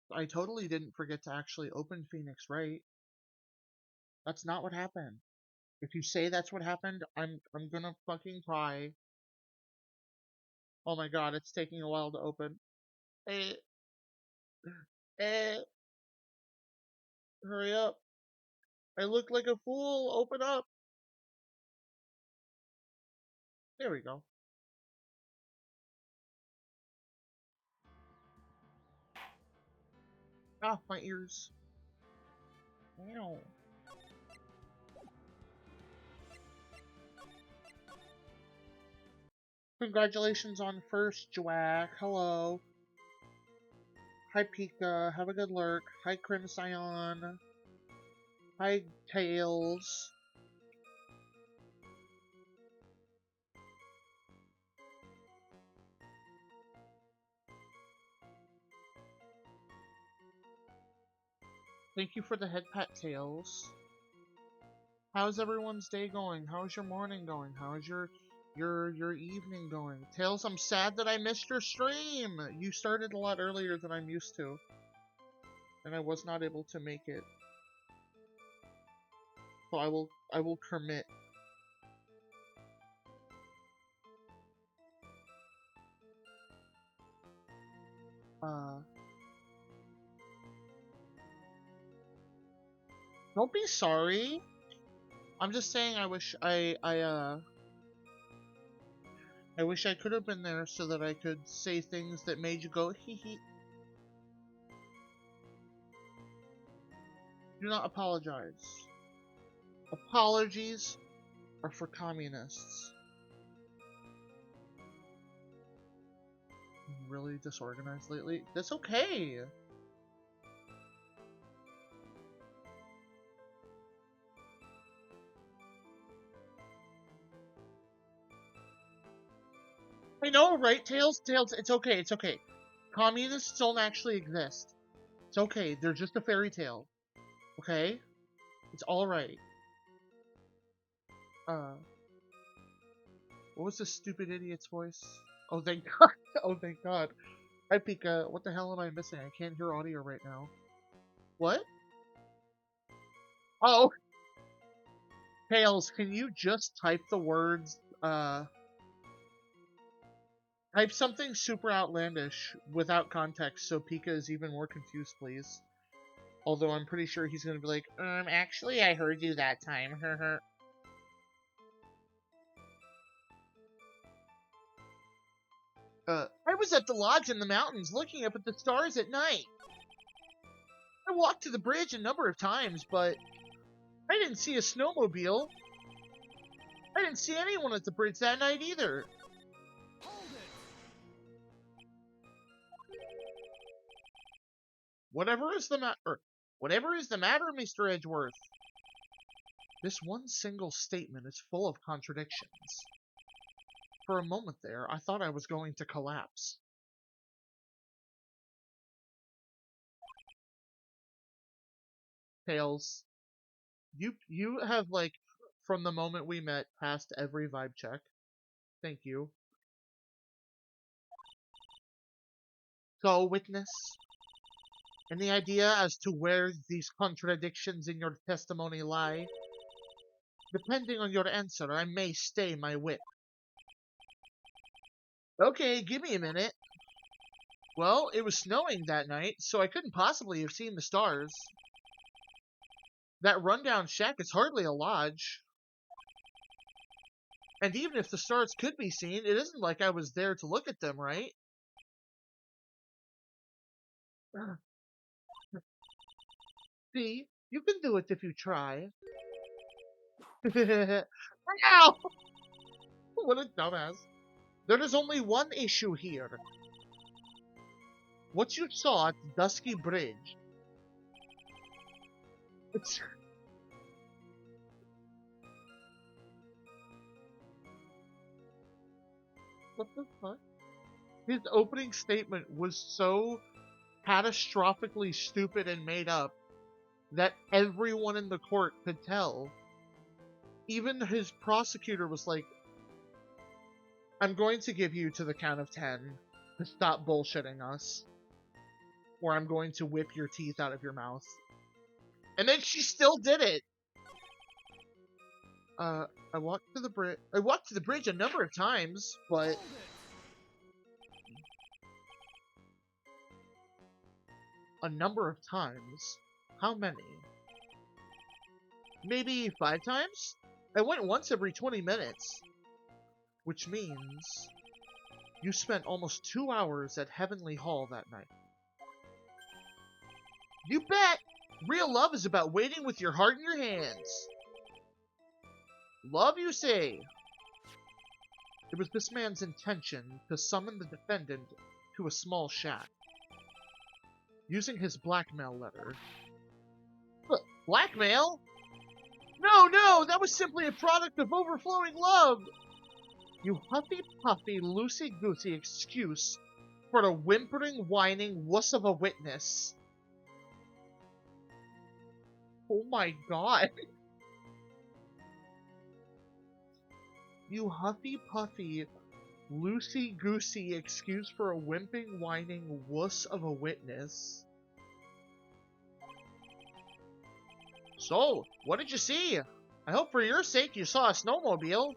I totally didn't forget to actually open Phoenix Wright. That's not what happened. If you say that's what happened, I'm gonna fucking cry. Oh my god, it's taking a while to open. Eh, eh, hurry up. I look like a fool. Open up. There we go. Ah, my ears. Meow. Congratulations on first, Jack. Hello. Hi, Pika. Have a good lurk. Hi, Crimson. Hi, Tails. Thank you for the head pat, Tails. How's everyone's day going? How's your morning going? How's your evening going? Tails, I'm sad that I missed your stream. You started a lot earlier than I'm used to, and I was not able to make it. So I will commit. Don't be sorry. I'm just saying I wish I wish I could have been there so that I could say things that made you go hee hee. Do not apologize. Apologies are for communists. I'm really disorganized lately. That's okay. I know, right? Tails, Tails, it's okay, it's okay. Communists don't actually exist. It's okay, they're just a fairy tale. Okay? It's alright. What was this stupid idiot's voice? Oh, thank God. Oh, thank God. Hi, Pika. What the hell am I missing? I can't hear audio right now. What? Oh! Tails, can you just type the words, type something super outlandish without context so Pika is even more confused, please? Although I'm pretty sure he's gonna be like, actually I heard you that time, I was at the lodge in the mountains looking up at the stars at night. I walked to the bridge a number of times, but I didn't see a snowmobile. I didn't see anyone at the bridge that night either. Whatever is the matter, Mr. Edgeworth? This one single statement is full of contradictions. For a moment there, I thought I was going to collapse. Tails, you have, like, from the moment we met, passed every vibe check. Thank you. So, witness, any idea as to where these contradictions in your testimony lie? Depending on your answer, I may stay my whip. Okay, give me a minute. Well, it was snowing that night, so I couldn't possibly have seen the stars. That rundown shack is hardly a lodge. And even if the stars could be seen, it isn't like I was there to look at them, right? See, you can do it if you try. Ow! What a dumbass. There is only one issue here. What you saw at the Dusky Bridge. It's... What the fuck? His opening statement was so catastrophically stupid and made up that everyone in the court could tell. Even his prosecutor was like, I'm going to give you to the count of 10 to stop bullshitting us, or I'm going to whip your teeth out of your mouth. And then she still did it. I walked to the bridge. I walked to the bridge a number of times, but a number of times. How many? Maybe 5 times? I went once every 20 minutes. Which means you spent almost 2 hours at Heavenly Hall that night. You bet! Real love is about waiting with your heart in your hands. Love, you say? It was this man's intention to summon the defendant to a small shack, using his blackmail letter. Blackmail? No, that was simply a product of overflowing love! You huffy-puffy, loosey-goosey excuse for a whimpering, whining wuss of a witness. Oh my god. You huffy-puffy, loosey-goosey excuse for a whimpering, whining wuss of a witness. So, what did you see? I hope for your sake you saw a snowmobile.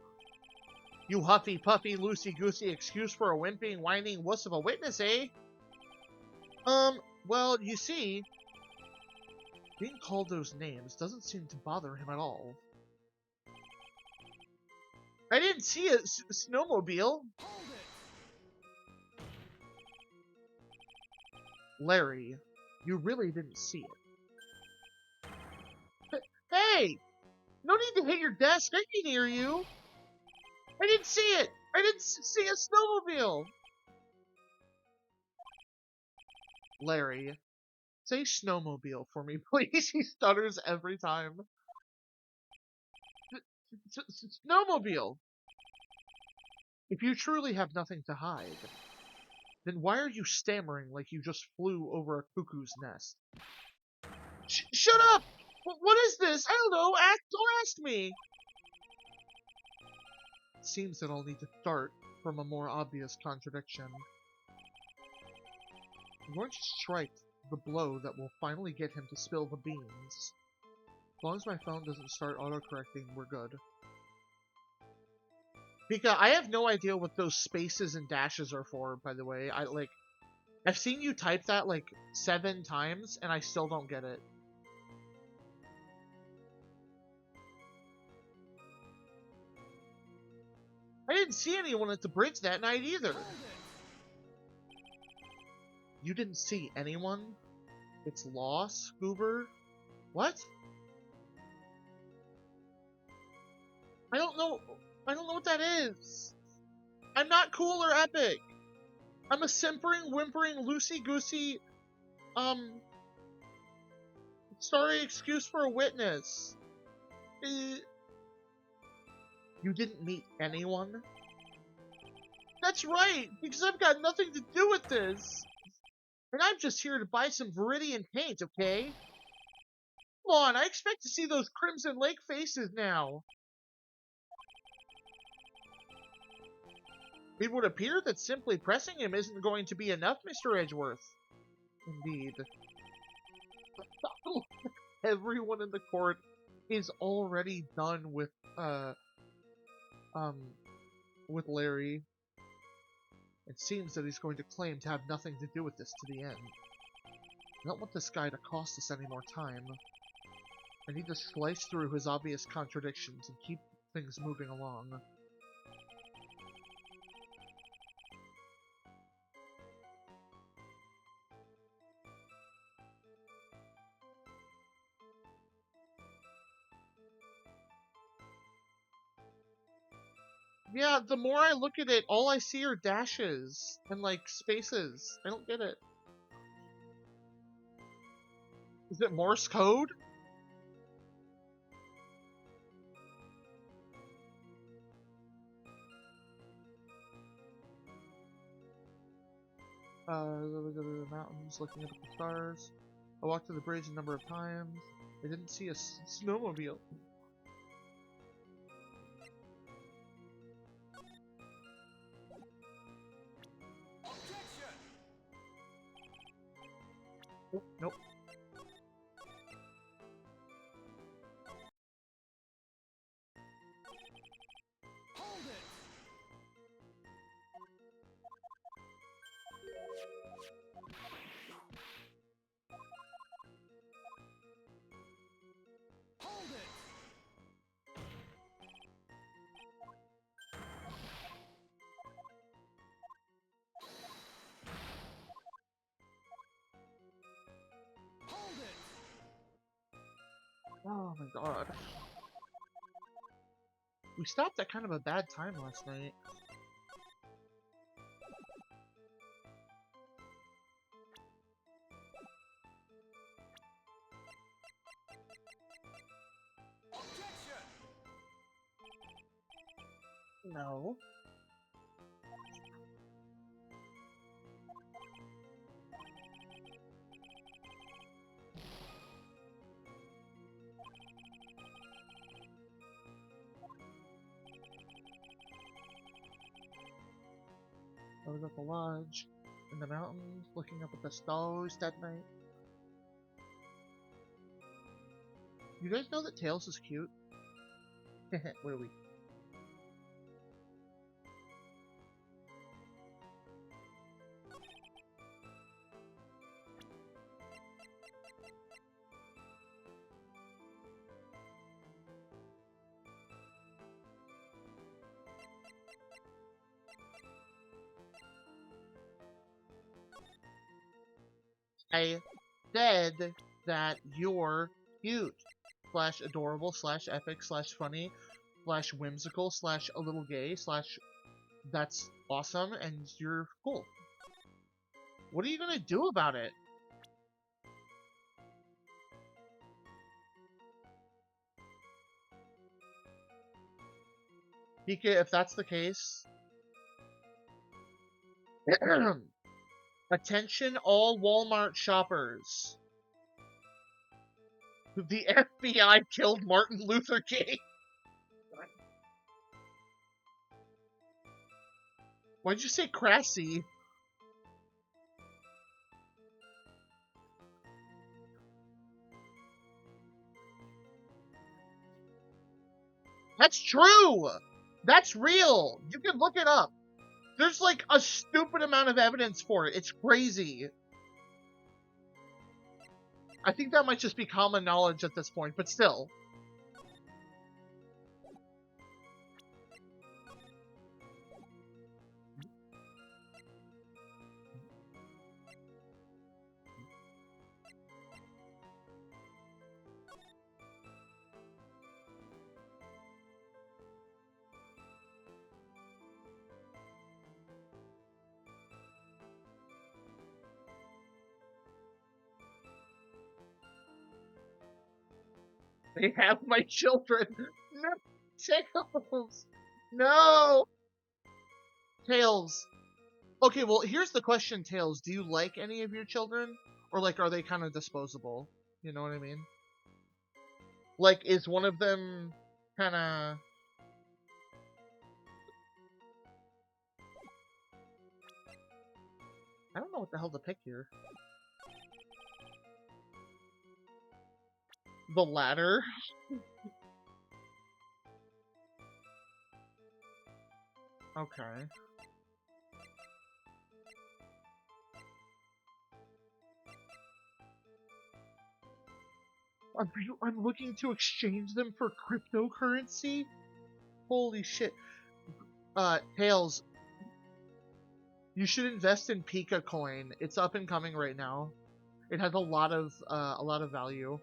You huffy-puffy, loosey-goosey excuse for a whimpering, whining wuss of a witness, eh? Well, you see, being called those names doesn't seem to bother him at all. I didn't see a snowmobile. Larry, you really didn't see it. Hey! No need to hit your desk, I can hear you! I didn't see it! I didn't see a snowmobile! Larry, say snowmobile for me, please. He stutters every time. Snowmobile! If you truly have nothing to hide, then why are you stammering like you just flew over a cuckoo's nest? Shut up! What is this? I don't know. Don't ask me. It seems that I'll need to start from a more obvious contradiction. I'm going to strike the blow that will finally get him to spill the beans. As long as my phone doesn't start autocorrecting, we're good. Pika, I have no idea what those spaces and dashes are for, by the way. I've seen you type that, 7 times, and I still don't get it. I didn't see anyone at the bridge that night, either. You didn't see anyone? It's lost, Goober? What? I don't know what that is. I'm not cool or epic. I'm a simpering, whimpering, loosey-goosey, sorry excuse for a witness. You didn't meet anyone? That's right, because I've got nothing to do with this. And I'm just here to buy some Viridian paint, okay? Come on, I expect to see those Crimson Lake faces now. It would appear that simply pressing him isn't going to be enough, Mr. Edgeworth. Indeed. Everyone in the court is already done with Larry. It seems that he's going to claim to have nothing to do with this to the end. I don't want this guy to cost us any more time. I need to slice through his obvious contradictions and keep things moving along. Yeah, the more I look at it, all I see are dashes and, spaces. I don't get it. Is it Morse code? The mountains, looking up at the stars. I walked to the bridge a number of times. I didn't see a snowmobile. Oh, nope. Oh my god. We stopped at kind of a bad time last night. No. I was at the lodge, in the mountains, looking up at the stars that night. You guys know that Tails is cute? What are we? I said that you're cute. Slash adorable, slash epic, slash funny, slash whimsical, slash a little gay, slash that's awesome, and you're cool. What are you gonna do about it? Pika, if that's the case, attention all Walmart shoppers. The FBI killed Martin Luther King. Why'd you say crassy? That's true! That's real! You can look it up. There's like a stupid amount of evidence for it. It's crazy. I think that might just be common knowledge at this point, but still. They have my children. No, Tails. No. Tails. Okay, well, here's the question, Tails. Do you like any of your children? Or, like, are they kind of disposable? You know what I mean? Like, is one of them kind of... I don't know what the hell to pick here. The latter? Okay. I'm looking to exchange them for cryptocurrency? Holy shit. Tails, you should invest in Pika coin. It's up and coming right now. It has a lot of value.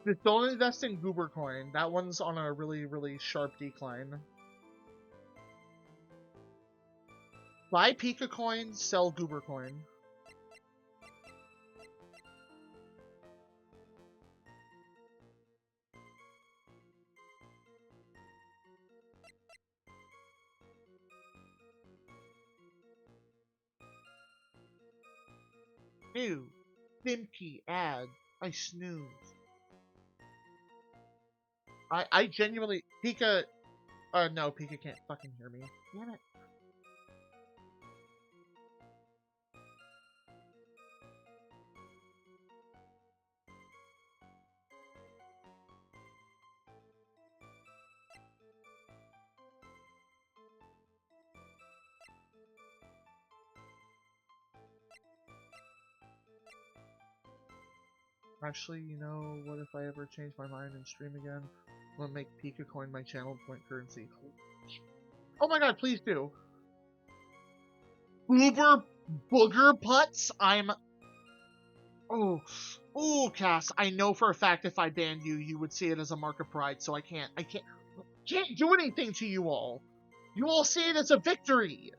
Just don't invest in Goober coin. That one's on a really, really sharp decline. Buy Pika coin, sell Goober coin. New. Dimkey ad. I snooze. I genuinely... Pika... no, Pika can't fucking hear me. Damn it. Actually, you know, what if I ever change my mind and stream again? I'm gonna make Pika Coin my channel point currency. Oh my god, please do. Uber booger putts? Oh, Cass, I know for a fact if I banned you, you would see it as a mark of pride, so I can't do anything to you all. You all see it as a victory.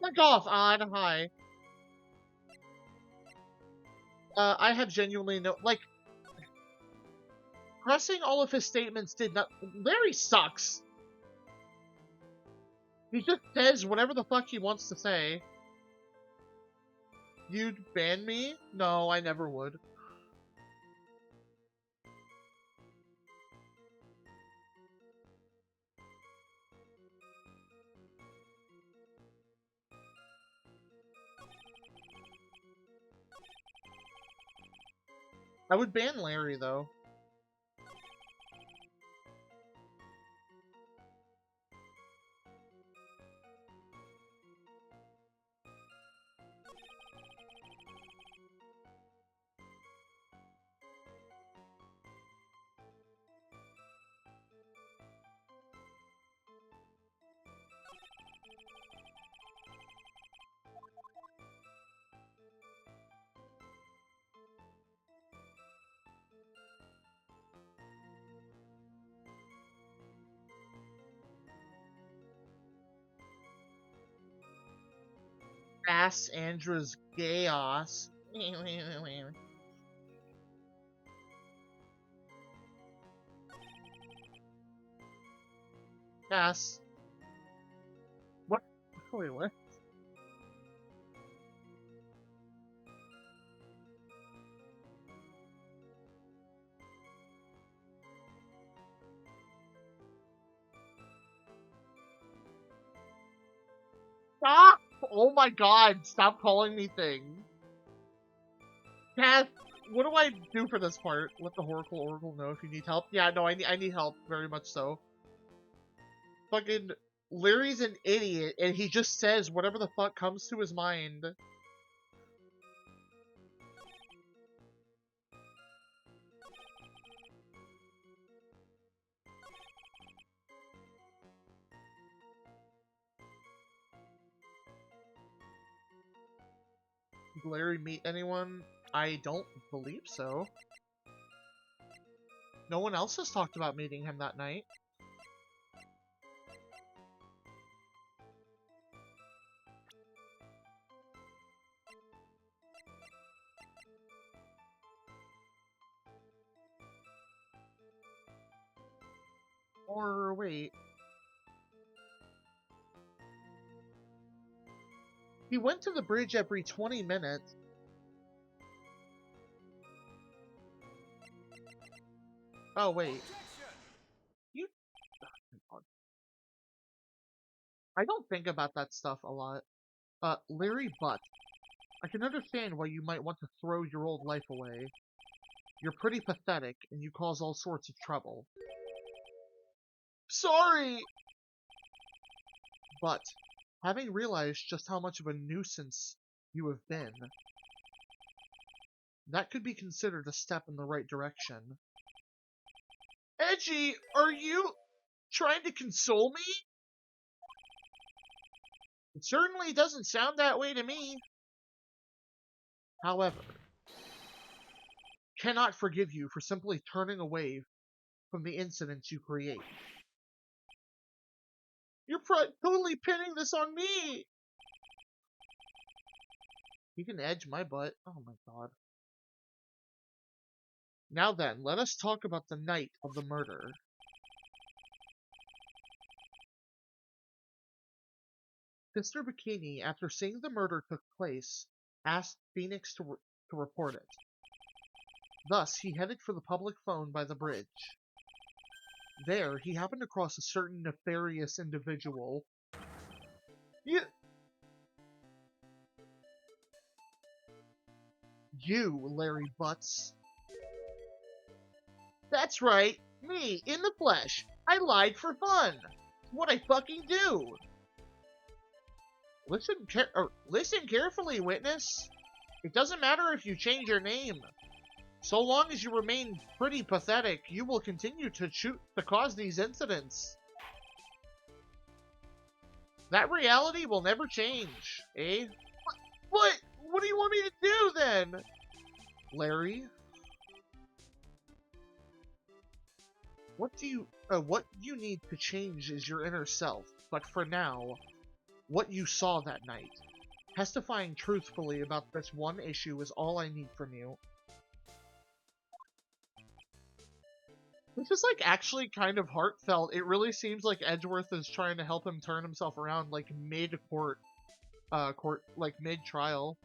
Fuck off, Odd. Hi. I have genuinely no, like, pressing all of his statements did not. Larry sucks. He just says whatever the fuck he wants to say. You'd ban me? No, I never would. I would ban Larry, though. Ass Andra's chaos. Ass. What? Wait, what? Stop! Oh my god, stop calling me things. Cass, what do I do for this part? Let the Oracle know if you need help. Yeah, no, I need help, very much so. Fucking Larry's an idiot, and he just says whatever the fuck comes to his mind. Did Larry meet anyone? I don't believe so. No one else has talked about meeting him that night. Or wait. He went to the bridge every 20 minutes. Oh, wait. You... I don't think about that stuff a lot. Larry Butt. I can understand why you might want to throw your old life away. You're pretty pathetic, and you cause all sorts of trouble. Sorry! But, having realized just how much of a nuisance you have been, that could be considered a step in the right direction. Edgy, are you trying to console me? It certainly doesn't sound that way to me. However, cannot forgive you for simply turning away from the incidents you create. You're totally pinning this on me! You can edge my butt. Oh my god. Now then, let us talk about the night of the murder. Mr. Bikini, after seeing the murder took place, asked Phoenix to report it. Thus, he headed for the public phone by the bridge. There, he happened across a certain nefarious individual. You, Larry Butts. That's right, me, in the flesh. I lied for fun. What I fucking do. Listen carefully, witness. It doesn't matter if you change your name. So long as you remain pretty pathetic, you will continue to cause these incidents. That reality will never change, eh? What? What do you want me to do then? Larry? What you need to change is your inner self. But for now, what you saw that night, testifying truthfully about this one issue is all I need from you. This is, like, actually kind of heartfelt. It really seems like Edgeworth is trying to help him turn himself around, like, mid-court, like, mid-trial.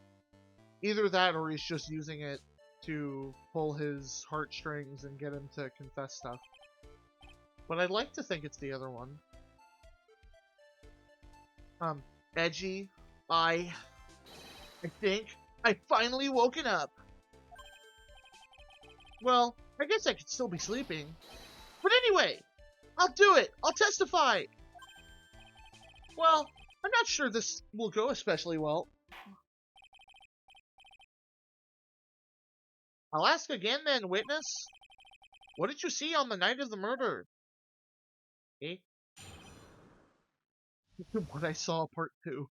Either that, or he's just using it to pull his heartstrings and get him to confess stuff. But I'd like to think it's the other one. Edgy, I think I've finally woken up. Well, I guess I could still be sleeping. But anyway, I'll do it! I'll testify! Well, I'm not sure this will go especially well. I'll ask again then, witness. What did you see on the night of the murder? Eh? What I saw, part 2.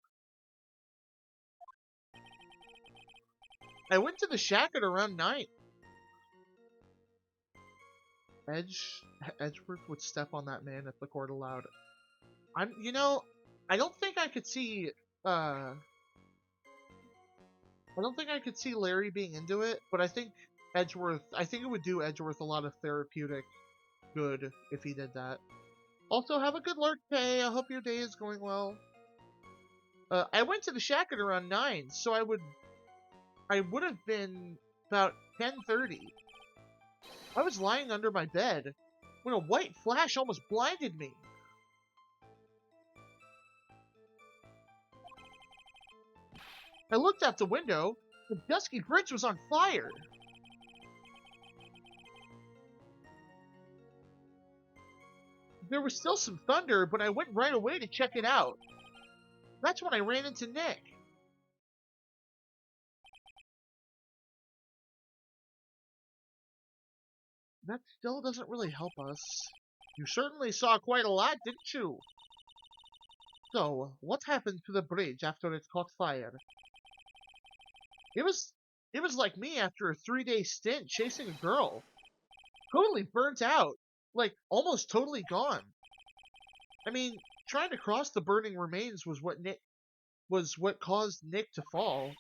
I went to the shack at around 9. Edgeworth would step on that man if the court allowed. I don't think I could see, I don't think I could see Larry being into it, but I think it would do Edgeworth a lot of therapeutic good if he did that. Also, have a good lurk day. I hope your day is going well. I went to the shack at around 9, so I would have been about 10:30. I was lying under my bed when a white flash almost blinded me. I looked out the window. The dusky bridge was on fire. There was still some thunder, but I went right away to check it out. That's when I ran into Nick. That still doesn't really help us. You certainly saw quite a lot, didn't you? So, what happened to the bridge after it caught fire? It was like me after a 3-day stint chasing a girl. Totally burnt out. Like, almost totally gone. I mean, trying to cross the burning remains was what caused Nick to fall.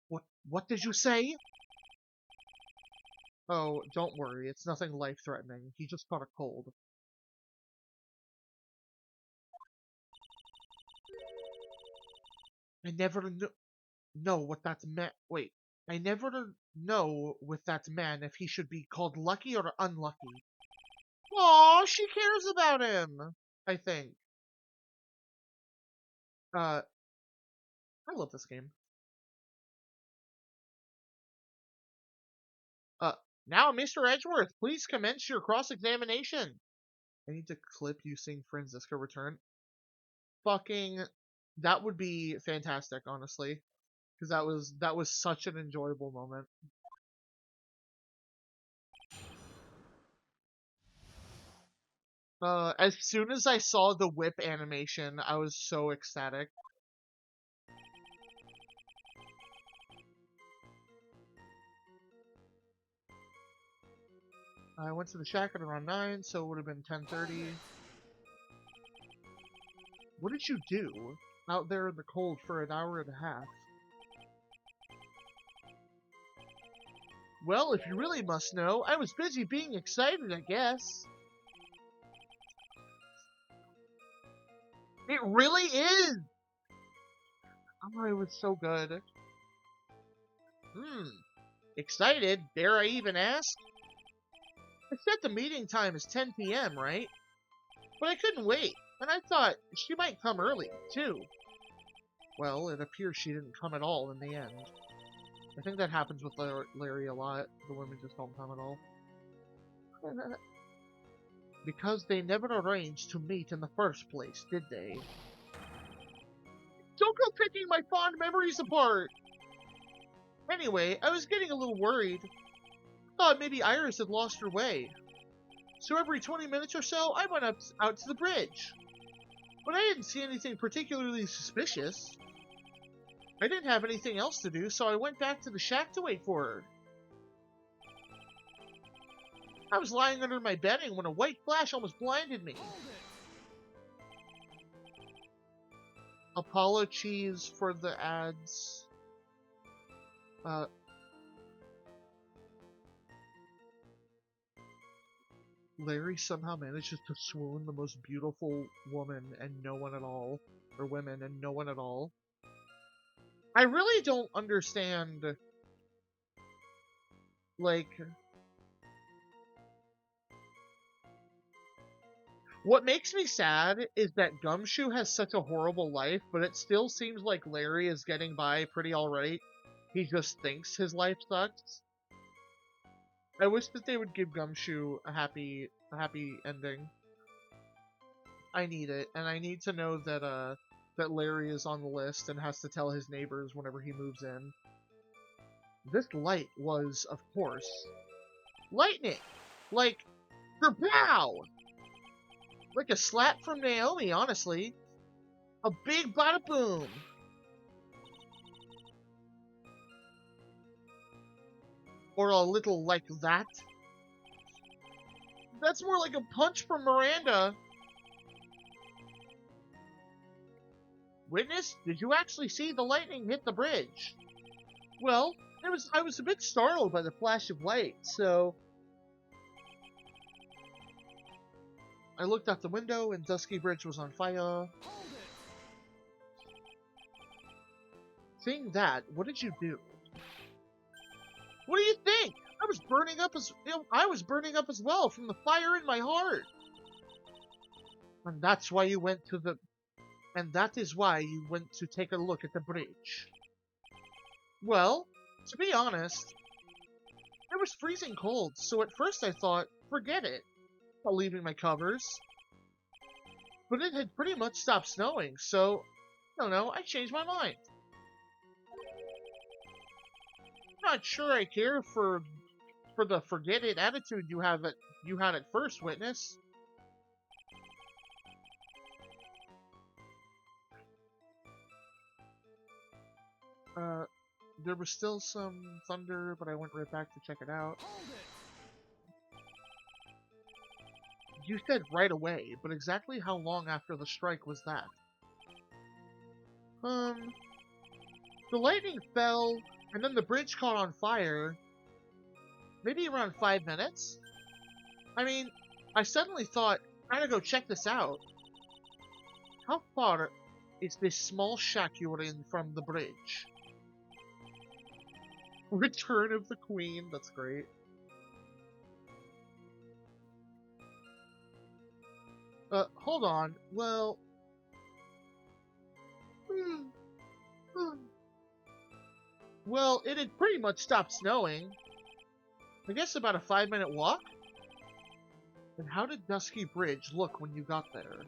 What did you say? Oh, don't worry, it's nothing life-threatening. He just caught a cold. I never know what that's meant. Wait, I never know with that man if he should be called lucky or unlucky. Aw, she cares about him, I think. I love this game. Now, Mr. Edgeworth, please commence your cross-examination. I need to clip you seeing Franziska return. Fucking, that would be fantastic, honestly. Because that was such an enjoyable moment. As soon as I saw the whip animation, I was so ecstatic. I went to the shack at around 9, so it would have been 10:30. What did you do out there in the cold for an hour and a half? Well, if you really must know, I was busy being excited, I guess. It really is! Oh, it was so good. Excited? Dare I even ask? I said the meeting time is 10 p.m., right? But I couldn't wait, and I thought she might come early, too. Well, it appears she didn't come at all in the end. I think that happens with Larry a lot. The women just don't come at all. Because they never arranged to meet in the first place, did they? Don't go picking my fond memories apart! Anyway, I was getting a little worried. Thought maybe Iris had lost her way. So every 20 minutes or so, I went out to the bridge. But I didn't see anything particularly suspicious. I didn't have anything else to do, so I went back to the shack to wait for her. I was lying under my bedding when a white flash almost blinded me. Apologies for the ads. Larry somehow manages to swoon the most beautiful woman and no one at all. Or women and no one at all. I really don't understand, like, what makes me sad is that Gumshoe has such a horrible life, but it still seems like Larry is getting by pretty alright. He just thinks his life sucks. I wish that they would give Gumshoe a happy ending. I need it, and I need to know that that Larry is on the list and has to tell his neighbors whenever he moves in. This light was, of course, lightning! Like, kerpow! Like a slap from Naomi, honestly. A big bada boom! Or a little like that. That's more like a punch from Miranda. Witness, did you actually see the lightning hit the bridge? Well, I was a bit startled by the flash of light, so I looked out the window and Dusky Bridge was on fire. Seeing that, what did you do? What do you think? I was burning up as well from the fire in my heart. And that's why you went to the And that is why you went to take a look at the bridge. Well, to be honest, it was freezing cold, so at first I thought, forget it, about leaving my covers. But it had pretty much stopped snowing, so, I don't know, I changed my mind. Not sure I care for the forget it attitude you had at first, Witness. There was still some thunder, but I went right back to check it out. You said right away, but exactly how long after the strike was that? The lightning fell, and then the bridge caught on fire. Maybe around 5 minutes? I mean, I suddenly thought, I gotta go check this out. How far is this small shack you were in from the bridge? Return of the Queen, that's great. Hold on, well... Well, it had pretty much stopped snowing. I guess about a 5-minute walk? And how did Dusky Bridge look when you got there?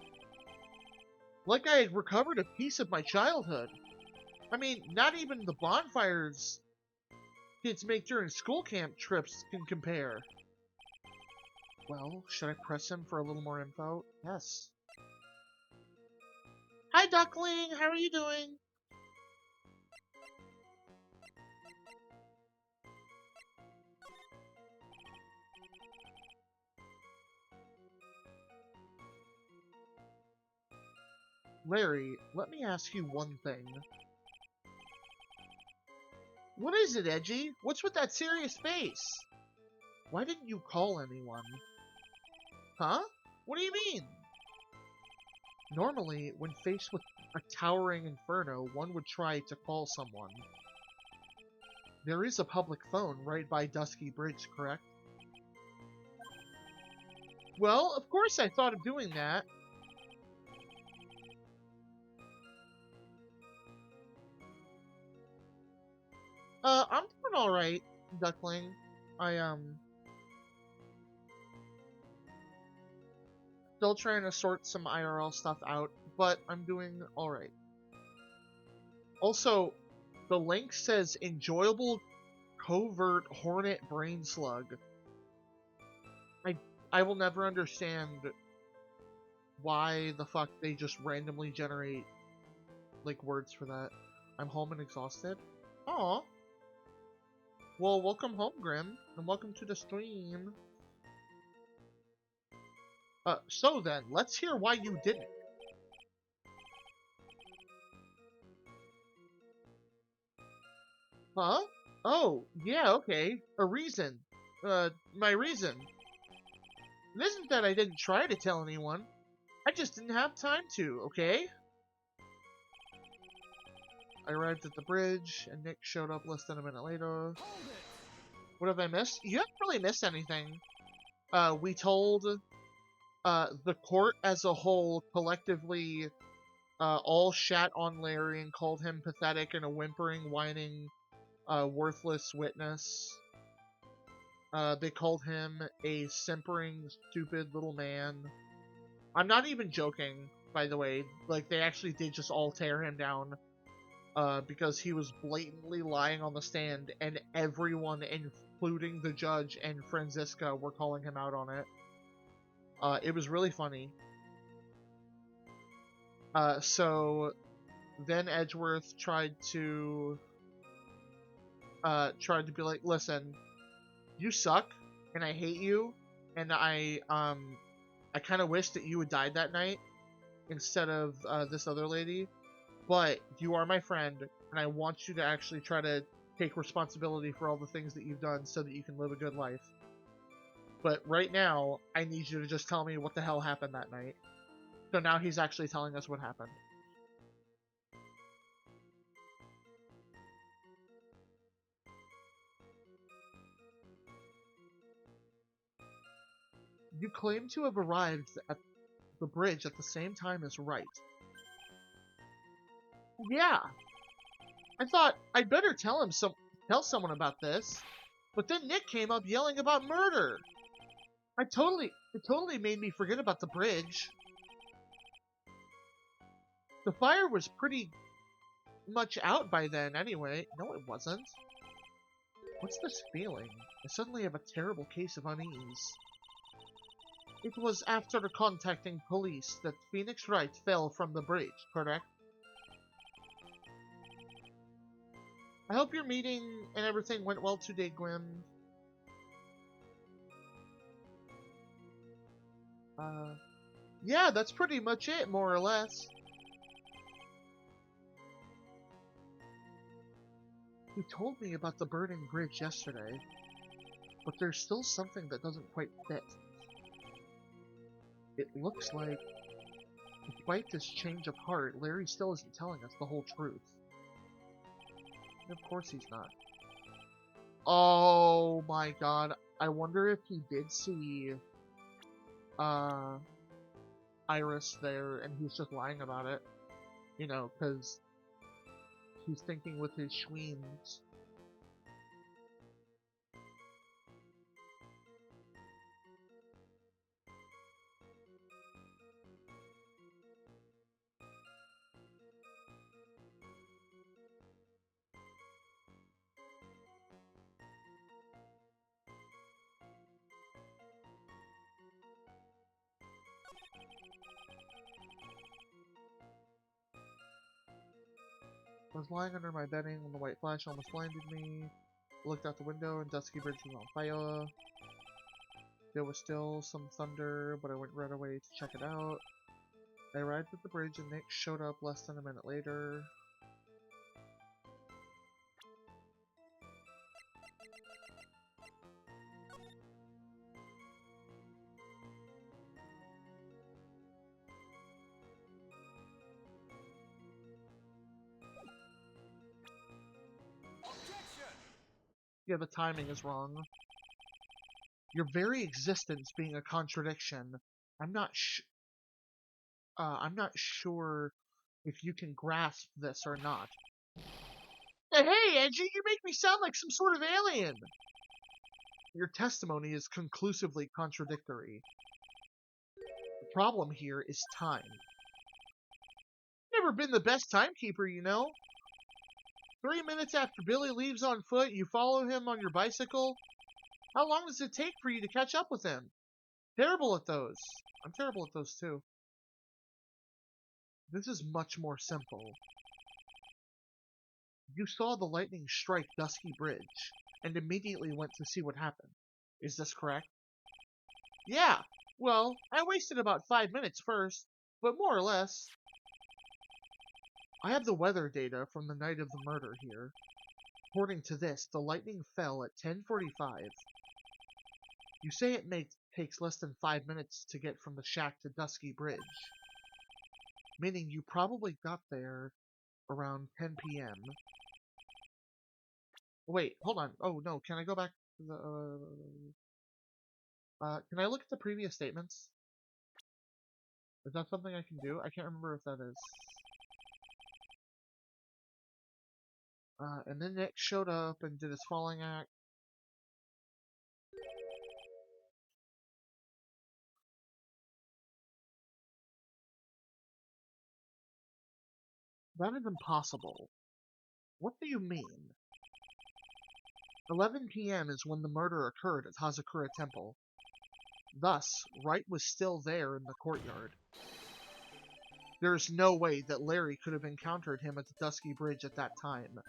Like I had recovered a piece of my childhood. I mean, not even the bonfires kids make during school camp trips can compare. Well, should I press him for a little more info? Yes. Hi, Duckling! How are you doing? Larry, let me ask you one thing. What is it, Edgy? What's with that serious face? Why didn't you call anyone? Huh? What do you mean? Normally, when faced with a towering inferno, one would try to call someone. There is a public phone right by Dusky Bridge, correct? Well, of course I thought of doing that. I'm doing alright, Duckling. Still trying to sort some IRL stuff out, but I'm doing alright. Also, the link says enjoyable covert hornet brain slug. I will never understand why the fuck they just randomly generate like words for that. I'm home and exhausted. Aw. Well, welcome home, Grim, and welcome to the stream. So then, let's hear why you didn't. Huh? Oh, yeah, okay. A reason. My reason. It isn't that I didn't try to tell anyone. I just didn't have time to, okay? I arrived at the bridge, and Nick showed up less than a minute later. What have I missed? You haven't really missed anything. We told, the court as a whole collectively, all shat on Larry and called him pathetic and a whimpering, whining, worthless witness. They called him a simpering, stupid little man. I'm not even joking, by the way. Like, they actually did just all tear him down. Because he was blatantly lying on the stand, and everyone, including the judge and Franziska, were calling him out on it. It was really funny. So then Edgeworth tried to be like, listen, you suck, and I hate you, and I kind of wish that you had died that night instead of this other lady, but you are my friend, and I want you to actually try to take responsibility for all the things that you've done so that you can live a good life. But right now, I need you to just tell me what the hell happened that night. So now he's actually telling us what happened. You claim to have arrived at the bridge at the same time as Wright. Yeah. I thought I'd better tell someone about this. But then Nick came up yelling about murder. It totally made me forget about the bridge. The fire was pretty much out by then anyway. No, it wasn't. What's this feeling? I suddenly have a terrible case of unease. It was after contacting police that Phoenix Wright fell from the bridge, correct? I hope your meeting and everything went well today, Grim. Yeah, that's pretty much it, more or less. You told me about the burning bridge yesterday, but there's still something that doesn't quite fit. It looks like, despite this change of heart, Larry still isn't telling us the whole truth. And of course he's not. Oh my god, I wonder if he did see, Iris there, and he's just lying about it. You know, because he's thinking with his schweens. I was lying under my bedding when the white flash almost blinded me. I looked out the window and Dusky Bridge was on fire. There was still some thunder, but I went right away to check it out. I arrived at the bridge and Nick showed up less than a minute later. Yeah, the timing is wrong. Your very existence being a contradiction. I'm not sure if you can grasp this or not. Hey, Angie, you make me sound like some sort of alien! Your testimony is conclusively contradictory. The problem here is time. Never been the best timekeeper, you know. 3 minutes after Billy leaves on foot, you follow him on your bicycle. How long does it take for you to catch up with him? Terrible at those. I'm terrible at those too. This is much more simple. You saw the lightning strike Dusky Bridge, and immediately went to see what happened. Is this correct? Yeah, well, I wasted about 5 minutes first, but more or less. I have the weather data from the night of the murder here. According to this, the lightning fell at 10:45. You say it takes less than 5 minutes to get from the shack to Dusky Bridge, meaning you probably got there around 10 p.m. Wait, hold on. Oh no, can I go back to the can I look at the previous statements? Is that something I can do? I can't remember if that is. And then Nick showed up and did his falling act. That is impossible. What do you mean? 11 p.m. is when the murder occurred at Hazakura Temple. Thus, Wright was still there in the courtyard. There is no way that Larry could have encountered him at the Dusky Bridge at that time.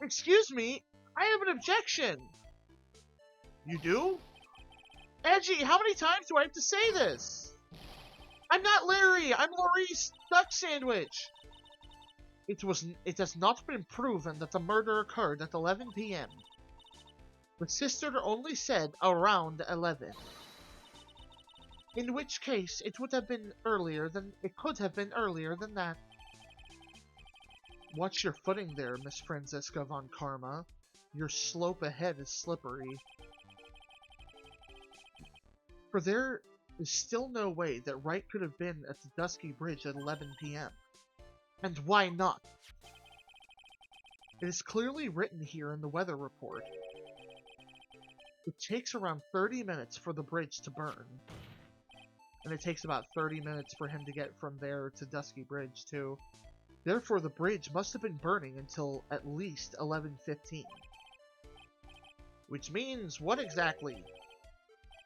Excuse me, I have an objection! You do? Edgy, how many times do I have to say this? I'm not Larry, I'm Maurice Duck Sandwich! It has not been proven that the murder occurred at 11 p.m. The sister only said around 11. In which case, it could have been earlier than that. Watch your footing there, Miss Franziska von Karma. Your slope ahead is slippery. For there is still no way that Wright could have been at the Dusky Bridge at 11 p.m. And why not? It is clearly written here in the weather report. It takes around 30 minutes for the bridge to burn. And it takes about 30 minutes for him to get from there to Dusky Bridge, too. Therefore, the bridge must have been burning until at least 11:15. Which means, what exactly?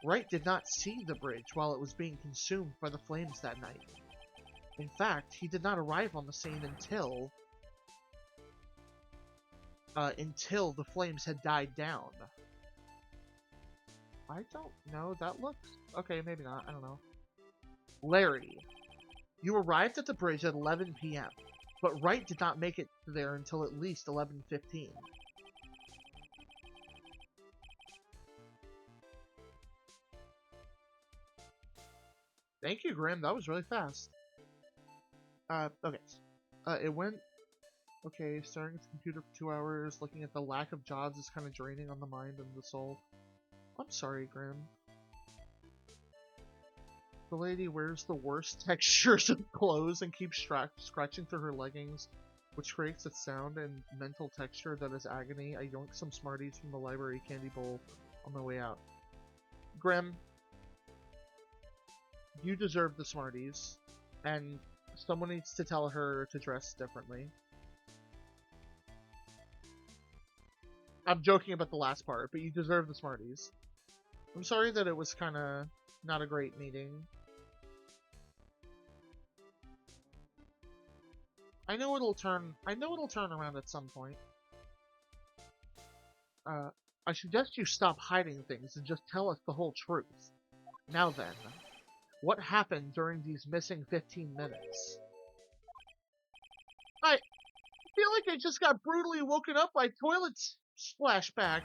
Wright did not see the bridge while it was being consumed by the flames that night. In fact, he did not arrive on the scene until the flames had died down. I don't know, that looks... Okay, maybe not, I don't know. Larry, you arrived at the bridge at 11 p.m., but Wright did not make it there until at least 11:15. Thank you, Graham, that was really fast. Okay. It went... Okay, staring at the computer for 2 hours, looking at the lack of jobs is kind of draining on the mind and the soul. I'm sorry, Graham. The lady wears the worst textures of clothes and keeps scratching through her leggings, which creates a sound and mental texture that is agony. I yoink some Smarties from the library candy bowl on my way out. Graham, you deserve the Smarties, and someone needs to tell her to dress differently. I'm joking about the last part, but you deserve the Smarties. I'm sorry that it was kinda not a great meeting. I know it'll turn around at some point. I suggest you stop hiding things and just tell us the whole truth. Now then, what happened during these missing 15 minutes? I feel like I just got brutally woken up by toilet splashback.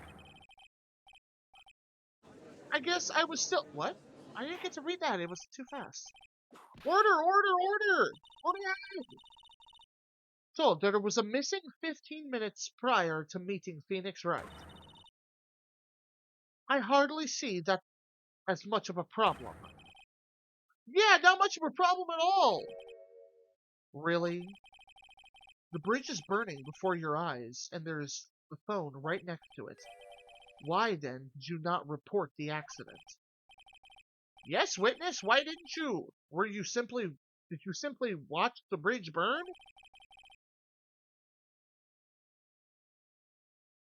I guess I was still... What? I didn't get to read that, it was too fast. Order! Order ahead! So, there was a missing 15 minutes prior to meeting Phoenix Wright. I hardly see that as much of a problem. Yeah, not much of a problem at all! Really? The bridge is burning before your eyes, and there's the phone right next to it. Why, then, did you not report the accident? Yes, witness, why didn't you? Were you simply Did you simply watch the bridge burn?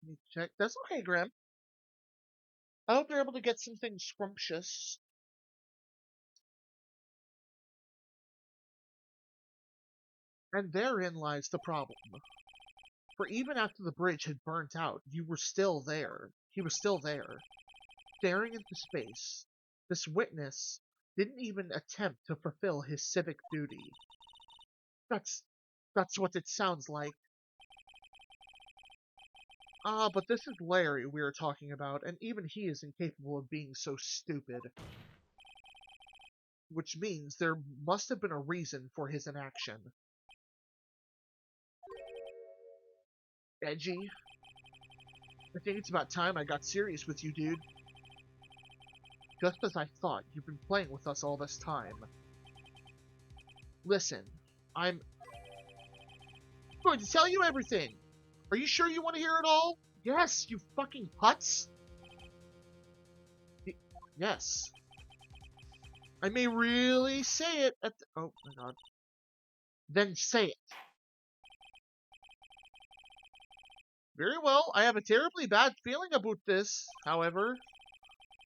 Let me check. That's okay, Grim. I hope you're able to get something scrumptious. And therein lies the problem. For even after the bridge had burnt out, you were still there. He was still there, staring into space. This witness didn't even attempt to fulfill his civic duty. That's what it sounds like. Ah, but this is Larry we are talking about, and even he is incapable of being so stupid. Which means there must have been a reason for his inaction. Edgy. I think it's about time I got serious with you, dude. Just as I thought, you've been playing with us all this time. Listen, I'm going to tell you everything. Are you sure you want to hear it all? Yes, you fucking putz. Yes. I may really say it at the... Oh my god. Then say it. Very well, I have a terribly bad feeling about this, however.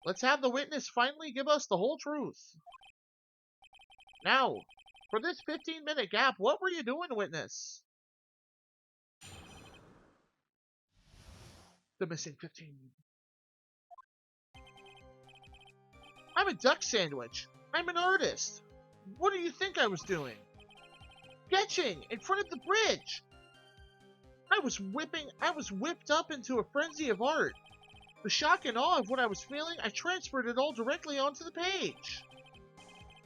Let's have the witness finally give us the whole truth. Now, for this 15-minute gap, what were you doing, witness? The missing 15. I'm a duck sandwich. I'm an artist. What do you think I was doing? Sketching in front of the bridge. I was whipped up into a frenzy of art. The shock and awe of what I was feeling, I transferred it all directly onto the page.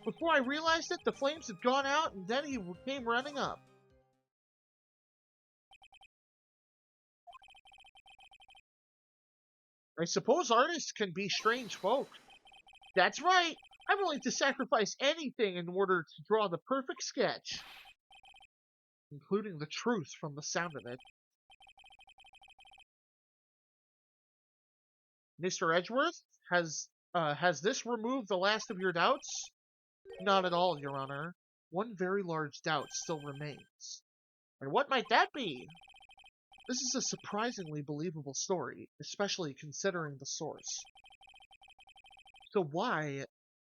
Before I realized it, the flames had gone out, and then he came running up. I suppose artists can be strange folk. That's right. I'm willing to sacrifice anything in order to draw the perfect sketch. Including the truth from the sound of it. Mr. Edgeworth, has this removed the last of your doubts? Not at all, Your Honor. One very large doubt still remains. And what might that be? This is a surprisingly believable story, especially considering the source. So why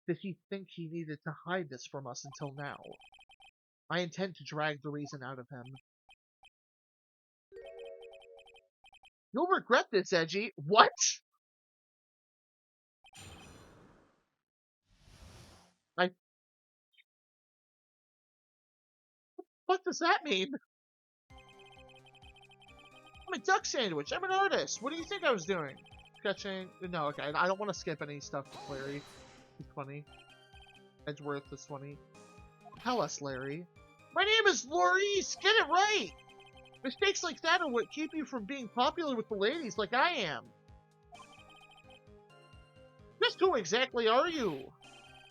did he think he needed to hide this from us until now? I intend to drag the reason out of him. You'll regret this, Edgy. What? What does that mean? I'm a duck sandwich. I'm an artist. What do you think I was doing? Sketching? No, okay. I don't want to skip any stuff with Larry. He's funny. Edgeworth is funny. Tell us, Larry. My name is Maurice. Get it right. Mistakes like that are what keep you from being popular with the ladies like I am. Just who exactly are you?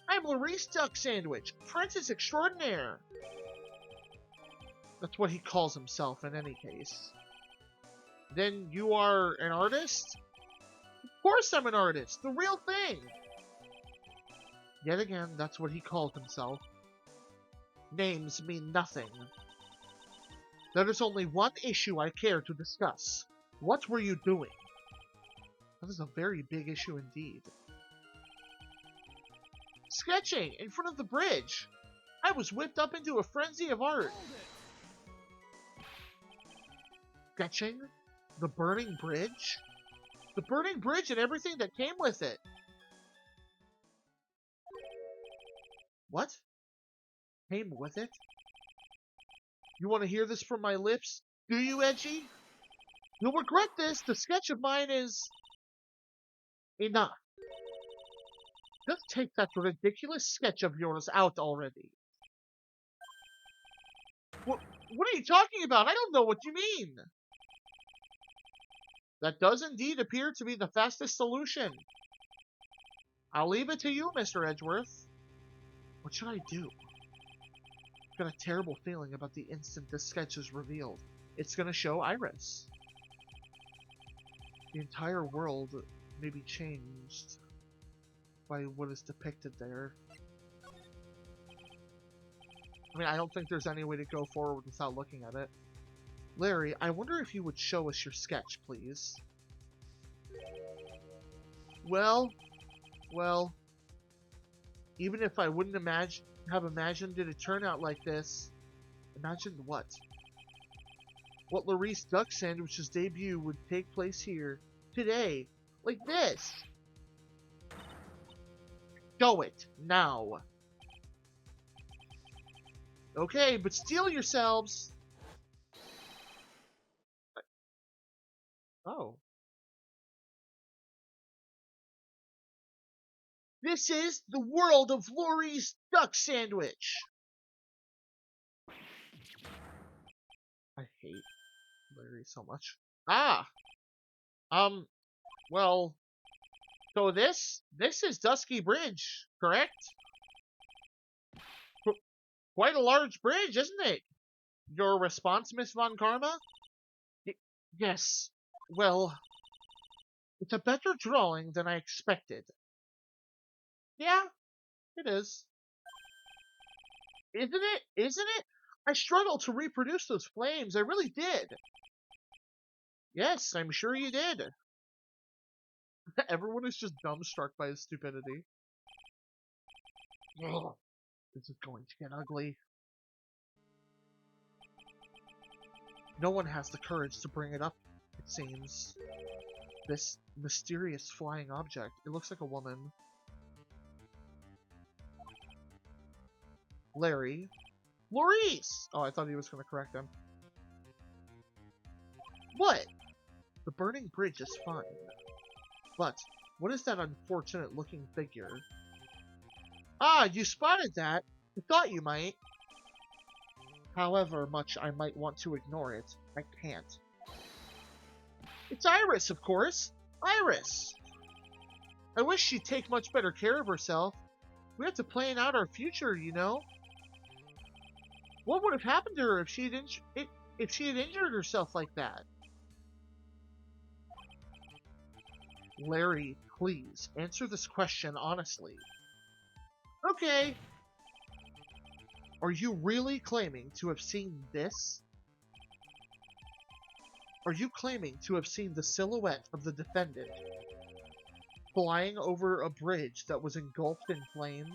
I'm Maurice Duck Sandwich, Princess Extraordinaire. That's what he calls himself in any case. Then you are an artist? Of course I'm an artist, the real thing! Yet again, that's what he called himself. Names mean nothing. There is only one issue I care to discuss. What were you doing? That is a very big issue indeed. Sketching in front of the bridge. I was whipped up into a frenzy of art. Sketching? The burning bridge? The burning bridge and everything that came with it. What? Came with it? You want to hear this from my lips? Do you, Edgy? You'll regret this. The sketch of mine is... enough. Just take that ridiculous sketch of yours out already. What are you talking about? I don't know what you mean. That does indeed appear to be the fastest solution. I'll leave it to you, Mr. Edgeworth. What should I do? I've got a terrible feeling about the instant this sketch is revealed. It's gonna show Iris. The entire world may be changed by what is depicted there. I mean, I don't think there's any way to go forward without looking at it. Larry, I wonder if you would show us your sketch, please. Well, even if I wouldn't have imagined it to turn out like this, imagine what? What Larice Duck Sandwich's debut would take place here, today, like this. Show it, now. Okay, but steel yourselves. Oh. This is the world of Lori's Duck Sandwich. I hate Larry so much. Ah! Well, so this is Dusky Bridge, correct? Quite a large bridge, isn't it? Your response, Miss Von Karma? Yes. Well, it's a better drawing than I expected. Yeah, it is. Isn't it? Isn't it? I struggled to reproduce those flames. I really did. Yes, I'm sure you did. Everyone is just dumbstruck by his stupidity. Ugh, this is going to get ugly. No one has the courage to bring it up, it seems. This mysterious flying object. It looks like a woman. Larry. Maurice! Oh, I thought he was going to correct him. What? The burning bridge is fine. But, what is that unfortunate looking figure? Ah, you spotted that! I thought you might. However much I might want to ignore it, I can't. It's Iris, of course! Iris! I wish she'd take much better care of herself. We have to plan out our future, you know? What would have happened to her if she had injured herself like that? Larry, please, answer this question honestly. Okay. Are you really claiming to have seen this? Are you claiming to have seen the silhouette of the defendant flying over a bridge that was engulfed in flame?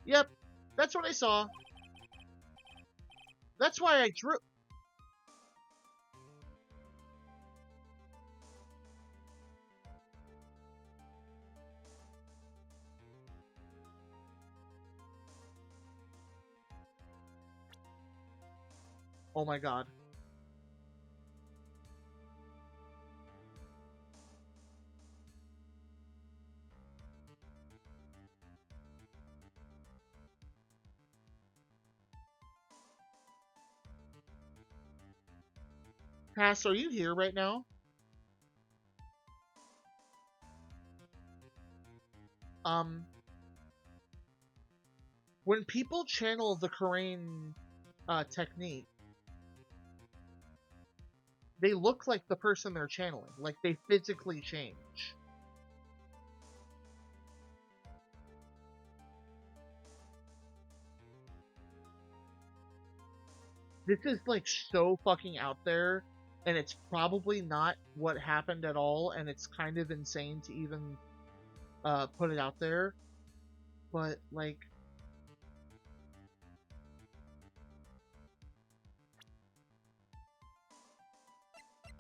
Yep, that's what I saw. That's why I drew... Oh my god. Cass, are you here right now? When people channel the Korean technique, they look like the person they're channeling. Like, they physically change. This is, like, so fucking out there, and it's probably not what happened at all, and it's kind of insane to even put it out there. But, like...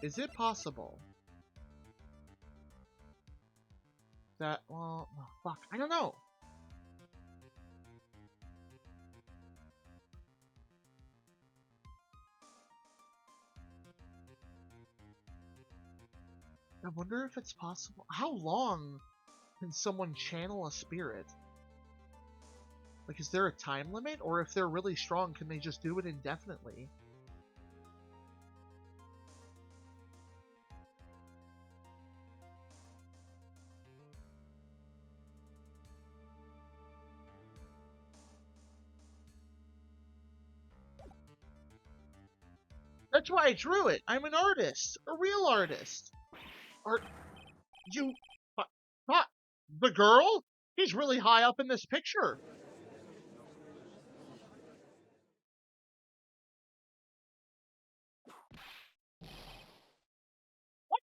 Is it possible that... Well, no, fuck. I don't know. I wonder if it's possible. How long can someone channel a spirit? Like, is there a time limit? Or if they're really strong, can they just do it indefinitely? That's why I drew it. I'm an artist. A real artist. Art... You... The girl? He's really high up in this picture.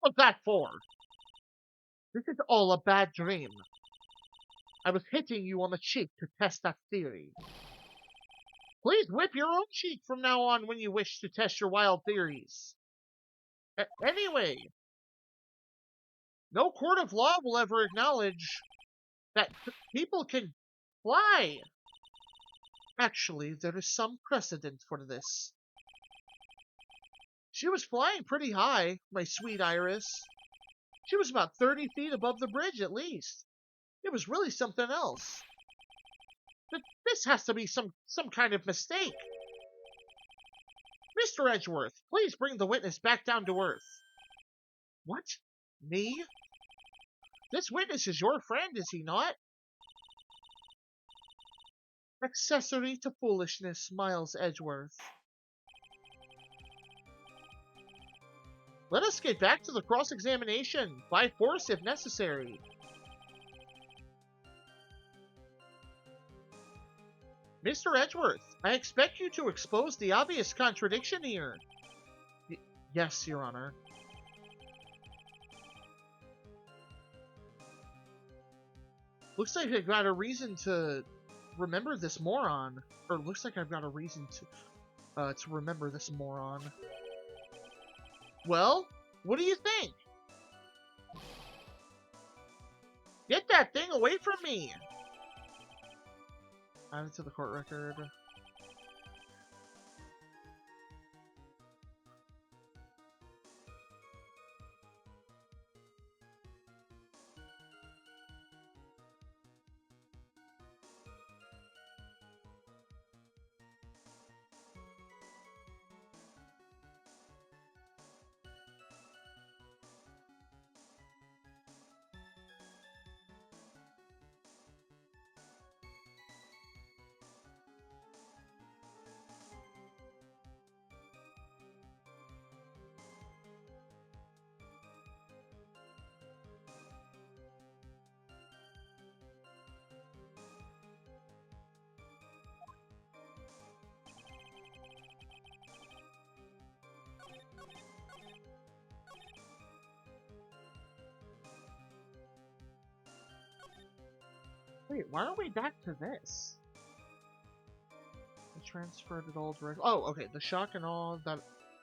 was that for? This is all a bad dream. I was hitting you on the cheek to test that theory. Please whip your own cheek from now on when you wish to test your wild theories. Anyway, no court of law will ever acknowledge that people can fly. Actually, there is some precedent for this. She was flying pretty high, my sweet Iris. She was about 30 feet above the bridge at least. It was really something else. This has to be some kind of mistake. Mr. Edgeworth, please bring the witness back down to earth. What? Me? This witness is your friend, is he not? Accessory to foolishness, Miles Edgeworth. Let us get back to the cross-examination, by force if necessary. Mr. Edgeworth, I expect you to expose the obvious contradiction here. Yes, Your Honor. Looks like I've got a reason to remember this moron. Or looks like I've got a reason to remember this moron. Well, what do you think? Get that thing away from me! Add it to the court record. Wait, why are we back to this? I transferred it all directly. Oh, okay. The shock and awe that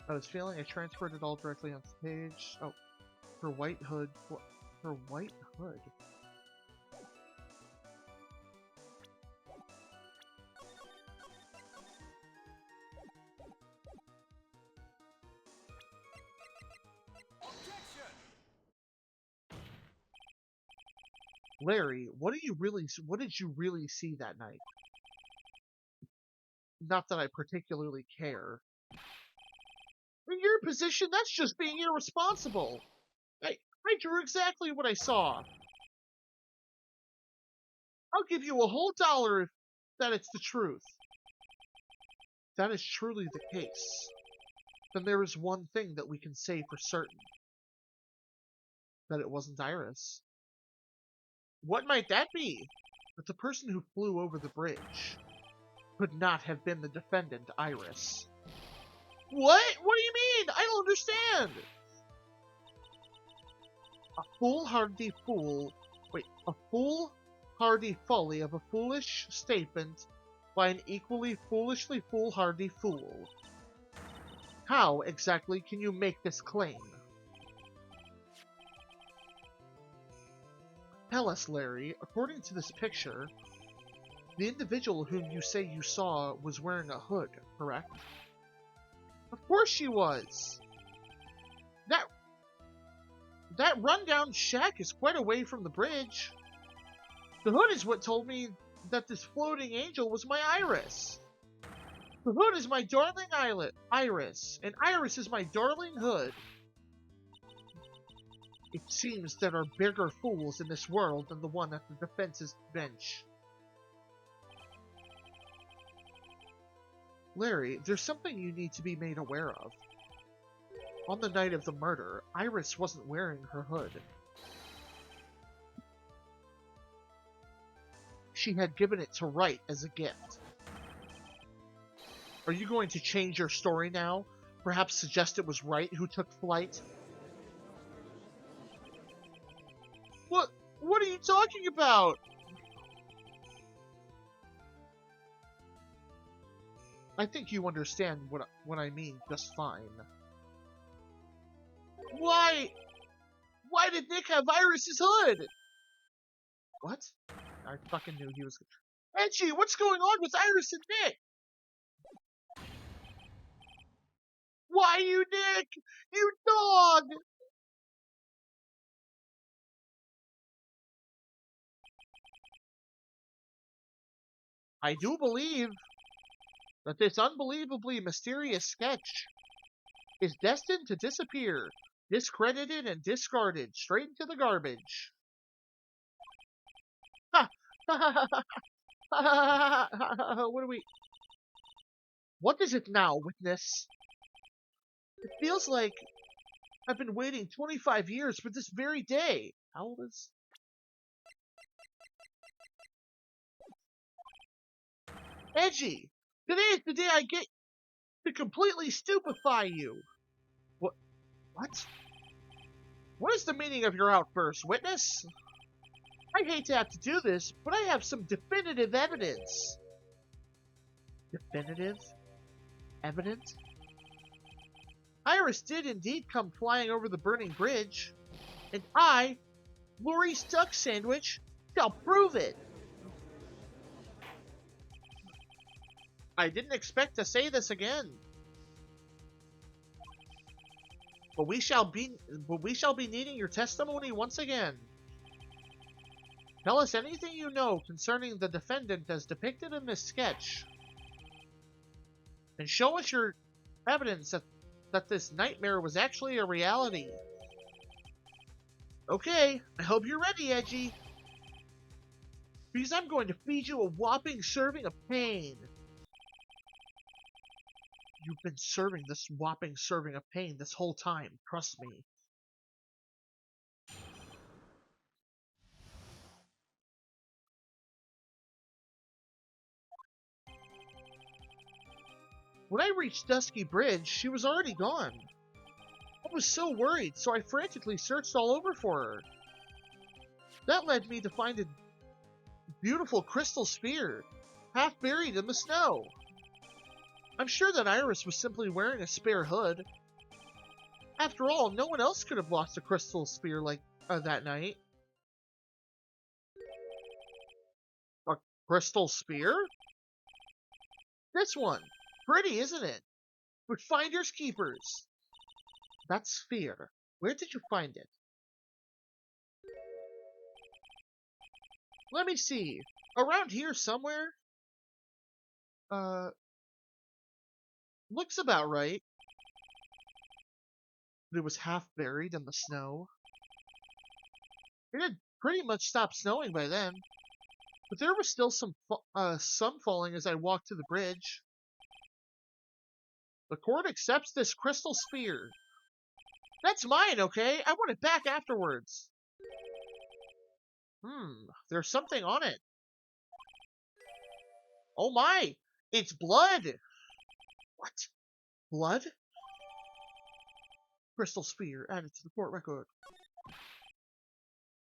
I was feeling, I transferred it all directly onto the page. Oh, her white hood. Her white hood. Larry, what did you really see that night? Not that I particularly care. In your position, that's just being irresponsible. I drew exactly what I saw. I'll give you a whole $1 if that it's the truth. If that is truly the case, then there is one thing that we can say for certain. That it wasn't Iris. What might that be? That the person who flew over the bridge could not have been the defendant, Iris. What? What do you mean? I don't understand! A foolhardy folly of a foolish statement by an equally foolishly foolhardy fool. How exactly can you make this claim? Tell us, Larry, according to this picture, the individual whom you say you saw was wearing a hood, correct? Of course she was! That rundown shack is quite away from the bridge. The hood is what told me that this floating angel was my Iris. The hood is my darling Iris, and Iris is my darling hood. It seems there are bigger fools in this world than the one at the defense's bench. Larry, there's something you need to be made aware of. On the night of the murder, Iris wasn't wearing her hood. She had given it to Wright as a gift. Are you going to change your story now? Perhaps suggest it was Wright who took flight? talking about? I think you understand what I mean just fine. Why? Why did Nick have Iris's hood? What? I fucking knew he was... Edgy, what's going on with Iris and Nick? Why you, Nick? You dog! I do believe that this unbelievably mysterious sketch is destined to disappear, discredited and discarded straight into the garbage. Ha! What do we... What is it now, witness? It feels like I've been waiting 25 years for this very day. How old is... Edgy! Today is the day I get to completely stupefy you. What? What? What is the meaning of your outburst, witness? I hate to have to do this, but I have some definitive evidence. Definitive? Evidence? Iris did indeed come flying over the burning bridge, and I, Lori Stuck Sandwich, shall prove it. I didn't expect to say this again. But we shall be needing your testimony once again. Tell us anything you know concerning the defendant as depicted in this sketch. And show us your evidence that this nightmare was actually a reality. Okay, I hope you're ready, Edgy. Because I'm going to feed you a whopping serving of pain. You've been serving this whopping serving of pain this whole time, trust me. When I reached Dusky Bridge, she was already gone. I was so worried, so I frantically searched all over for her. That led me to find a beautiful crystal sphere, half buried in the snow. I'm sure that Iris was simply wearing a spare hood. After all, no one else could have lost a crystal sphere like that night. A crystal sphere? This one. Pretty, isn't it? But finders keepers. That sphere. Where did you find it? Let me see. Around here somewhere? Looks about right. It was half buried in the snow. It had pretty much stopped snowing by then. But there was still some falling as I walked to the bridge. The court accepts this crystal sphere. That's mine, okay? I want it back afterwards. There's something on it. Oh my! It's blood! What? Blood? Crystal sphere added to the court record.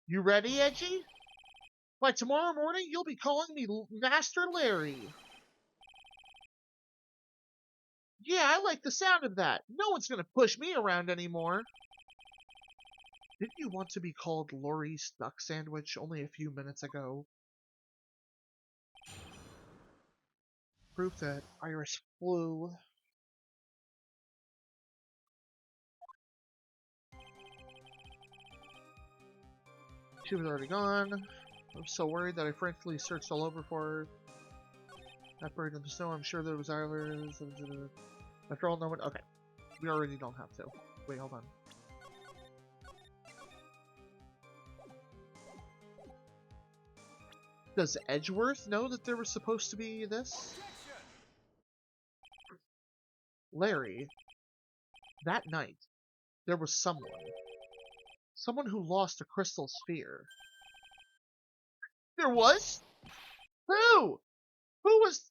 You ready, Edgy? By tomorrow morning, you'll be calling me Master Larry. Yeah, I like the sound of that. No one's gonna push me around anymore. Didn't you want to be called Lori Stuck Sandwich only a few minutes ago? Proof that Iris flew. She was already gone. I was so worried that I frantically searched all over for her. Not buried in the snow, I'm sure there was Iris. After all, no one... Okay. We already don't have to. Wait, hold on. Does Edgeworth know that there was supposed to be this? Larry, that night, there was someone. Someone who lost a crystal sphere. There was? Who? Who was...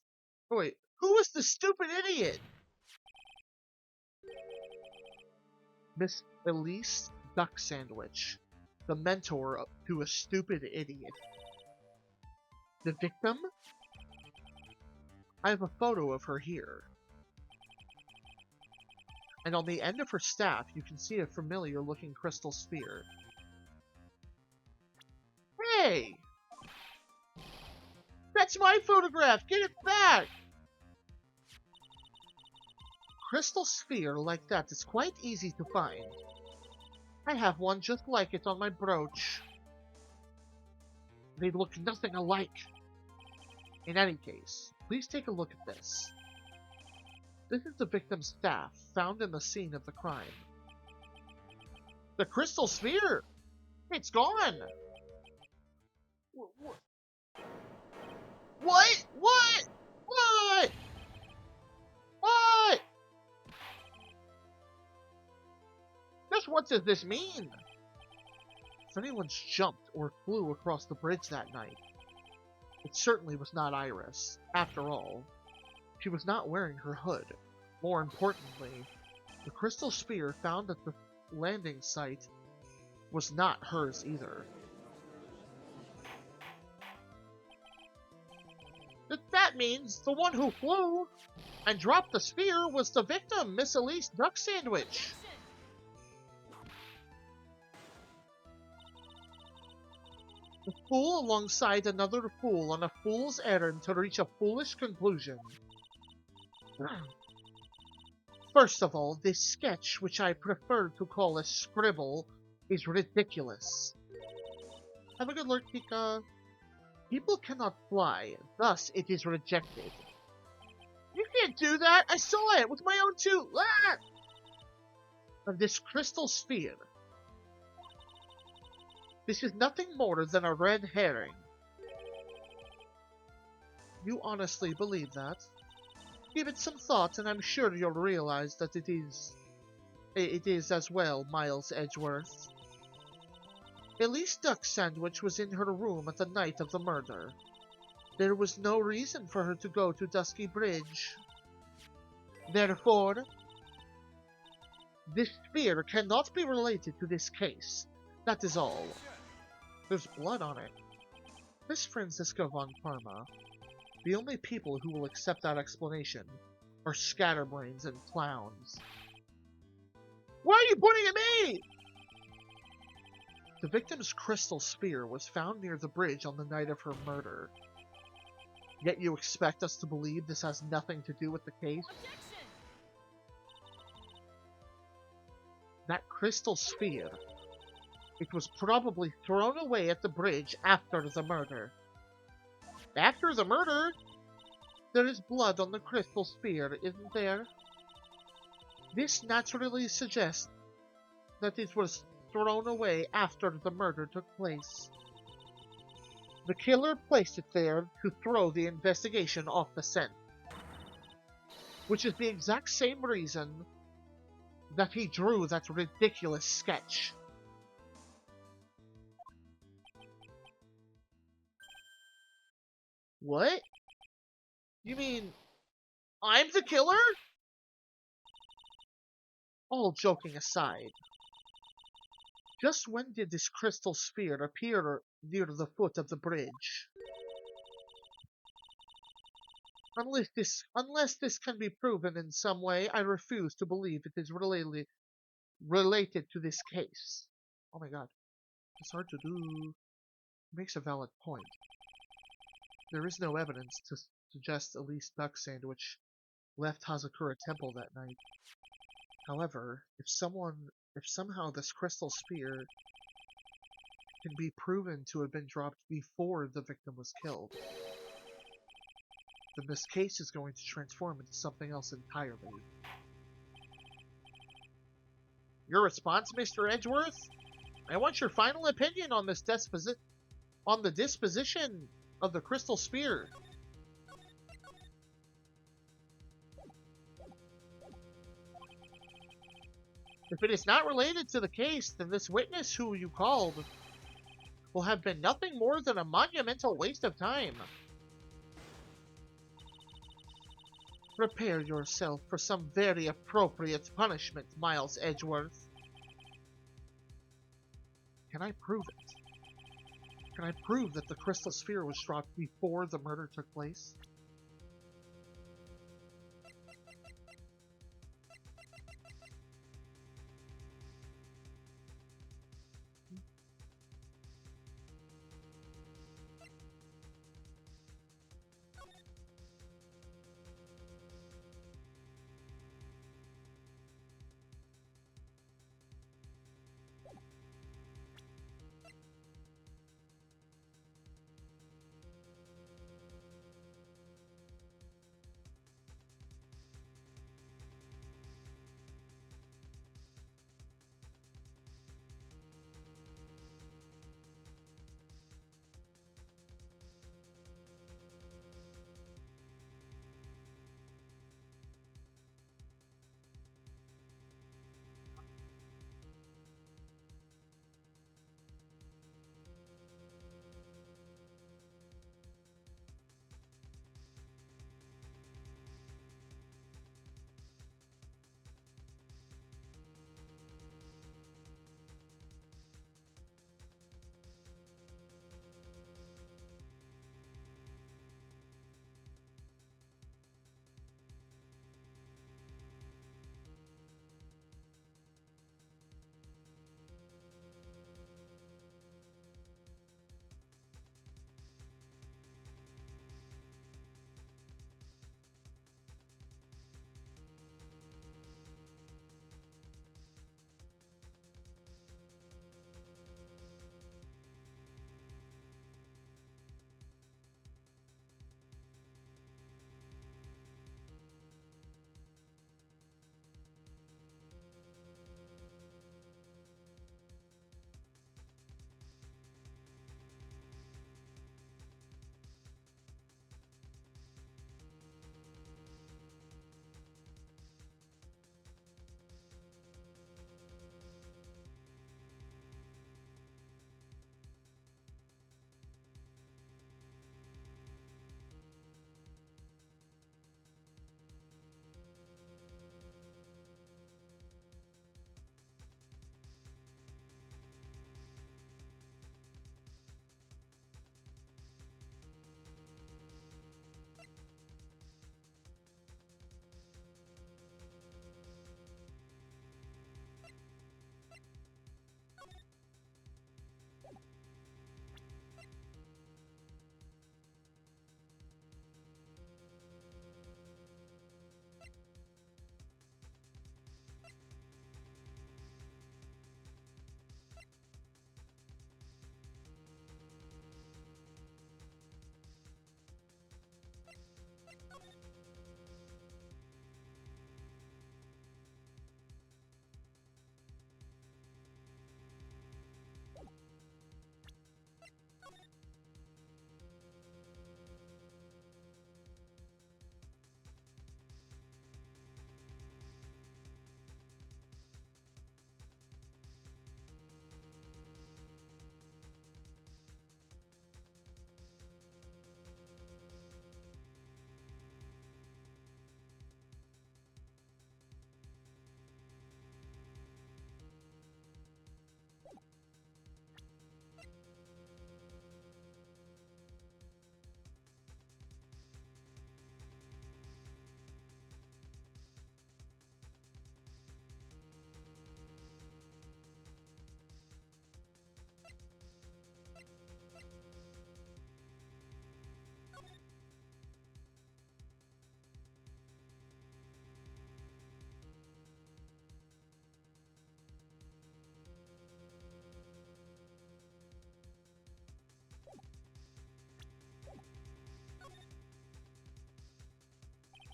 Wait, who was the stupid idiot? Miss Elise Duck Sandwich, the mentor to a stupid idiot. The victim? I have a photo of her here. And on the end of her staff, you can see a familiar-looking crystal sphere. Hey! That's my photograph! Get it back! Crystal sphere like that is quite easy to find. I have one just like it on my brooch. They look nothing alike. In any case, please take a look at this. This is the victim's staff, found in the scene of the crime. The crystal sphere! It's gone! What? What? What? What? Just what does this mean? If anyone's jumped or flew across the bridge that night, it certainly was not Iris. After all, she was not wearing her hood. More importantly, the crystal sphere found at the landing site was not hers either. That means the one who flew and dropped the sphere was the victim, Miss Elise Duck Sandwich. A fool alongside another fool on a fool's errand to reach a foolish conclusion. First of all, this sketch, which I prefer to call a scribble, is ridiculous. Have a good look, Pika. People cannot fly, thus it is rejected. You can't do that! I saw it with my own two! Ah! Of this crystal sphere. This is nothing more than a red herring. You honestly believe that? Give it some thought, and I'm sure you'll realize that it is as well, Miles Edgeworth. Elise Duck Sandwich was in her room at the night of the murder. There was no reason for her to go to Dusky Bridge. Therefore, this sphere cannot be related to this case. That is all. There's blood on it. Miss Franziska von Parma. The only people who will accept that explanation are scatterbrains and clowns. Why are you pointing at me? The victim's crystal sphere was found near the bridge on the night of her murder. Yet you expect us to believe this has nothing to do with the case? That crystal sphere, it was probably thrown away at the bridge after the murder. After the murder? There is blood on the crystal sphere, isn't there? This naturally suggests that it was thrown away after the murder took place. The killer placed it there to throw the investigation off the scent. Which is the exact same reason that he drew that ridiculous sketch. What? You mean I'm the killer? All joking aside, just when did this crystal sphere appear near the foot of the bridge? Unless this can be proven in some way, I refuse to believe it is related to this case. Oh my god. It's hard to do. It makes a valid point. There is no evidence to suggest Elise Duck Sandwich left Hazakura Temple that night. However, if somehow this crystal sphere can be proven to have been dropped before the victim was killed, then this case is going to transform into something else entirely. Your response, Mr. Edgeworth? I want your final opinion on this disposition of the crystal sphere. If it is not related to the case, then this witness who you called will have been nothing more than a monumental waste of time. Prepare yourself for some very appropriate punishment, Miles Edgeworth. Can I prove it? Can I prove that the crystal sphere was dropped before the murder took place?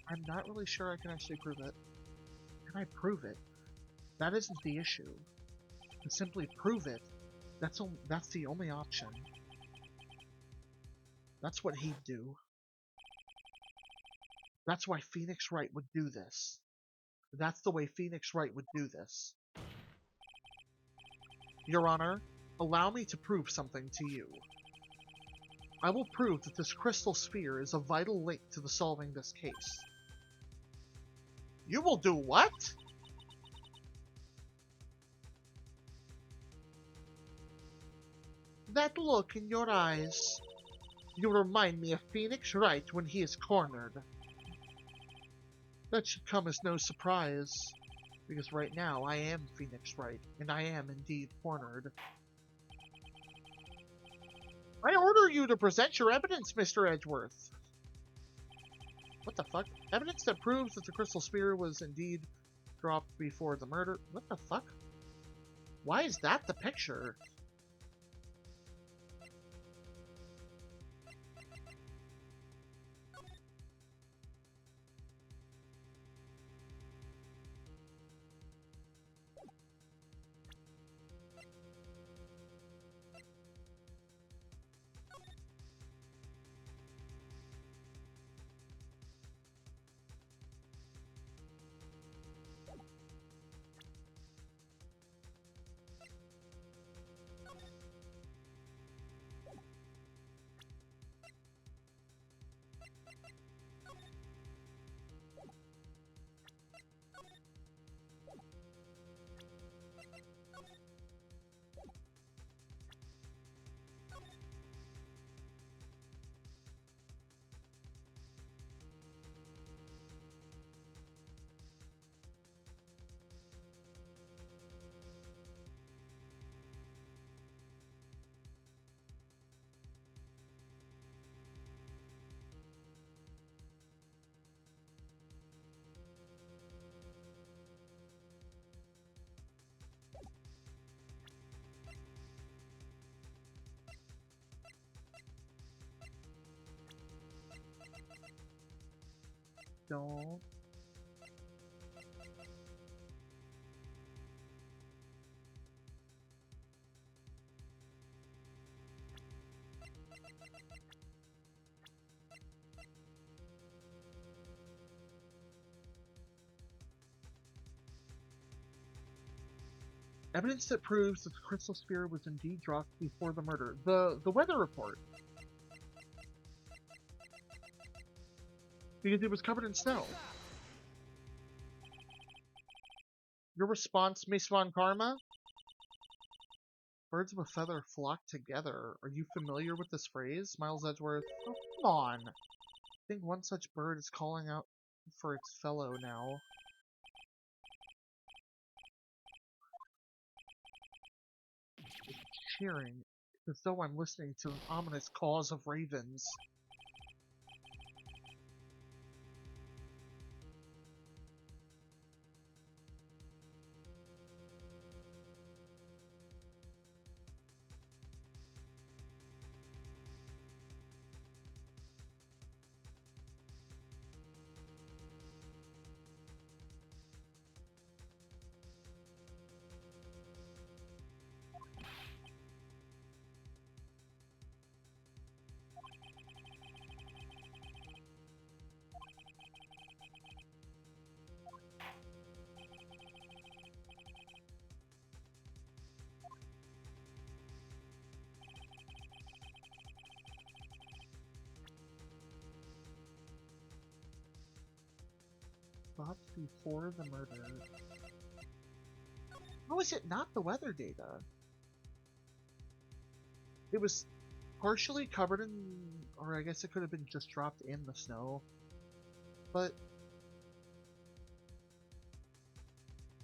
I'm not really sure I can actually prove it. Can I prove it? That isn't the issue. To simply prove it, that's the only option. That's what he'd do. That's why Phoenix Wright would do this. That's the way Phoenix Wright would do this. Your Honor, allow me to prove something to you. I will prove that this crystal sphere is a vital link to the solving this case. You will do what? That look in your eyes. You remind me of Phoenix Wright when he is cornered. That should come as no surprise, because right now I am Phoenix Wright, and I am indeed cornered. I order you to present your evidence, Mr. Edgeworth. What the fuck? Evidence that proves that the crystal spear was indeed dropped before the murder. What the fuck? Why is that the picture? Don't. Evidence that proves that the crystal spear was indeed dropped before the murder. The weather report. Because it was covered in snow. Your response, Miss Von Karma? Birds of a feather flock together. Are you familiar with this phrase? Miles Edgeworth. Oh, come on. I think one such bird is calling out for its fellow now. It's cheering, as though I'm listening to an ominous cause of ravens. Thoughts before the murder. How is it not the weather data? It was partially covered in, or I guess it could have been just dropped in the snow. But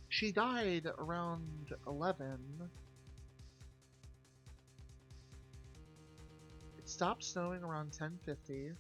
she died around 11. It stopped snowing around 10:50.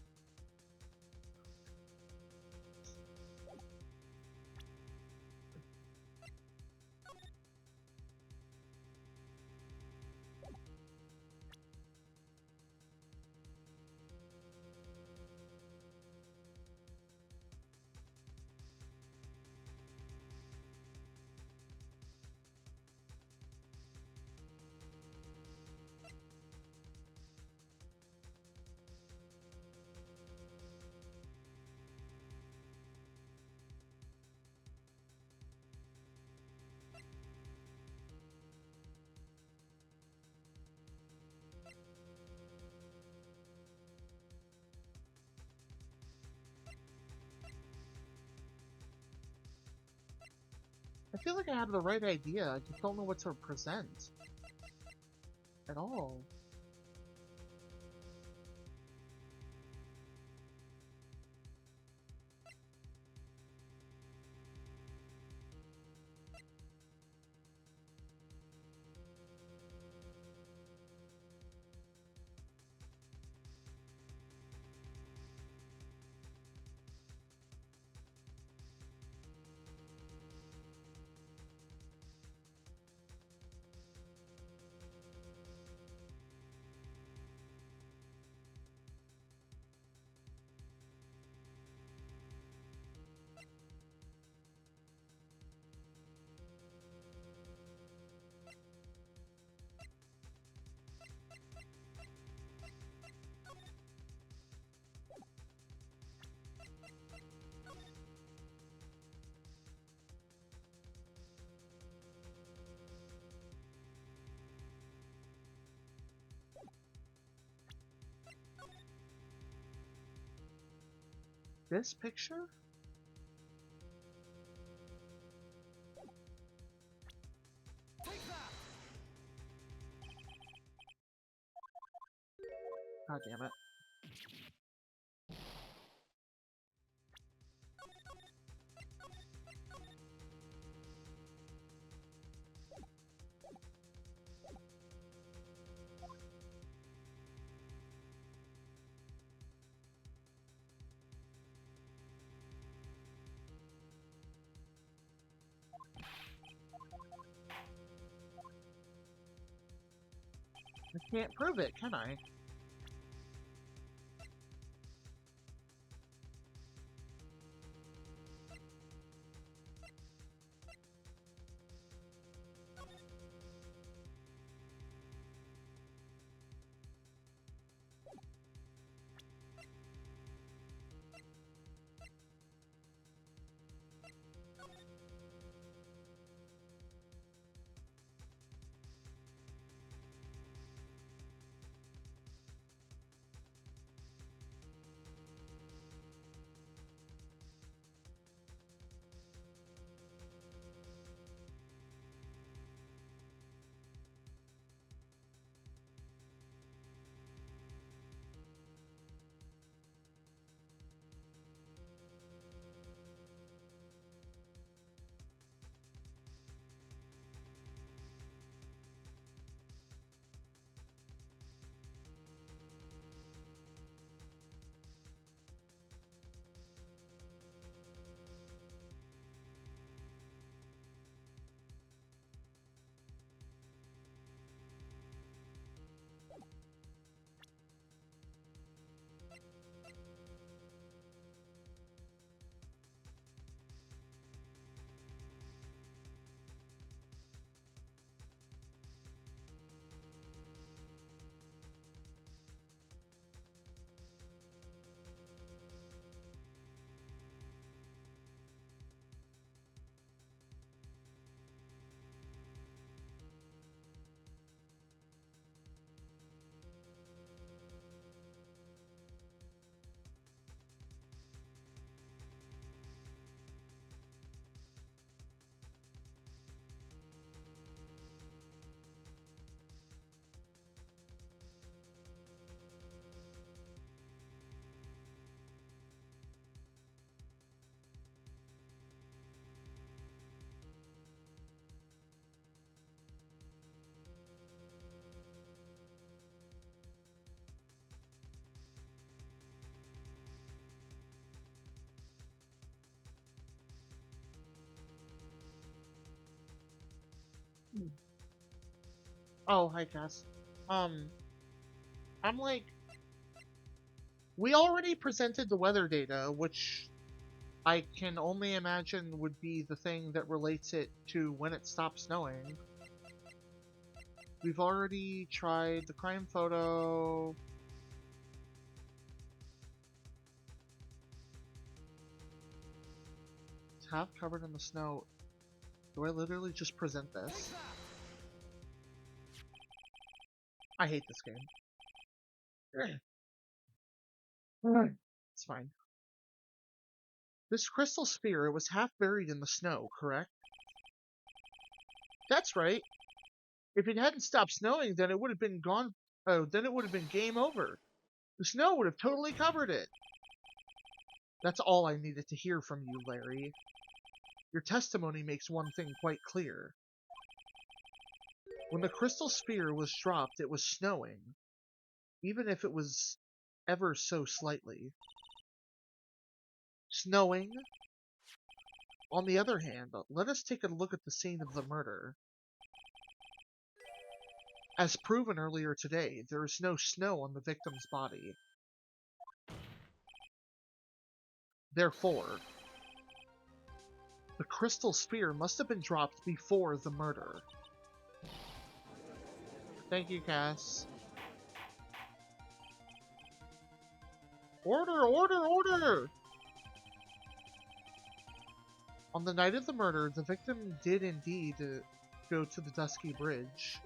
I feel like I have the right idea, I just don't know what to present. At all. this picture? God damn it. I can't prove it, can I? Oh, hi, Cass. Um, I'm like, we already presented the weather data, which I can only imagine would be the thing that relates it to when it stops snowing. We've already tried the crime photo. It's half covered in the snow. Do I literally just present this? I hate this game. It's fine. This crystal sphere was half buried in the snow, correct? That's right. If it hadn't stopped snowing, then it would have been gone. Oh, then it would have been game over. The snow would have totally covered it. That's all I needed to hear from you, Larry. Your testimony makes one thing quite clear. When the crystal sphere was dropped, it was snowing, even if it was ever so slightly. Snowing? On the other hand, let us take a look at the scene of the murder. As proven earlier today, there is no snow on the victim's body. Therefore, the crystal sphere must have been dropped before the murder. Thank you, Cass. Order, order, order! On the night of the murder, the victim did indeed go to the Dusky Bridge.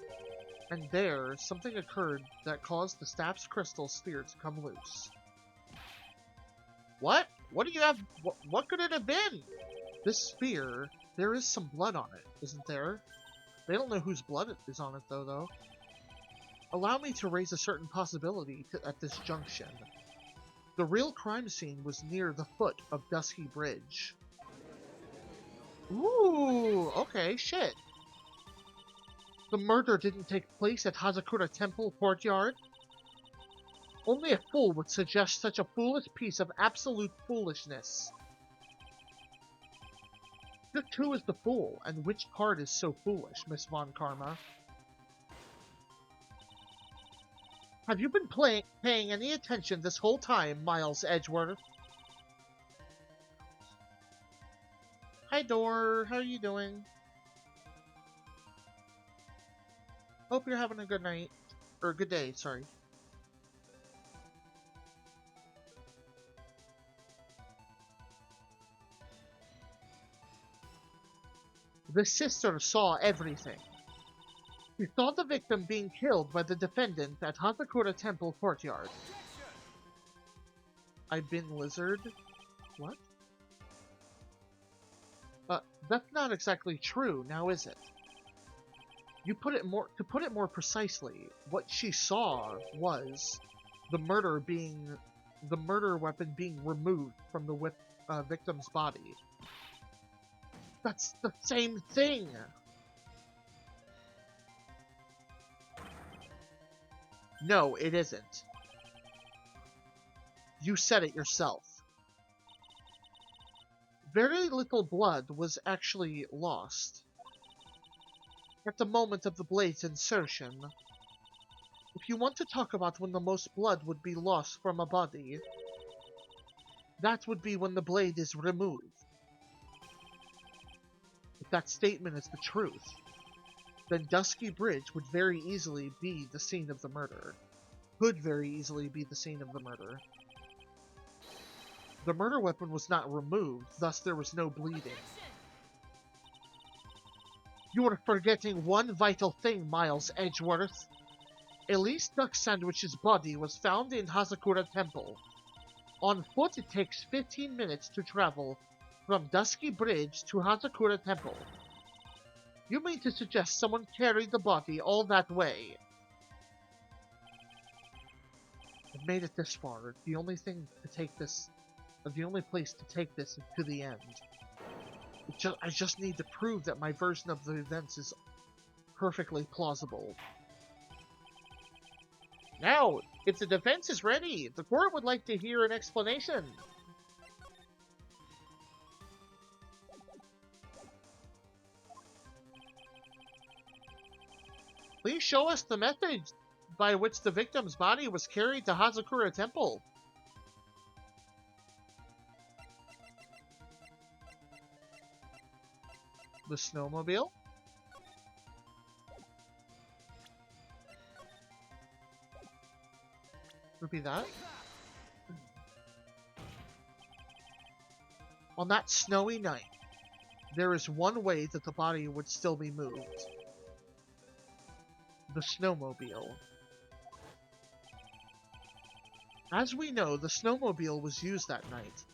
And there, something occurred that caused the staff's crystal sphere to come loose. What? What do you have? What could it have been? This spear, there is some blood on it, isn't there? They don't know whose blood is on it, though. Allow me to raise a certain possibility at this junction. The real crime scene was near the foot of Dusky Bridge. Ooh, okay, shit. The murder didn't take place at Hazakura Temple courtyard? Only a fool would suggest such a foolish piece of absolute foolishness. Just who is the fool, and which card is so foolish, Miss Von Karma? Have you been paying any attention this whole time, Miles Edgeworth? Hi, Dor. How are you doing? Hope you're having a good night. Or good day, sorry. The sister saw everything. She saw the victim being killed by the defendant at Hazakura Temple courtyard. I've been lizard? What? That's not exactly true, now is it? To put it more precisely, what she saw was the murder weapon being removed from the victim's body. That's the same thing! No, it isn't. You said it yourself. Very little blood was actually lost. At the moment of the blade's insertion, if you want to talk about when the most blood would be lost from a body, that would be when the blade is removed. If that statement is the truth, then Dusky Bridge would very easily be the scene of the murder. Could very easily be the scene of the murder. The murder weapon was not removed, thus there was no bleeding. You are forgetting one vital thing, Miles Edgeworth. Elise Duck Sandwich's body was found in Hazakura Temple. On foot, it takes 15 minutes to travel from Dusky Bridge to Hazakura Temple. You mean to suggest someone carried the body all that way? I've made it this far. The only place to take this to the end. I just need to prove that my version of the events is perfectly plausible. Now, if the defense is ready, the court would like to hear an explanation. Please show us the method by which the victim's body was carried to Hazakura Temple. The snowmobile? Repeat that. On that snowy night, there is one way that the body would still be moved. The snowmobile. As we know, the snowmobile was used that night.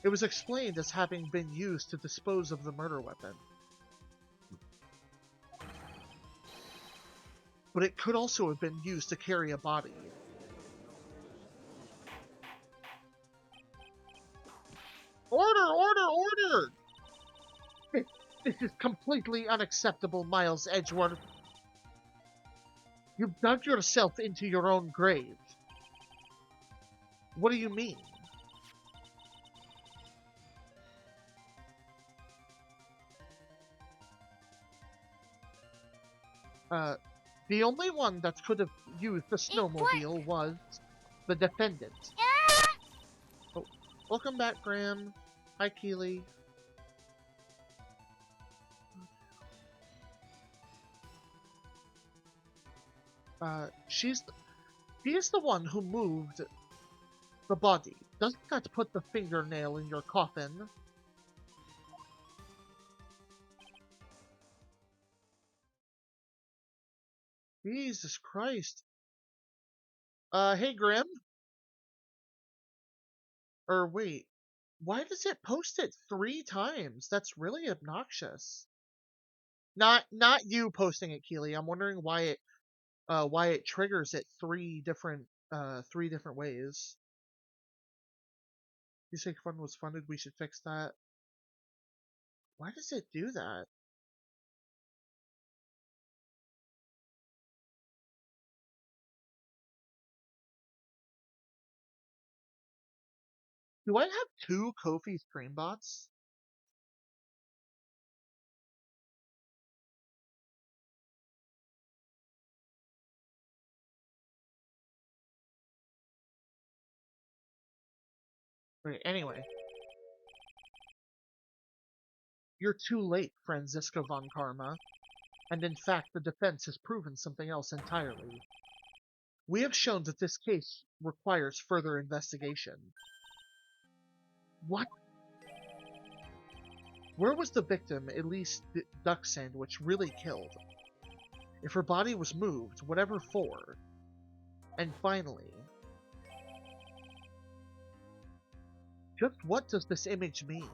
It was explained as having been used to dispose of the murder weapon. But it could also have been used to carry a body. Order! Order! Order! This is completely unacceptable, Miles Edgeworth. You've dug yourself into your own grave. What do you mean? The only one that could have used the snowmobile was the defendant. Oh, welcome back, Graham. Hi, Keely. She is the one who moved the body. Doesn't that put the fingernail in your coffin? Jesus Christ. Hey, Grim. Or wait, why does it post it 3 times? That's really obnoxious. Not you posting it, Keely. I'm wondering why it triggers it three different ways. You say fun was funded, we should fix that. Why does it do that? Do I have 2 Ko-fi stream bots? Wait, anyway. You're too late, Franziska von Karma. And in fact, the defense has proven something else entirely. We have shown that this case requires further investigation. What? Where was the victim, Elise Duck Sandwich, really killed? If her body was moved, whatever for? And finally, just what does this image mean?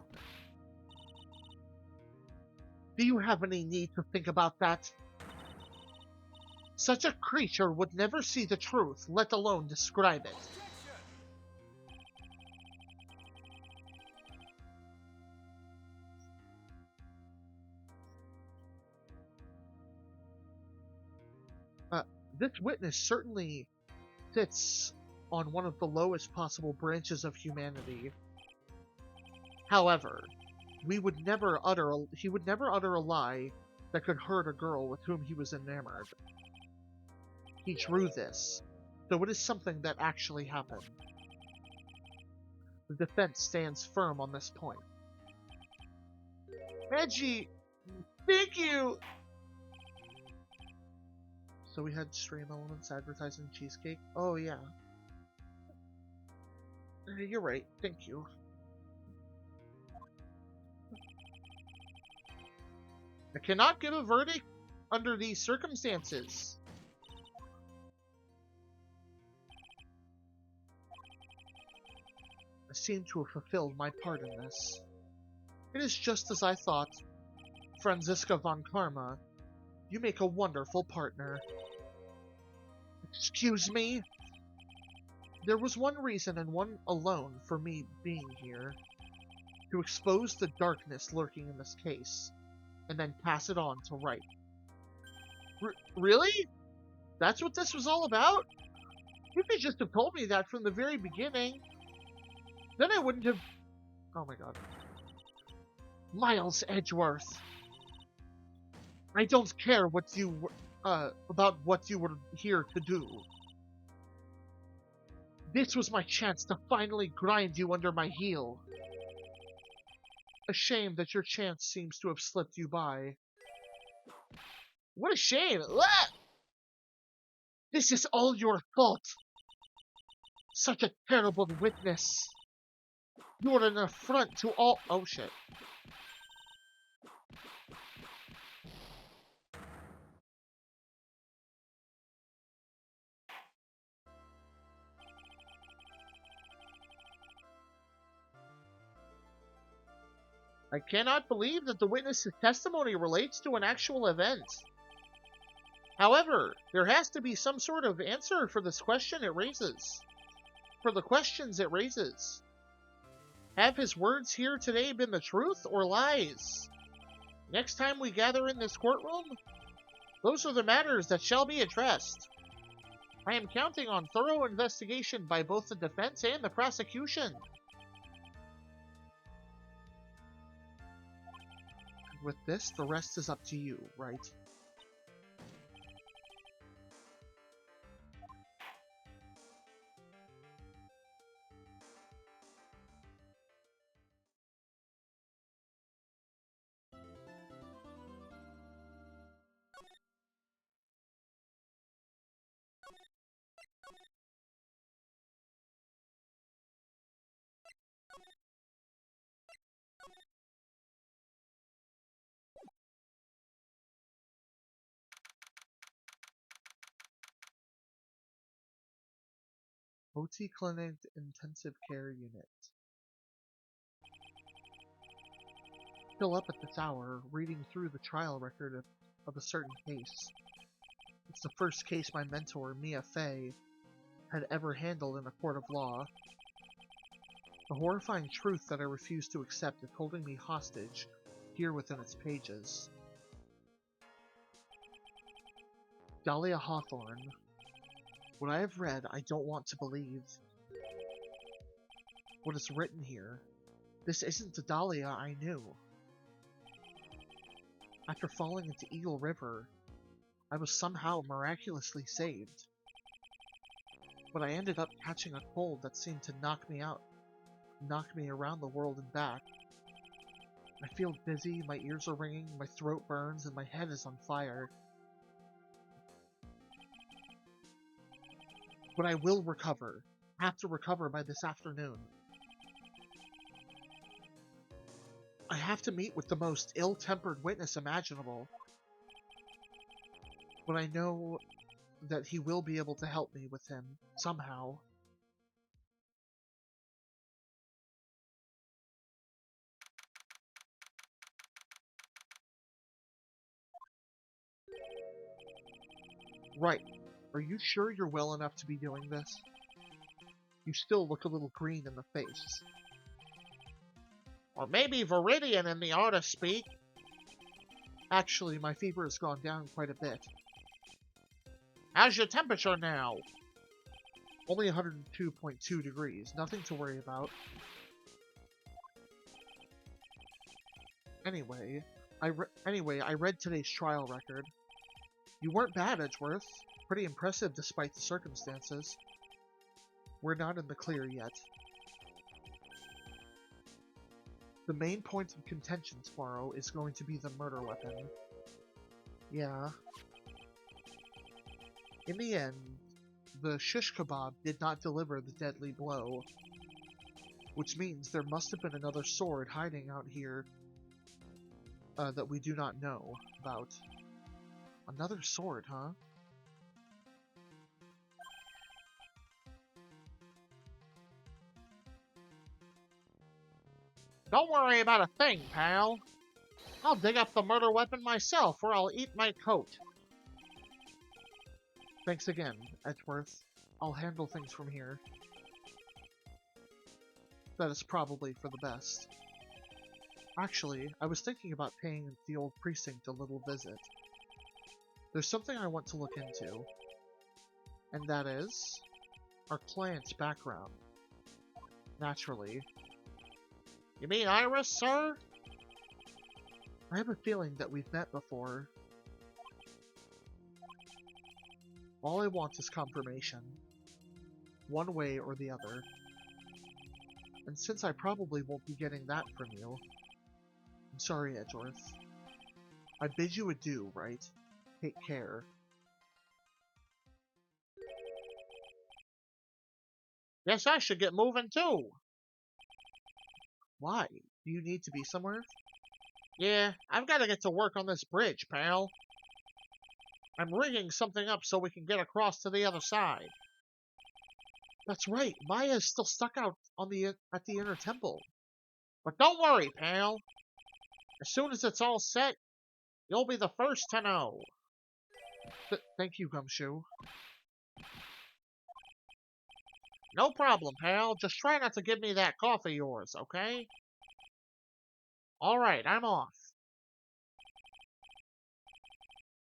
Do you have any need to think about that? Such a creature would never see the truth, let alone describe it. This witness certainly sits on one of the lowest possible branches of humanity. However, he would never utter a lie that could hurt a girl with whom he was enamored. He drew this, though it is something that actually happened. The defense stands firm on this point. Reggie, thank you! So we had stream elements advertising cheesecake. Oh yeah. You're right, thank you. I cannot give a verdict under these circumstances. I seem to have fulfilled my part in this. It is just as I thought. Franziska von Karma, you make a wonderful partner. Excuse me? There was one reason and one alone for me being here. To expose the darkness lurking in this case, and then pass it on to Wright. Really? That's what this was all about? You could just have told me that from the very beginning. Then I wouldn't have... Oh my god. Miles Edgeworth. I don't care what you... about what you were here to do. This was my chance to finally grind you under my heel. A shame that your chance seems to have slipped you by. What a shame! Ah! This is all your fault! Such a terrible witness! You are an affront to all— Oh shit. I cannot believe that the witness's testimony relates to an actual event. However, there has to be some sort of answer for this question it raises. For the questions it raises. Have his words here today been the truth or lies? Next time we gather in this courtroom, those are the matters that shall be addressed. I am counting on thorough investigation by both the defense and the prosecution. With this, the rest is up to you, right? OT Clinic Intensive Care Unit. still up at this hour, reading through the trial record of a certain case. It's the first case my mentor, Mia Fey, had ever handled in a court of law. The horrifying truth that I refuse to accept is holding me hostage here within its pages. Dahlia Hawthorne. What I have read, I don't want to believe. What is written here? This isn't the Dahlia I knew. After falling into Eagle River, I was somehow miraculously saved. But I ended up catching a cold that seemed to knock me out, knock me around the world and back. I feel dizzy, my ears are ringing, my throat burns, and my head is on fire. But I will recover. Have to recover by this afternoon. I have to meet with the most ill-tempered witness imaginable. But I know that he will be able to help me with him, somehow. Right. Are you sure you're well enough to be doing this? You still look a little green in the face. Or maybe Viridian in the artist speak. Actually, my fever has gone down quite a bit. How's your temperature now? Only 102.2 degrees. Nothing to worry about. Anyway, I read today's trial record. You weren't bad, Edgeworth. Pretty impressive despite the circumstances. We're not in the clear yet. The main point of contention tomorrow is going to be the murder weapon. Yeah. In the end, the shish kebab did not deliver the deadly blow. Which means there must have been another sword hiding out here that we do not know about. Another sword, huh? Don't worry about a thing, pal. I'll dig up the murder weapon myself, or I'll eat my coat. Thanks again, Edgeworth. I'll handle things from here. That is probably for the best. Actually, I was thinking about paying the old precinct a little visit. There's something I want to look into. And that is our client's background. Naturally. You mean Iris, sir? I have a feeling that we've met before. All I want is confirmation. One way or the other. And since I probably won't be getting that from you, I'm sorry, Edgeworth. I bid you adieu, Wright. Take care. Guess I should get moving too. Why? Do you need to be somewhere? Yeah, I've got to get to work on this bridge, pal. I'm rigging something up so we can get across to the other side. That's right, Maya's still stuck out on at the inner temple. But don't worry, pal. As soon as it's all set, you'll be the first to know. Thank you, Gumshoe. No problem, pal. Just try not to give me that cough of yours, okay? Alright, I'm off.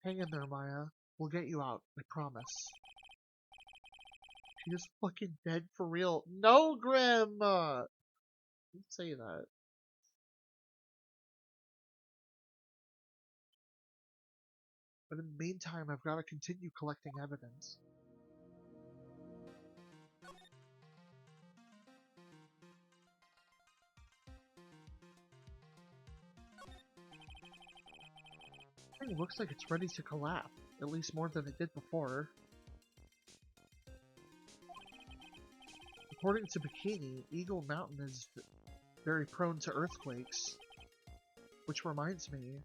Hang in there, Maya. We'll get you out, I promise. She is fucking dead for real. No, Grim! Don't say that. But in the meantime, I've got to continue collecting evidence. It looks like it's ready to collapse, at least more than it did before. According to Bikini, Eagle Mountain is very prone to earthquakes. Which reminds me...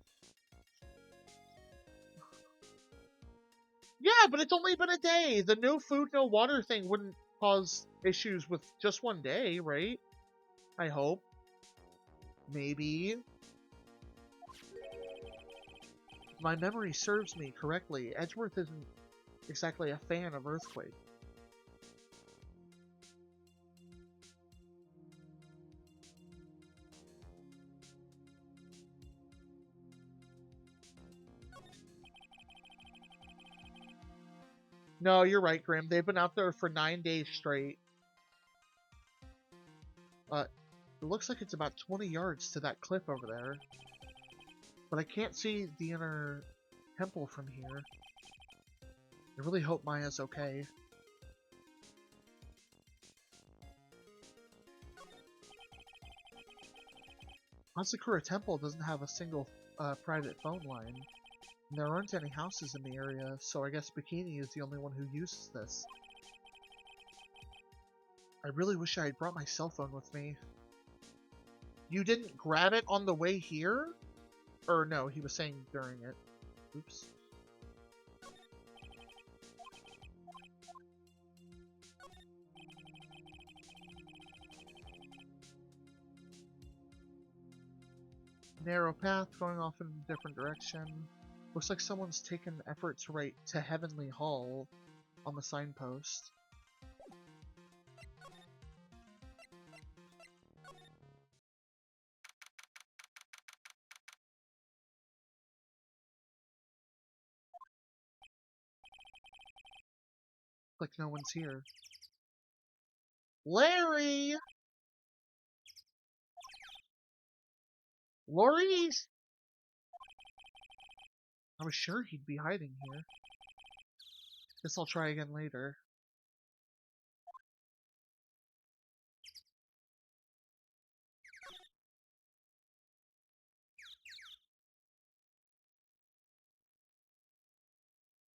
Yeah, but it's only been a day! The no food, no water thing wouldn't cause issues with just one day, right? I hope. Maybe. my memory serves me correctly, Edgeworth isn't exactly a fan of earthquakes. No, you're right, Grim. They've been out there for 9 days straight. It looks like it's about 20 yards to that cliff over there. But I can't see the inner temple from here. I really hope Maya's okay. Masakura Temple doesn't have a single private phone line. And there aren't any houses in the area, so I guess Bikini is the only one who uses this. I really wish I had brought my cell phone with me. You didn't grab it on the way here? Or no, he was saying during it. Oops. Narrow path going off in a different direction. Looks like someone's taken effort to write to Heavenly Hall on the signpost. Like no one's here. Larry! Laurice! I was sure he'd be hiding here. Guess I'll try again later.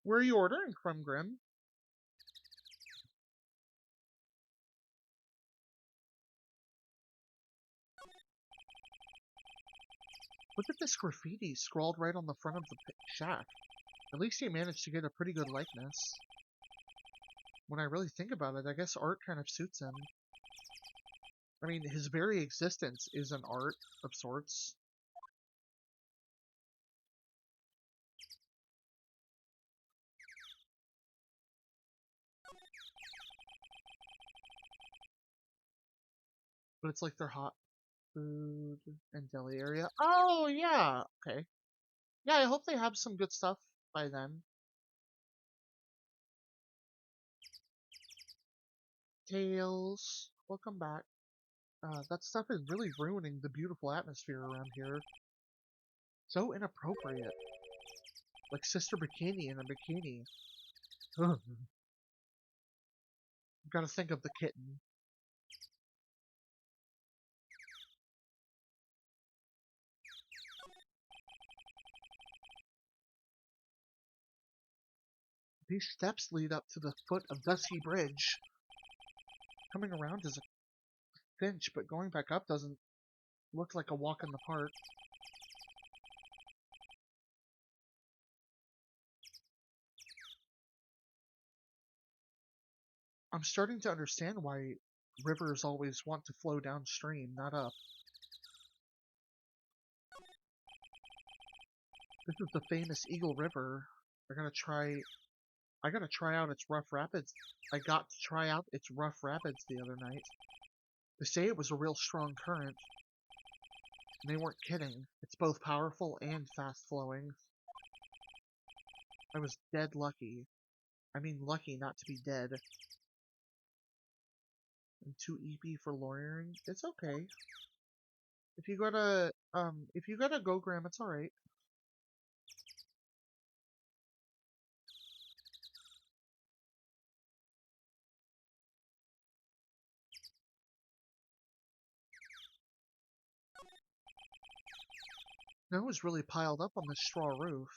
Where are you ordering from, Grim? Look at this graffiti scrawled right on the front of the shack. At least he managed to get a pretty good likeness. When I really think about it, I guess art kind of suits him. I mean, his very existence is an art of sorts. But it's like their hot food and deli area. Oh, yeah! Okay. Yeah, I hope they have some good stuff by then. Tails, welcome back. That stuff is really ruining the beautiful atmosphere around here. So inappropriate. Like Sister Bikini in a bikini. Ugh. Gotta think of the kitten. These steps lead up to the foot of Dusky Bridge. Coming around is a cinch, but going back up doesn't look like a walk in the park. I'm starting to understand why rivers always want to flow downstream, not up. This is the famous Eagle River. I gotta try out its rough rapids. I got to try out its rough rapids the other night. They say it was a real strong current. And they weren't kidding. It's both powerful and fast-flowing. I was dead lucky. I mean lucky not to be dead. And 2 EP for lawyering? It's okay. If you gotta go, Graham, it's alright. Snow is really piled up on this straw roof.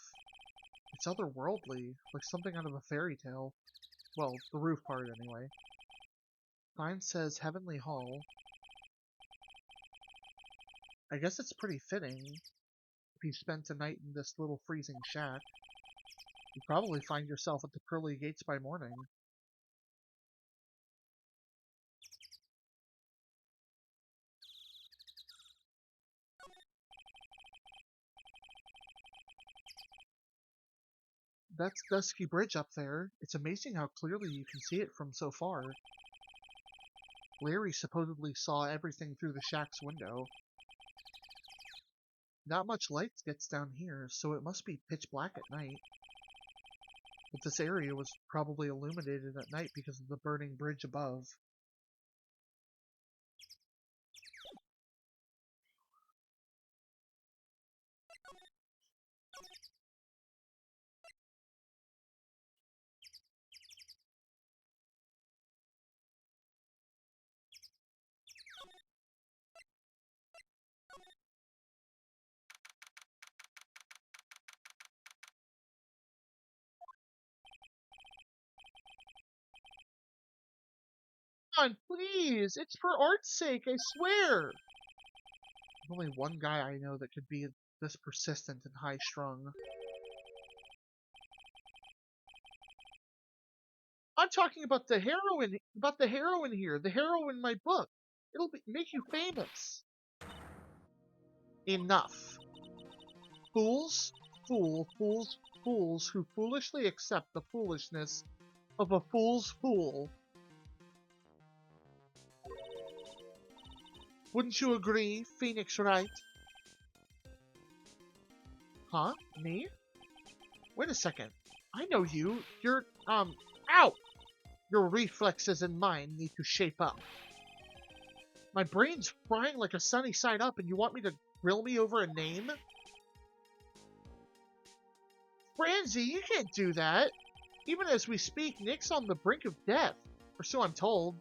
It's otherworldly, like something out of a fairy tale. Well, the roof part anyway. Sign says Heavenly Hall. I guess it's pretty fitting. If you spent a night in this little freezing shack, you'd probably find yourself at the pearly gates by morning. That's Dusky Bridge up there. It's amazing how clearly you can see it from so far. Larry supposedly saw everything through the shack's window. Not much light gets down here, so it must be pitch black at night. But this area was probably illuminated at night because of the burning bridge above. Come on, please! It's for art's sake, I swear! There's only one guy I know that could be this persistent and high-strung. I'm talking about the heroine here, the hero in my book. Make you famous. Enough. Fools who foolishly accept the foolishness of a fool's fool. Wouldn't you agree, Phoenix Wright? Huh? Me? Wait a second. I know you. You're, ow! Your reflexes and mine need to shape up. My brain's frying like a sunny side up and you want me to grill me over a name? Franzi, you can't do that. Even as we speak, Nick's on the brink of death. Or so I'm told.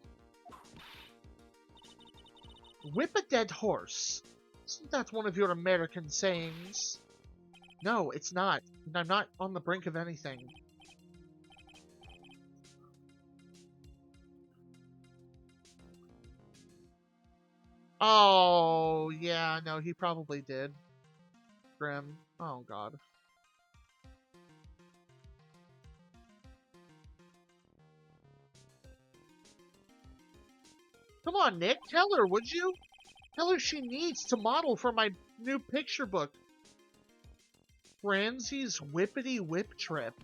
Whip a dead horse. Isn't that one of your American sayings? No, it's not. And I'm not on the brink of anything. Oh, yeah, no, he probably did. Grim. Oh, God. Come on, Nick, tell her, would you? Tell her she needs to model for my new picture book. Franzi's Whippity Whip Trip.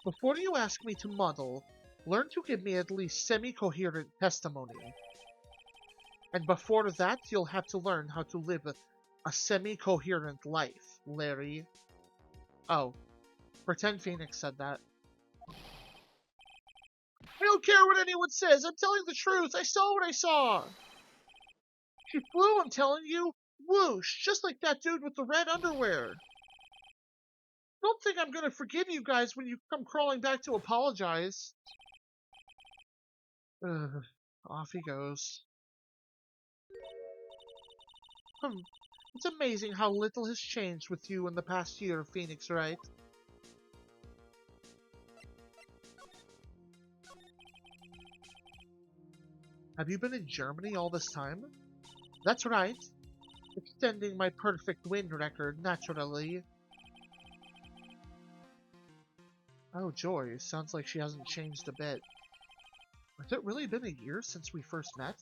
Before you ask me to model, learn to give me at least semi-coherent testimony. And before that, you'll have to learn how to live a semi-coherent life, Larry. Oh, pretend Phoenix said that. I don't care what anyone says, I'm telling the truth, I saw what I saw! She flew, I'm telling you! Whoosh, just like that dude with the red underwear! Don't think I'm gonna forgive you guys when you come crawling back to apologize. Ugh, off he goes. It's amazing how little has changed with you in the past year, Phoenix, right? Have you been in Germany all this time? That's right. Extending my perfect win record, naturally. Oh, joy. Sounds like she hasn't changed a bit. Has it really been a year since we first met?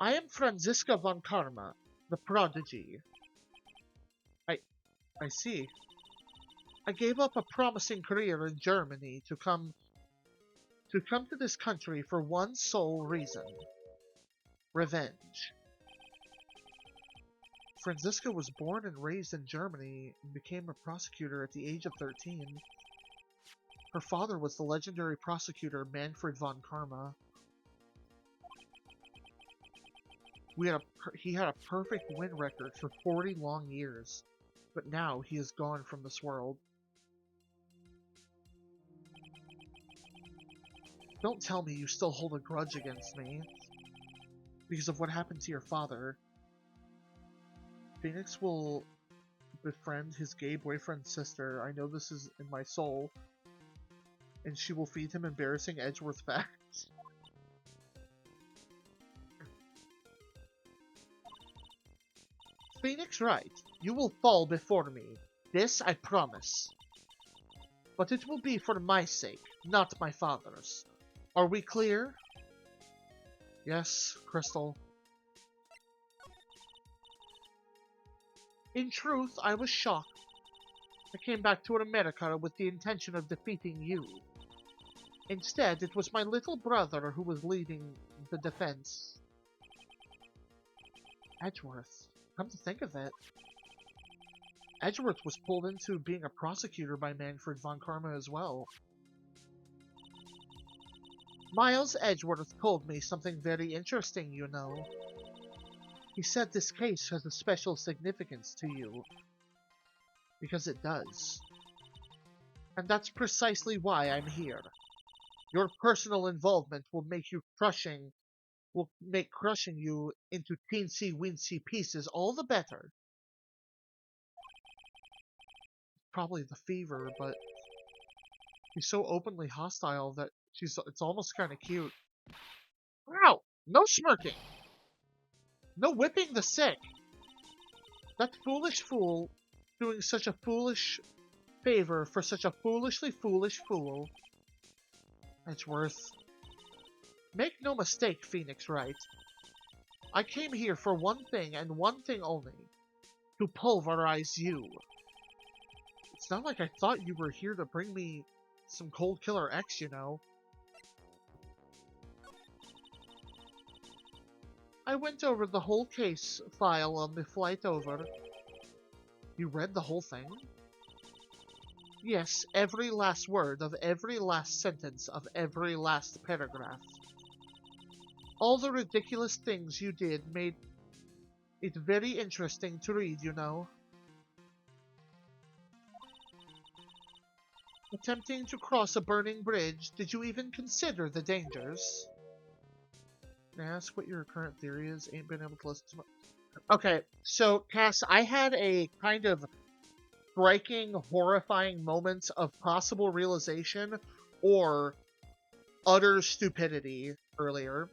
I am Franziska von Karma, the prodigy. I see. I gave up a promising career in Germany to come to this country for one sole reason. Revenge. Franziska was born and raised in Germany and became a prosecutor at the age of 13. Her father was the legendary prosecutor Manfred von Karma. He had a perfect win record for 40 long years, but now he is gone from this world. Don't tell me you still hold a grudge against me because of what happened to your father. Phoenix will befriend his gay boyfriend's sister. I know this is in my soul. And she will feed him embarrassing Edgeworth facts. Phoenix Wright, you will fall before me. This I promise. But it will be for my sake, not my father's. Are we clear? Yes, Crystal. In truth, I was shocked I came back to America with the intention of defeating you. Instead, it was my little brother who was leading the defense. Edgeworth. Come to think of it, Edgeworth was pulled into being a prosecutor by Manfred von Karma as well. Miles Edgeworth told me something very interesting, you know. He said this case has a special significance to you. Because it does. And that's precisely why I'm here. Your personal involvement will make crushing you into teensy-weensy pieces all the better. Probably the fever, but he's so openly hostile that it's almost kind of cute. Wow! No smirking! No whipping the sick! That foolish fool doing such a foolish favor for such a foolishly foolish fool. Edgeworth. Make no mistake, Phoenix Wright. I came here for one thing and one thing only. To pulverize you. It's not like I thought you were here to bring me some Cold Killer X, you know. I went over the whole case file on the flight over. You read the whole thing? Yes, every last word of every last sentence of every last paragraph. All the ridiculous things you did made it very interesting to read, you know. Attempting to cross a burning bridge, did you even consider the dangers? Can I ask what your current theory is? Ain't been able to listen to my... Okay, so, Cass, I had a kind of striking, horrifying moments of possible realization or utter stupidity earlier.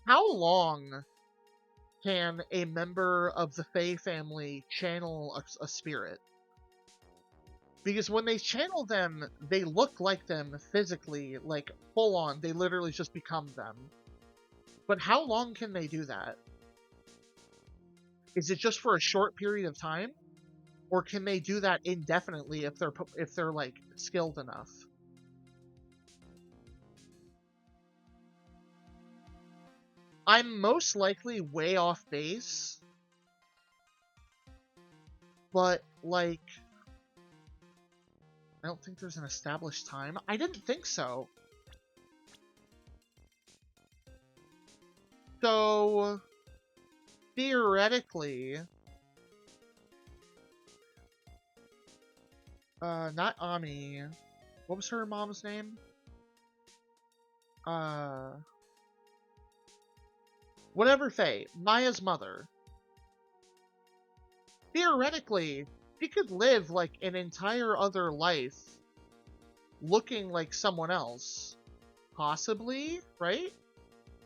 How long can a member of the Fae family channel a spirit? Because when they channel them, they look like them physically, like full on. They literally just become them. But how long can they do that? Is it just for a short period of time? Or can they do that indefinitely if they're like skilled enough? I'm most likely way off base. But, like, I don't think there's an established time. I didn't think so. So, theoretically, not Ami. What was her mom's name? Whatever Faye. Maya's mother. Theoretically, she could live, like, an entire other life looking like someone else. Possibly, right?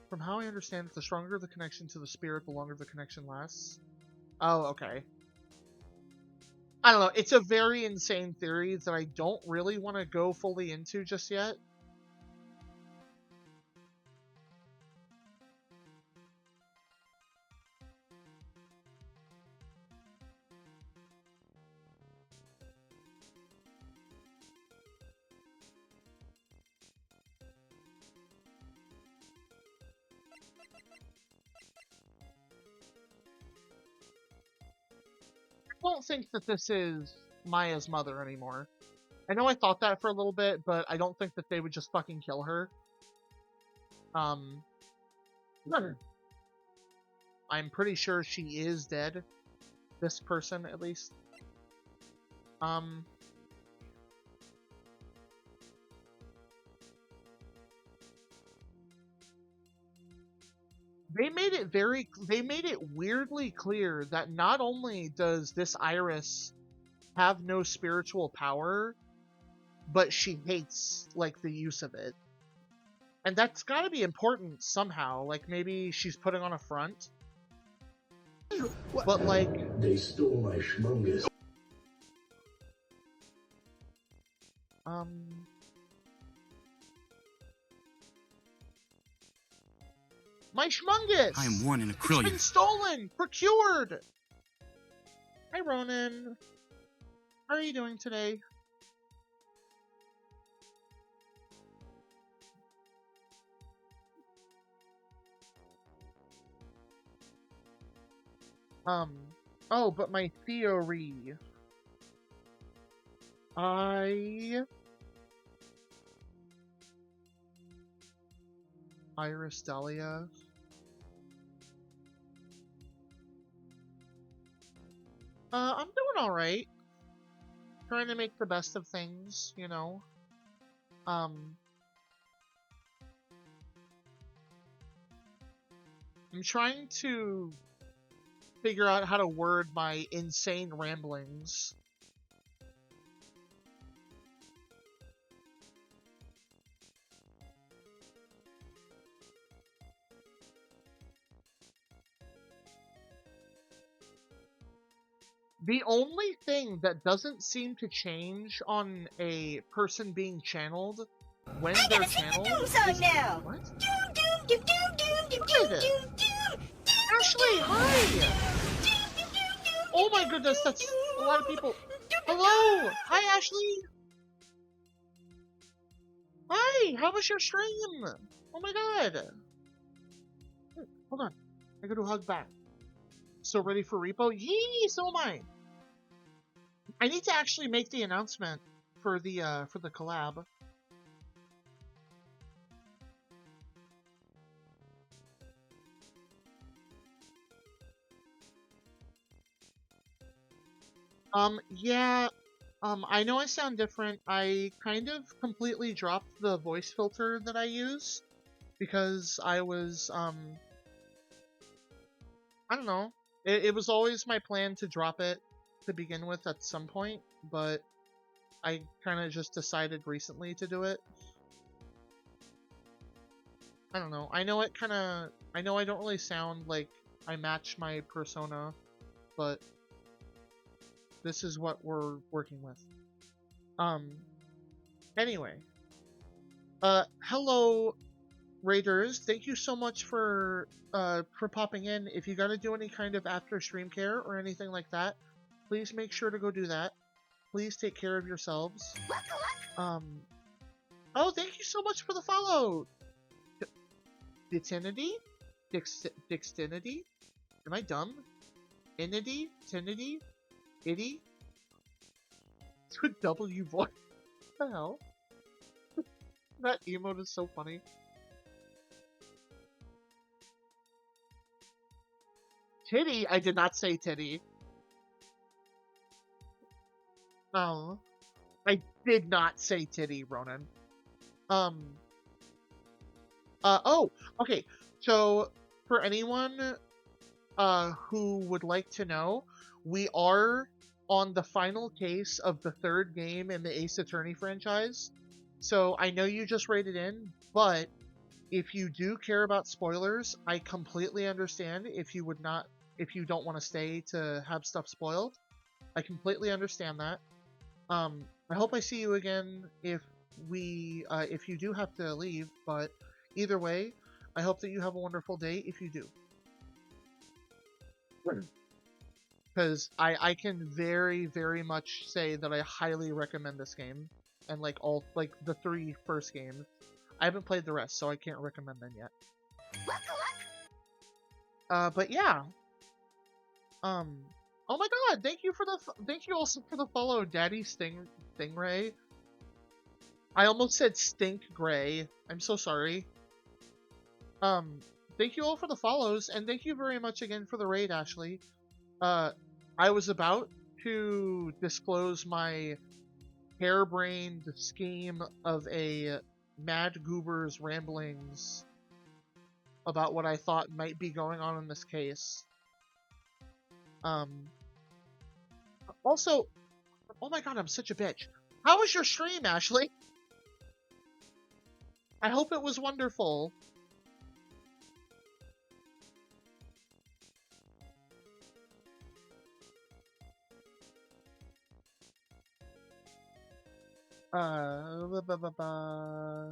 From how I understand it, the stronger the connection to the spirit, the longer the connection lasts. Oh, okay. I don't know. It's a very insane theory that I don't really want to go fully into just yet. I don't think that this is Maya's mother anymore. I know I thought that for a little bit, but I don't think that they would just fucking kill her. I'm pretty sure she is dead. This person, at least. They made it weirdly clear that not only does this Iris have no spiritual power, but she hates, like, the use of it. And that's gotta be important somehow. Like, maybe she's putting on a front. What? But, like... They stole my schmungus. My schmungus! I am one in a trillion. It's been stolen! Procured! Hi, Ronan. How are you doing today? Oh, but my theory. Iris Dahlia. I'm doing alright. Trying to make the best of things, you know. I'm trying to figure out how to word my insane ramblings. The only thing that doesn't seem to change on a person being channeled when they're channeled is... now. What? Doom, doom, doom, doom, doom, doom, Good. doom, doom, Ashley, hi! Oh my goodness, that's a lot of people. Hello! Hi, Ashley! Hi! How was your stream? Oh my god! Hold on. I gotta hug back. So ready for repo? Yee! So am I! I need to actually make the announcement for the collab. Yeah, I know I sound different. I kind of completely dropped the voice filter that I use because I was, I don't know. It was always my plan to drop it to begin with at some point, but I kind of just decided recently to do it. I don't know. I know it kind of... I know I don't really sound like I match my persona, but this is what we're working with. Anyway. Hello, Raiders. Thank you so much for popping in. If you gotta do any kind of after stream care or anything like that, please make sure to go do that. Please take care of yourselves. Oh, thank you so much for the follow! Ditinity? Dixtinity? Am I dumb? Inity? Tinity? Itty? It's a W voice. What the hell? That emote is so funny. Titty? I did not say titty. Oh. I did not say titty, Ronan. Oh, okay. So, for anyone who would like to know, we are on the final case of the third game in the Ace Attorney franchise. So, I know you just rated in, but if you do care about spoilers, I completely understand if you don't want to stay to have stuff spoiled. I completely understand that. I hope I see you again if you do have to leave, but either way, I hope that you have a wonderful day if you do. Because I can very, very much say that I highly recommend this game. And like the 3 first games. I haven't played the rest, so I can't recommend them yet. But yeah. Oh my god, thank you also for the follow, Daddy Stingray. I almost said Stink Gray. I'm so sorry. Thank you all for the follows, and thank you very much again for the raid, Ashley. I was about to disclose my harebrained scheme of a Mad Goober's ramblings about what I thought might be going on in this case. Also, oh my god, I'm such a bitch. How was your stream, Ashley? I hope it was wonderful.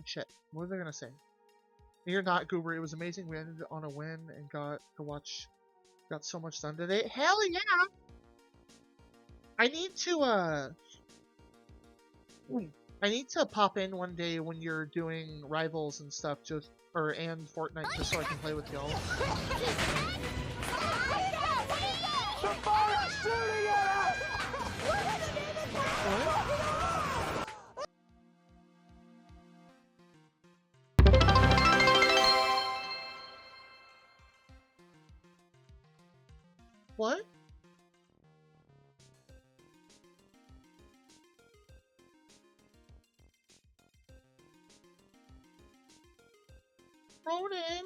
Shit. What was I gonna say? You're not Goober. It was amazing. We ended on a win and got so much done today. Hell yeah! I need to pop in one day when you're doing rivals and stuff, and Fortnite, just so I can play with y'all. Somebody's shooting at us! What? Ronan!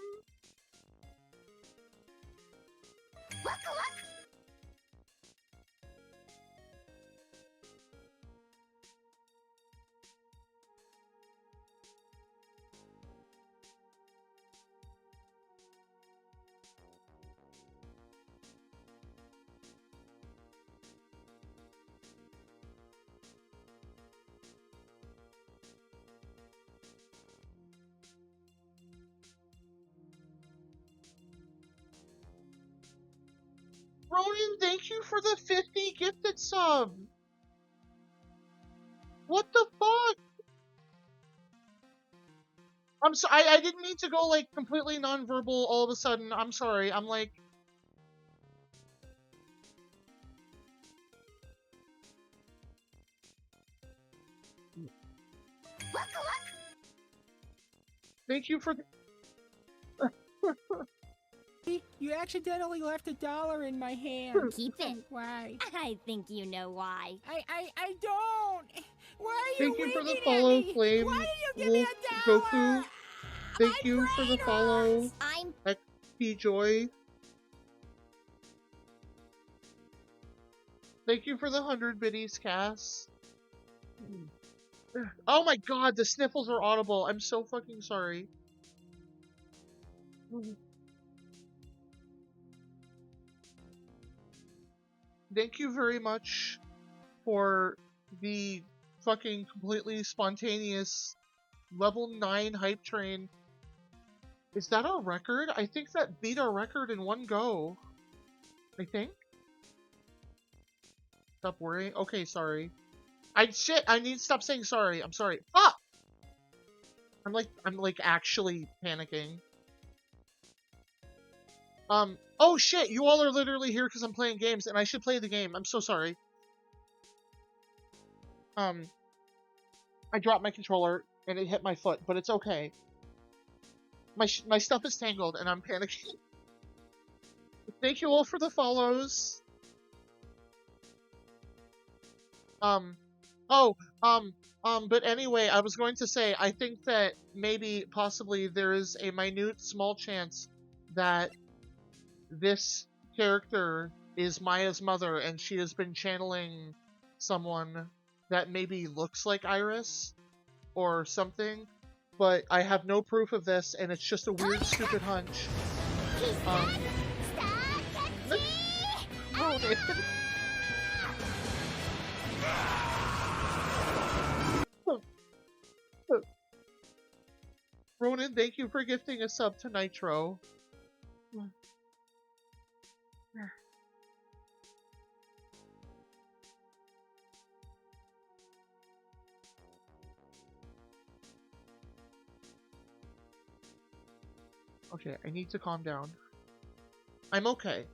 Ronan, thank you for the 50 gifted sub! What the fuck? I'm so I didn't mean to go like completely nonverbal all of a sudden. I'm sorry. I'm like thank you for You accidentally left $1 in my hand. Keep it. Why? I think you know why. I don't. Why are you Thank you for the winking follow, at me? Flame Why did you give me Wolf $1? Goku. Thank My you for the brain follow, hurts. I'm XP Joy. Thank you for the 100 biddies, Cass. Oh my god, the sniffles are audible. I'm so fucking sorry. Thank you very much for the fucking completely spontaneous level 9 hype train. Is that our record? I think that beat our record in one go. I think? Stop worrying. Okay, sorry. I need to stop saying sorry. I'm sorry. Fuck! I'm like actually panicking. Oh shit, you all are literally here because I'm playing games and I should play the game. I'm so sorry. I dropped my controller and it hit my foot, but it's okay. My stuff is tangled and I'm panicking. Thank you all for the follows. But anyway, I was going to say, I think that maybe, possibly, there is a minute, small chance that this character is Maya's mother, and she has been channeling someone that maybe looks like Iris, or something, but I have no proof of this, and it's just a weird, stupid hunch. Ronan, thank you for gifting a sub to Nitro. Okay, I need to calm down. I'm okay.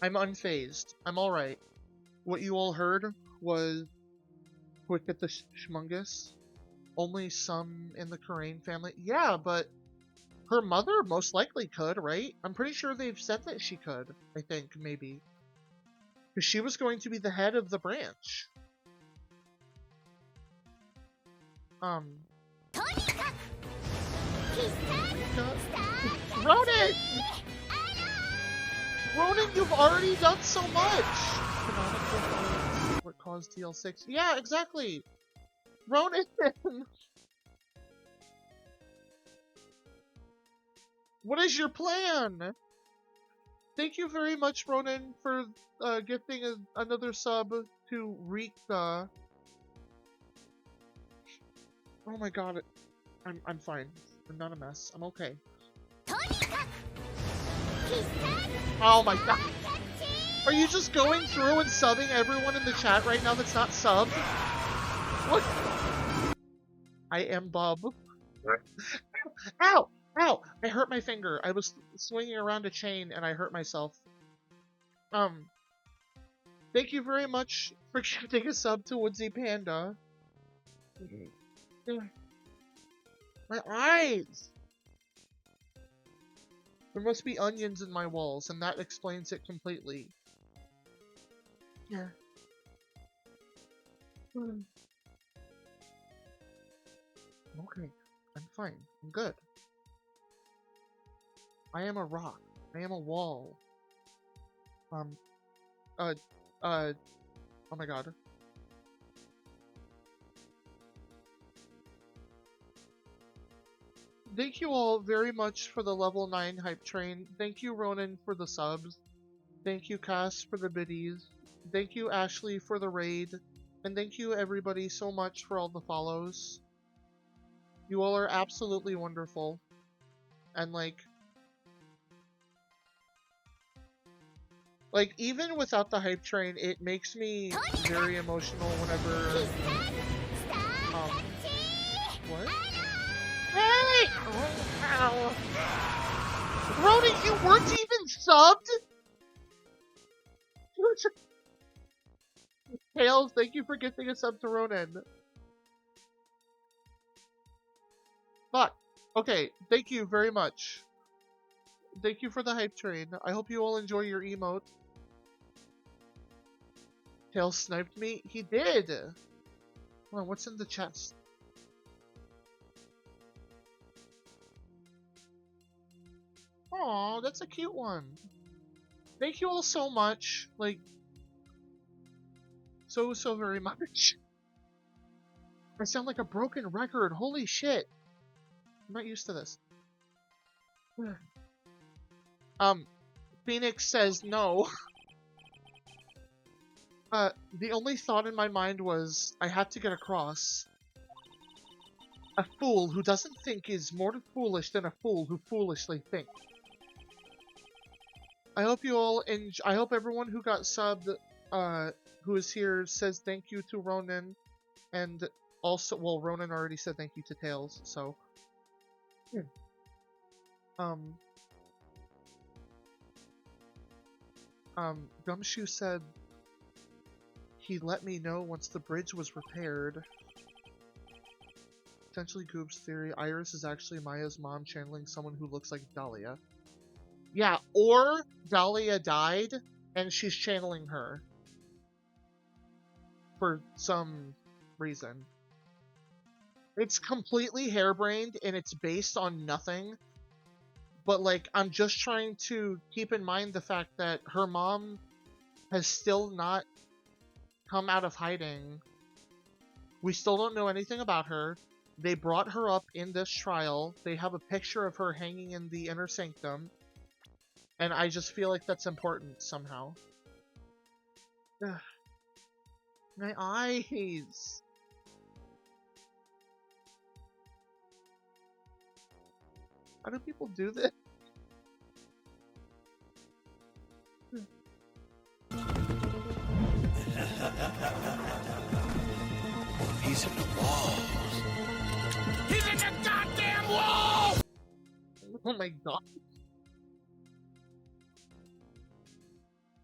I'm unfazed. I'm alright. What you all heard was quick at the Shmungus. Only some in the Karain family. Yeah, but her mother most likely could, right? I'm pretty sure they've said that she could, I think, maybe. Because she was going to be the head of the branch. Ronan! Ronan, you've already done so much! What caused TL6? Yeah, exactly! Ronan! What is your plan? Thank you very much, Ronan, for gifting another sub to Rika. Oh my god, I'm fine. I'm not a mess. I'm okay. Oh my god! Are you just going through and subbing everyone in the chat right now that's not subbed? What? I am Bob. Ow! Ow! I hurt my finger. I was swinging around a chain and I hurt myself. Thank you very much for giving a sub to Woodsy Panda. My eyes! There must be onions in my walls, and that explains it completely. Yeah. Okay, I'm fine. I'm good. I am a rock. I am a wall. Oh my god. Thank you all very much for the level 9 hype train. Thank you, Ronan, for the subs. Thank you, Cass, for the biddies. Thank you, Ashley, for the raid. And thank you, everybody, so much for all the follows. You all are absolutely wonderful. And, like, even without the hype train, it makes me very emotional whenever, what? Hey! Oh, Ronan, you weren't even subbed? Tails, thank you for gifting a sub to Ronan. Fuck. Okay, thank you very much. Thank you for the hype train. I hope you all enjoy your emote. Tails sniped me? He did! Hold on, what's in the chest? Aw, that's a cute one. Thank you all so much. Like, so very much. I sound like a broken record. Holy shit. I'm not used to this. Phoenix says no. The only thought in my mind was, I have to get across. A fool who doesn't think is more foolish than a fool who foolishly thinks. I hope you all I hope everyone who got subbed, who is here says thank you to Ronan, and also, well, Ronan already said thank you to Tails, so. Gumshoe said he let me know once the bridge was repaired. Potentially Goob's theory, Iris is actually Maya's mom channeling someone who looks like Dahlia. Yeah, or Dahlia died, and she's channeling her. For some reason. It's completely harebrained, and it's based on nothing. But, like, I'm just trying to keep in mind the fact that her mom has still not come out of hiding. We still don't know anything about her. They brought her up in this trial. They have a picture of her hanging in the inner sanctum. And I just feel like that's important somehow. Ugh. My eyes! How do people do this? He's in the walls. He's in the goddamn wall! Oh my god.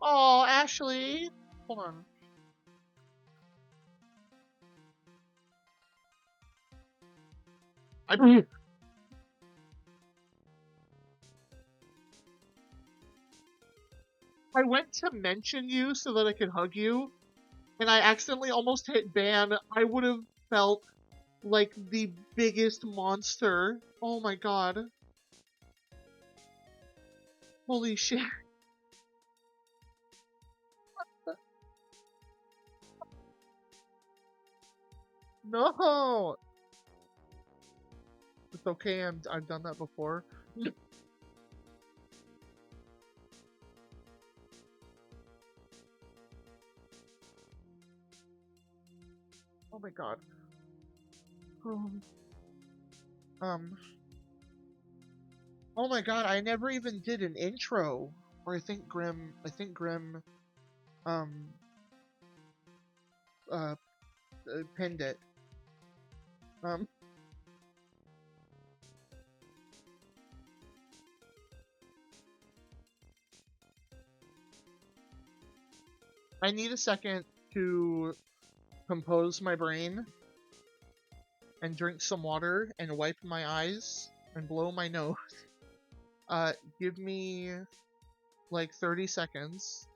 Oh, Ashley! Hold on. I went to mention you so that I could hug you, and I accidentally almost hit ban. I would have felt like the biggest monster. Oh my god. Holy shit. No! It's okay, I've done that before. Oh my god. Oh my god, I never even did an intro. Or I think Grim um, uh, pinned it. Um, I need a second to compose my brain and drink some water and wipe my eyes and blow my nose. Give me like 30 seconds.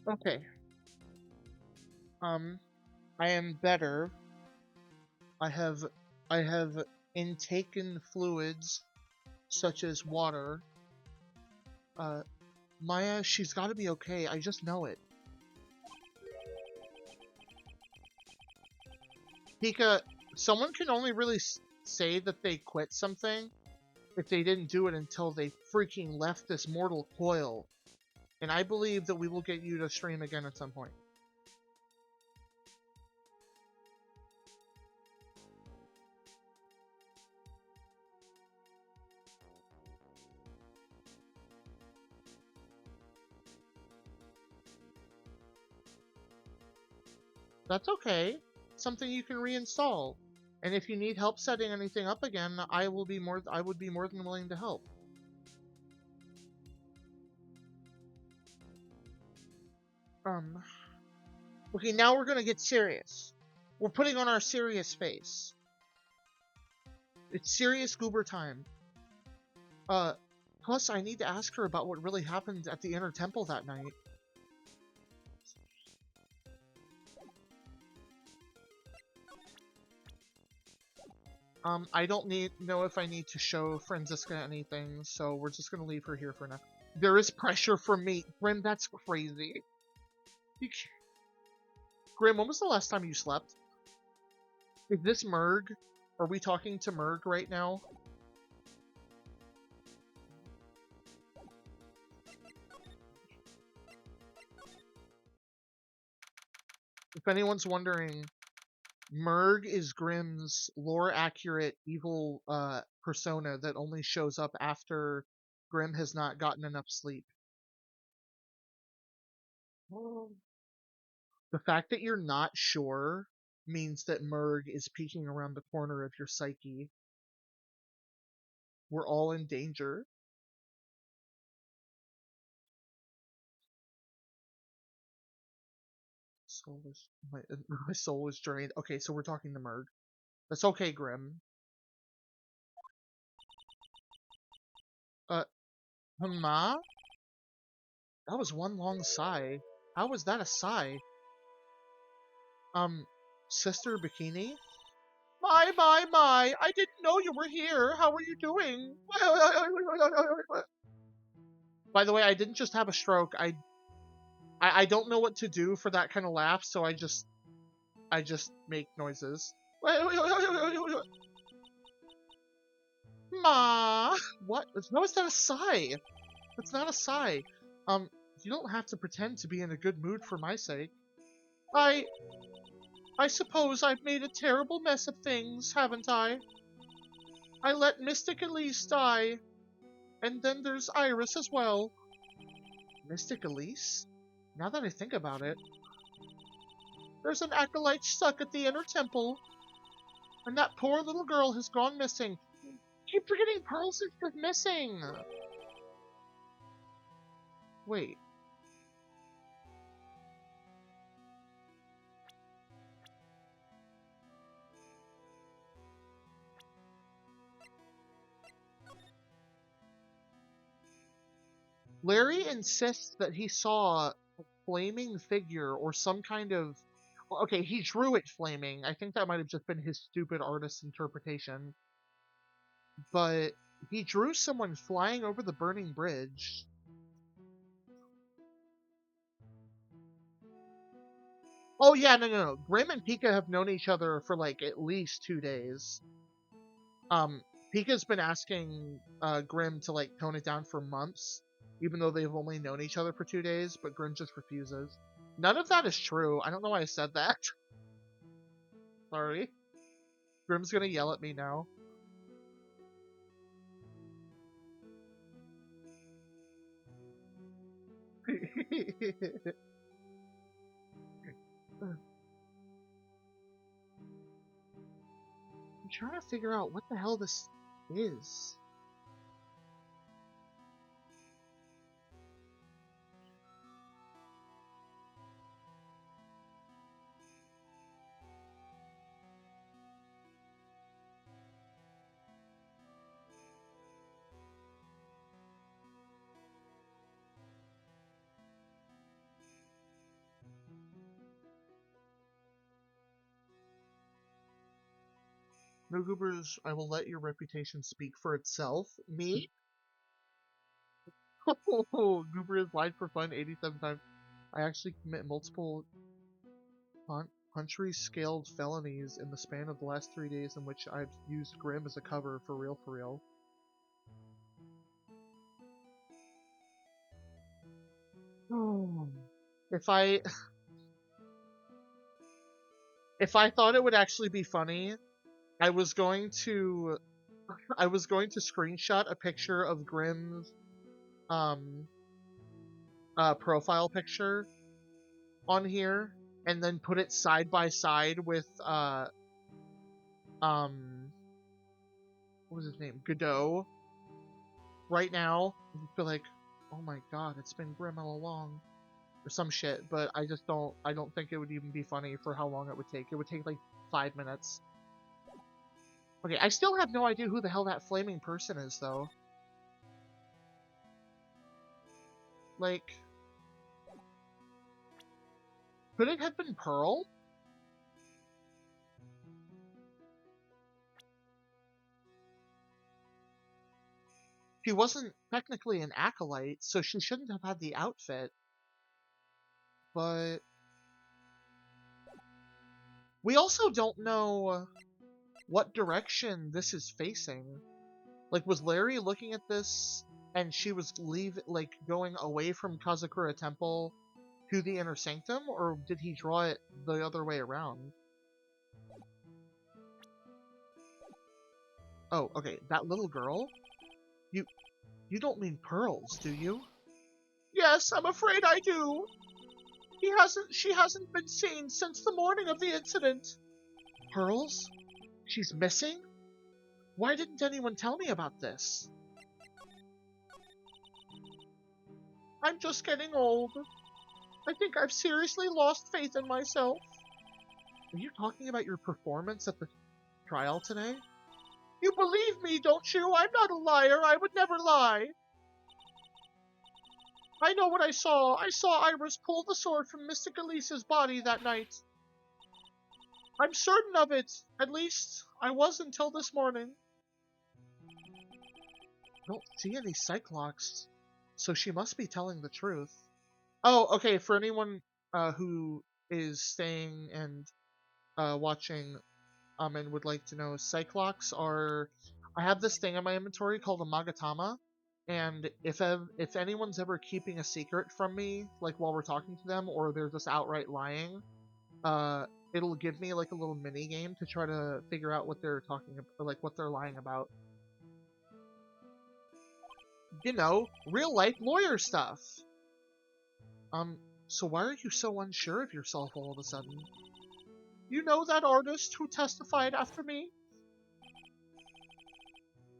Okay. I am better. I have I have intaken fluids such as water. Uh, Maya, she's got to be okay. I just know it. Pika, someone can only really say that they quit something if they didn't do it until they freaking left this mortal coil. And I believe that we will get you to stream again at some point. That's okay. Something you can reinstall. And if you need help setting anything up again, I would be more than willing to help. Okay, now we're gonna get serious. We're putting on our serious face. It's serious goober time. Plus I need to ask her about what really happened at the Inner Temple that night. I don't know if I need to show Franziska anything, so we're just gonna leave her here for now. There is pressure from me. Grim, that's crazy. Grim, when was the last time you slept? Is this Merg? Are we talking to Merg right now? If anyone's wondering, Merg is Grimm's lore-accurate evil persona that only shows up after Grimm has not gotten enough sleep. The fact that you're not sure means that Merg is peeking around the corner of your psyche. We're all in danger. My soul is drained. Okay, so we're talking to Merg. That's okay, Grim. Ma? That was one long sigh. How was that a sigh? Sister Bikini? My, I didn't know you were here. How are you doing? By the way, I didn't just have a stroke. I don't know what to do for that kind of laugh, so I just make noises. Ma! What? How is that a sigh? That's not a sigh. You don't have to pretend to be in a good mood for my sake. I suppose I've made a terrible mess of things, haven't I? I let Mystic Elise die, And then there's Iris as well. Mystic Elise? Now that I think about it, there's an acolyte stuck at the inner temple, and that poor little girl has gone missing. Keep forgetting Pearl's is missing! Wait. Larry insists that he saw a flaming figure or some kind of... Okay, he drew it flaming. I think that might have just been his stupid artist's interpretation. But he drew someone flying over the burning bridge. Oh yeah, no. Grim and Pika have known each other for like at least 2 days. Um, Pika's been asking Grim to like tone it down for months, even though they've only known each other for 2 days, but Grim just refuses. None of that is true. I don't know why I said that. Sorry. Grim's gonna yell at me now. I'm trying to figure out what the hell this is. No goobers, I will let your reputation speak for itself. Me? Goober has lied for fun 87 times. I actually commit multiple country-scaled felonies in the span of the last 3 days in which I've used Grim as a cover for real, for real. If I... If I thought it would actually be funny, I was going to... I was going to screenshot a picture of Grim's, profile picture on here, and then put it side by side with, what was his name? Godot. Right now, and just be like, oh my god, it's been Grim all along. Or some shit, but I don't think it would even be funny for how long it would take. It would take like 5 minutes. Okay, I still have no idea who the hell that flaming person is, though. Like, could it have been Pearl? She wasn't technically an acolyte, so she shouldn't have had the outfit. But we also don't know what direction this is facing. Like, was Larry looking at this and she was going away from Kazakura Temple to the Inner Sanctum, or did he draw it the other way around? Oh, okay, that little girl? You don't mean Pearls, do you? Yes, I'm afraid I do. She hasn't been seen since the morning of the incident. Pearls? She's missing? Why didn't anyone tell me about this? I'm just getting old. I think I've seriously lost faith in myself. Are you talking about your performance at the trial today? You believe me, don't you? I'm not a liar. I would never lie. I know what I saw. I saw Iris pull the sword from Mystic Elise's body that night. I'm certain of it. At least, I was until this morning. I don't see any Cyclops, so she must be telling the truth. Oh, okay, for anyone who is staying and watching and would like to know, Cyclops are... I have this thing in my inventory called a Magatama, and if anyone's ever keeping a secret from me, like while we're talking to them, or they're just outright lying, it'll give me like a little mini game to try to figure out what they're talking about, or like what they're lying about. you know, real life lawyer stuff. So why are you so unsure of yourself all of a sudden? You know that artist who testified after me?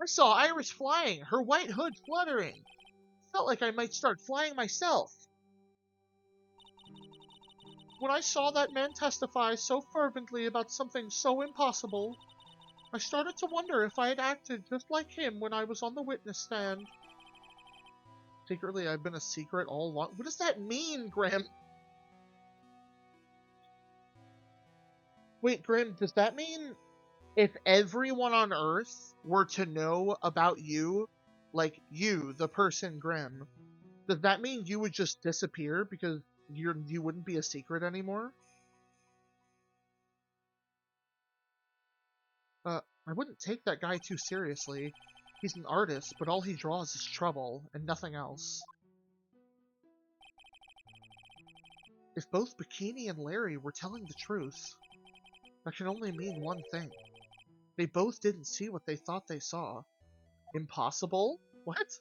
I saw Iris flying, her white hood fluttering. Felt like I might start flying myself. When I saw that man testify so fervently about something so impossible, I started to wonder if I had acted just like him when I was on the witness stand. Secretly, I've been a secret all along. What does that mean, Grim? Wait, Grim, does that mean if everyone on Earth were to know about you, like you, the person Grim, does that mean you would just disappear because you wouldn't be a secret anymore? I wouldn't take that guy too seriously. He's an artist, but all he draws is trouble, and nothing else. If both Bikini and Larry were telling the truth, that can only mean one thing. They both didn't see what they thought they saw. Impossible? What?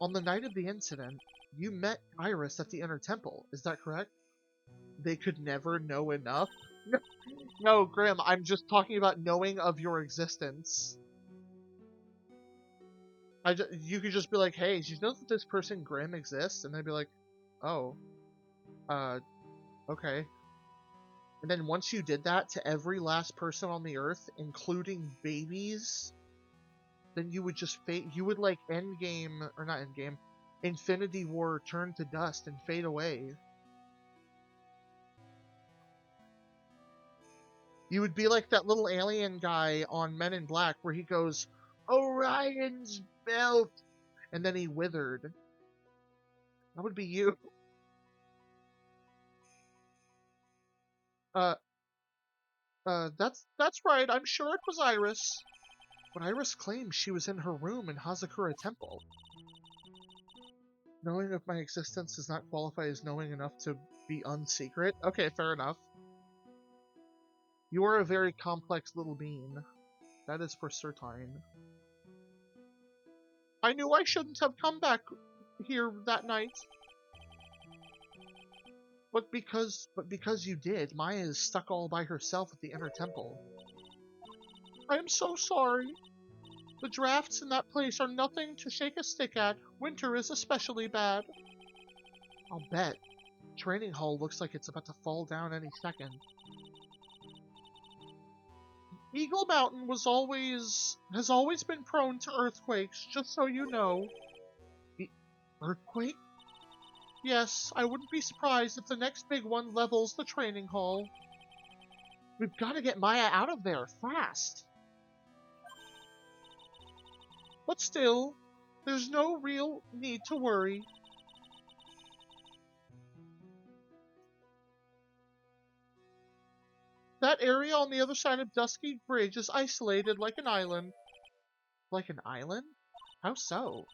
On the night of the incident, you met Iris at the Inner Temple, is that correct? They could never know enough? No, Grim, I'm just talking about knowing of your existence. You could just be like, hey, did you know that this person Grim exists? And they'd be like, oh, okay. And then once you did that to every last person on the earth, including babies, then you would just you would like Endgame, or not Endgame, Infinity War turn to dust and fade away. You would be like that little alien guy on Men in Black where he goes, Orion's belt, and then he withered. That would be you. Uh, that's right, I'm sure it was Iris. But Iris claims she was in her room in Hazakura Temple. Knowing of my existence does not qualify as knowing enough to be unsecret. Okay, fair enough. You are a very complex little being. That is for certain. I knew I shouldn't have come back here that night. But because you did, Maya is stuck all by herself at the Inner Temple. I am so sorry. The drafts in that place are nothing to shake a stick at. Winter is especially bad. I'll bet. Training hall looks like it's about to fall down any second. Eagle Mountain has always been prone to earthquakes, just so you know. Earthquake? Yes, I wouldn't be surprised if the next big one levels the training hall. We've got to get Maya out of there, fast. But still, there's no real need to worry. That area on the other side of Dusky Bridge is isolated like an island. Like an island? How so?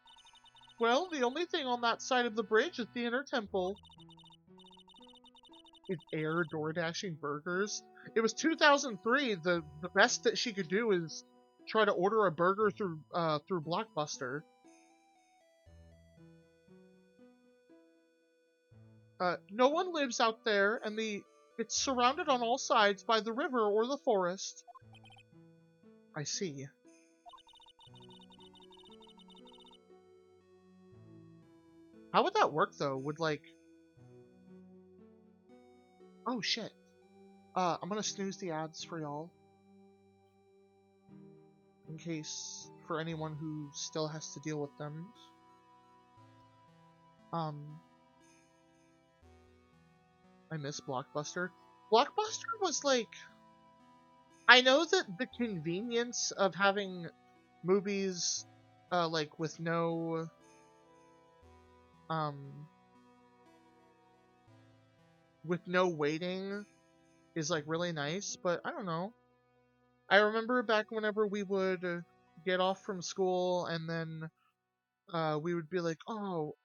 Well, the only thing on that side of the bridge is the Inner Temple. Is Air door dashing burgers? It was 2003. The best that she could do is try to order a burger through Blockbuster. No one lives out there, and it's surrounded on all sides by the river or the forest. I see. How would that work, though? Would, like... Oh, shit. I'm gonna snooze the ads for y'all. In case, for anyone who still has to deal with them. I miss Blockbuster. Blockbuster was, like... I know that the convenience of having movies, like, with no... with no waiting is like really nice, but I don't know. I remember back whenever we would get off from school and then we would be like, oh,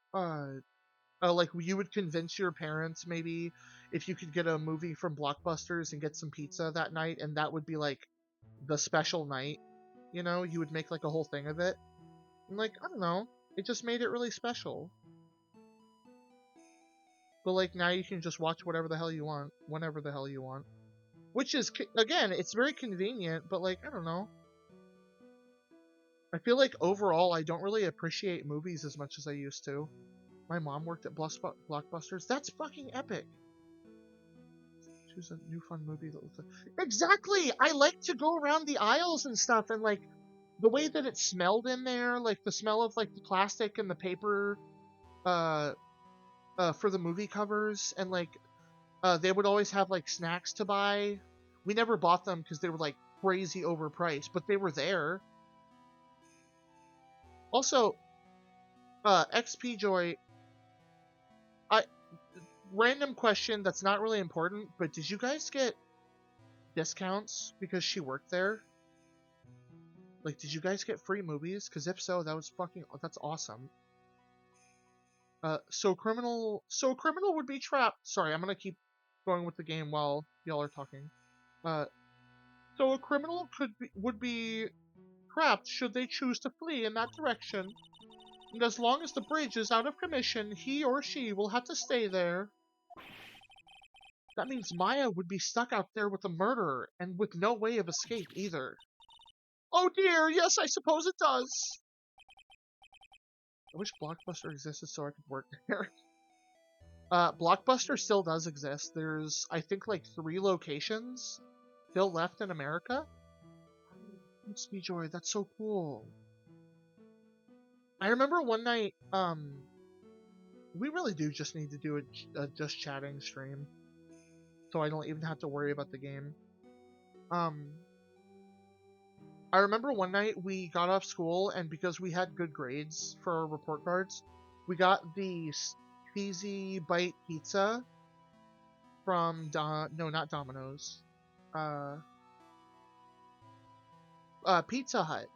like you would convince your parents maybe if you could get a movie from Blockbusters and get some pizza that night, and that would be like the special night, you know, you would make like a whole thing of it. And like, I don't know, it just made it really special. But like now you can just watch whatever the hell you want, whenever the hell you want. Which is, again, it's very convenient, but like, I don't know. I feel like overall I don't really appreciate movies as much as I used to. My mom worked at Blockbusters. That's fucking epic. Choose a new fun movie that looks like... Exactly! I like to go around the aisles and stuff, and like, the way that it smelled in there, like the smell of like the plastic and the paper, for the movie covers, and like, they would always have like snacks to buy. We never bought them because they were like crazy overpriced, but they were there. Also, XP Joy, I random question that's not really important, but did you guys get discounts because she worked there? Like, did you guys get free movies? Because if so, that's awesome. So a criminal would be trapped. Sorry, I'm gonna keep going with the game while y'all are talking. So a criminal would be trapped should they choose to flee in that direction. And as long as the bridge is out of commission, he or she will have to stay there. That means Maya would be stuck out there with a murderer, and with no way of escape either. Oh dear, yes, I suppose it does. I wish Blockbuster existed so I could work there. Blockbuster still does exist. There's, I think, like 3 locations still left in America. Speedjoy, that's so cool. I remember one night, we really do just need to do a just chatting stream, so I don't even have to worry about the game. I remember one night we got off school, and because we had good grades for our report cards, we got the cheesy bite pizza from no, not Domino's, Pizza Hut.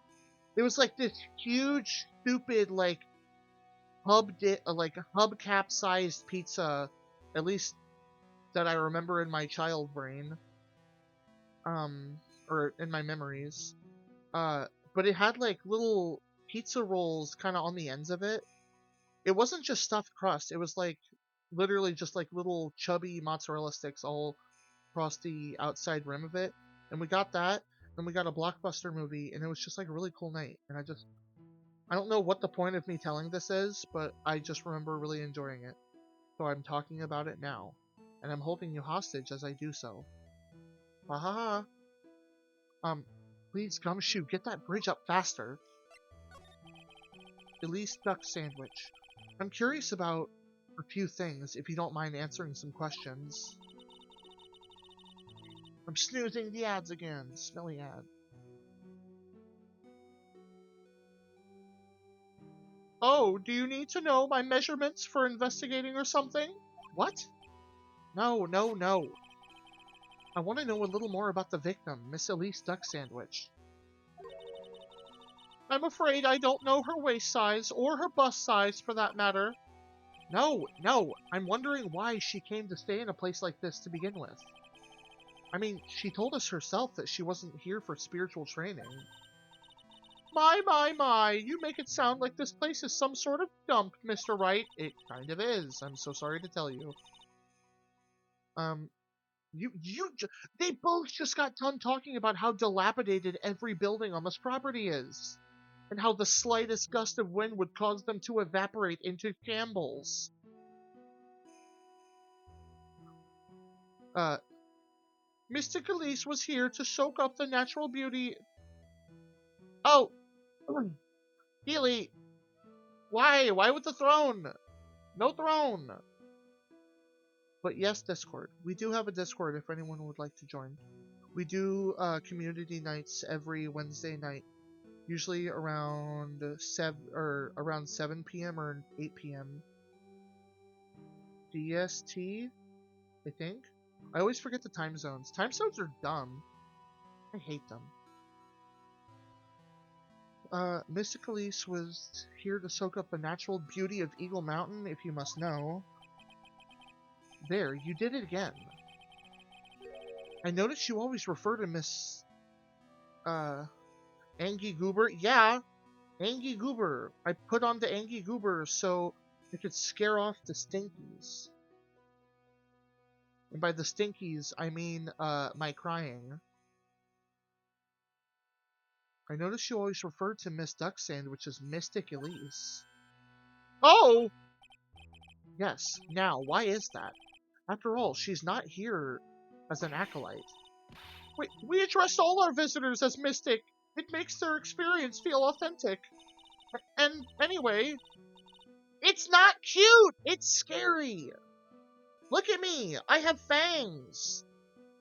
It was like this huge, stupid, like hubcap-sized pizza, at least that I remember in my child brain, or in my memories. But it had like little pizza rolls kind of on the ends of it. It wasn't just stuffed crust. It was like literally just like little chubby mozzarella sticks all across the outside rim of it. And we got that. Then we got a Blockbuster movie, and it was just like a really cool night. And I don't know what the point of me telling this is, but I just remember really enjoying it. So I'm talking about it now. And I'm holding you hostage as I do so. Ha ha ha. Please, Gumshoe, get that bridge up faster. Elise Duck Sandwich. I'm curious about a few things, if you don't mind answering some questions. I'm snoozing the ads again. Smelly ad. Oh, do you need to know my measurements for investigating or something? What? No, no, no. I want to know a little more about the victim, Miss Elise Duck Sandwich. I'm afraid I don't know her waist size, or her bust size for that matter. No, no, I'm wondering why she came to stay in a place like this to begin with. I mean, she told us herself that she wasn't here for spiritual training. My, you make it sound like this place is some sort of dump, Mr. Wright. It kind of is, I'm so sorry to tell you. They both just got done talking about how dilapidated every building on this property is. And how the slightest gust of wind would cause them to evaporate into shambles. Mystic Elise was here to soak up the natural beauty. Oh! Healy! Why? Why with the throne? No throne! But yes, Discord. We do have a Discord if anyone would like to join. We do community nights every Wednesday night. Usually around 7 p.m. or 8 p.m. DST, I think. I always forget the time zones. Time zones are dumb. I hate them. Mystic Elise was here to soak up the natural beauty of Eagle Mountain, if you must know. There, you did it again. I noticed you always refer to Miss Angie Goober? Yeah, Angie Goober. I put on the Angie Goober so it could scare off the stinkies. And by the stinkies, I mean, my crying. I notice you always refer to Miss Duck Sandwich as Mystic Elise. Oh! Yes, now, why is that? After all, she's not here as an acolyte. We address all our visitors as Mystic. It makes their experience feel authentic. And anyway, it's not cute! It's scary! Look at me! I have fangs!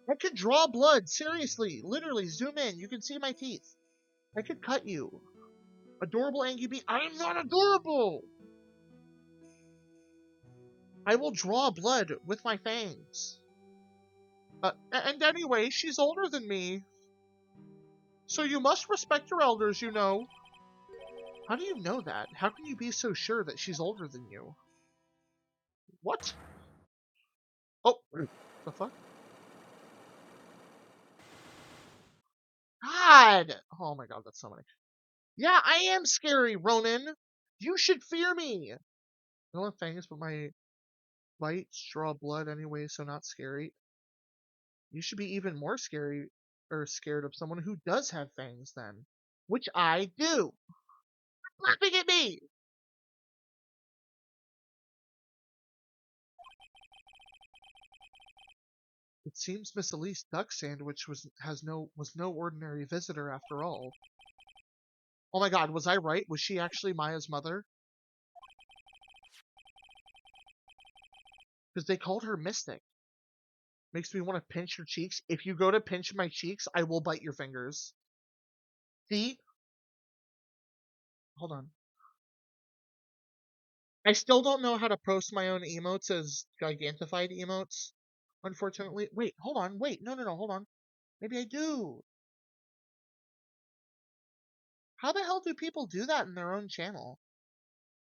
I could draw blood, seriously. Literally, zoom in. You can see my teeth. I could cut you. Adorable Angie Bee. I am not adorable! I will draw blood with my fangs. And anyway, she's older than me. So you must respect your elders, you know. How do you know that? How can you be so sure that she's older than you? What? Oh, the fuck? God! Oh my god, that's so many. Yeah, I am scary, Ronan. You should fear me. I don't have fangs, but my bites draw blood anyway, so not scary. You should be even more scary or scared of someone who does have fangs then. Which I do. Laughing at me! It seems Miss Elise Duck Sandwich was no ordinary visitor after all. Oh my god, was I right? Was she actually Maya's mother? Because they called her Mystic. Makes me want to pinch her cheeks. If you go to pinch my cheeks, I will bite your fingers. See? Hold on. I still don't know how to post my own emotes as gigantified emotes. Unfortunately. Wait, hold on. Wait, no, hold on. Maybe I do. How the hell do people do that in their own channel?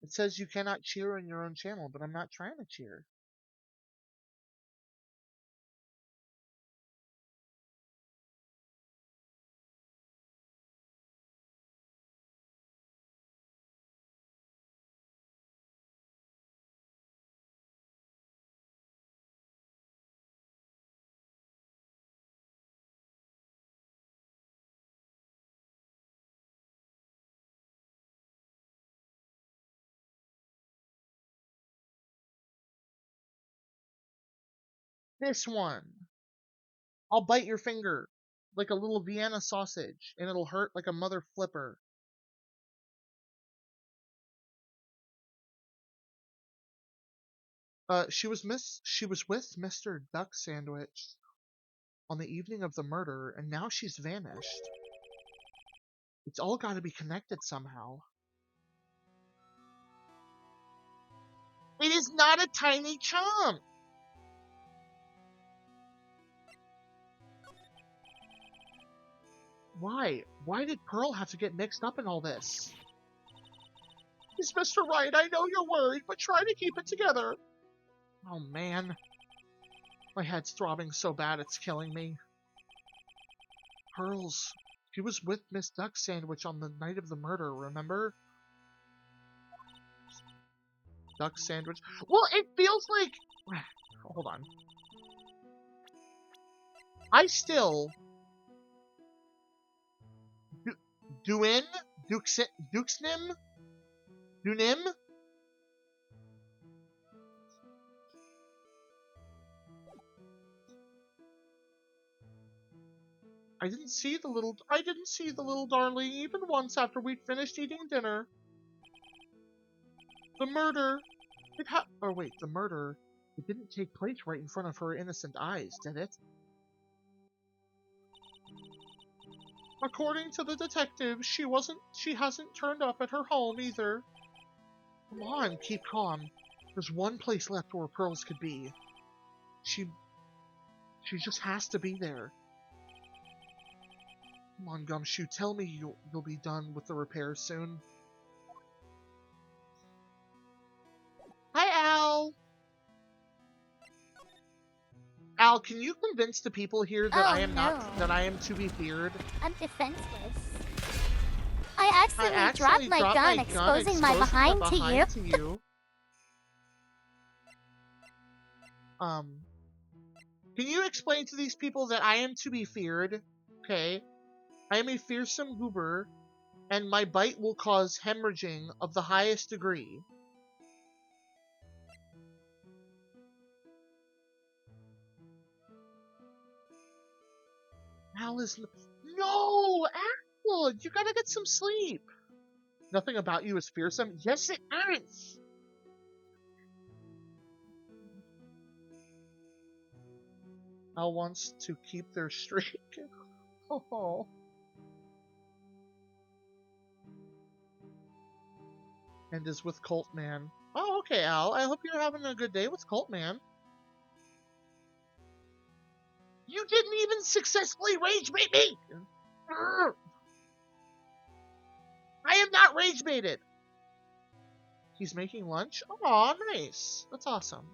It says you cannot cheer in your own channel, but I'm not trying to cheer. This one. I'll bite your finger like a little Vienna sausage, and it'll hurt like a mother flipper. She was with Mr. Duck Sandwich on the evening of the murder, and now she's vanished. It's all got to be connected somehow. It is not a tiny chump! Why? Why did Pearl have to get mixed up in all this? It's Mr. Wright, I know you're worried, but try to keep it together. Oh man. My head's throbbing so bad it's killing me. Pearls. She was with Miss Duck Sandwich on the night of the murder, remember? Duck Sandwich. Well, it feels like... Hold on. I still... Duin? Duxnim? Dunim? I didn't see the little darling even once after we'd finished eating dinner. The murder... the murder... It didn't take place right in front of her innocent eyes, did it? According to the detective, she hasn't turned up at her home either. Come on, keep calm. There's one place left where Pearls could be. She just has to be there. Come on, Gumshoe, tell me you'll be done with the repairs soon. Hi, Al! Al, can you convince the people here that Oh, I am no. that I am to be feared? I'm defenseless. I I accidentally dropped my gun, exposing my behind to you. to you. Can you explain to these people that I am to be feared? Okay. I am a fearsome goober, and my bite will cause hemorrhaging of the highest degree. Al is... No! Al! You gotta get some sleep! Nothing about you is fearsome? Yes, it is! Al wants to keep their streak. Oh. And is with Colt Man. Oh, okay, Al. I hope you're having a good day with Colt Man. You didn't even successfully rage bait me! Urgh. I am not rage baited! He's making lunch? Aw, nice. That's awesome.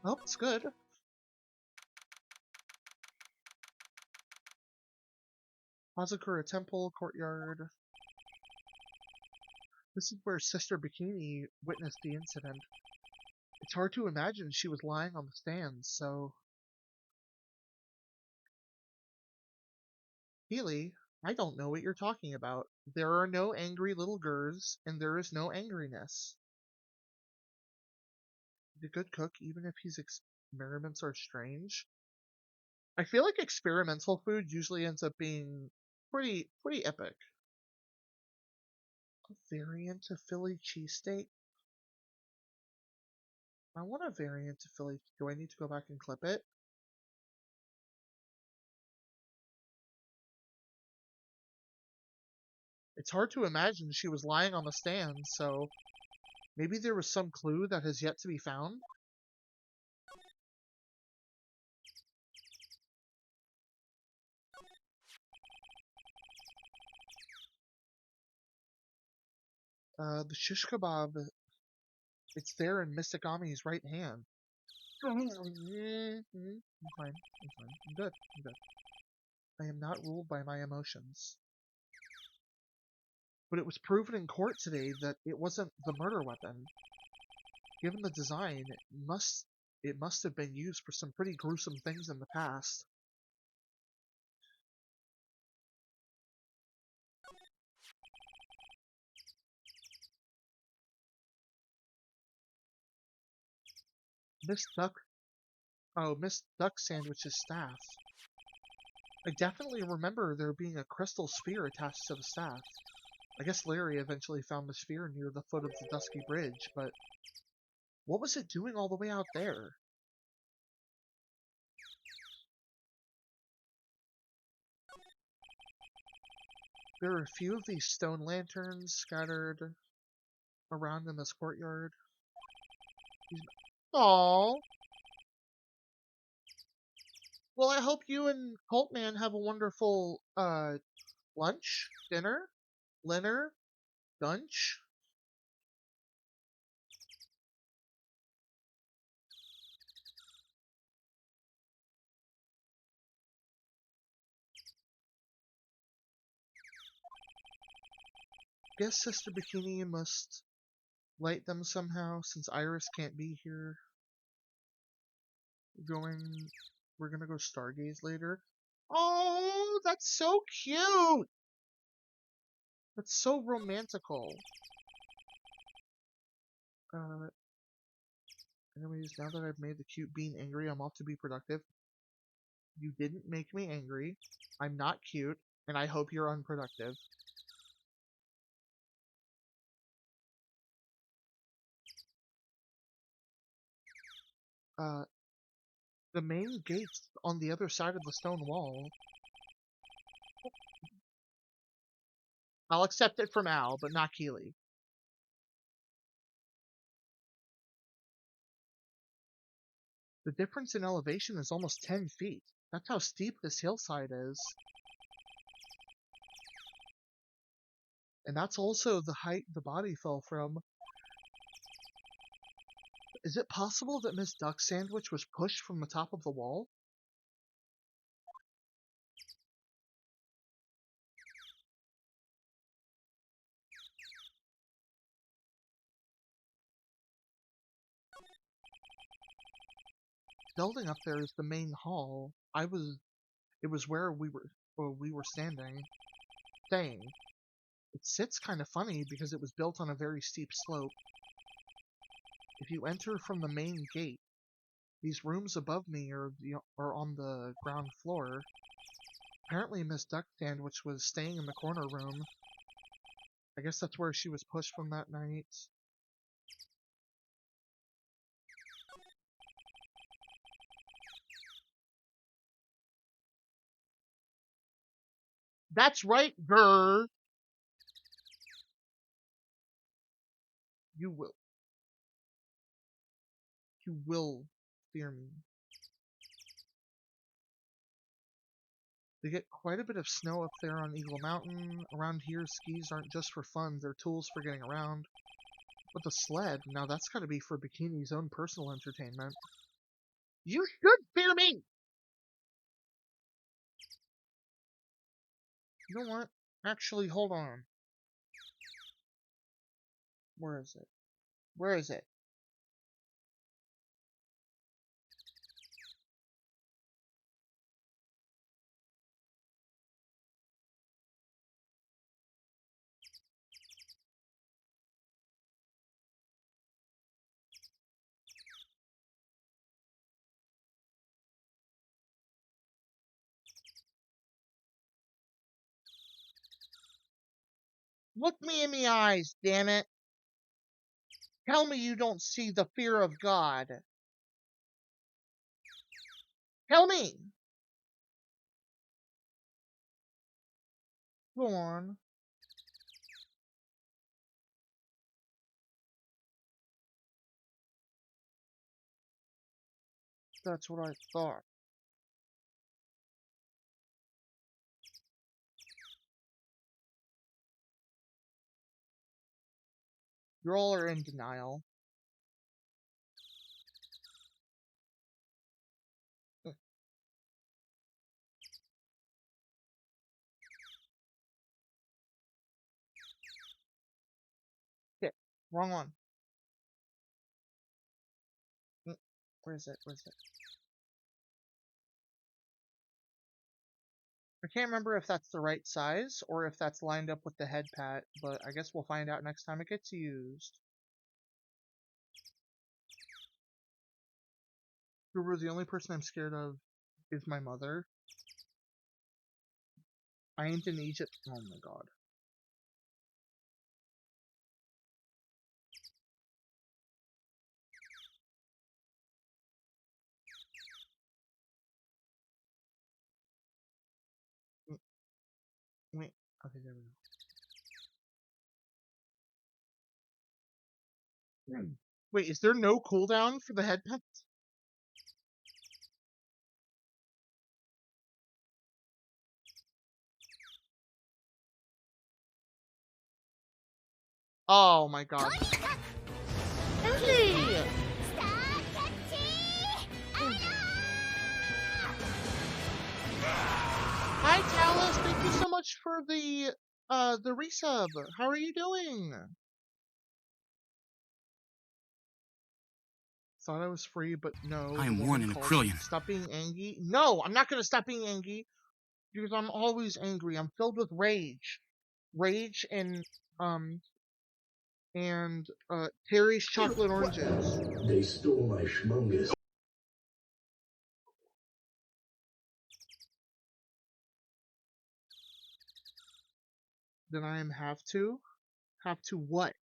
I hope it's good. Hazakura Temple, courtyard. This is where Sister Bikini witnessed the incident. It's hard to imagine she was lying on the stands, so... Healy, I don't know what you're talking about. There are no angry little gurs, and there is no angriness. The good cook, even if his experiments are strange. I feel like experimental food usually ends up being pretty epic. A variant of Philly cheesesteak? I want a variant of Philly. Do I need to go back and clip it? It's hard to imagine she was lying on the stand, so maybe there was some clue that has yet to be found? The shish kebab, it's there in Mistakami's right hand. I'm fine. I'm fine. I'm good. I'm good. I am not ruled by my emotions. But it was proven in court today that it wasn't the murder weapon. Given the design, it must have been used for some pretty gruesome things in the past. Miss Duck Sandwich's staff. I definitely remember there being a crystal sphere attached to the staff. I guess Larry eventually found the sphere near the foot of the Dusky Bridge, but what was it doing all the way out there? There are a few of these stone lanterns scattered around in this courtyard. Aww. Well, I hope you and Coltman have a wonderful, lunch, dinner, lunch. Guess Sister Bikini must light them somehow, since Iris can't be here. We're gonna go stargaze later. Oh, that's so cute! That's so romantical. Anyways, now that I've made the cute bean angry, I'm off to be productive. You didn't make me angry. I'm not cute, and I hope you're unproductive. Uh, the main gate's on the other side of the stone wall. I'll accept it from Al, but not Keeley. The difference in elevation is almost 10 feet. That's how steep this hillside is. And that's also the height the body fell from. Is it possible that Miss Duck Sandwich was pushed from the top of the wall? Building up there is the main hall. It was where we were staying. It sits kind of funny because it was built on a very steep slope. If you enter from the main gate, these rooms above me are on the ground floor. Apparently Miss Duck Sandwich was staying in the corner room. I guess that's where she was pushed from that night. That's right, grr! You will. You will fear me. They get quite a bit of snow up there on Eagle Mountain. Around here, skis aren't just for fun, they're tools for getting around. But the sled, now that's gotta be for Bikini's own personal entertainment. You should fear me! You know what? Actually, hold on. Where is it? Where is it? Look me in the eyes, damn it! Tell me you don't see the fear of God. Tell me! Go on. That's what I thought. You all are in denial. Shit. Wrong one. Where is it? Where is it? I can't remember if that's the right size or if that's lined up with the head pat, but I guess we'll find out next time it gets used. Remember, the only person I'm scared of is my mother. I ain't in Egypt. Oh my god. Wait. Okay, there we go. Wait, is there no cooldown for the head pat? Oh my god. Hey! Hi, Talus. Thank you so much for the resub. How are you doing? Thought I was free, but no. I am one in a trillion. Stop being angry. No, I'm not gonna stop being angry because I'm always angry. I'm filled with rage, rage and Terry's chocolate oranges. They stole my schmungus. Then I am have to what?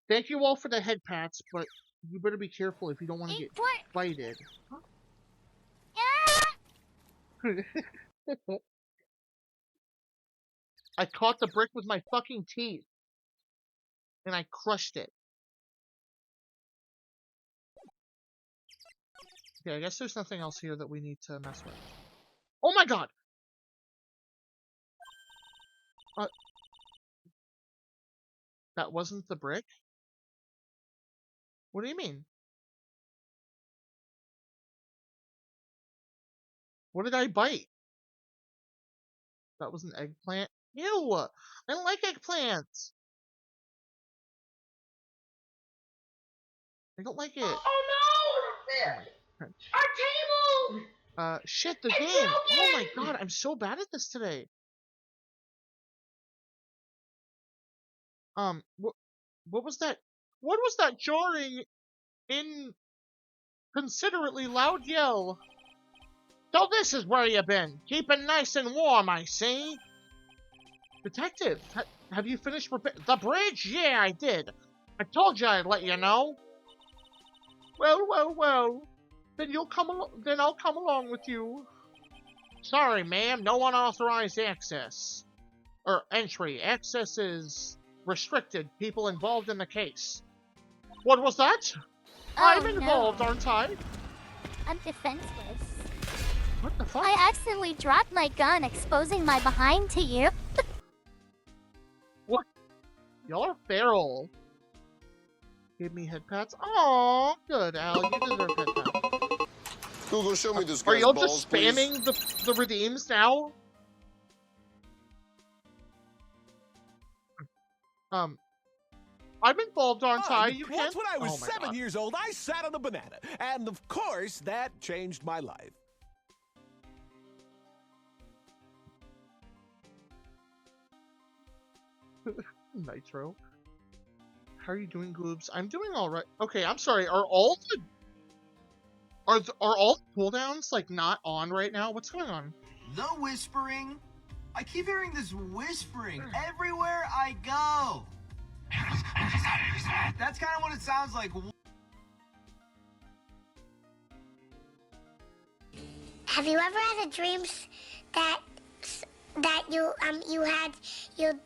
Thank you all for the head pats, but you better be careful if you don't want to get bited. I caught the brick with my fucking teeth. And I crushed it. Okay, I guess there's nothing else here that we need to mess with. Oh my god! That wasn't the brick? What do you mean? What did I bite? That was an eggplant? Ew! I don't like eggplants! I don't like it. Oh no! Our table! Shit, the It's game! Oh my broken! god, I'm so bad at this today. What was that? What was that jarring, inconsiderately loud yell? So this is where you been, keeping nice and warm, I see. Detective, have you finished the bridge? Yeah, I did. I told you I'd let you know. Well. Then I'll come along with you. Sorry, ma'am, no unauthorized access. Or entry. Access is restricted. People involved in the case. What was that? I'm Oh involved, no. aren't I? I'm defenseless. What the fuck? I accidentally dropped my gun, exposing my behind to you. What? Y'all are feral. Give me head pats. Aww, good, Al. You deserve head pats. Google, show me this Are guy's y'all balls, just please. spamming the redeems now? I'm involved, aren't I? You can't. Once when I was Oh my 7 God. years old, I sat on a banana. And of course, that changed my life. Nitro. How are you doing, Goobs? I'm doing all right. Okay, I'm sorry. Are all the cooldowns like not on right now? What's going on? The whispering. I keep hearing this whispering everywhere I go. That's kind of what it sounds like. Have you ever had a dream that you had you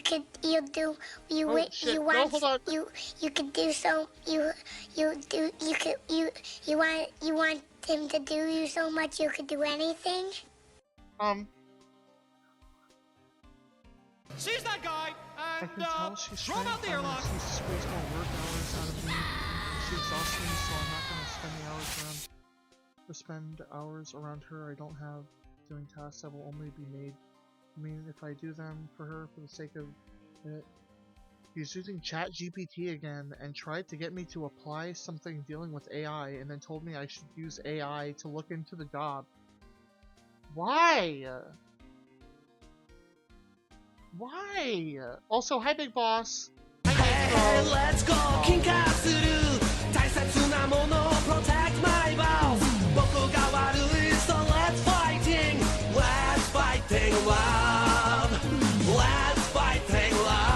could you do you Oh, shit. you No, want hold on. you could do so you do you could you want him to do you so much you could do anything? Seize that guy I and can tell she's throw trying him out the to find airlock. ways to squeeze more work hours out of me. She exhausts me, so I'm not gonna spend hours around her I don't have doing tasks that will only be made. I mean, if I do them for her for the sake of it. He's using ChatGPT again and tried to get me to apply something dealing with AI and then told me I should use AI to look into the job. Why? Why? Also, hi, Big Boss. Hey, let's go, Kinkasuru. 大切なもの protect my balls. 僕が悪い so let's fighting. Let's fighting love. Let's fighting love.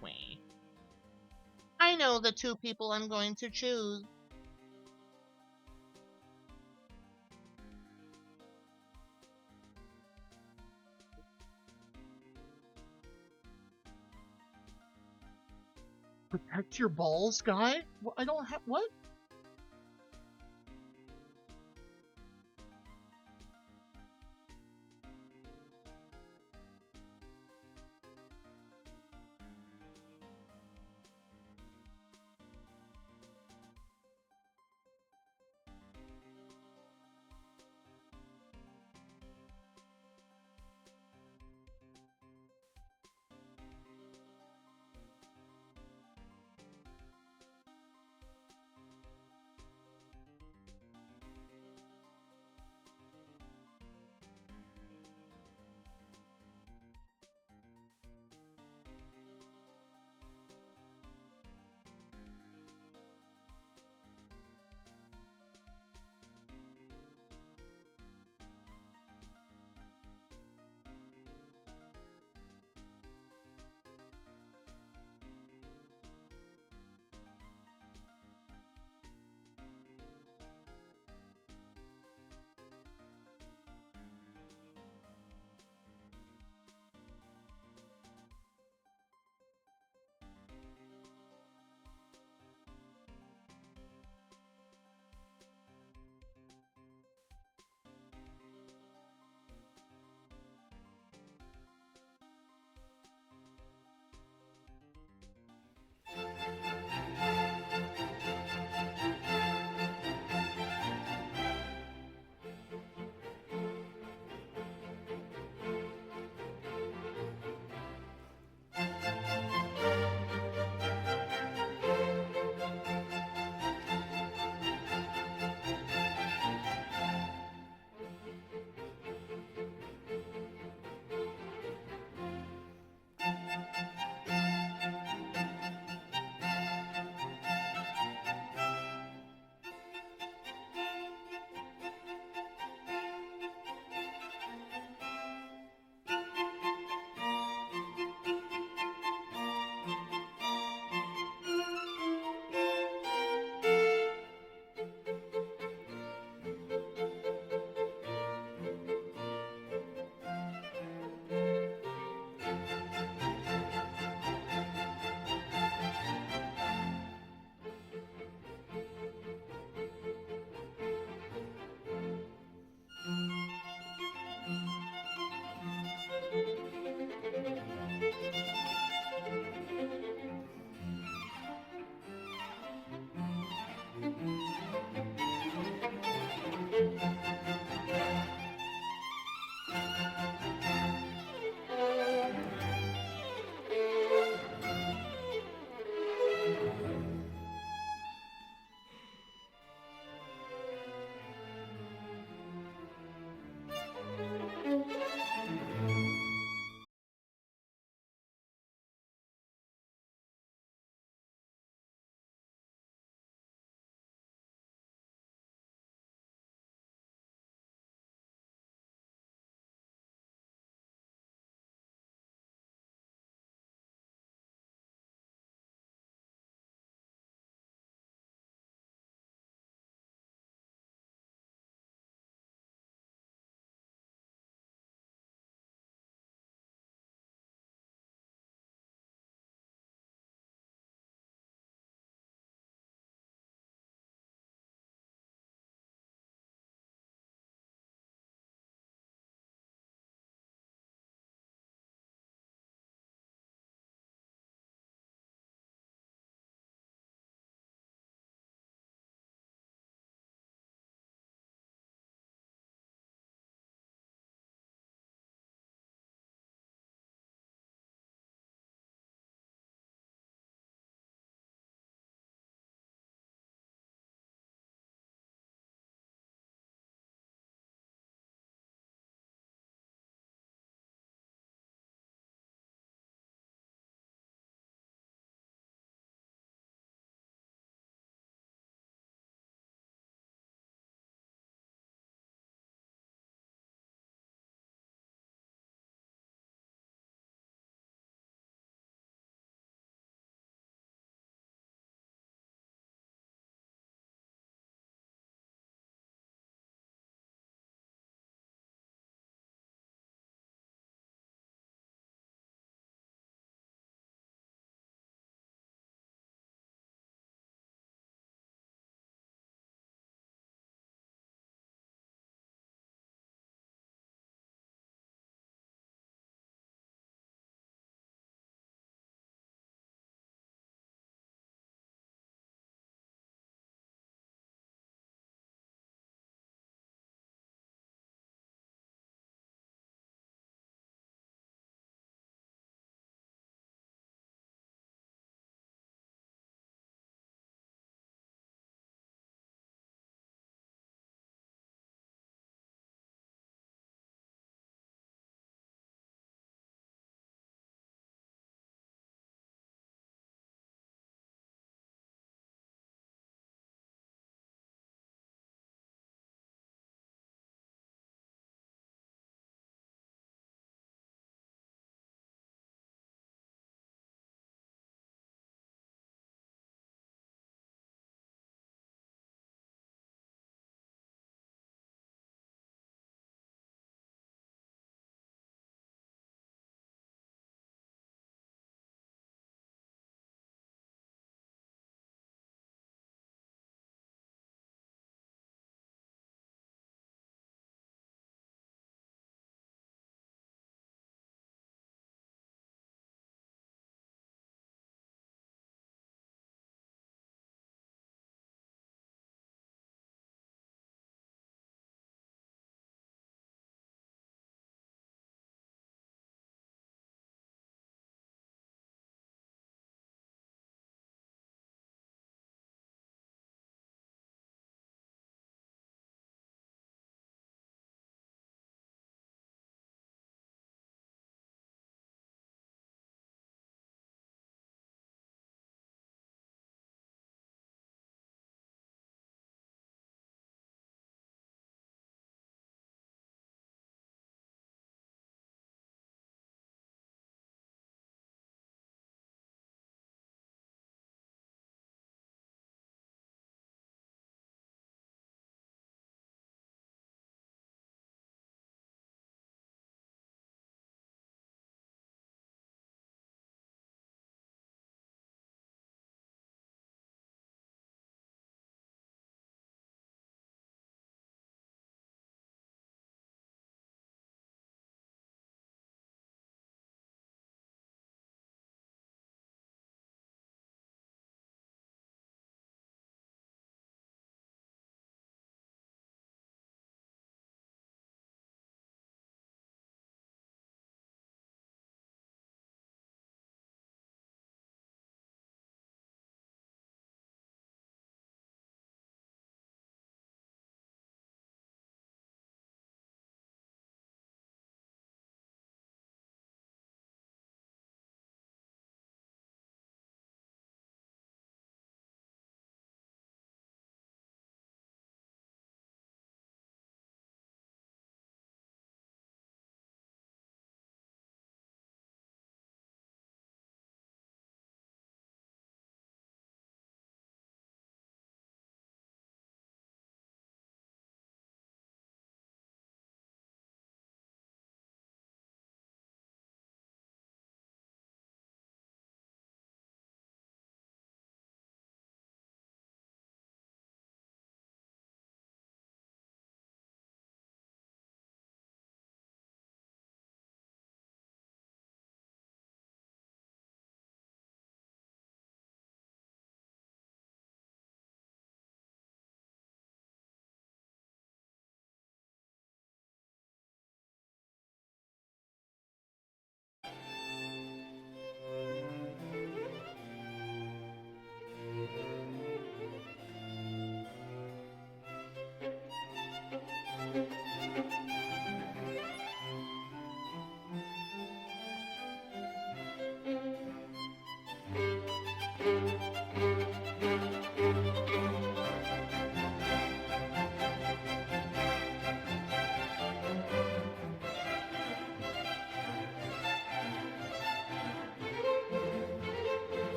Wait. I know the two people I'm going to choose. Protect your balls, guy? I don't have. What?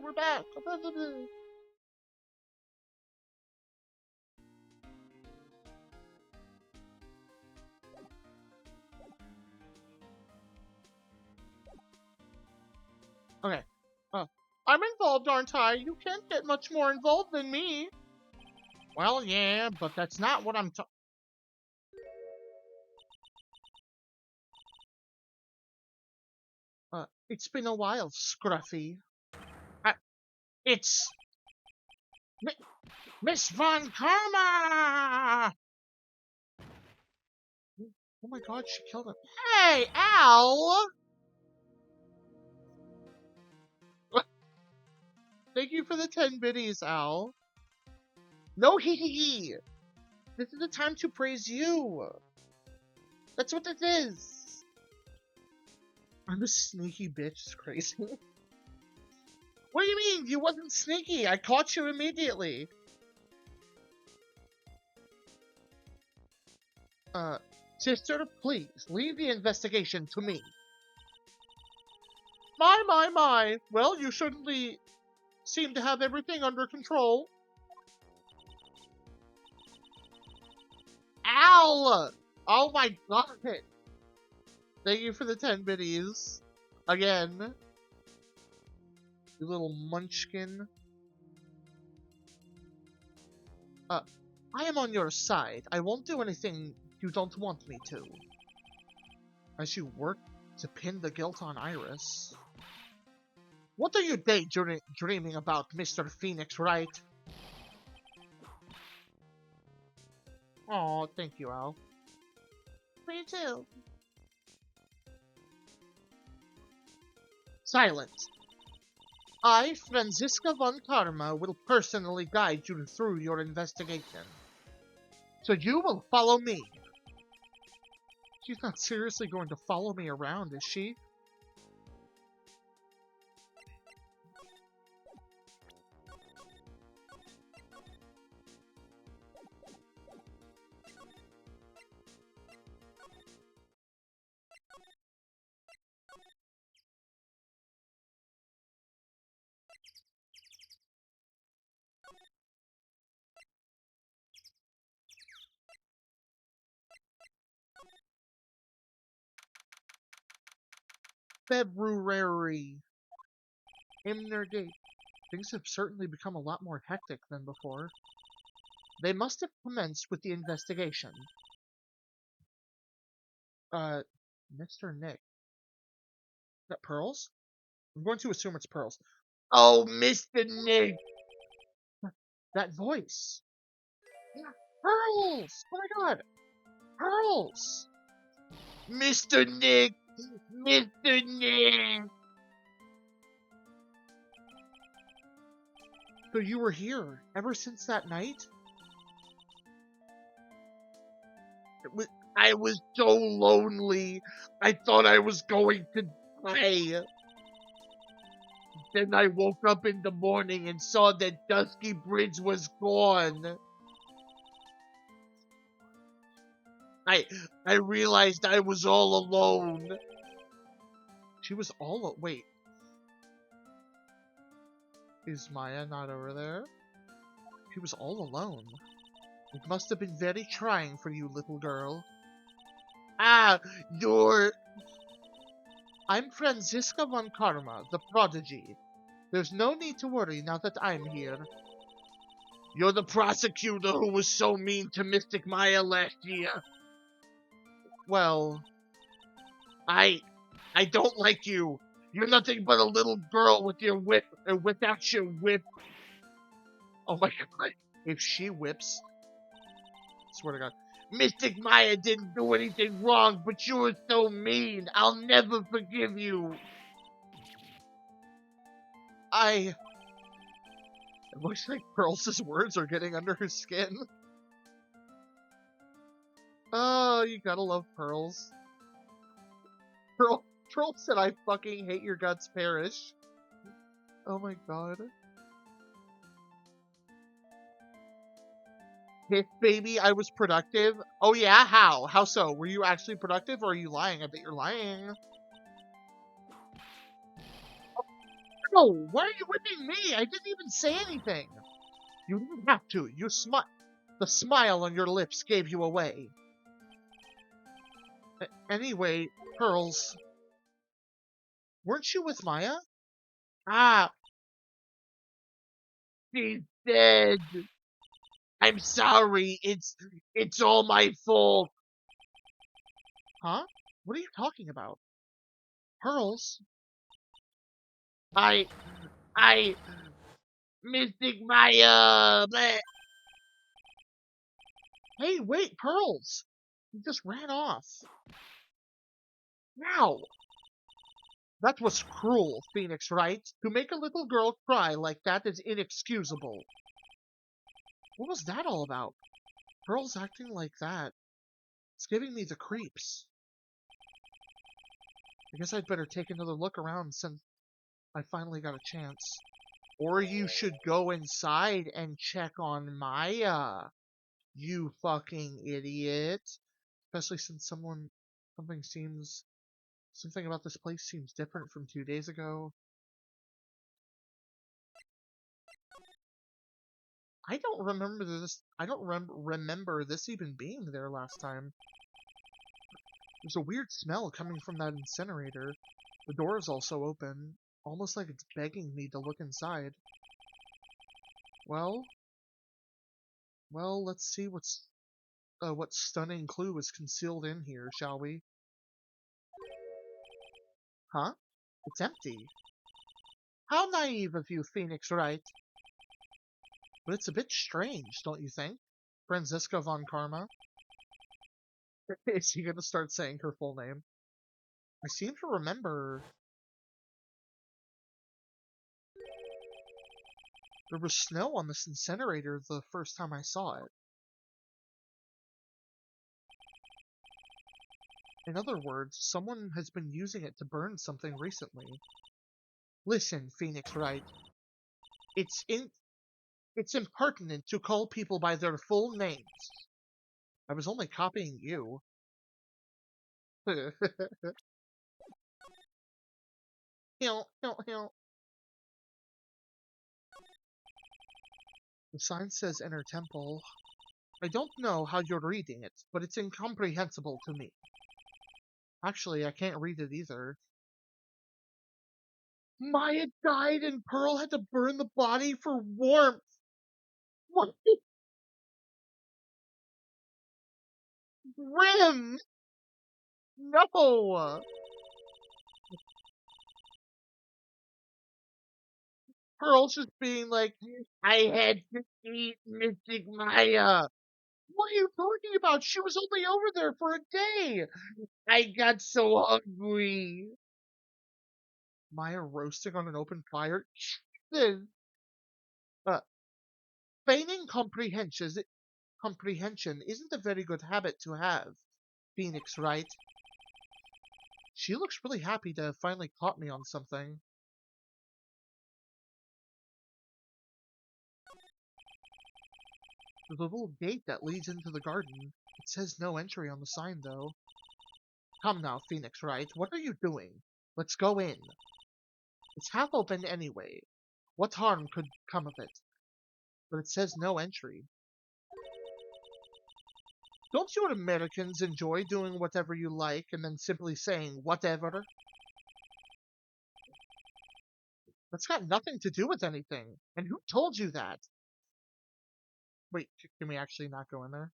We're back. Okay. I'm involved, aren't I? You can't get much more involved than me. Well, yeah, but that's not what I'm it's been a while, Scruffy. It's Miss Von Karma! Oh my god, she killed him. Hey, Al! Thank you for the 10 biddies, Al. No hee hee hee! This is the time to praise you! That's what this is! I'm a sneaky bitch, it's crazy. What do you mean? You wasn't sneaky! I caught you immediately! Sister, please, leave the investigation to me. My. Well, you certainly seem to have everything under control. Ow! Oh my god! Thank you for the 10 biddies. Again. You little munchkin. I am on your side. I won't do anything you don't want me to. As you work to pin the guilt on Iris. What are you daydreaming about, Mr. Phoenix, Wright? Oh, thank you, Al. Me too. Silence. I, Franziska von Karma, will personally guide you through your investigation. So you will follow me. She's not seriously going to follow me around, is she? February. Himner date. Things have certainly become a lot more hectic than before. They must have commenced with the investigation. Mr. Nick. Is that Pearls? I'm going to assume it's Pearls. Oh, Mr. Nick! That voice! Pearls! Oh my god! Pearls! Mr. Nick! Mr. Nick! So you were here ever since that night? I was so lonely. I thought I was going to die. Then I woke up in the morning and saw that Dusky Bridge was gone. I realized I was all alone. She was all wait. Is Maya not over there? She was all alone. It must have been very trying for you, little girl. Ah, I'm Franziska von Karma, the prodigy. There's no need to worry now that I'm here. You're the prosecutor who was so mean to Mystic Maya last year. Well, I don't like you. You're nothing but a little girl with your whip, without your whip. Oh my god. If she whips, swear to god. Mystic Maya didn't do anything wrong, but you were so mean. I'll never forgive you. It looks like Pearls' words are getting under her skin. Oh, you gotta love Pearls. Pearl said, I fucking hate your guts, Perish. Oh my god. Yes, baby, I was productive. Oh yeah? How? How so? Were you actually productive, or are you lying? I bet you're lying. No, why are you whipping me? I didn't even say anything. You didn't have to. The smile on your lips gave you away. Anyway, Pearls. Weren't you with Maya? Ah, she's dead. I'm sorry. It's all my fault. Huh? What are you talking about? Pearls? I, Mystic Maya. Bleh. Hey, wait, Pearls. You just ran off. Now. That was cruel, Phoenix Wright. To make a little girl cry like that is inexcusable. What was that all about? Pearls acting like that. It's giving me the creeps. I guess I'd better take another look around since I finally got a chance. Or you should go inside and check on Maya. You fucking idiot. Especially since something about this place seems different from 2 days ago. I don't remember this. I don't remember this even being there last time. There's a weird smell coming from that incinerator. The door is also open, almost like it's begging me to look inside. Well, let's see what stunning clue is concealed in here, shall we? Huh? It's empty. How naive of you, Phoenix Wright. But it's a bit strange, don't you think? Franziska von Karma? Is she gonna start saying her full name? I seem to remember... There was snow on this incinerator the first time I saw it. In other words, someone has been using it to burn something recently. Listen, Phoenix Wright. It's impertinent to call people by their full names. I was only copying you. The sign says Inner Temple. I don't know how you're reading it, but it's incomprehensible to me. Actually, I can't read it either. Maya died and Pearl had to burn the body for warmth. What? Grim! No! Pearl's just being like, I had to eat Mystic Maya. What are you talking about? She was only over there for a day. I got so hungry. Maya roasting on an open fire? Jesus. Uh, feigning comprehension isn't a very good habit to have. Phoenix, right? She looks really happy to have finally caught me on something. There's a little gate that leads into the garden. It says no entry on the sign, though. Come now, Phoenix, right? What are you doing? Let's go in. It's half open anyway. What harm could come of it? But it says no entry. Don't you Americans enjoy doing whatever you like and then simply saying whatever? That's got nothing to do with anything. And who told you that? Wait, can we actually not go in there?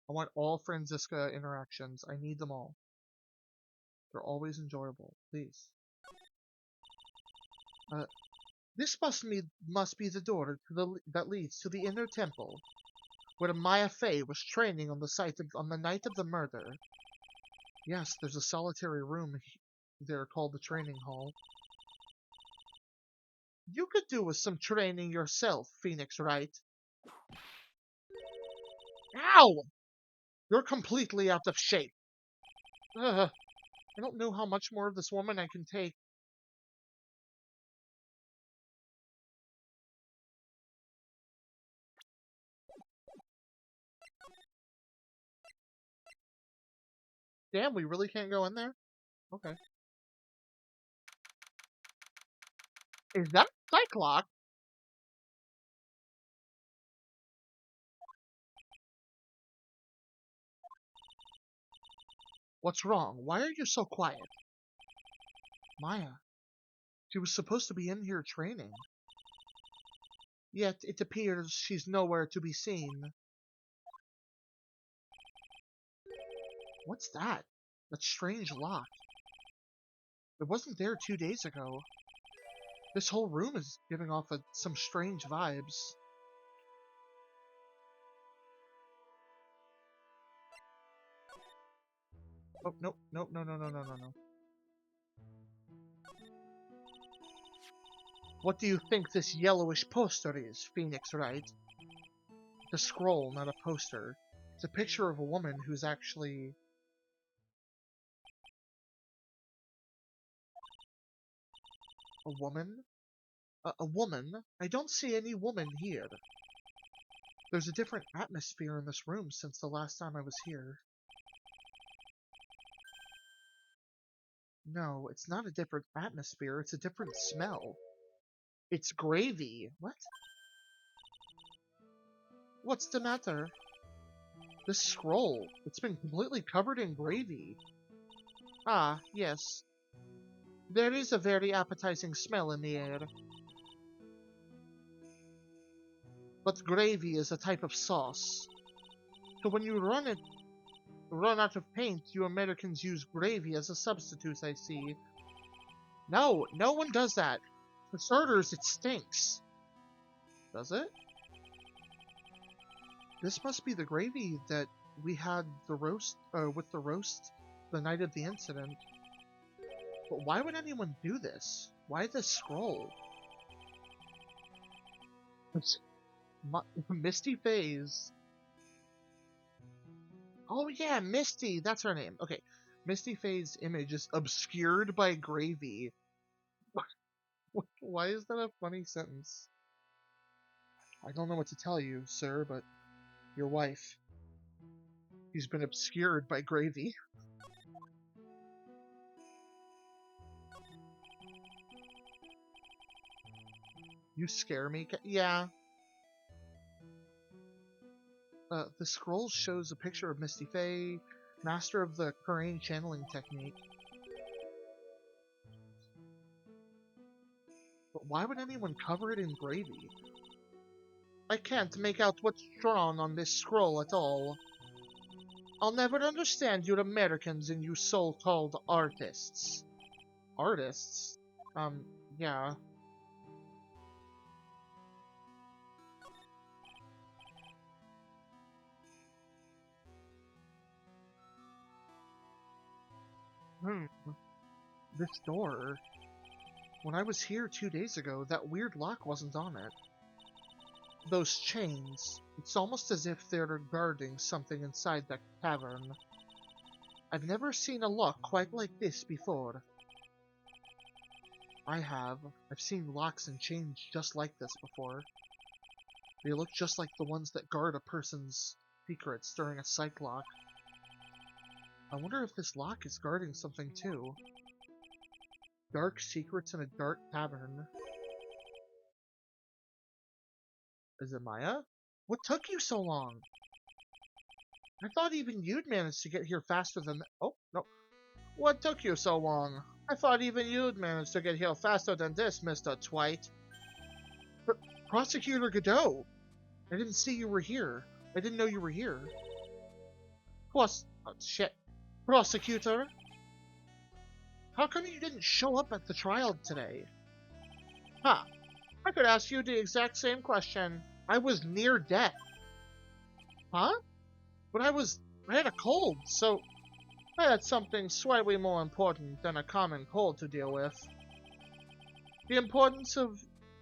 I want all Franziska interactions. I need them all. They're always enjoyable. Please. This must be the door that leads to the inner temple, where Maya Fey was training on the night of the murder. Yes, there's a solitary room there called the training hall. You could do with some training yourself, Phoenix, right? Ow! You're completely out of shape. Ugh, I don't know how much more of this woman I can take. Damn, we really can't go in there? Okay. Is that Cyclops? What's wrong? Why are you so quiet? Maya, she was supposed to be in here training. Yet it appears she's nowhere to be seen. What's that? That strange lock. It wasn't there 2 days ago. This whole room is giving off some strange vibes. Oh, no, no, no, no, no, no, no, no. What do you think this yellowish poster is, Phoenix, right? It's a scroll, not a poster. It's a picture of a woman who's actually... A woman? A woman? I don't see any woman here. There's a different atmosphere in this room since the last time I was here. No, it's not a different atmosphere, it's a different smell. It's gravy. What? What's the matter? This scroll, it's been completely covered in gravy. Ah, yes. There is a very appetizing smell in the air. But gravy is a type of sauce. So when you run out of paint, you Americans use gravy as a substitute, I see. No, no one does that. For starters, it stinks. Does it? This must be the gravy that we had with the roast the night of the incident. But why would anyone do this? Why this scroll? Misty Phase. Oh yeah, Misty, that's her name. Okay, Misty Faye's image is obscured by gravy. Why is that a funny sentence? I don't know what to tell you, sir, but your wife, she's been obscured by gravy. You scare me? Yeah. The scroll shows a picture of Misty Faye, master of the Korean channeling technique. But why would anyone cover it in gravy? I can't make out what's drawn on this scroll at all. I'll never understand you Americans and you so-called artists. Artists? Yeah. This door. When I was here 2 days ago, that weird lock wasn't on it. Those chains, it's almost as if they're guarding something inside that cavern. I've never seen a lock quite like this before. I have. I've seen locks and chains just like this before. They look just like the ones that guard a person's secrets during a psych lock. I wonder if this lock is guarding something too. Dark secrets in a dark cavern. Is it Maya? What took you so long? I thought even you'd managed to get here faster than... Oh, no. What took you so long? I thought even you'd managed to get here faster than this, Mr. Twite. Prosecutor Godot! I didn't see you were here. I didn't know you were here. Oh, shit. Prosecutor? How come you didn't show up at the trial today? Huh. I could ask you the exact same question. I was near death. Huh? But I had a cold, so I had something slightly more important than a common cold to deal with. The importance of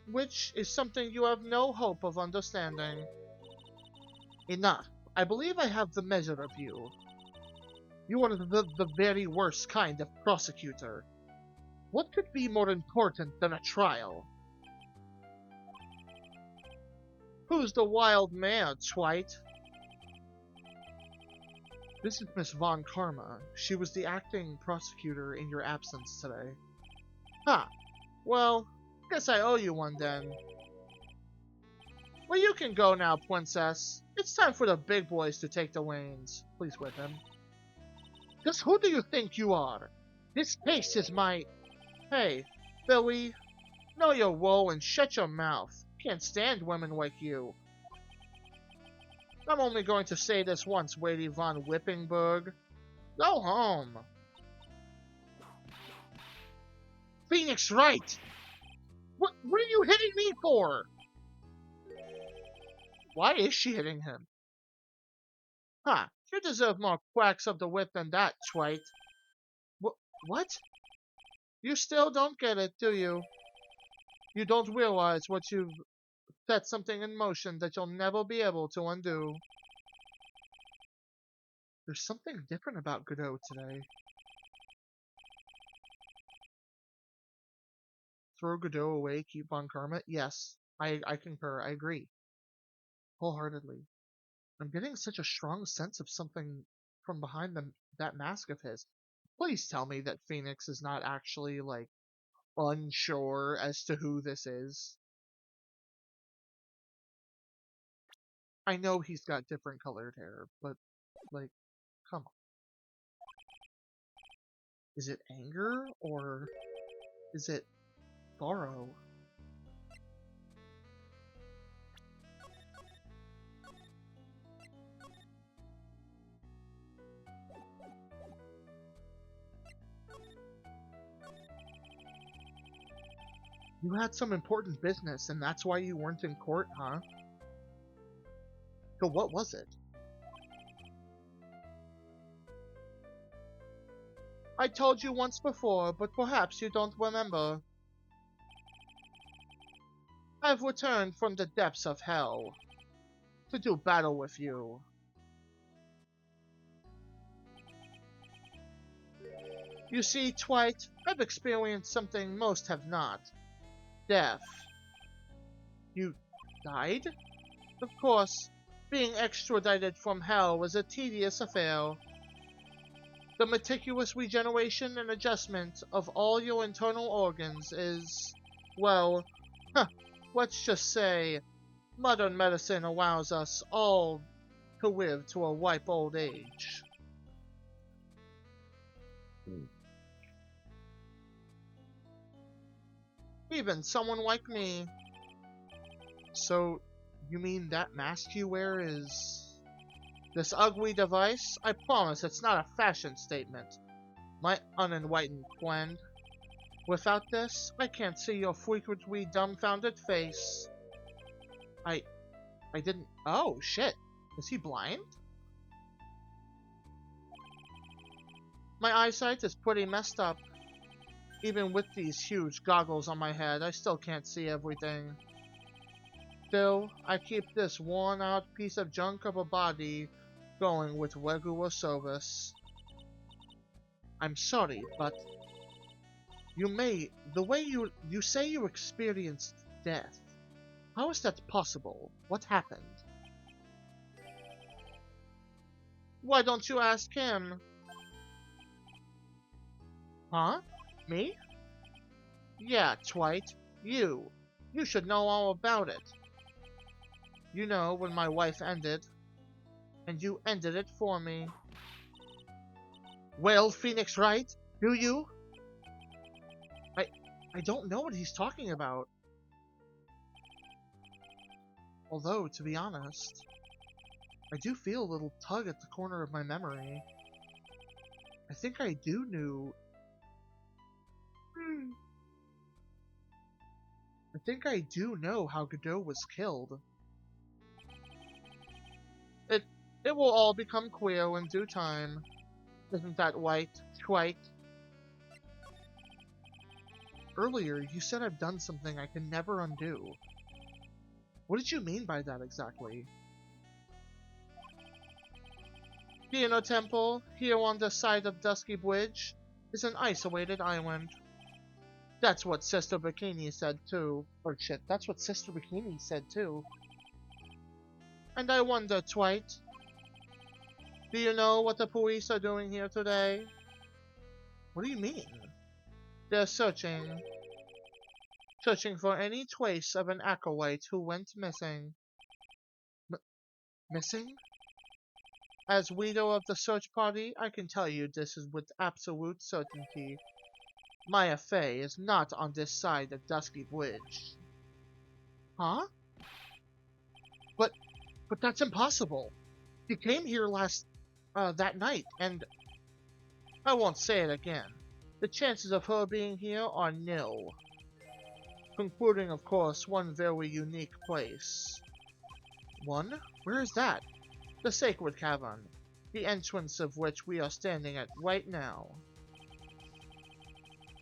which is something you have no hope of understanding. Enough. I believe I have the measure of you. You are the very worst kind of prosecutor. What could be more important than a trial? Who's the wild mare, Twite? This is Miss Von Karma. She was the acting prosecutor in your absence today. Huh. Well, guess I owe you one then. Well, you can go now, princess. It's time for the big boys to take the reins. Please with him. Just who do you think you are? This case is my... Hey, Billy, know your role and shut your mouth. Can't stand women like you. I'm only going to say this once, Lady von Whippingberg. Go home. Phoenix Wright! What are you hitting me for? Why is she hitting him? Huh, you deserve more quacks of the whip than that, Twite. What? You still don't get it, do you? You don't realize what you've set something in motion that you'll never be able to undo. There's something different about Godot today. Throw Godot away, keep Von Karma? Yes, I concur, I agree. Wholeheartedly. I'm getting such a strong sense of something from behind that mask of his. Please tell me that Phoenix is not actually, like, unsure as to who this is. I know he's got different colored hair, but, like, come on. Is it anger, or is it sorrow? You had some important business, and that's why you weren't in court, huh? So what was it? I told you once before, but perhaps you don't remember. I've returned from the depths of hell to do battle with you. You see, Twite, I've experienced something most have not. Death. You died? Of course, being extradited from hell was a tedious affair. The meticulous regeneration and adjustment of all your internal organs is, well, let's just say, modern medicine allows us all to live to a ripe old age. Even someone like me. So, you mean that mask you wear is This ugly device, I promise it's not a fashion statement, my unenlightened friend. Without this, I can't see your frequently dumbfounded face. I didn't. Oh, shit. Is he blind? My eyesight is pretty messed up. Even with these huge goggles on my head, I still can't see everything. Still, I keep this worn-out piece of junk of a body going with regular service. I'm sorry, but the way you say you experienced death. How is that possible? What happened? Why don't you ask him? Huh? Me? Yeah, Twite. You. You should know all about it. You know when my wife ended, and you ended it for me. Well, Phoenix Wright, do you? I don't know what he's talking about. Although, to be honest, I do feel a little tug at the corner of my memory. I think I do knew... I think I do know how Godot was killed. It will all become clear in due time. Isn't that right, Twite? Earlier, you said I've done something I can never undo. What did you mean by that exactly? Piano Temple, here on the side of Dusky Bridge, is an isolated island. That's what Sister Bikini said too. Or shit, that's what Sister Bikini said too. And I wonder, Twite, do you know what the police are doing here today? What do you mean? They're searching for any trace of an acolyte who went missing. Missing? As leader of the search party, I can tell you this is with absolute certainty. Maya Fey is not on this side of Dusky Bridge. Huh? But that's impossible. He came here that night, and I won't say it again. The chances of her being here are nil. Concluding, of course, one very unique place. One? Where is that? The Sacred Cavern, the entrance of which we are standing at right now.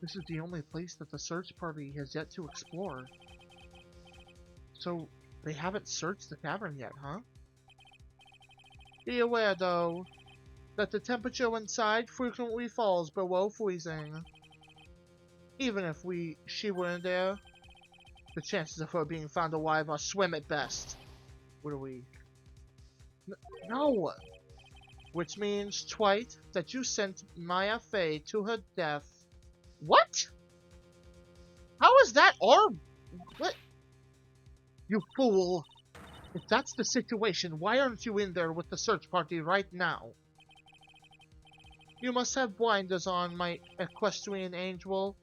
This is the only place that the search party has yet to explore. So, they haven't searched the cavern yet, huh? Be aware, though, that the temperature inside frequently falls below freezing. Even if she were in there, the chances of her being found alive are slim at best. What are we? No! Which means, Twite, that you sent Maya Fey to her death. What? How is that our... What? You fool! If that's the situation, why aren't you in there with the search party right now? You must have blinders on, my equestrian angel.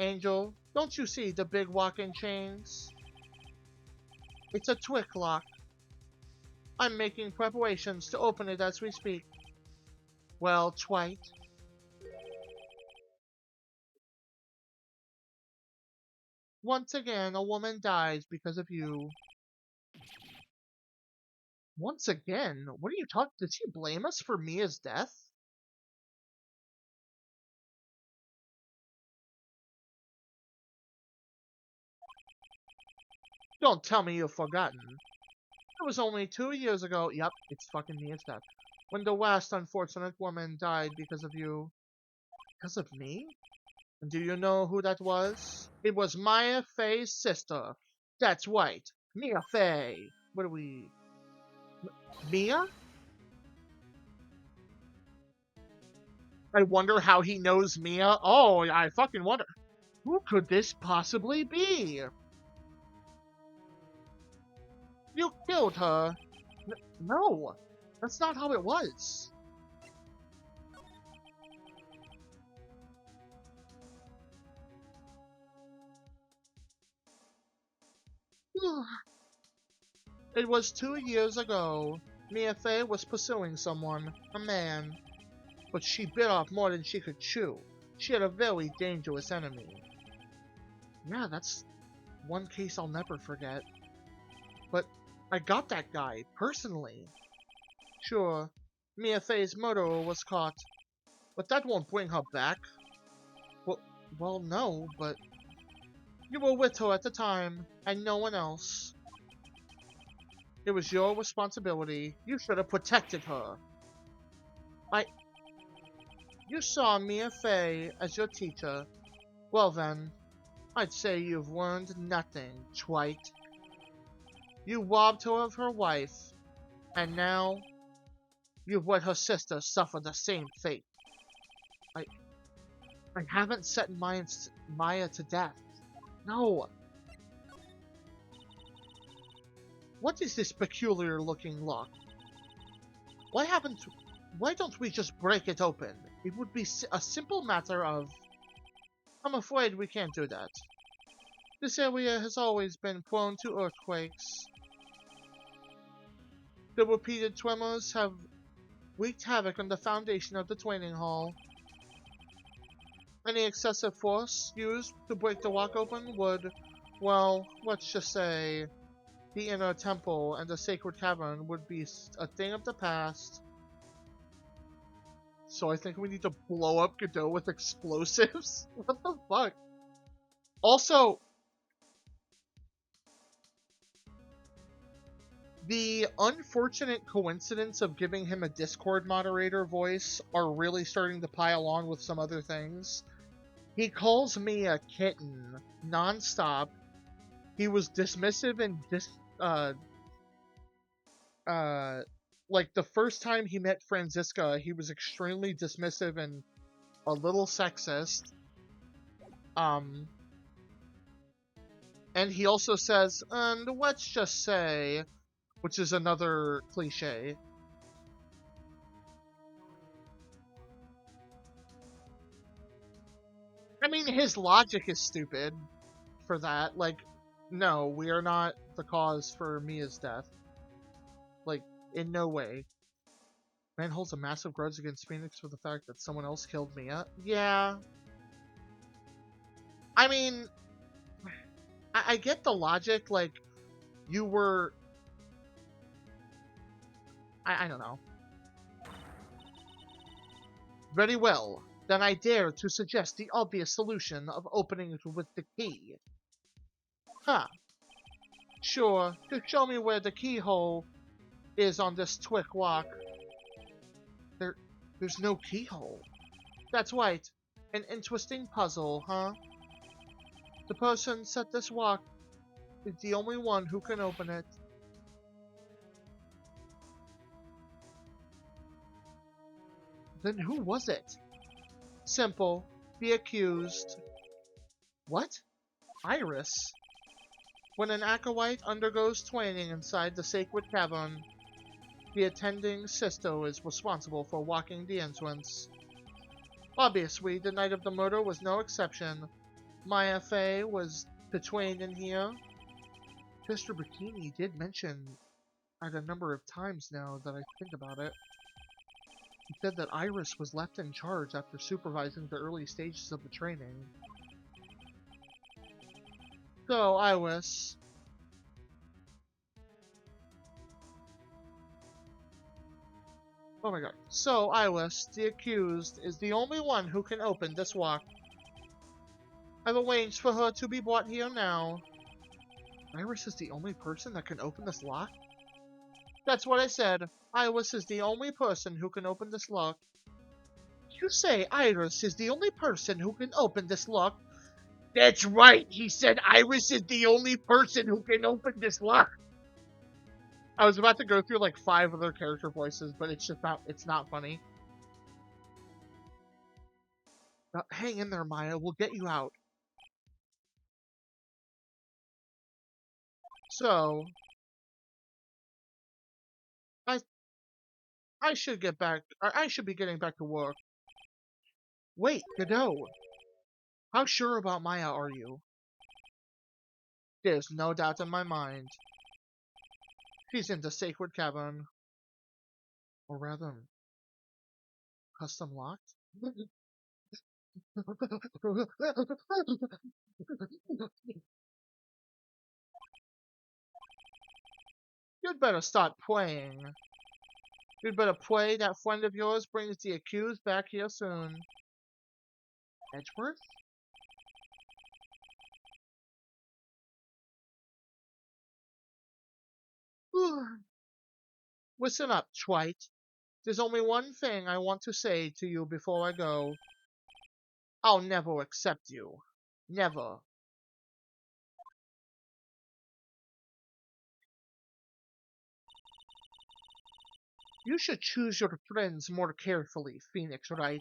Angel, don't you see the big walking chains? It's a twick lock. I'm making preparations to open it as we speak. Well, Twite. Once again, a woman dies because of you. Once again? What are you talking? Did she blame us for Mia's death? Don't tell me you've forgotten. It was only 2 years ago. Yep, it's fucking Mia's death. When the last unfortunate woman died because of you. Because of me? And do you know who that was? It was Maya Fey's sister. That's right. Mia Fey. What are we... Mia? I wonder how he knows Mia. Oh, I fucking wonder. Who could this possibly be? You killed her. No, that's not how it was. It was 2 years ago. Mia was pursuing someone, a man, but she bit off more than she could chew. She had a very dangerous enemy. Yeah, that's one case I'll never forget. But I got that guy, personally. Sure, Mia's murderer was caught, but that won't bring her back. Well, no, but you were with her at the time, and no one else. It was your responsibility. You should have protected her. You saw Mia as your teacher. Well then, I'd say you've learned nothing, Wright. You robbed her of her wife, and now you've let her sister suffer the same fate. I haven't set Maya to death. No. What is this peculiar looking lock? Why don't we just break it open? It would be a simple matter of... I'm afraid we can't do that. This area has always been prone to earthquakes. The repeated tremors have wreaked havoc on the foundation of the training hall. Any excessive force used to break the lock open would, well, let's just say, the inner temple and the sacred cavern would be a thing of the past. So I think we need to blow up Godot with explosives? What the fuck? Also, the unfortunate coincidence of giving him a Discord moderator voice are really starting to pile on with some other things. He calls me a kitten non-stop. He was dismissive and like the first time he met Franziska, he was extremely dismissive and a little sexist. And he also says, and let's just say, which is another cliche. I mean, his logic is stupid for that. Like, no, we are not the cause for Mia's death. Like, in no way. Man holds a massive grudge against Phoenix for the fact that someone else killed Mia. Yeah. I mean, I get the logic, like, you were... I don't know. Very well. Then I dare to suggest the obvious solution of opening it with the key. Huh. Sure, to show me where the keyhole is on this twick lock. There's no keyhole. That's right. An interesting puzzle, huh? The person set this lock is the only one who can open it. Then who was it? Simple. The accused. What? Iris? When an acolyte undergoes training inside the sacred cavern, the attending sister is responsible for walking the entrance. Obviously, the night of the murder was no exception. Maya was to train in here. Mr. Bikini did mention at a number of times now that I think about it. He said that Iris was left in charge after supervising the early stages of the training. So, Iris... Oh my god. So, Iris, the accused, is the only one who can open this lock. I've arranged for her to be brought here now. Iris is the only person that can open this lock? That's what I said. Iris is the only person who can open this lock. You say Iris is the only person who can open this lock? That's right! He said Iris is the only person who can open this lock! I was about to go through like 5 other character voices, but it's not funny. Hang in there, Maya. We'll get you out. So... I should be getting back to work. Wait, Godot! How sure about Maya are you? There's no doubt in my mind. She's in the sacred cavern. Or rather, custom locked? You'd better start playing. You'd better play. That friend of yours brings the accused back here soon. Edgeworth? Listen up, Wright. There's only one thing I want to say to you before I go. I'll never accept you. Never. You should choose your friends more carefully, Phoenix Wright.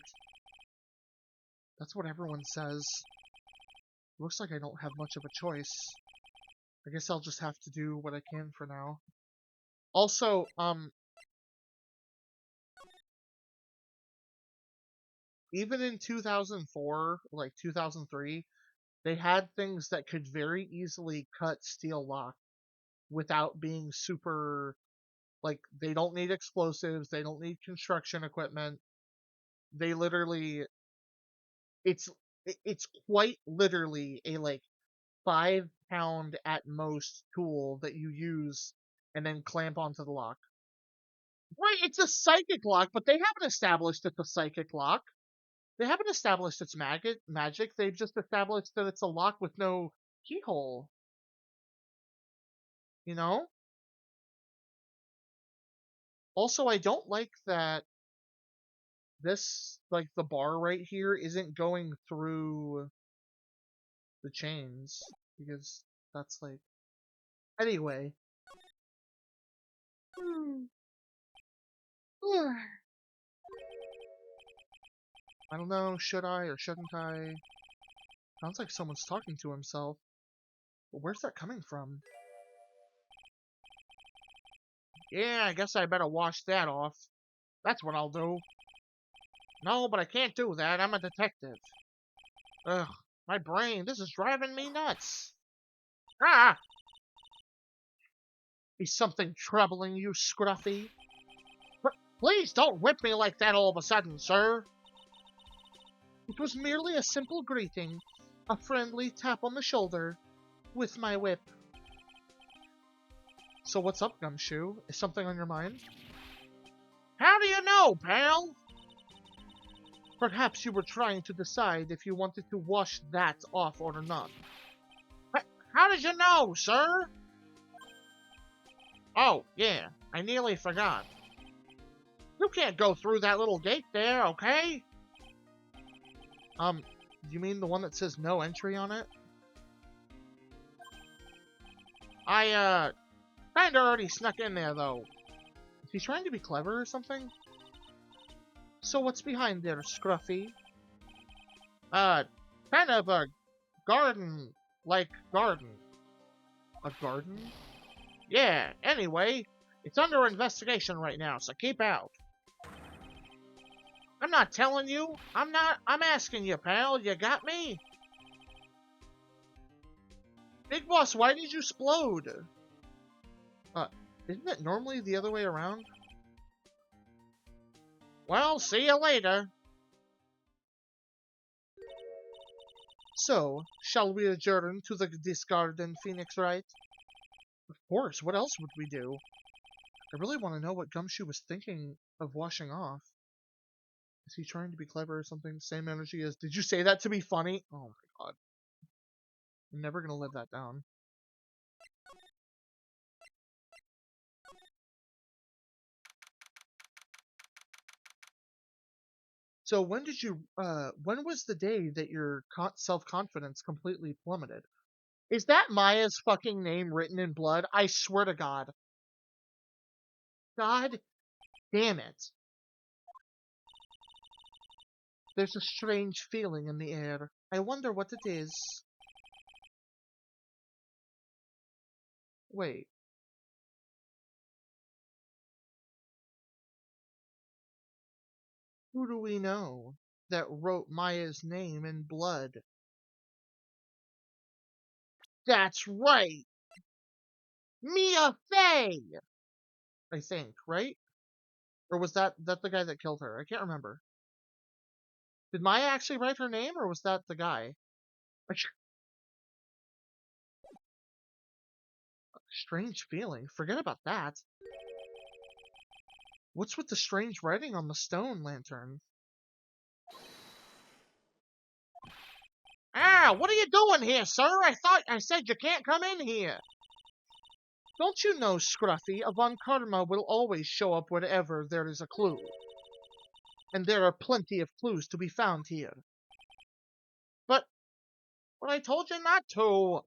That's what everyone says. Looks like I don't have much of a choice. I guess I'll just have to do what I can for now. Also, even in 2004, like 2003, they had things that could very easily cut steel lock without being super, like, they don't need explosives, they don't need construction equipment. They literally, it's it's quite literally a like 5 pound at most tool that you use and then clamp onto the lock. Right, it's a psychic lock, but they haven't established it's a psychic lock. They haven't established it's magic. They've just established that it's a lock with no keyhole. You know? Also, I don't like that this, like, the bar right here isn't going through the chains. Because that's, like... Anyway. I don't know, should I or shouldn't I? Sounds like someone's talking to himself. But where's that coming from? Yeah, I guess I better wash that off. That's what I'll do. No, but I can't do that. I'm a detective. Ugh, my brain. This is driving me nuts. Ah! Is something troubling you, Scruffy? Please don't whip me like that all of a sudden, sir. It was merely a simple greeting. A friendly tap on the shoulder. With my whip. So what's up, Gumshoe? Is something on your mind? How do you know, pal? Perhaps you were trying to decide if you wanted to wash that off or not. How did you know, sir? Oh, yeah, I nearly forgot. You can't go through that little gate there, okay? You mean the one that says no entry on it? I, kinda already snuck in there, though. Is he trying to be clever or something? So what's behind there, Scruffy? Kind of a garden-like garden. A garden? Yeah, anyway, it's under investigation right now, so keep out. I'm not telling you. I'm asking you, pal. You got me? Big Boss, why did you explode? Isn't it normally the other way around? Well, see you later. So, shall we adjourn to this garden, Phoenix Wright? Of course, what else would we do? I really want to know what Gumshoe was thinking of washing off. Is he trying to be clever or something? Same energy as, did you say that to be funny? Oh my god. I'm never gonna live that down. So when was the day that your self-confidence completely plummeted? Is that Maya's fucking name written in blood? I swear to God. God damn it. There's a strange feeling in the air. I wonder what it is. Wait. Who do we know that wrote Maya's name in blood? That's right! Mia Fey! I think, right? Or was that the guy that killed her? I can't remember. Did Maya actually write her name, or was that the guy? Strange feeling. Forget about that. What's with the strange writing on the stone lantern? Ah, what are you doing here, sir? I thought I said you can't come in here. Don't you know, Scruffy, a Von Karma will always show up wherever there is a clue. And there are plenty of clues to be found here. But I told you not to.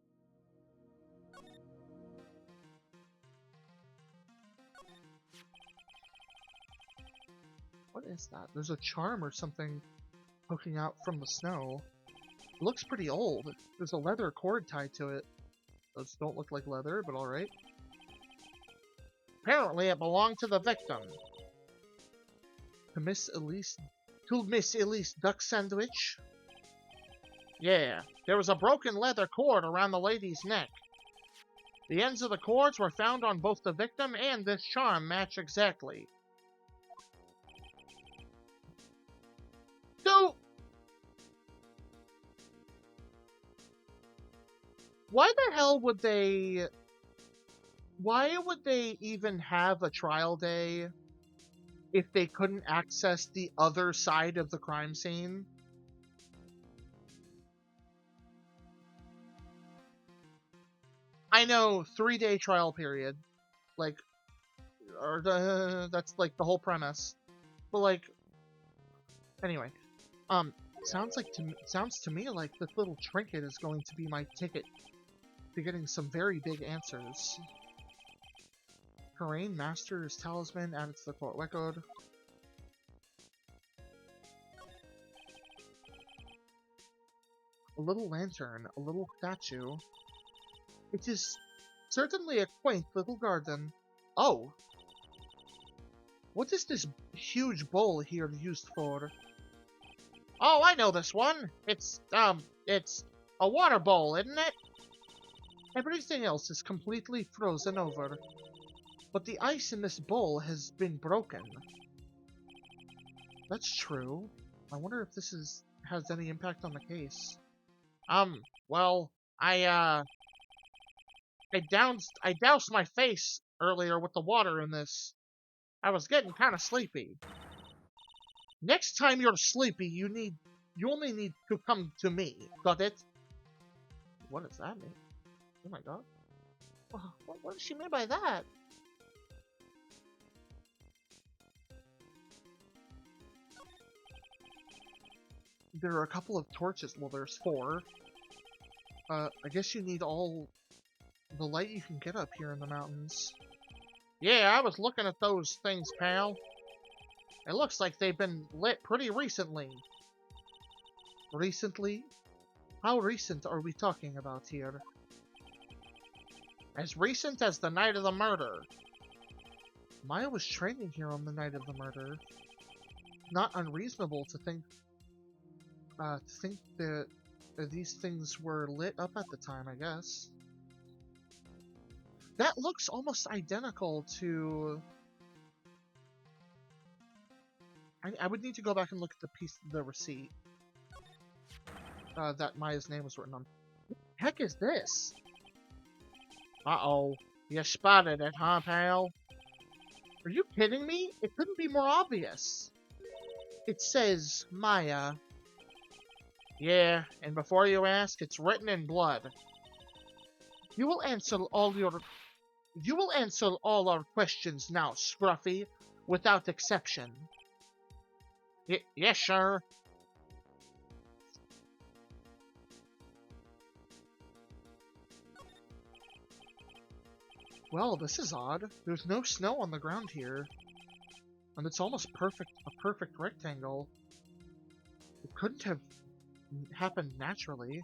What is that? There's a charm or something poking out from the snow. It looks pretty old. There's a leather cord tied to it. Those don't look like leather, but alright. Apparently it belonged to the victim. To Miss Elise Duck Sandwich? Yeah, there was a broken leather cord around the lady's neck. The ends of the cords were found on both the victim and this charm match exactly. So, why the hell would they... Why would they even have a trial day if they couldn't access the other side of the crime scene? I know, 3-day trial period. Like, that's like the whole premise. But like, anyway, sounds to me like this little trinket is going to be my ticket to getting some very big answers. Terrain Master's Talisman added to the court record. A little lantern, a little statue. It is certainly a quaint little garden. Oh! What is this huge bowl here used for? Oh, I know this one! It's a water bowl, isn't it? Everything else is completely frozen over. But the ice in this bowl has been broken. That's true. I wonder if this has any impact on the case. Well, I doused my face earlier with the water in this. I was getting kind of sleepy. Next time you're sleepy, you only need to come to me. Got it? What does that mean? Oh my god. What does she mean by that? There are a couple of torches. Well, there's 4. I guess you need all the light you can get up here in the mountains. Yeah, I was looking at those things, pal. It looks like they've been lit pretty recently. Recently? How recent are we talking about here? As recent as the night of the murder. Maya was training here on the night of the murder. Not unreasonable to think that these things were lit up at the time, I guess. That looks almost identical to... I would need to go back and look at the receipt that Maya's name was written on. What the heck is this? Uh-oh. You spotted it, huh, pal? Are you kidding me? It couldn't be more obvious. It says Maya. Yeah, and before you ask, it's written in blood. You will answer all our questions now, Scruffy, without exception. Yes, sir. Well, this is odd. There's no snow on the ground here. And it's almost a perfect rectangle. It couldn't have happened naturally.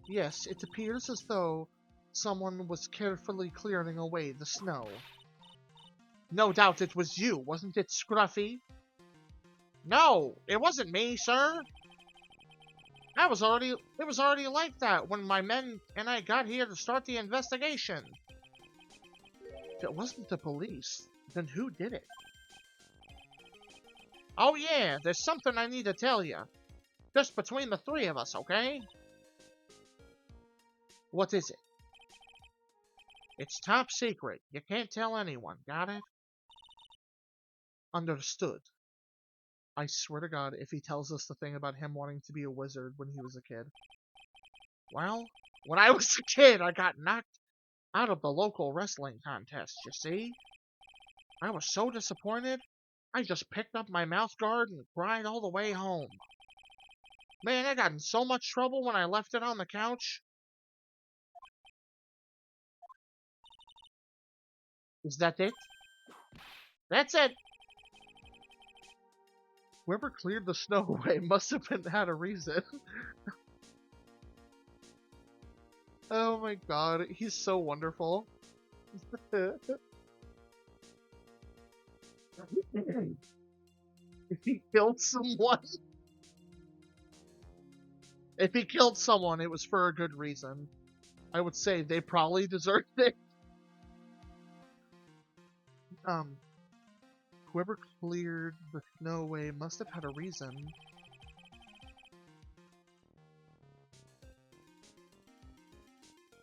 Yes, it appears as though someone was carefully clearing away the snow. No doubt it was you, wasn't it, Scruffy? No, it wasn't me, sir. It was already like that when my men and I got here to start the investigation. If it wasn't the police, then who did it? Oh yeah, there's something I need to tell you. Just between the three of us, okay? What is it? It's top secret. You can't tell anyone, got it? Understood. I swear to God, if he tells us the thing about him wanting to be a wizard when he was a kid. Well, when I was a kid, I got knocked out of the local wrestling contest, you see? I was so disappointed, I just picked up my mouth guard and cried all the way home. Man, I got in so much trouble when I left it on the couch. Is that it? That's it! Whoever cleared the snow away must have had a reason. Oh my god, he's so wonderful. If he killed someone... If he killed someone, it was for a good reason. I would say they probably deserved it. Whoever cleared the snow away must have had a reason.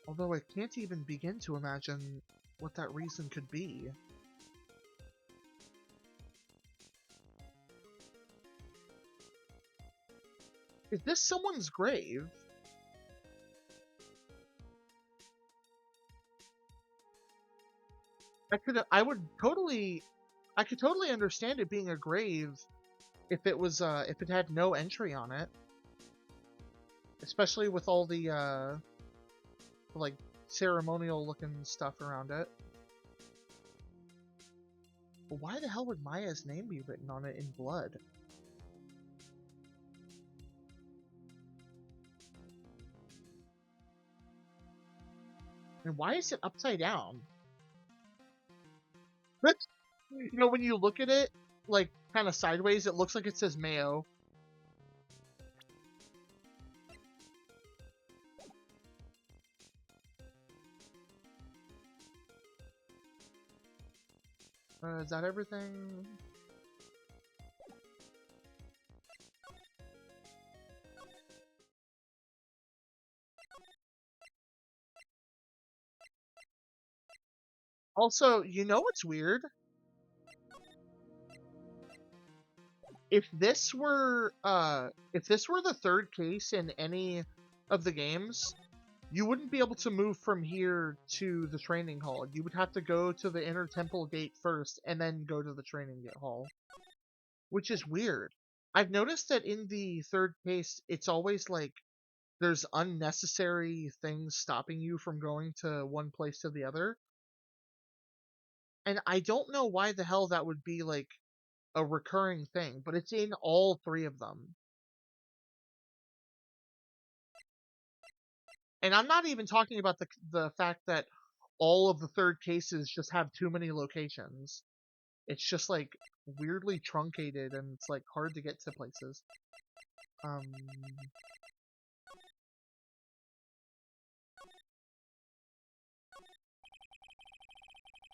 Although I can't even begin to imagine what that reason could be. Is this someone's grave? I could totally understand it being a grave if it was, if it had no entry on it. Especially with all the, like, ceremonial looking stuff around it. But why the hell would Maya's name be written on it in blood? And why is it upside down? You know, when you look at it, like, kind of sideways, it looks like it says Mayo. Is that everything? Also, you know what's weird? If this were the third case in any of the games, you wouldn't be able to move from here to the training hall. You would have to go to the inner temple gate first, and then go to the training hall. Which is weird. I've noticed that in the third case, it's always like, there's unnecessary things stopping you from going to one place to the other. And I don't know why the hell that would be, like, a recurring thing, but it's in all three of them. And I'm not even talking about the fact that all of the third cases just have too many locations. It's just, like, weirdly truncated, and it's, like, hard to get to places.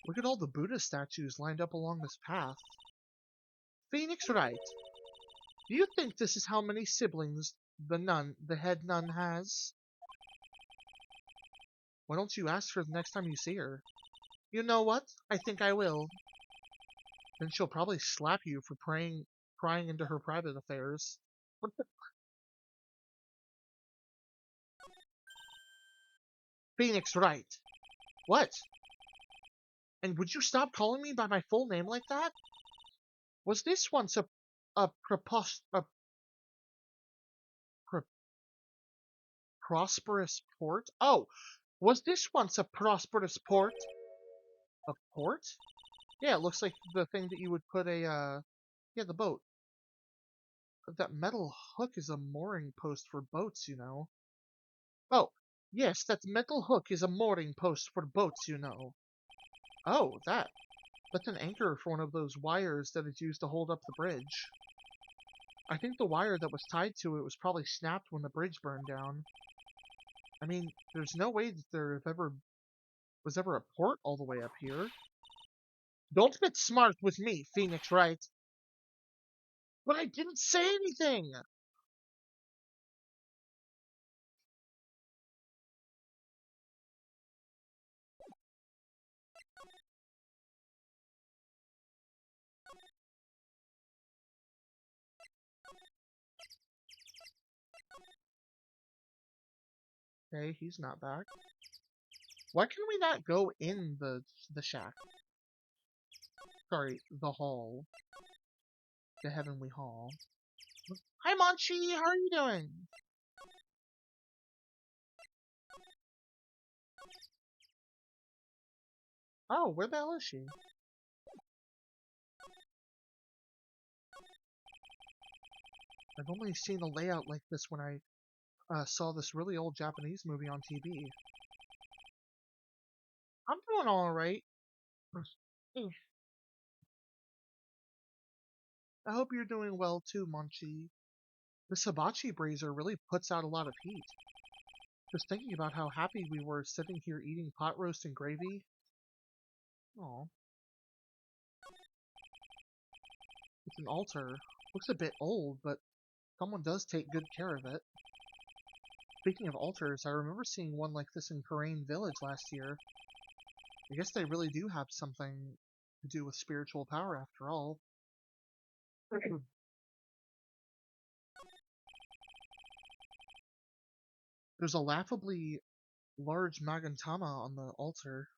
Look at all the Buddha statues lined up along this path. Phoenix Wright, do you think this is how many siblings the head nun has? Why don't you ask her the next time you see her? You know what? I think I will. Then she'll probably slap you for prying into her private affairs. What the... Phoenix Wright. What? And would you stop calling me by my full name like that? Was this once a prosperous port? Oh, was this once a prosperous port? A port? Yeah, it looks like the thing that you would put a, yeah, the boat. That metal hook is a mooring post for boats, you know. Oh, yes, that metal hook is a mooring post for boats, you know. Oh, that's an anchor for one of those wires that is used to hold up the bridge. I think the wire that was tied to it was probably snapped when the bridge burned down. I mean, there's no way that there was ever a port all the way up here. Don't get smart with me, Phoenix Wright. But I didn't say anything! Okay, he's not back. Why can we not go in the shack? Sorry, the hall. The heavenly hall. Hi, Monchi! How are you doing? Oh, where the hell is she? I've only seen a layout like this when I saw this really old Japanese movie on TV. I'm doing alright. I hope you're doing well too, Monchi. This hibachi brazier really puts out a lot of heat. Just thinking about how happy we were sitting here eating pot roast and gravy. Aw. It's an altar. Looks a bit old, but someone does take good care of it. Speaking of altars, I remember seeing one like this in Korean Village last year. I guess they really do have something to do with spiritual power after all. There's a laughably large Magantama on the altar.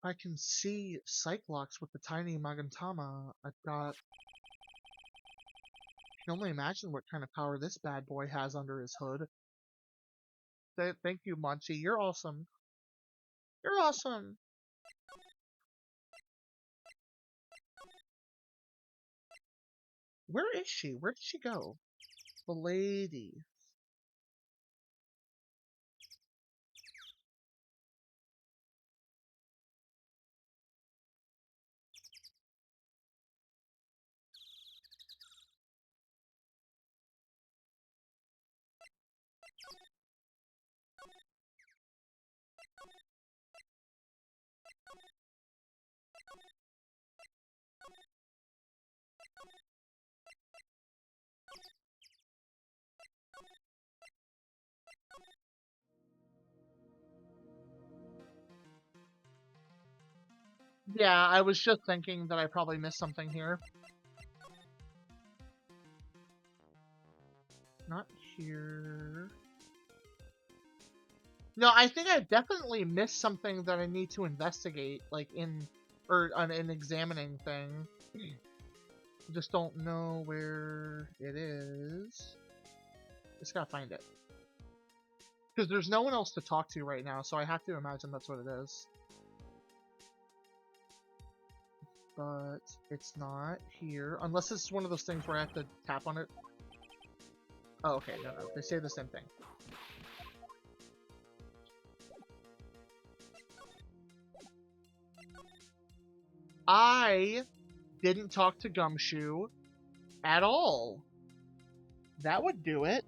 I can see Cyclops with the tiny Magantama. I can only imagine what kind of power this bad boy has under his hood. Thank you, Monchi. You're awesome. You're awesome. Where is she? Where did she go? The lady. Yeah, I was just thinking that I probably missed something here. Not here. No, I think I definitely missed something that I need to investigate, like or an examining thing. Just don't know where it is. Just gotta find it. Because there's no one else to talk to right now, so I have to imagine that's what it is. But it's not here. Unless it's one of those things where I have to tap on it. Oh, okay, no. They say the same thing. I didn't talk to Gumshoe at all. That would do it.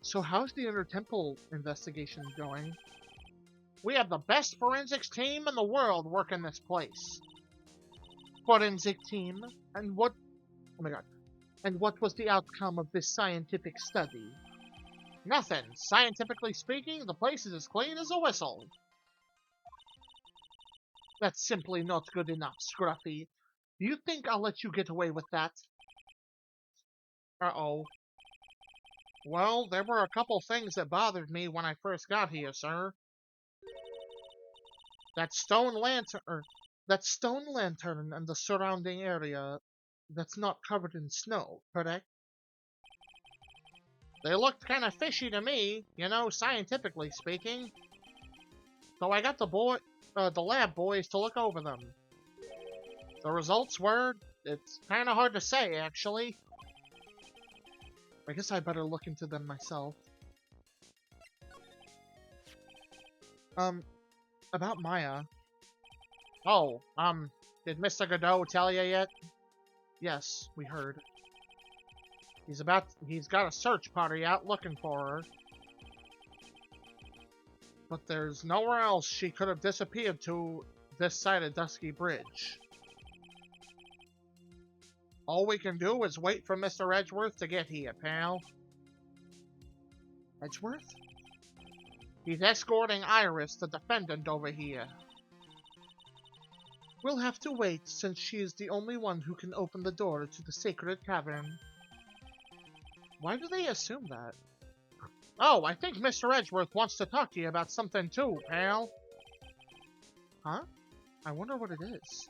So how's the Inner Temple investigation going? We have the best forensics team in the world working this place. Forensic team? And what... Oh my god. And what was the outcome of this scientific study? Nothing. Scientifically speaking, the place is as clean as a whistle. That's simply not good enough, Scruffy. Do you think I'll let you get away with that? Uh-oh. Well, there were a couple things that bothered me when I first got here, sir. that stone lantern and the surrounding area that's not covered in snow, correct? They looked kind of fishy to me, you know, scientifically speaking. So I got the lab boys to look over them. The results were, it's kind of hard to say, actually. I guess I better look into them myself. About Maya. Oh, did Mr. Godot tell you yet? Yes, we heard. He's got a search party out looking for her. But there's nowhere else she could have disappeared to this side of Dusky Bridge. All we can do is wait for Mr. Edgeworth to get here, pal. Edgeworth? He's escorting Iris, the defendant, over here. We'll have to wait, since she is the only one who can open the door to the sacred cavern. Why do they assume that? Oh, I think Mr. Edgeworth wants to talk to you about something too, pal. Huh? I wonder what it is.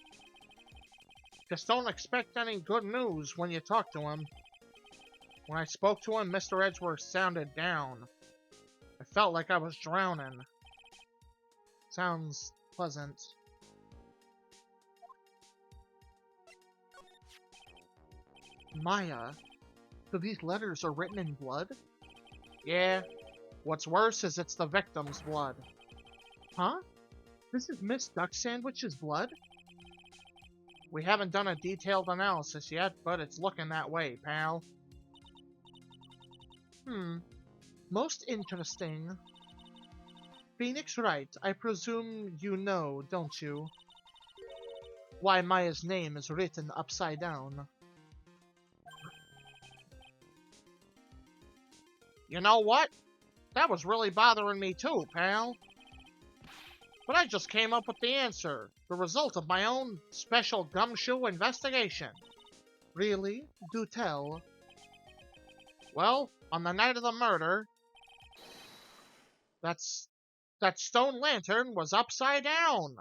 Just don't expect any good news when you talk to him. When I spoke to him, Mr. Edgeworth sounded down. I felt like I was drowning. Sounds pleasant. Maya, so these letters are written in blood? Yeah. What's worse is it's the victim's blood. Huh? This is Miss Duck Sandwich's blood? We haven't done a detailed analysis yet, but it's looking that way, pal. Most interesting. Phoenix Wright, I presume you know, don't you? Why Maya's name is written upside down. You know what? That was really bothering me too, pal. But I just came up with the answer. The result of my own special gumshoe investigation. Really? Do tell. Well, on the night of the murder, that stone lantern was upside down.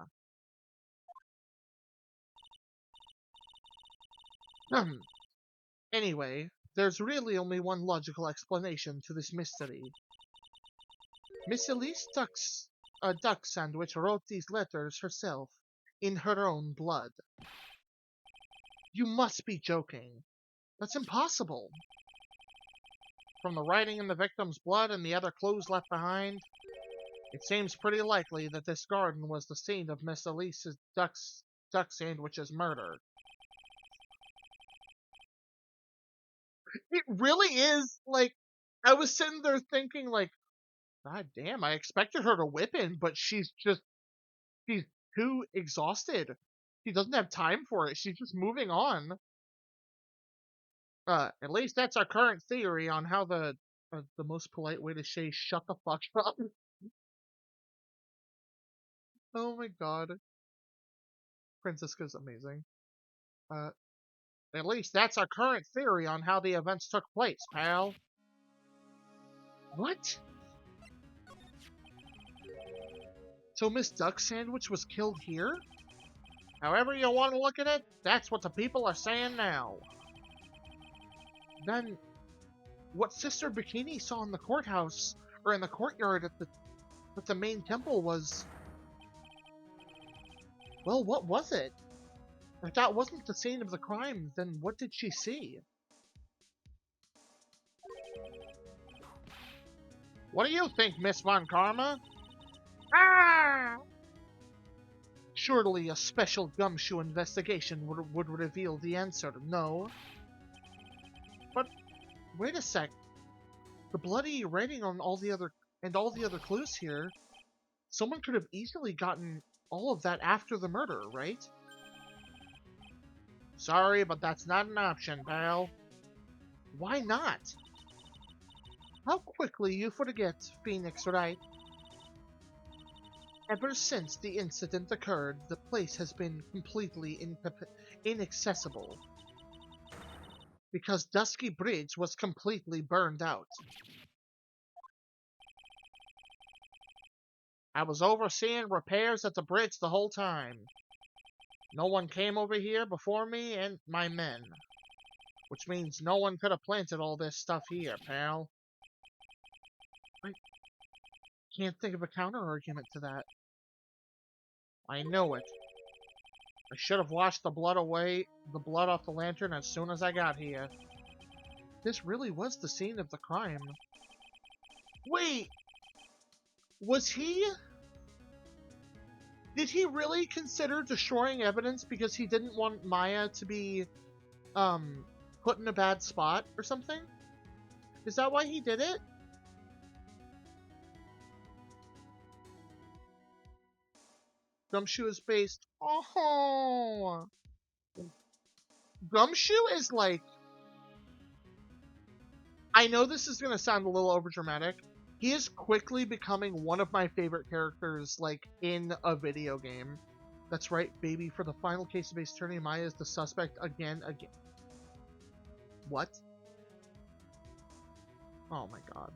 Anyway, there's really only one logical explanation to this mystery. Miss Elise Duck Sandwich wrote these letters herself, in her own blood. You must be joking. That's impossible. From the writing in the victim's blood and the other clues left behind, it seems pretty likely that this garden was the scene of Miss Elise's Duck Sandwich's murder. It really is, like, I was sitting there thinking, like, God damn, I expected her to whip in, but she's too exhausted. She doesn't have time for it. She's just moving on. At least that's our current theory on how the most polite way to say shut the fuck up. Oh my god. Francisca's amazing. At least that's our current theory on how the events took place, pal. What? So Miss Duck Sandwich was killed here? However you want to look at it, that's what the people are saying now. Then, what Sister Bikini saw in the courthouse, or in the courtyard at the main temple was... Well, what was it? If that wasn't the scene of the crime, then what did she see? What do you think, Miss Von Karma? Ah! Surely a special gumshoe investigation would reveal the answer, no? But, wait a sec. The bloody writing on all the other clues here, someone could have easily gotten all of that after the murder, right? Sorry, but that's not an option, pal. Why not? How quickly you forget, Phoenix Wright. Ever since the incident occurred, the place has been completely inaccessible. Because Dusky Bridge was completely burned out. I was overseeing repairs at the bridge the whole time. No one came over here before me and my men. Which means no one could have planted all this stuff here, pal. I can't think of a counter-argument to that. I know it. I should have washed the blood off the lantern as soon as I got here. This really was the scene of the crime. Wait! Did he really consider destroying evidence because he didn't want Maya to be, put in a bad spot or something? Is that why he did it? Gumshoe is based... Oh! Gumshoe is like... I know this is gonna sound a little overdramatic. He is quickly becoming one of my favorite characters, like, in a video game. That's right, baby. For the final case of Ace Attorney, Maya is the suspect again. What? Oh my god.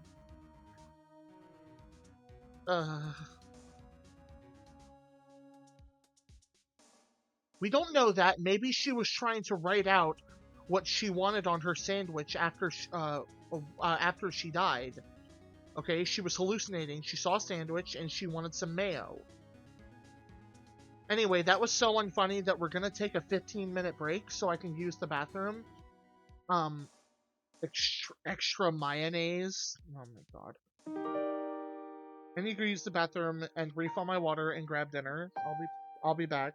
We don't know that. Maybe she was trying to write out what she wanted on her sandwich after she died. Okay, she was hallucinating. She saw a sandwich and she wanted some mayo. Anyway, that was so unfunny that we're gonna take a 15-minute break so I can use the bathroom. Extra mayonnaise. Oh my god. I need to use the bathroom and refill my water and grab dinner. I'll be back.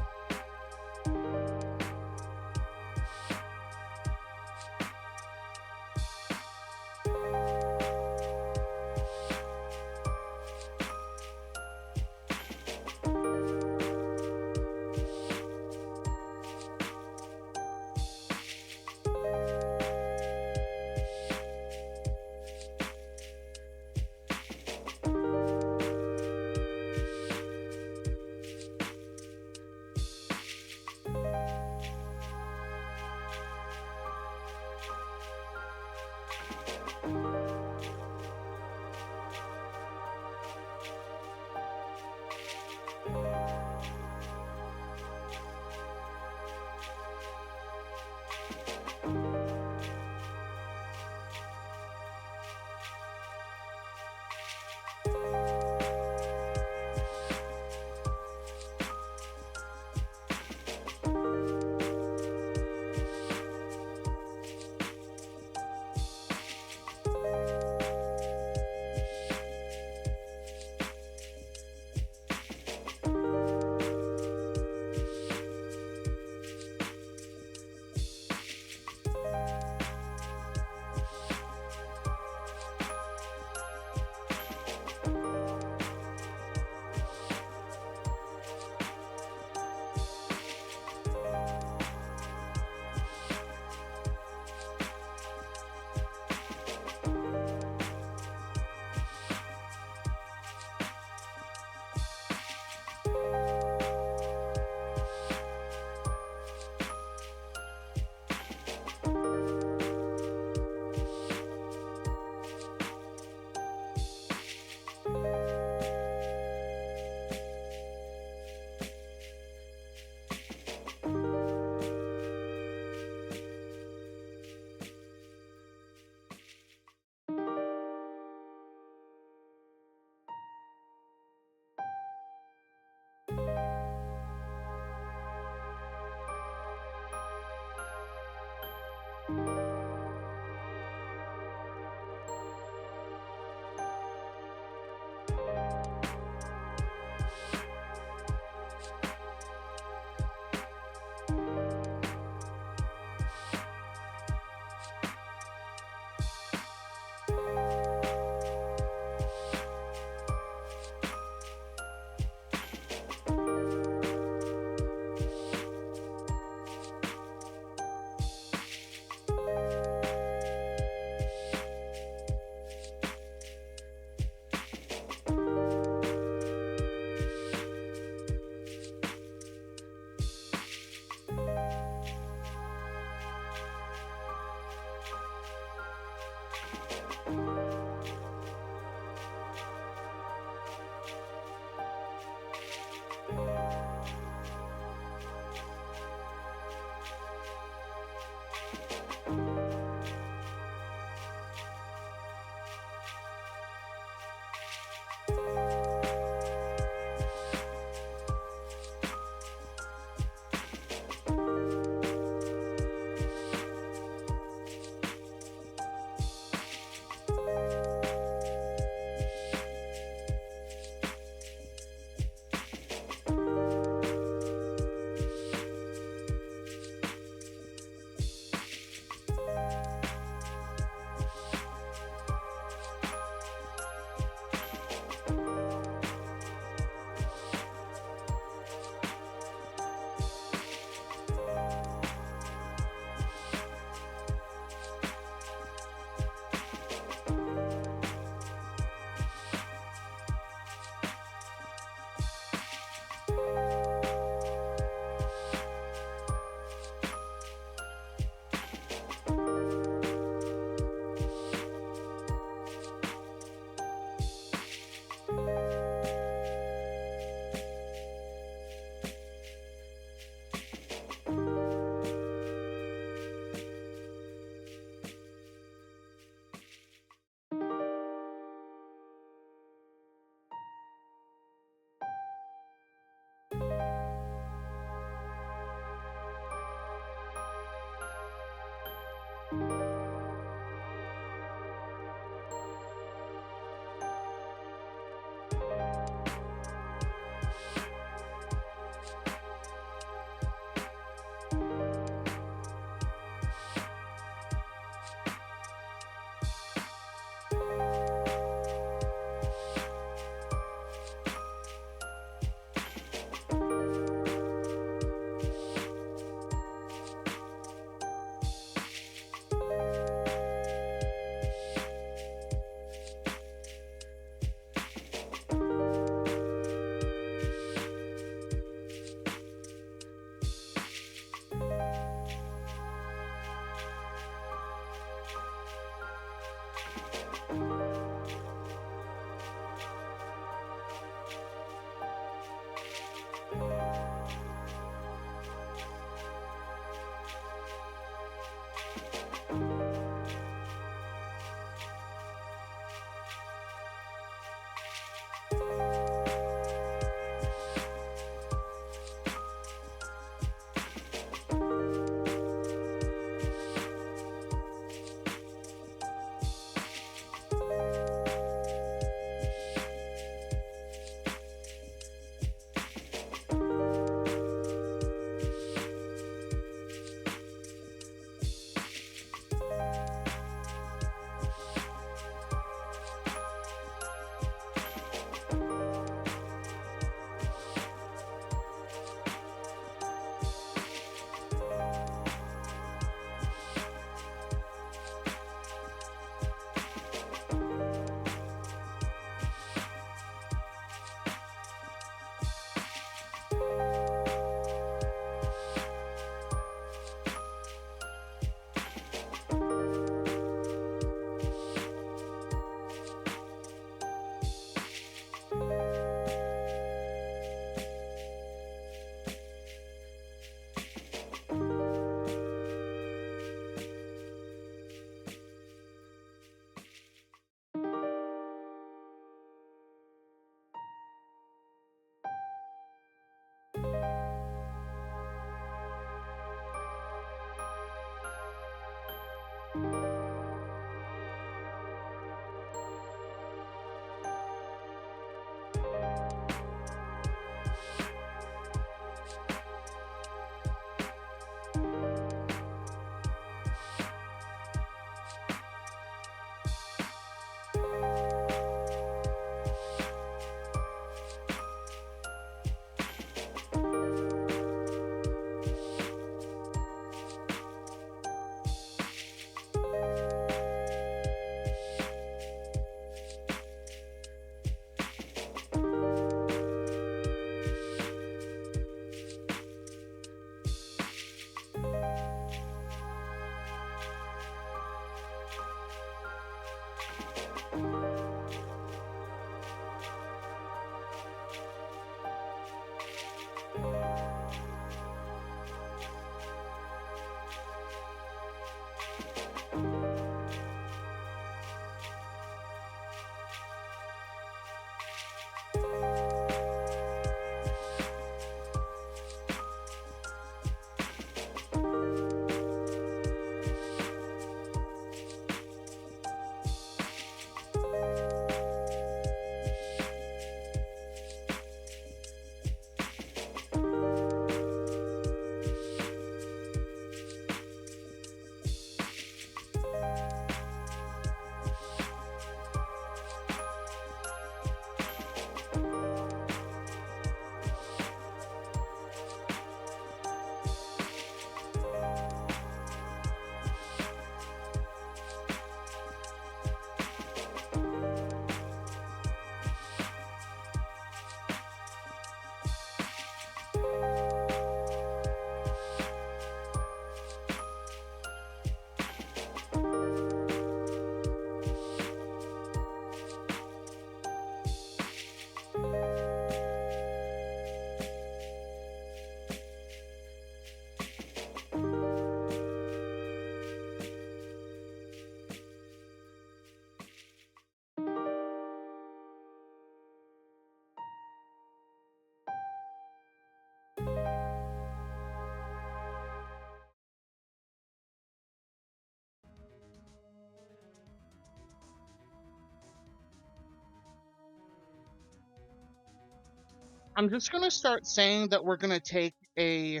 I'm just gonna start saying that we're gonna take a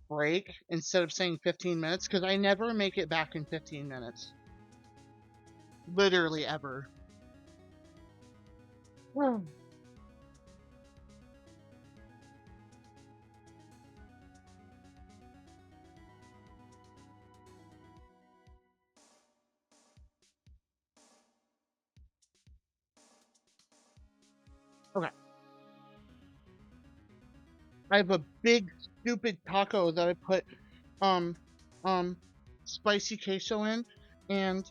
break instead of saying 15 minutes, because I never make it back in 15 minutes. Literally ever. Okay. I have a big stupid taco that I put um spicy queso in, and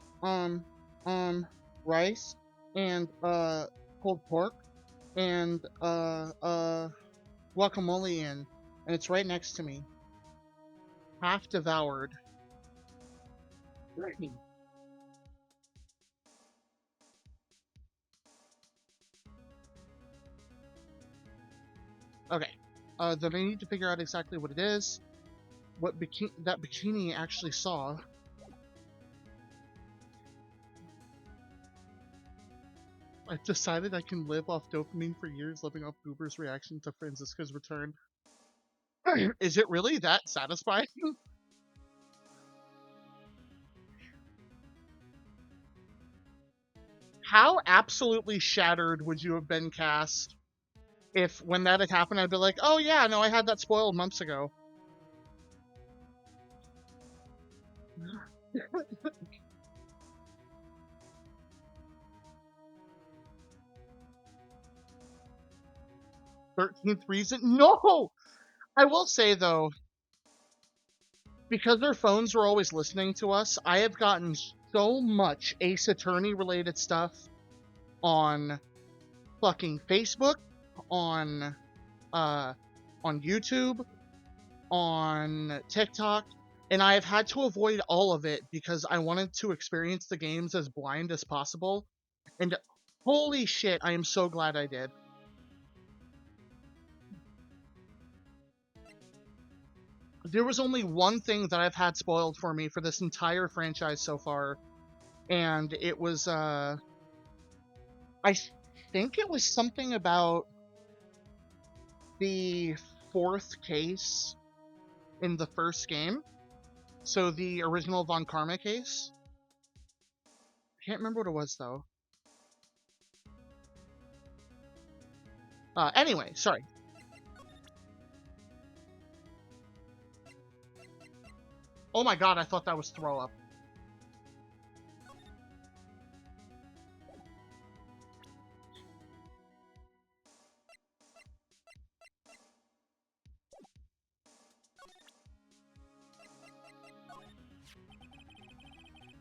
rice, and pulled pork, and guacamole in, and it's right next to me. Half devoured. Okay. Then I need to figure out exactly what it is, what that bikini actually saw. I've decided I can live off dopamine for years, living off Goober's reaction to Franziska's return. Is it really that satisfying? How absolutely shattered would you have been, Cass, if when that had happened, I'd be like, oh yeah, no, I had that spoiled months ago. "13th reason?" No! I will say, though, because their phones were always listening to us, I have gotten so much Ace Attorney related stuff on fucking Facebook, on YouTube, on TikTok, and I have had to avoid all of it because I wanted to experience the games as blind as possible. And holy shit, I am so glad I did. There was only one thing that I've had spoiled for me for this entire franchise so far, and it was, I think it was something about the 4th case in the first game. So the original Von Karma case. Can't remember what it was, though. Anyway, sorry. Oh my god, I thought that was throw up.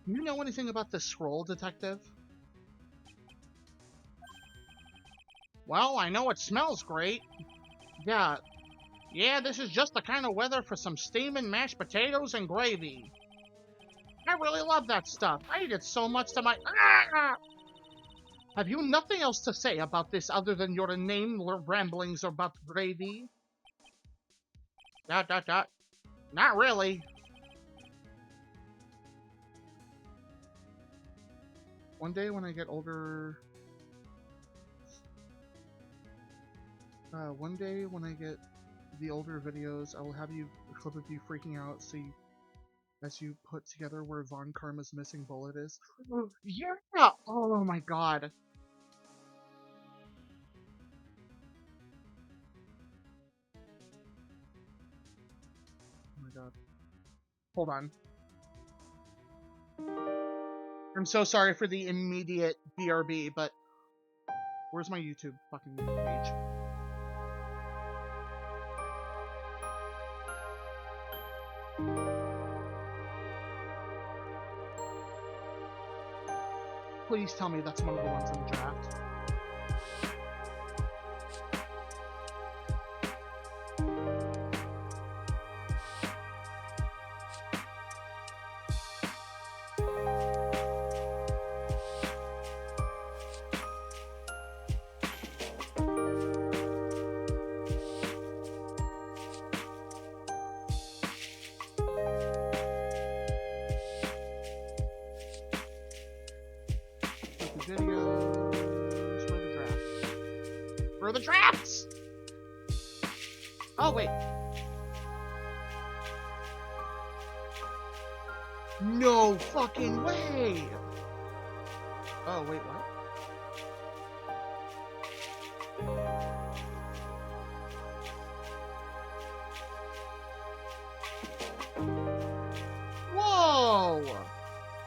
Do you know anything about the scroll, detective? Well, I know it smells great. Yeah, this is just the kind of weather for some steaming mashed potatoes and gravy. I really love that stuff. I eat it so much that my... Ah! Have you nothing else to say about this other than your inane ramblings about gravy? ... Not really. One day when I get older... one day when I get the older videos, I will have you a clip of you freaking out as you put together where Von Karma's missing bullet is. Yeah! Oh my god. Oh my god. Hold on. I'm so sorry for the immediate BRB, but where's my YouTube fucking page? Please tell me that's one of the ones in the draft. Videos. Where are the drafts? Where are the drafts? Oh, wait. No fucking way! Oh, wait, what? Whoa!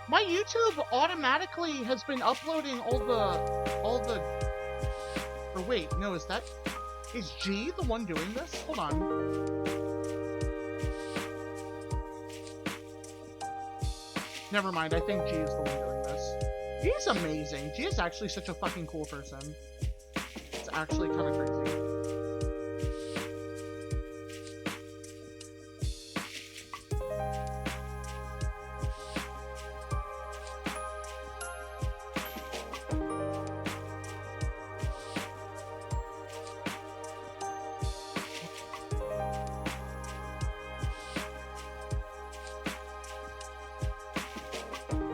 My YouTube automatically has been uploading all the... Or wait, no, is G the one doing this? Hold on. Never mind, I think G is the one doing this. G's amazing. G is actually such a fucking cool person. It's actually kind of crazy.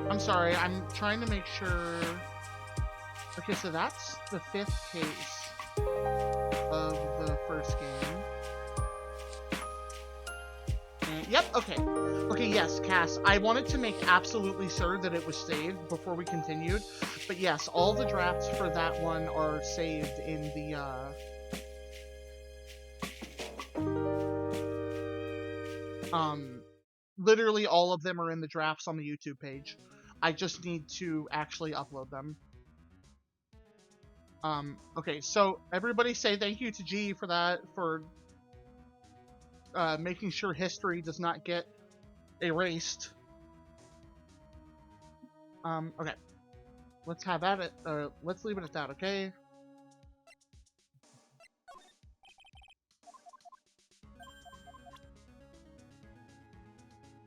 I'm sorry, I'm trying to make sure... Okay, so that's the 5th case of the first game. And, yep, okay. Okay, yes, Cass, I wanted to make absolutely sure that it was saved before we continued. But yes, all the drafts for that one are saved in the, literally all of them are in the drafts on the YouTube page. I just need to actually upload them. Okay, so everybody say thank you to G for that, for making sure history does not get erased. Okay. Let's have at it, let's leave it at that, okay?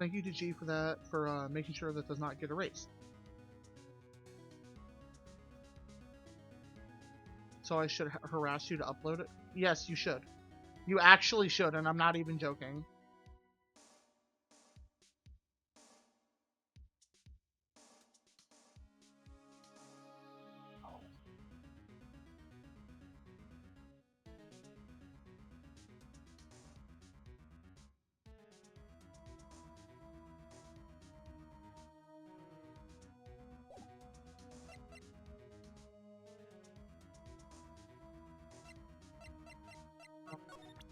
Thank you to G for that, for making sure that does not get erased. So I should harass you to upload it? Yes, you should. You actually should, and I'm not even joking.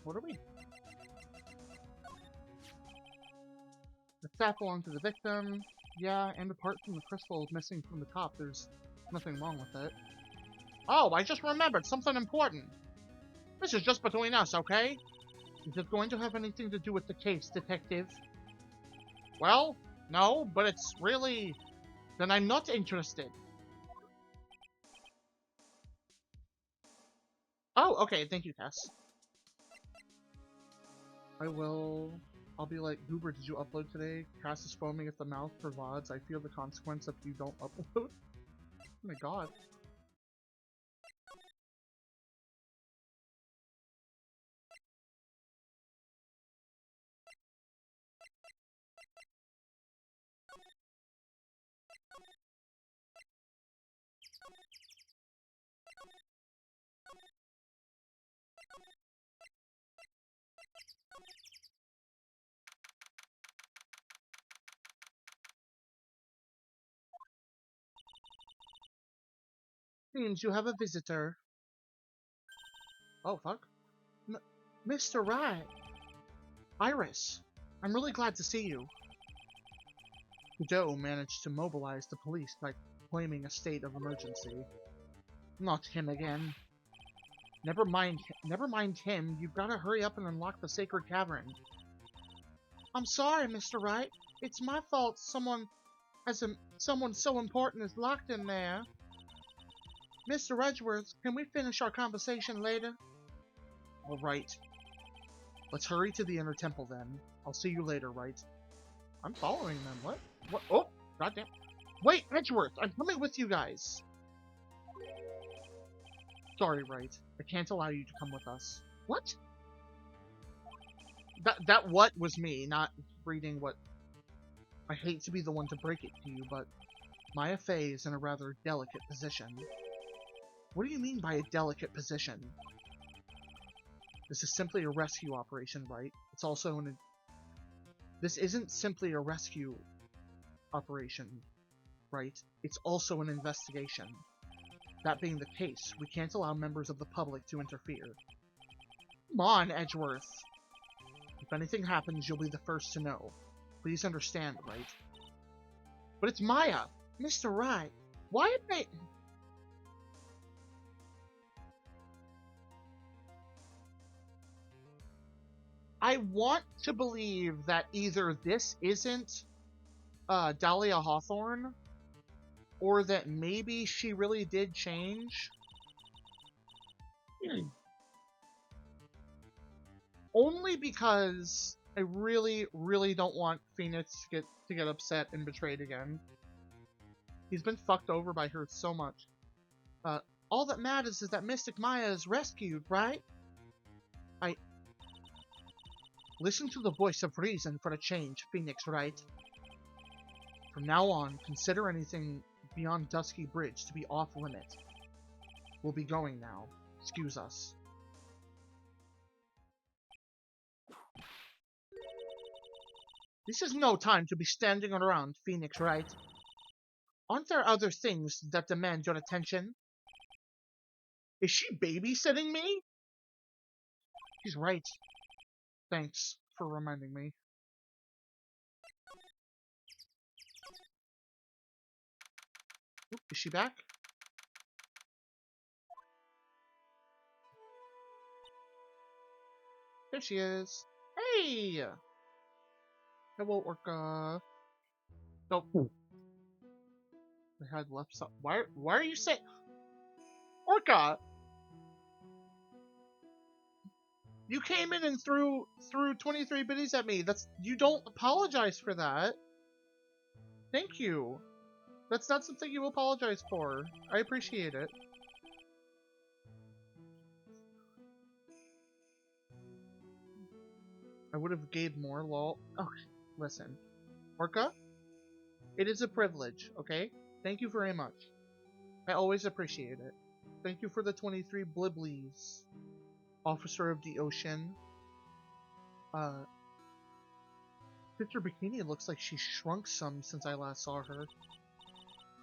What are we? The staff belonged to the victim. Yeah, and apart from the crystal missing from the top, there's nothing wrong with it. Oh, I just remembered something important. This is just between us, okay? Is it going to have anything to do with the case, detective? Well, no, but it's really... Then I'm not interested. Oh, okay, thank you, Tess. I'll be like, Goober, did you upload today? Cass is foaming at the mouth for VODs. I feel the consequence if you don't upload. Oh my god. Seems you have a visitor. Oh, fuck. Mr. Wright! Iris! I'm really glad to see you. Joe managed to mobilize the police by claiming a state of emergency. Not him again. Never mind him. You've got to hurry up and unlock the sacred cavern. I'm sorry, Mr. Wright. It's my fault someone so important is locked in there. Mr. Edgeworth, can we finish our conversation later? Alright. Let's hurry to the inner temple then. I'll see you later, Wright. I'm following them. What? What? Oh, goddamn. Wait, Edgeworth, I'm coming with you guys. Sorry, Wright. I can't allow you to come with us. What? That what was me, not reading what... I hate to be the one to break it to you, but Maya Fey is in a rather delicate position. What do you mean by a delicate position? This is simply a rescue operation, right? It's also an... This isn't simply a rescue operation, right? It's also an investigation. That being the case, we can't allow members of the public to interfere. Come on, Edgeworth. If anything happens, you'll be the first to know. Please understand, right? But it's Maya! Mr. Wright, why did they... I want to believe that either this isn't Dahlia Hawthorne, or that maybe she really did change. Only because I really, really don't want Phoenix to get upset and betrayed again. He's been fucked over by her so much. All that matters is that Mystic Maya is rescued, right? Listen to the voice of reason for a change, Phoenix Wright. From now on, consider anything beyond Dusky Bridge to be off-limit. We'll be going now. Excuse us. This is no time to be standing around, Phoenix Wright. Aren't there other things that demand your attention? Is she babysitting me? She's right. Thanks for reminding me. Oop, is she back? There she is. Hey! Hello, Orca. Nope. I had left some. Why are you saying... Orca! You came in and threw 23 biddies at me. You don't apologize for that. Thank you. That's not something you apologize for. I appreciate it. I would have gave more, lol. Oh, listen. Orca? It is a privilege, okay? Thank you very much. I always appreciate it. Thank you for the 23 bliblies. Officer of the Ocean. Sister Bikini looks like she shrunk some since I last saw her.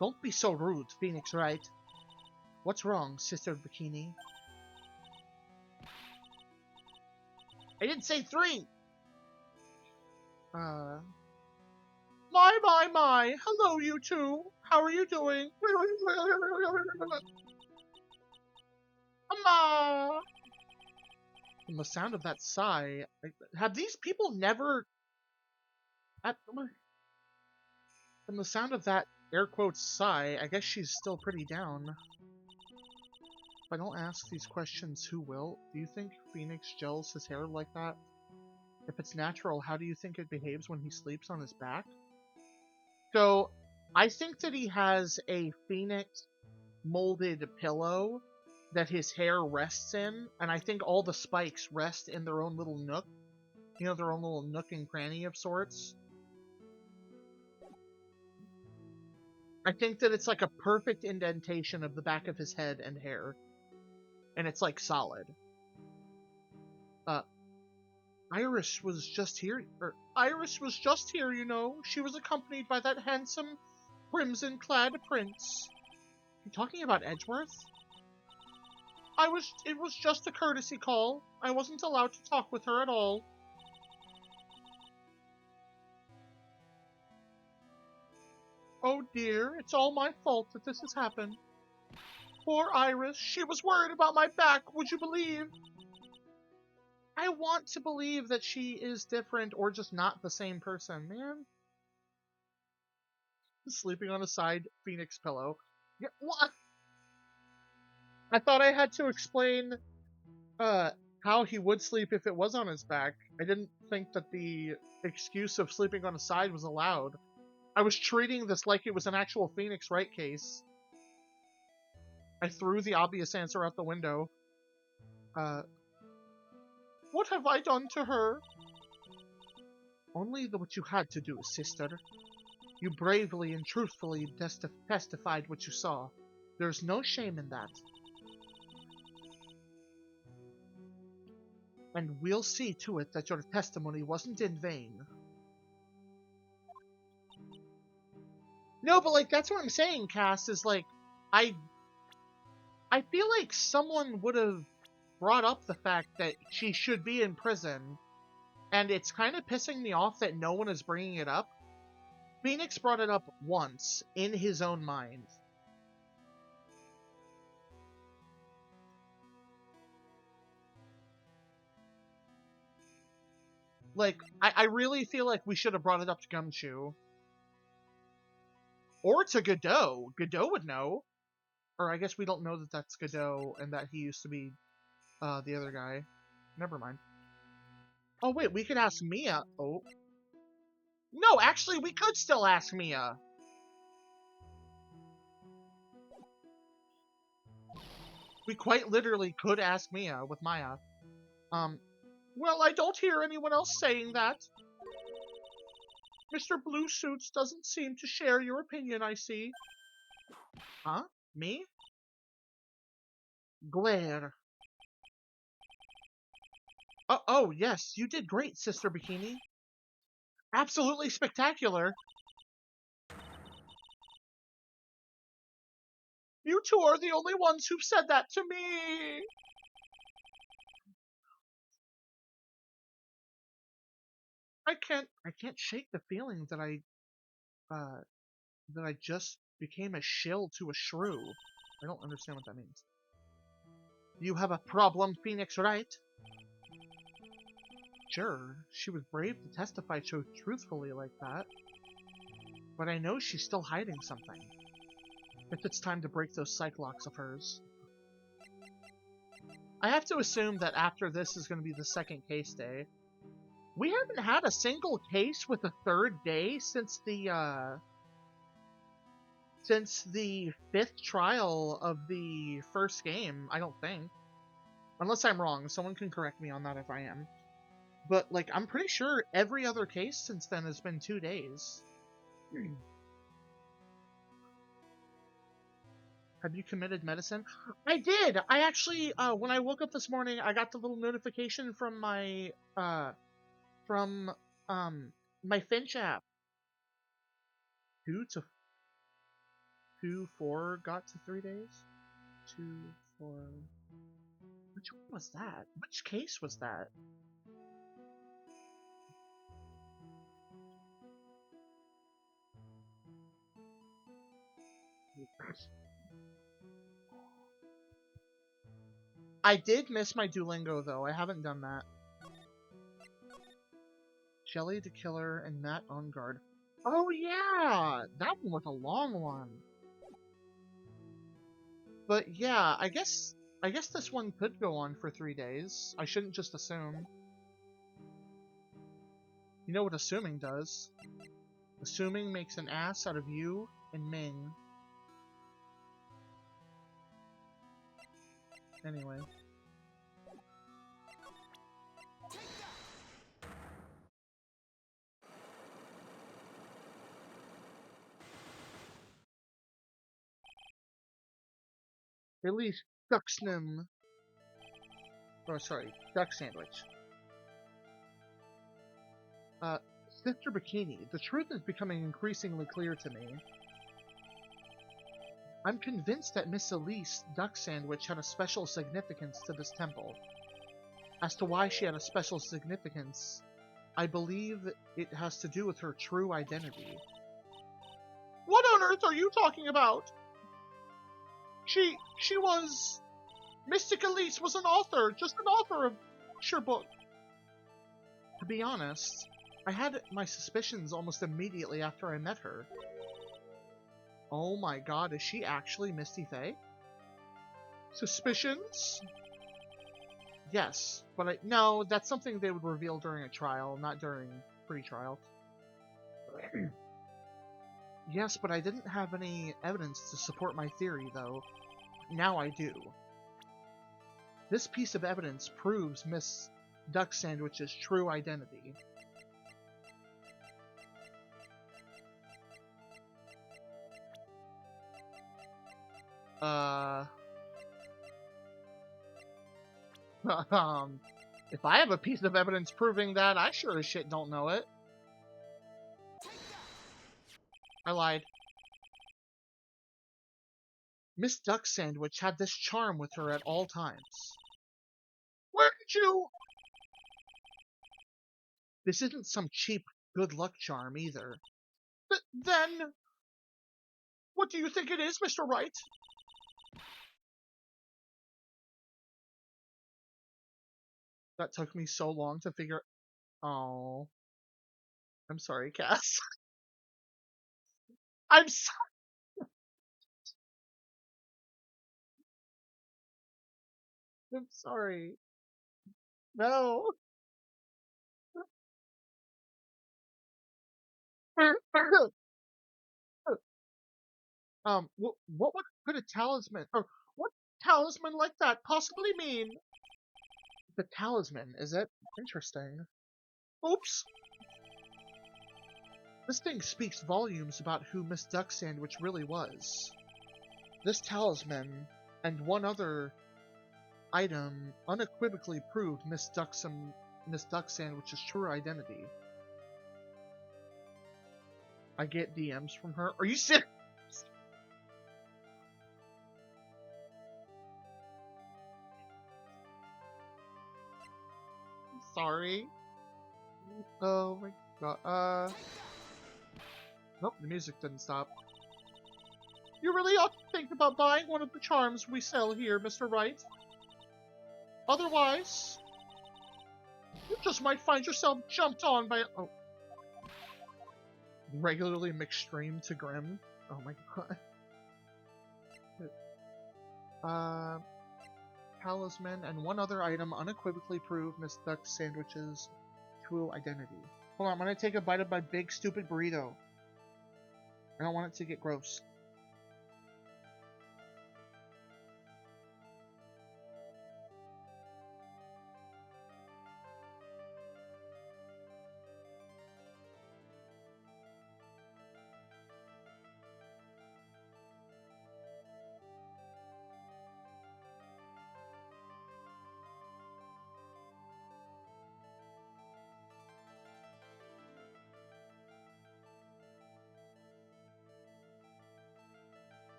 Don't be so rude, Phoenix Wright. What's wrong, Sister Bikini? I didn't say 3! My. Hello, you two. How are you doing? Mama! From the sound of that sigh, have these people never... From the sound of that air quotes sigh, I guess she's still pretty down. If I don't ask these questions, who will? Do you think Phoenix gels his hair like that? If it's natural, how do you think it behaves when he sleeps on his back? So, I think that he has a Phoenix molded pillow that his hair rests in, and I think all the spikes rest in their own little nook. You know, their own little nook and cranny of sorts. I think that it's like a perfect indentation of the back of his head and hair. And it's like solid. Iris was just here, you know. She was accompanied by that handsome, crimson-clad prince. You talking about Edgeworth? It was just a courtesy call. I wasn't allowed to talk with her at all. Oh dear, it's all my fault that this has happened. Poor Iris, she was worried about my back, would you believe? I want to believe that she is different or just not the same person, man. Sleeping on a side Phoenix pillow. Yeah, what? I thought I had to explain how he would sleep if it was on his back. I didn't think that the excuse of sleeping on a side was allowed. I was treating this like it was an actual Phoenix Wright case. I threw the obvious answer out the window. What have I done to her? Only what you had to do, sister. You bravely and truthfully testified what you saw. There's no shame in that. And we'll see to it that your testimony wasn't in vain. No, but like that's what I'm saying, Cass, is like I feel like someone would have brought up the fact that she should be in prison, and it's kind of pissing me off that no one is bringing it up. Phoenix brought it up once in his own mind. Like, I really feel like we should have brought it up to Gumshoe. Or to Godot. Godot would know. Or I guess we don't know that that's Godot and that he used to be the other guy. Never mind. Oh, wait, we could ask Mia. Oh. No, actually, we could still ask Mia. We quite literally could ask Mia with Maya. Well, I don't hear anyone else saying that. Mr. Blue Suits doesn't seem to share your opinion, I see. Huh? Me? Glare. Oh, yes, you did great, Sister Bikini. Absolutely spectacular. You two are the only ones who've said that to me. I can't shake the feeling that I just became a shill to a shrew. I don't understand what that means. You have a problem, Phoenix, right? Sure, she was brave to testify so truthfully like that. But I know she's still hiding something. If it's time to break those psych locks of hers. I have to assume that after this is going to be the second case day. We haven't had a single case with a third day since the fifth trial of the first game, I don't think. Unless I'm wrong, someone can correct me on that if I am. But, like, I'm pretty sure every other case since then has been 2 days. Have you committed medicine? I did! I actually, when I woke up this morning, I got the little notification from my, my Finch app. 4 got to 3 days? 2, 4... Which one was that? Which case was that? I did miss my Duolingo, though. I haven't done that. Shelly the Killer and Matt on guard. Oh, yeah! That one was a long one. But yeah, I guess this one could go on for 3 days. I shouldn't just assume. You know what assuming does? Assuming makes an ass out of you and Ming. Anyway. At least Ducksnim. Oh, sorry, Duck Sandwich. Sister Bikini, the truth is becoming increasingly clear to me. I'm convinced that Miss Elise Duck Sandwich had a special significance to this temple. As to why she had a special significance, I believe it has to do with her true identity. What on earth are you talking about? She was... Mystic Elise was an author, just an author of your book. To be honest, I had my suspicions almost immediately after I met her. Oh my god, is she actually Misty Faye? Suspicions? Yes, but no, that's something they would reveal during a trial, not during pre-trial. Yes, but I didn't have any evidence to support my theory, though. Now I do. This piece of evidence proves Miss Duck Sandwich's true identity. If I have a piece of evidence proving that, I sure as shit don't know it. I lied. Miss Duck Sandwich had this charm with her at all times. Where did you... This isn't some cheap good luck charm, either. Then... What do you think it is, Mr. Wright? That took me so long to figure... Oh... I'm sorry, Cass. I'm sorry. I'm sorry. No. What could a talisman, or what talisman like that possibly mean? The talisman, is it? Interesting. Oops. This thing speaks volumes about who Miss Duck Sandwich really was. This talisman, and one other item, unequivocally proved Miss Duck Sandwich's true identity. I get DMs from her. Are you serious? I'm sorry. Oh my god. Nope, the music didn't stop. You really ought to think about buying one of the charms we sell here, Mr. Wright. Otherwise, you just might find yourself jumped on by regularly McStream to Grim. Oh my god. Talisman and one other item unequivocally prove Miss Duck Sandwich's true identity. Hold on, I'm gonna take a bite of my big stupid burrito. I don't want it to get gross.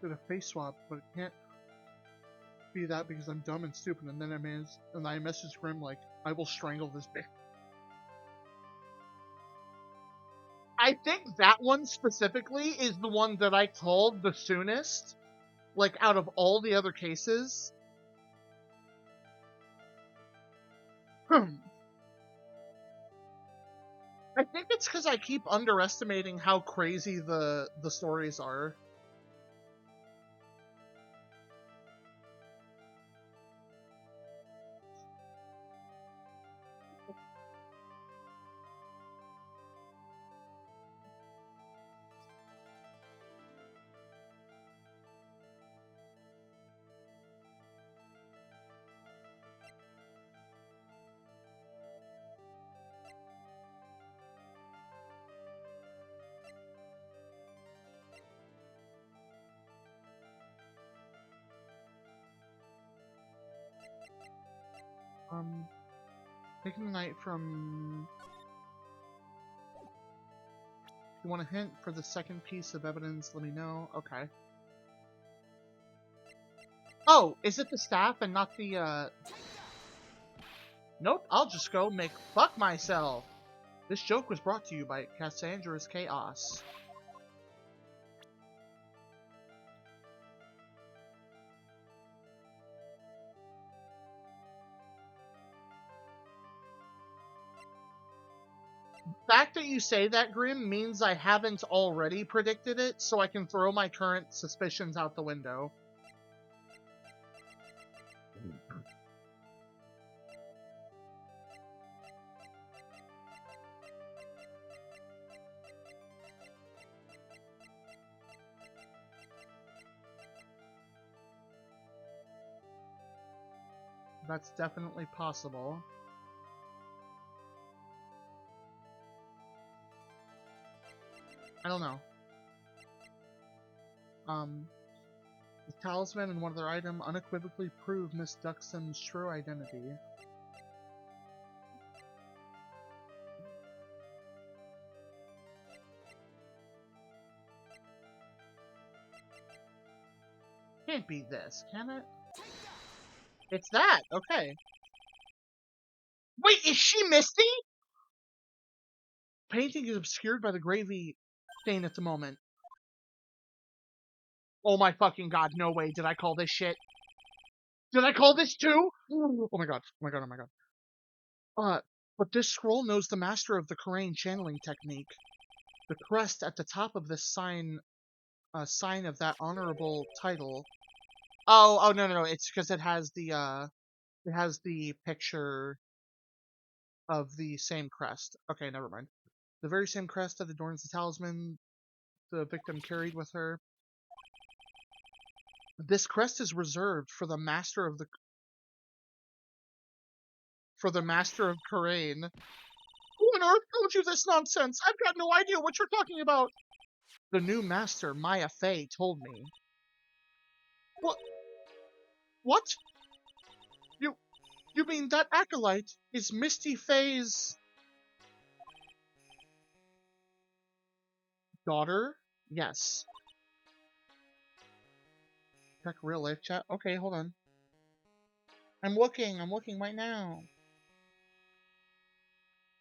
Did a face swap, but it can't be that because I'm dumb and stupid. And then I message Grim like, I will strangle this bitch. I think that one specifically is the one that I called the soonest, like out of all the other cases. I think it's because I keep underestimating how crazy the stories are. Taking the night from... If you want a hint for the second piece of evidence, let me know. Okay. Oh, is it the staff and not the, Nope, I'll just go make fuck myself. This joke was brought to you by Cassandra's Chaos. The fact that you say that, Grim, means I haven't already predicted it, so I can throw my current suspicions out the window. That's definitely possible. I don't know. The talisman and one other item unequivocally prove Miss Duxon's true identity. Can't be this, can it? It's that! Okay. Wait, is she Misty? Painting is obscured by the gravy stain at the moment. Oh my fucking god, no way, did I call this shit? Did I call this too? Oh my god, oh my god, oh my god. But this scroll knows the master of the Korean channeling technique. The crest at the top of this sign of that honorable title. Oh, no, it's because it has the picture of the same crest. Okay, never mind. The very same crest that adorns the talisman the victim carried with her. This crest is reserved for the master of Korean. Who on earth told you this nonsense? I've got no idea what you're talking about. The new master, Maya Fey, told me. What? You mean that acolyte is Misty Fey's daughter? Yes. Check real life chat. Okay, hold on. I'm looking right now.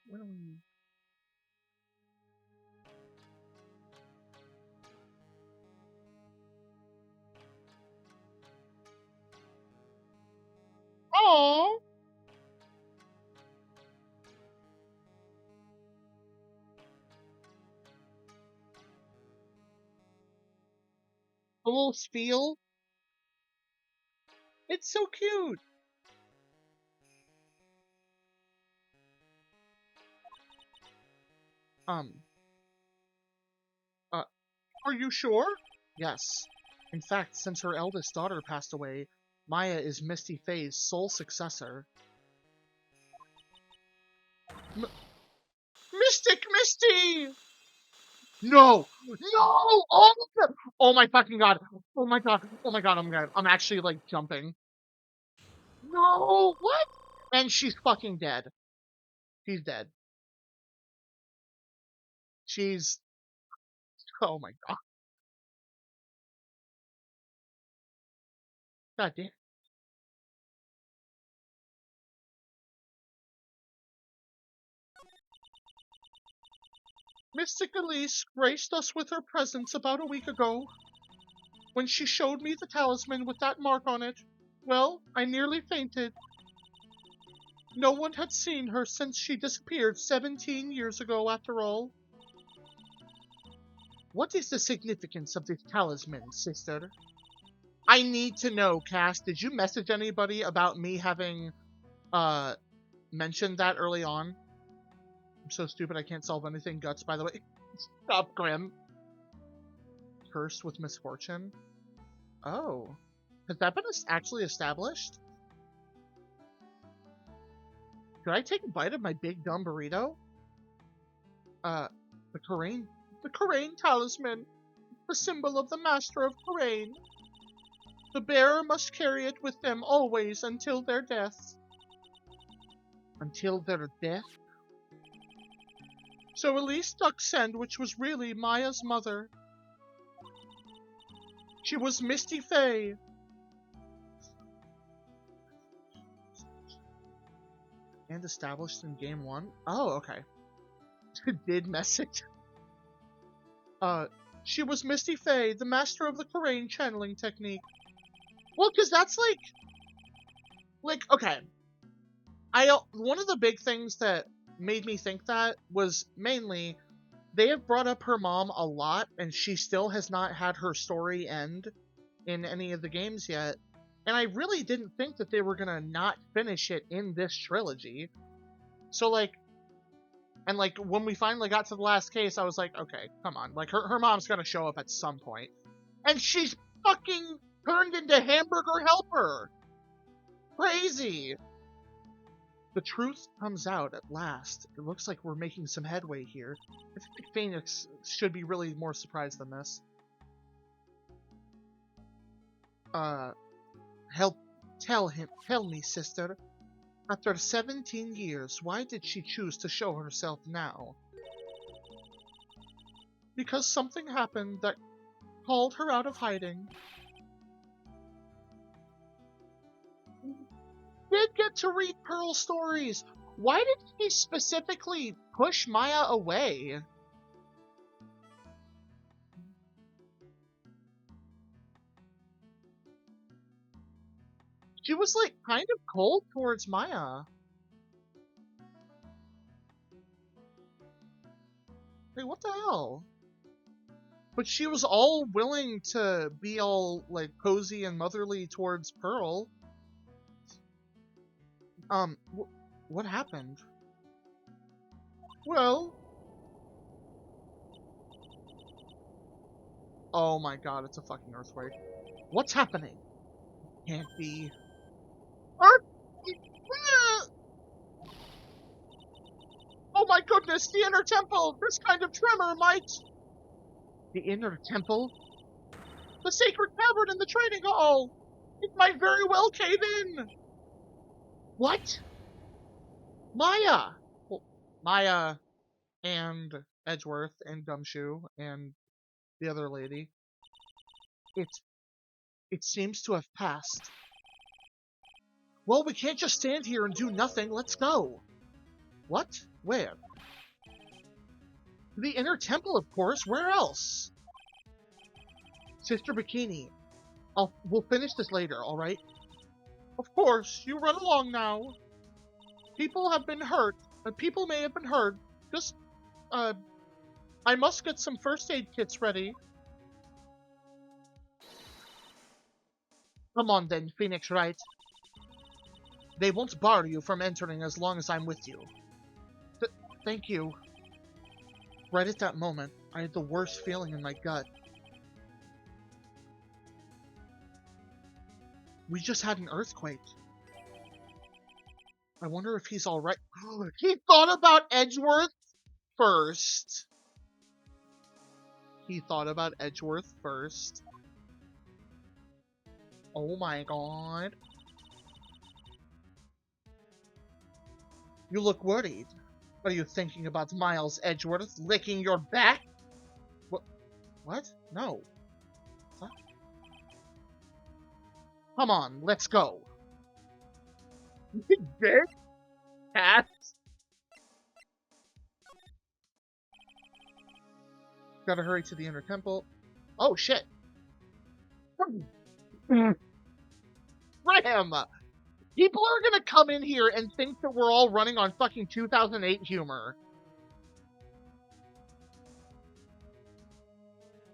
Where are we? Aww! A little spiel? It's so cute! Are you sure? Yes. In fact, since her eldest daughter passed away, Maya is Misty Fey's sole successor. Mystic Misty! No! No! Oh my fucking god! Oh my god! Oh my god! Oh my god! I'm actually, like, jumping. No! What? And she's fucking dead. She's dead. She's... Oh my god. God damn. Mystic Elise graced us with her presence about a week ago. When she showed me the talisman with that mark on it, well, I nearly fainted. No one had seen her since she disappeared 17 years ago, after all. What is the significance of this talisman, sister? I need to know, Cass. Did you message anybody about me having, mentioned that early on? I'm so stupid I can't solve anything. Guts, by the way. Stop, Grim. Cursed with misfortune? Oh. Has that been actually established? Could I take a bite of my big dumb burrito? The Korean talisman. The symbol of the master of Korean. The bearer must carry it with them always until their death. Until their death? So Elise Ducksend, which was really Maya's mother. She was Misty Fey. And established in Game 1? Oh, okay. Did message. She was Misty Fey, the master of the Korean channeling technique. Well, because that's like, okay. One of the big things that made me think that was mainly they have brought up her mom a lot, and she still has not had her story end in any of the games yet. And I really didn't think that they were gonna not finish it in this trilogy. So, like, and like, when we finally got to the last case, I was like, okay, come on. Like, her mom's gonna show up at some point. And she's fucking turned into Hamburger Helper! Crazy! The truth comes out at last. It looks like we're making some headway here. I think Phoenix should be really more surprised than this. Tell me, sister. After 17 years, why did she choose to show herself now? Because something happened that called her out of hiding. Did get to read Pearl stories. Why did he specifically push Maya away? She was like kind of cold towards Maya. Hey, what the hell? But she was all willing to be all like cozy and motherly towards Pearl. What happened? Well... Oh my god, it's a fucking earthquake. What's happening? Can't be... Earth... Oh my goodness, the inner temple! This kind of tremor might... The inner temple? The sacred cavern in the training hall! It might very well cave in! What? Maya! Well, Maya and Edgeworth and Gumshoe and the other lady. It seems to have passed. Well, we can't just stand here and do nothing. Let's go. What? Where? The inner temple, of course. Where else? Sister Bikini. We'll finish this later, alright? Of course. You run along now. People have been hurt. People may have been hurt. Just, I must get some first aid kits ready. Come on then, Phoenix Wright. They won't bar you from entering as long as I'm with you. Thank you. Right at that moment, I had the worst feeling in my gut. We just had an earthquake. I wonder if he's alright. He thought about Edgeworth first. He thought about Edgeworth first. Oh my god. You look worried. Are you thinking about Miles Edgeworth licking your back? What? No. What? Come on, let's go. Dick? Cat? Gotta hurry to the inner temple. Oh, shit. Ram! People are gonna come in here and think that we're all running on fucking 2008 humor.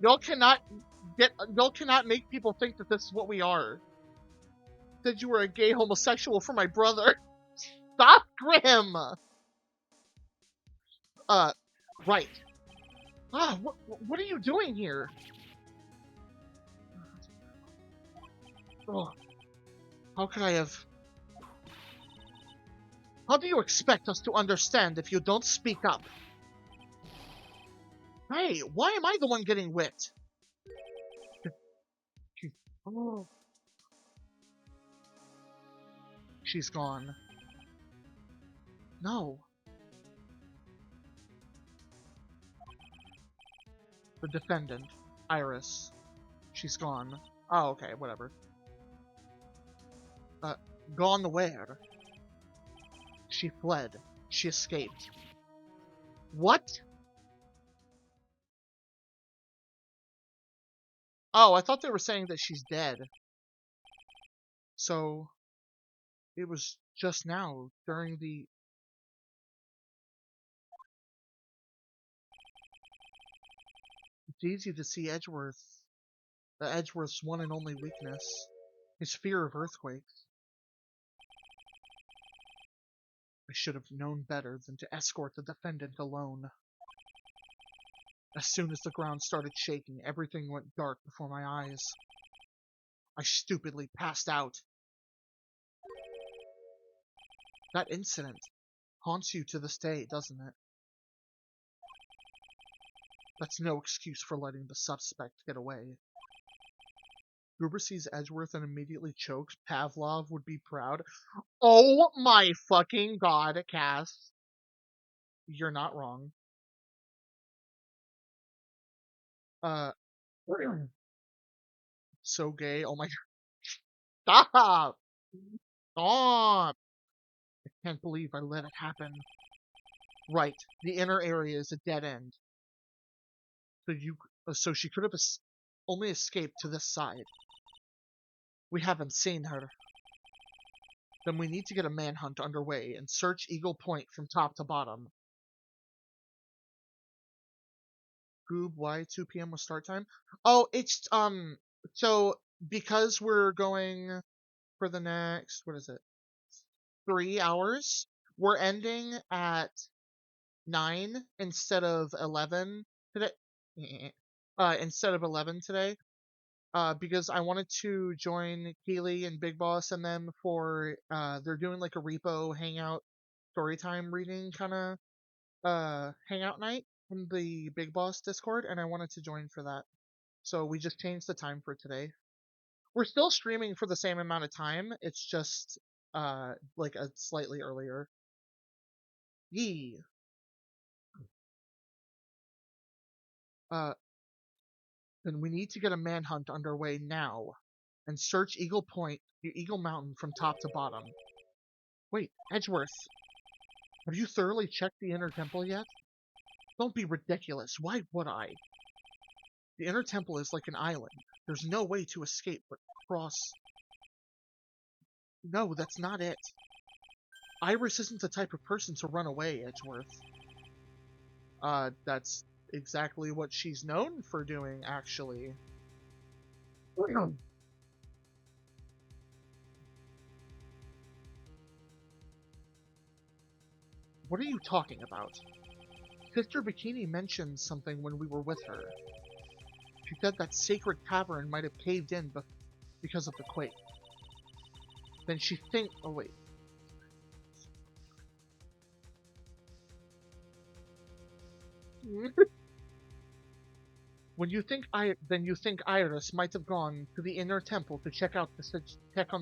Y'all cannot make people think that this is what we are. Said you were a gay homosexual for my brother. Stop, Grim! Right. What are you doing here? Oh, how could I have... How do you expect us to understand if you don't speak up? Hey, why am I the one getting whipped? Oh. She's gone. No. The defendant, Iris. She's gone. Oh, okay, whatever. Gone where? She fled. She escaped. What? Oh, I thought they were saying that she's dead. So, it was just now, during the... It's easy to see Edgeworth's one and only weakness. His fear of earthquakes. I should have known better than to escort the defendant alone. As soon as the ground started shaking, everything went dark before my eyes. I stupidly passed out. That incident haunts you to this day, doesn't it? That's no excuse for letting the suspect get away. Gruber sees Edgeworth and immediately chokes. Pavlov would be proud. Oh my fucking god, Cass. You're not wrong. So gay. Oh my god. Stop! Stop! I can't believe I let it happen. Right. The inner area is a dead end. So she could have only escaped to this side. We haven't seen her. Then we need to get a manhunt underway and search Eagle Point from top to bottom. Goob, why 2 p.m. was start time? Oh, it's, so because we're going for the next, what is it? 3 hours, we're ending at 9 instead of 11 today. Instead of 11 today. Because I wanted to join Keely and Big Boss and them for, they're doing like a repo hangout storytime reading kind of, hangout night in the Big Boss Discord, and I wanted to join for that. So we just changed the time for today. We're still streaming for the same amount of time. It's just, like a slightly earlier. Yee. Then we need to get a manhunt underway now and search Eagle Point, Eagle Mountain from top to bottom. Wait, Edgeworth, have you thoroughly checked the inner temple yet? Don't be ridiculous. Why would I? The inner temple is like an island. There's no way to escape but cross. No, that's not it. Iris isn't the type of person to run away, Edgeworth. That's exactly what she's known for doing, actually. What are you talking about? Sister Bikini mentioned something when we were with her. She said that sacred cavern might have caved in because of the quake. Then she oh wait. Then you think Iris might have gone to the inner temple to check on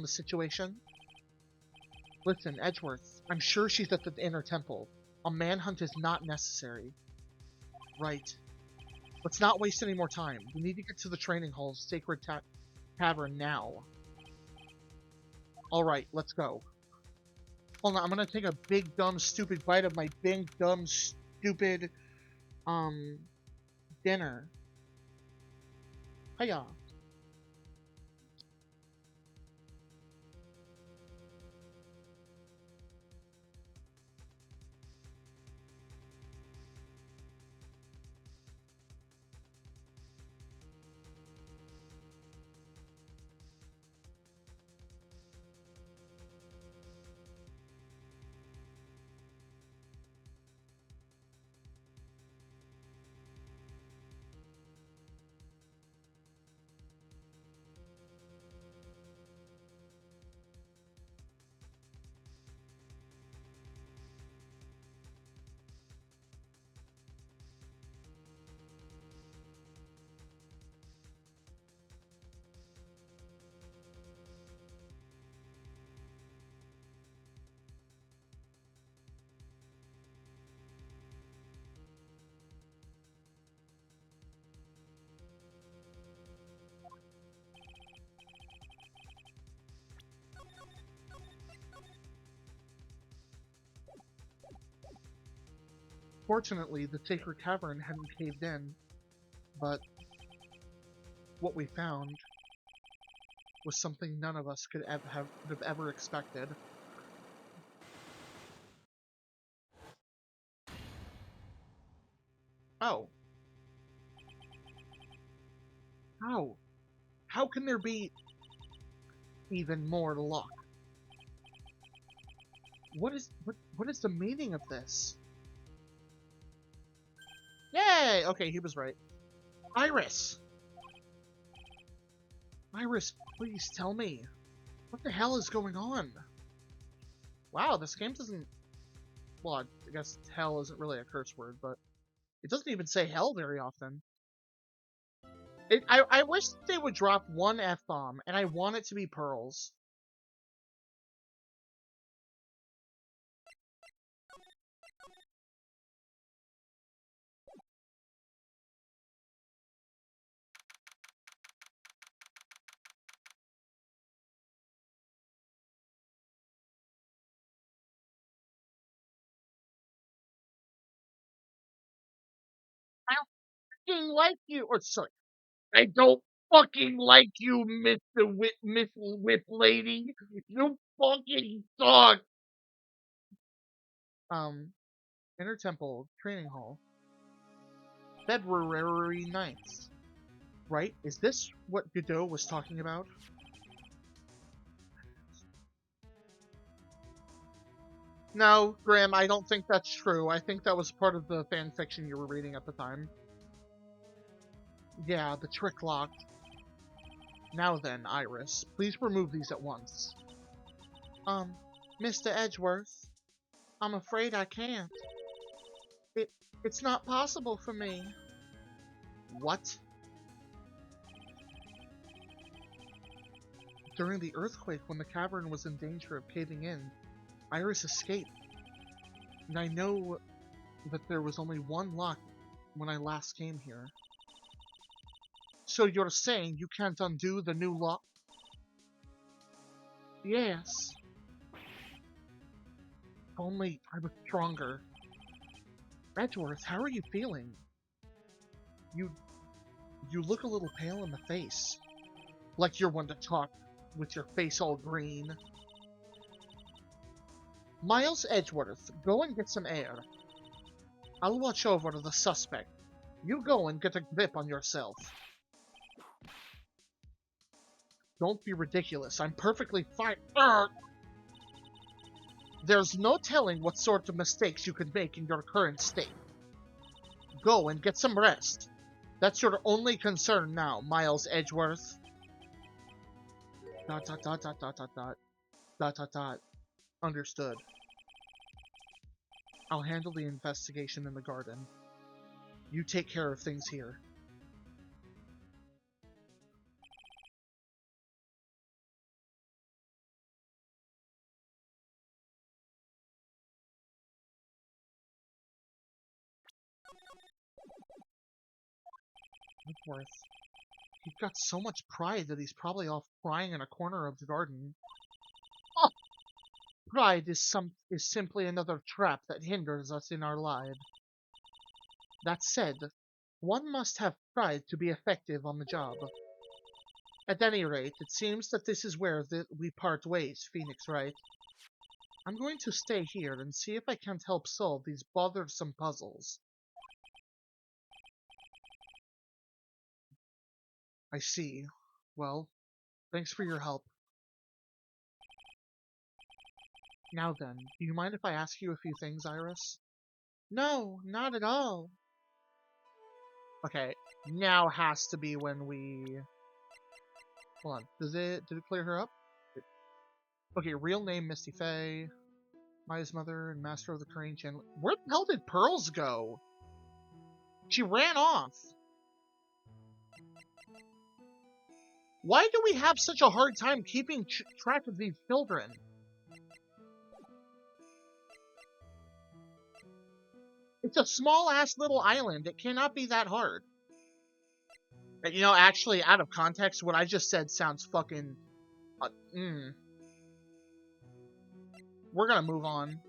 the situation? Listen, Edgeworth, I'm sure she's at the inner temple. A manhunt is not necessary. Right. Let's not waste any more time. We need to get to the training hall's sacred cavern now. Alright, let's go. Hold on, I'm gonna take a big, dumb, stupid bite of my big, dumb, stupid, dinner. Hiya. Fortunately, the sacred cavern hadn't caved in, but what we found was something none of us could have ever expected. Oh. How? How can there be even more luck? What is the meaning of this? Yay! Okay, he was right. Iris! Iris, please tell me. What the hell is going on? Wow, this game doesn't... Well, I guess hell isn't really a curse word, but it doesn't even say hell very often. I wish they would drop one F-bomb, and I want it to be pearls. I don't fucking like you! Or, sorry, I don't fucking like you, Miss Whip Lady! You fucking suck! Inner Temple Training Hall. February 9th. Right? Is this what Godot was talking about? No, Graham, I don't think that's true. I think that was part of the fan fiction you were reading at the time. Yeah, the trick locked. Now then, Iris, please remove these at once. Mr. Edgeworth, I'm afraid I can't. It's not possible for me. What? During the earthquake, when the cavern was in danger of caving in, Iris escaped. And I know that there was only one lock when I last came here. So you're saying you can't undo the new lock? Yes. If only I was stronger. Edgeworth, how are you feeling? You look a little pale in the face. Like you're one to talk with your face all green. Miles Edgeworth, go and get some air. I'll watch over the suspect. You go and get a grip on yourself. Don't be ridiculous. I'm perfectly fine. There's no telling what sort of mistakes you could make in your current state. Go and get some rest. That's your only concern now, Miles Edgeworth. ... Understood. I'll handle the investigation in the garden. You take care of things here. Edgeworth. He's got so much pride that he's probably off crying in a corner of the garden. Oh! Pride is simply another trap that hinders us in our lives. That said, one must have pride to be effective on the job. At any rate, it seems that this is where we part ways, Phoenix Wright. I'm going to stay here and see if I can't help solve these bothersome puzzles. I see. Well, thanks for your help. Now then, do you mind if I ask you a few things, Iris? No, not at all. Okay, now has to be when we... Hold on, did it clear her up? Okay, real name Misty Faye, Maya's mother, and master of the Crane Channel. Where the hell did Pearls go? She ran off. Why do we have such a hard time keeping track of these children? It's a small-ass little island. It cannot be that hard. You know, actually, out of context, what I just said sounds fucking... We're gonna move on.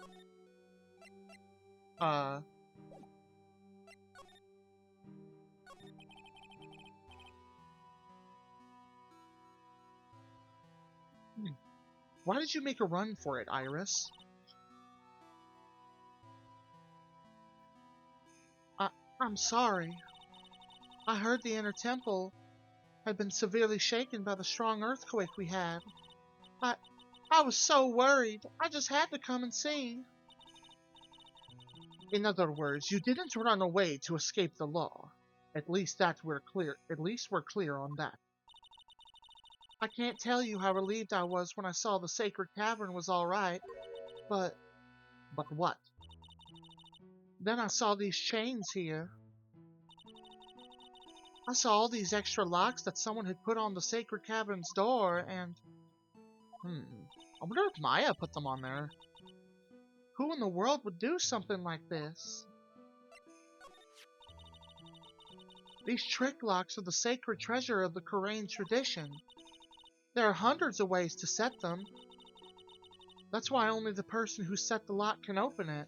Why did you make a run for it, Iris? I'm sorry. I heard the inner temple had been severely shaken by the strong earthquake we had. I was so worried. I just had to come and see. In other words, you didn't run away to escape the law. At least we're clear on that. I can't tell you how relieved I was when I saw the sacred cavern was all right. But what? Then I saw these chains here. I saw all these extra locks that someone had put on the sacred cabin's door, and... I wonder if Maya put them on there. Who in the world would do something like this? These trick locks are the sacred treasure of the Korean tradition. There are hundreds of ways to set them. That's why only the person who set the lock can open it.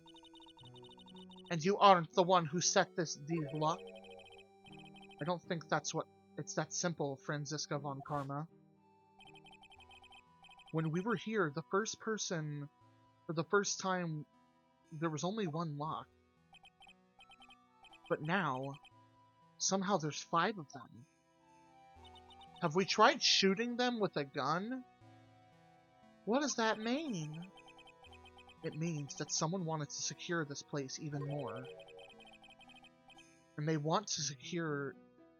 And you aren't the one who set these locks. I don't think it's that simple, Franziska von Karma. When we were here, the first time, there was only one lock. But now, somehow there's 5 of them. Have we tried shooting them with a gun? What does that mean? It means that someone wanted to secure this place even more. And they want to secure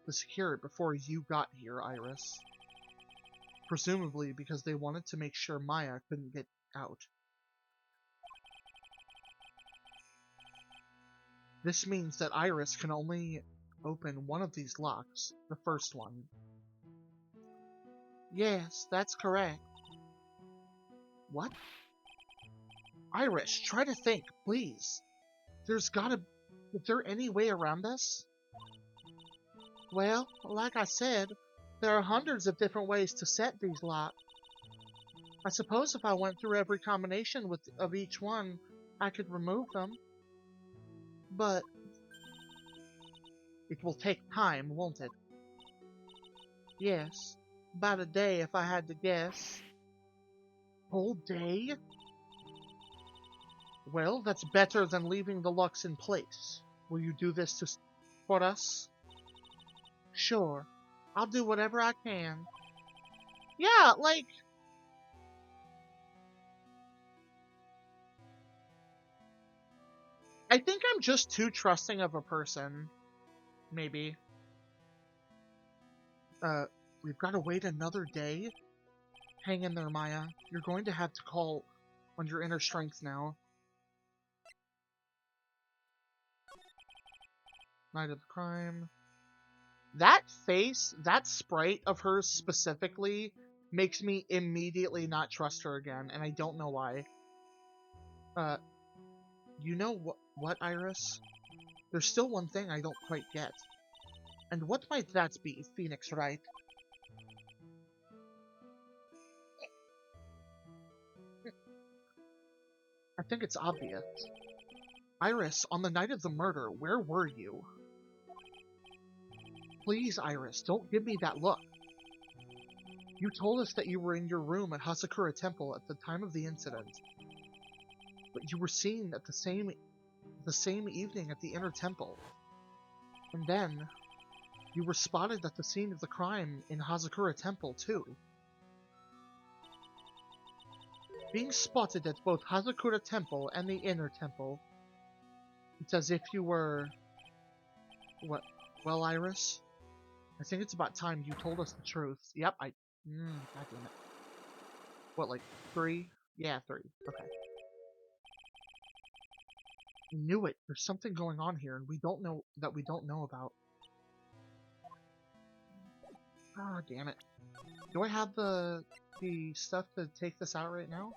it before you got here, Iris. Presumably because they wanted to make sure Maya couldn't get out. This means that Iris can only open one of these locks, the first one. Yes, that's correct. What? Iris, try to think, please. Is there any way around this? Well, like I said, there are hundreds of different ways to set these locks. I suppose if I went through every combination of each one, I could remove them. But it will take time, won't it? Yes, about a day if I had to guess. Whole day? Well, that's better than leaving the locks in place. Will you do this for us? Sure. I'll do whatever I can. Yeah, like... I think I'm just too trusting of a person. Maybe. We've got to wait another day? Hang in there, Maya. You're going to have to call on your inner strength now. Night of the crime. That face, that sprite of hers specifically, makes me immediately not trust her again, and I don't know why. You know what, Iris? There's still one thing I don't quite get. And what might that be, Phoenix Wright? I think it's obvious. Iris, on the night of the murder, where were you? Please, Iris, don't give me that look. You told us that you were in your room at Hasakura Temple at the time of the incident. But you were seen at the same evening at the inner temple. And then, you were spotted at the scene of the crime in Hazakura Temple, too. Being spotted at both Hazakura Temple and the inner temple, it's as if you were... What? Well, Iris? I think it's about time you told us the truth. Yep, God damn it. What, like, 3? Yeah, 3. Okay. I knew it. There's something going on here, and we don't know about. Ah, damn it. Do I have the stuff to take this out right now?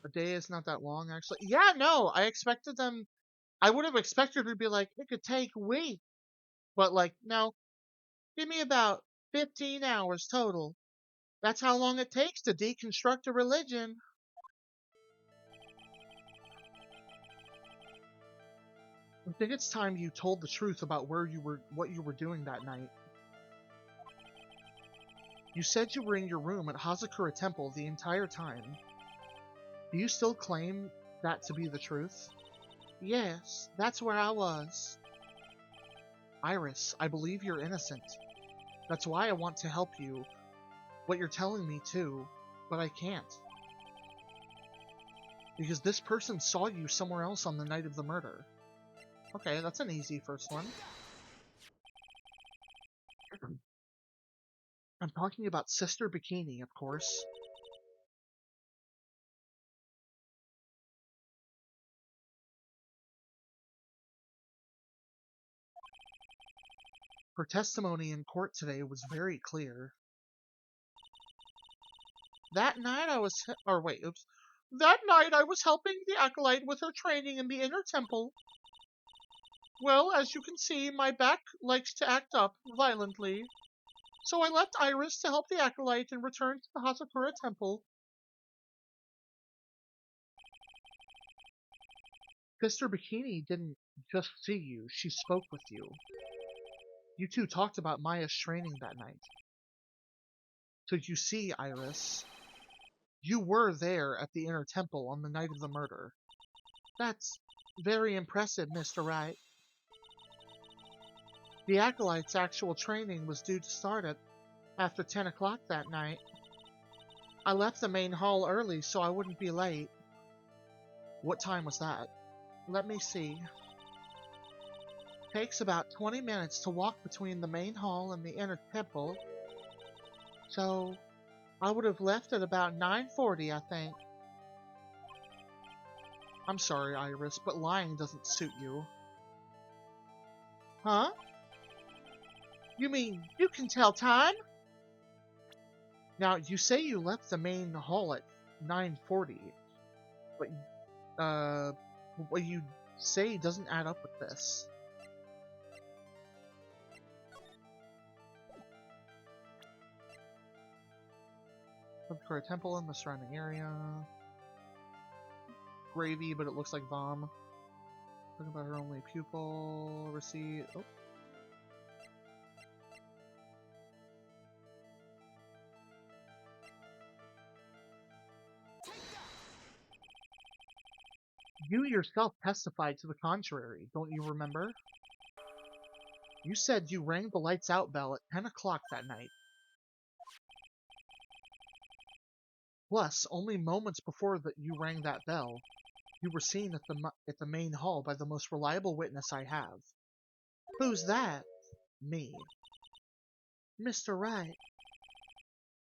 A day is not that long, actually. Yeah, no, I expected them... I would have expected her to be like, it could take weeks. But, like, no. Give me about 15 hours total. That's how long it takes to deconstruct a religion. I think it's time you told the truth about what you were doing that night. You said you were in your room at Hazakura Temple the entire time. Do you still claim that to be the truth? Yes, that's where I was. Iris, I believe you're innocent. That's why I want to help you. What you're telling me too, but I can't. Because this person saw you somewhere else on the night of the murder. Okay, that's an easy first one. I'm talking about Sister Bikini, of course. Her testimony in court today was very clear. That night I was, That night I was helping the acolyte with her training in the inner temple. Well, as you can see, my back likes to act up violently. So I left Iris to help the acolyte and returned to the Hazakura temple. Sister Bikini didn't just see you, she spoke with you. You two talked about Maya's training that night. So you see, Iris, you were there at the inner temple on the night of the murder. That's very impressive, Mr. Wright. The acolyte's actual training was due to start at after 10 o'clock that night. I left the main hall early so I wouldn't be late. What time was that? Let me see. Takes about 20 minutes to walk between the main hall and the inner temple. So, I would have left at about 9:40, I think. I'm sorry, Iris, but lying doesn't suit you. Huh? You mean you can tell time? Now, you say you left the main hall at 9:40, but, what you say doesn't add up with this. Look for a temple in the surrounding area. Gravy, but it looks like vom. Talking about her only pupil. Receipt. Oh. You yourself testified to the contrary, don't you remember? You said you rang the lights out bell at 10 o'clock that night. Plus, only moments before you rang that bell, you were seen at the main hall by the most reliable witness I have. Who's that? Me. Mr. Wright.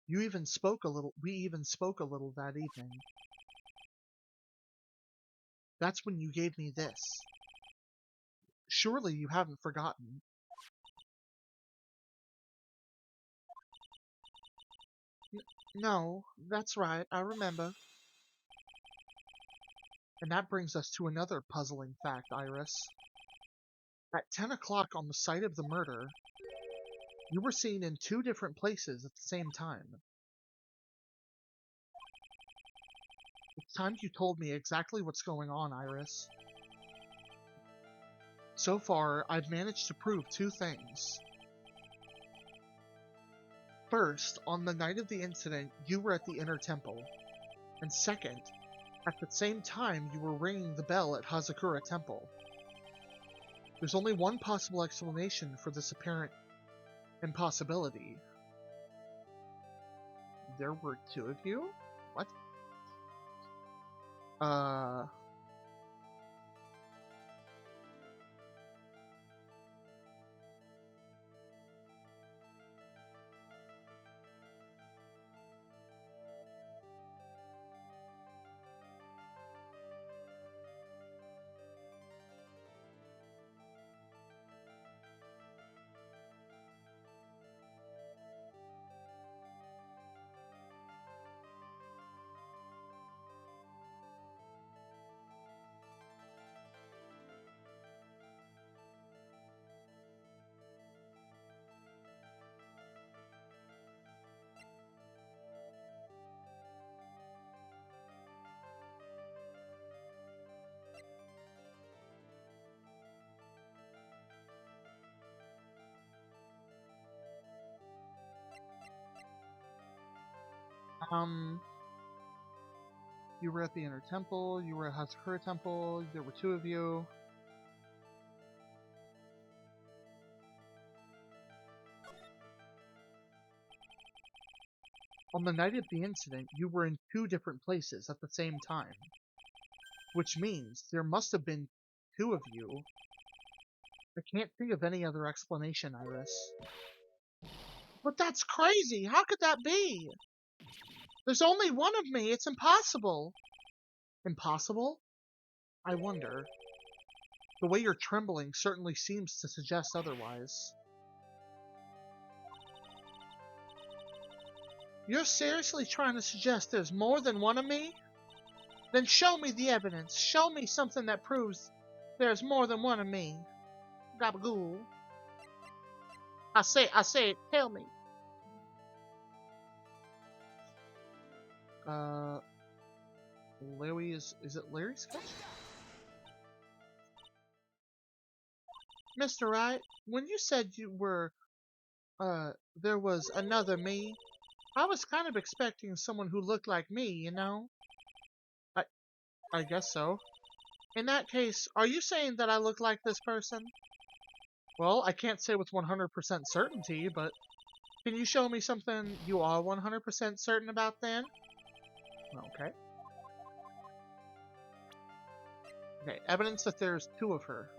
We even spoke a little that evening. That's when you gave me this. Surely you haven't forgotten. No, that's right, I remember. And that brings us to another puzzling fact, Iris. At 10 o'clock on the site of the murder, you were seen in 2 different places at the same time. It's time you told me exactly what's going on, Iris. So far, I've managed to prove 2 things. First, on the night of the incident, you were at the inner temple. And second, at the same time you were ringing the bell at Hazakura Temple. There's only one possible explanation for this apparent impossibility. There were 2 of you? What? You were at the inner temple, you were at Hazakura Temple, there were 2 of you. On the night of the incident, you were in 2 different places at the same time. Which means there must have been 2 of you. I can't think of any other explanation, Iris. But that's crazy. How could that be? There's only one of me. It's impossible. Impossible? I wonder. The way you're trembling certainly seems to suggest otherwise. You're seriously trying to suggest there's more than one of me? Then show me the evidence. Show me something that proves there's more than one of me. Gabagool. I say it, tell me. Larry is it Larry Sketch? Mr. Wright, when you said you were, there was another me, I was kind of expecting someone who looked like me, you know? I guess so. In that case, are you saying that I look like this person? Well, I can't say with 100% certainty, but can you show me something you are 100% certain about then? Okay. Okay, evidence that there's two of her.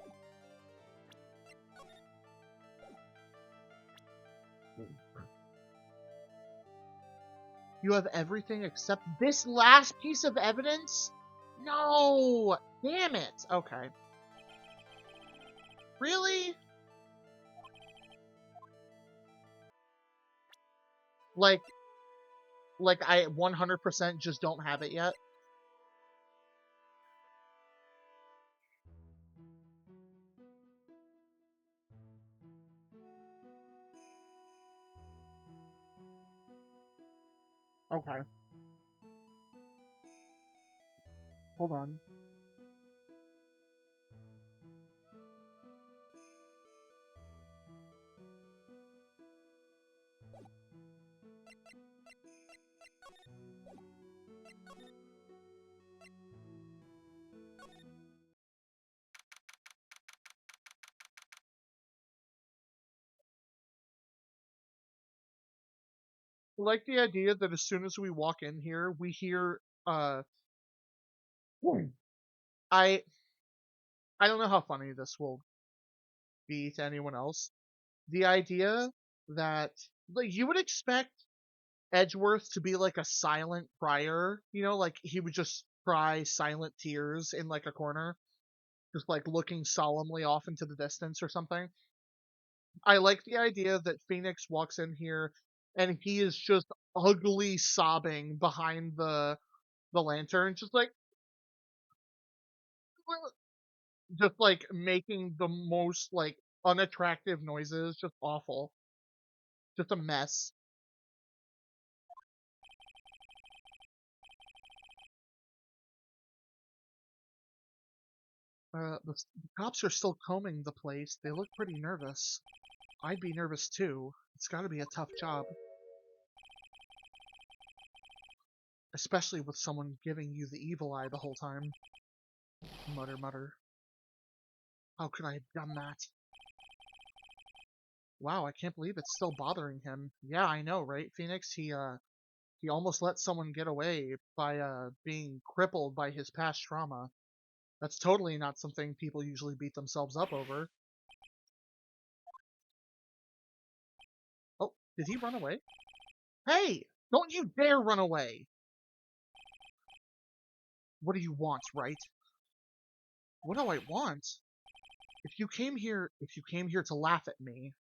You have everything except this last piece of evidence? No! Damn it! Okay. Really? Like I 100% just don't have it yet? Okay. Hold on. I like the idea that as soon as we walk in here, we hear, I don't know how funny this will be to anyone else. The idea that, like, you would expect Edgeworth to be like a silent crier, you know, like he would just cry silent tears in like a corner, just like looking solemnly off into the distance or something. I like the idea that Phoenix walks in here and he is just ugly sobbing behind the lantern, just like making the most like unattractive noises, just awful, just a mess. The cops are still combing the place. They look pretty nervous. I'd be nervous too. It's gotta be a tough job. Especially with someone giving you the evil eye the whole time. Mutter, mutter. How could I have done that? Wow, I can't believe it's still bothering him. Yeah, I know, right, Phoenix? He almost let someone get away by, being crippled by his past trauma. That's totally not something people usually beat themselves up over. Oh, did he run away? Hey! Don't you dare run away! What do you want, Wright? What do I want? If you came here to laugh at me,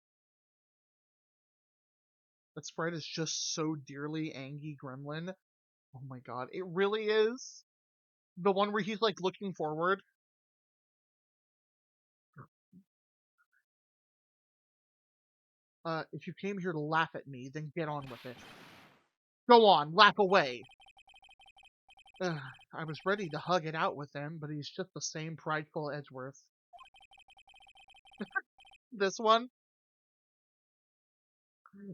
that sprite is just so dearly Angie Gremlin. Oh my god, it really is. The one where he's like looking forward. If you came here to laugh at me, then get on with it. Go on, laugh away. I was ready to hug it out with him, but he's just the same prideful Edgeworth. This one?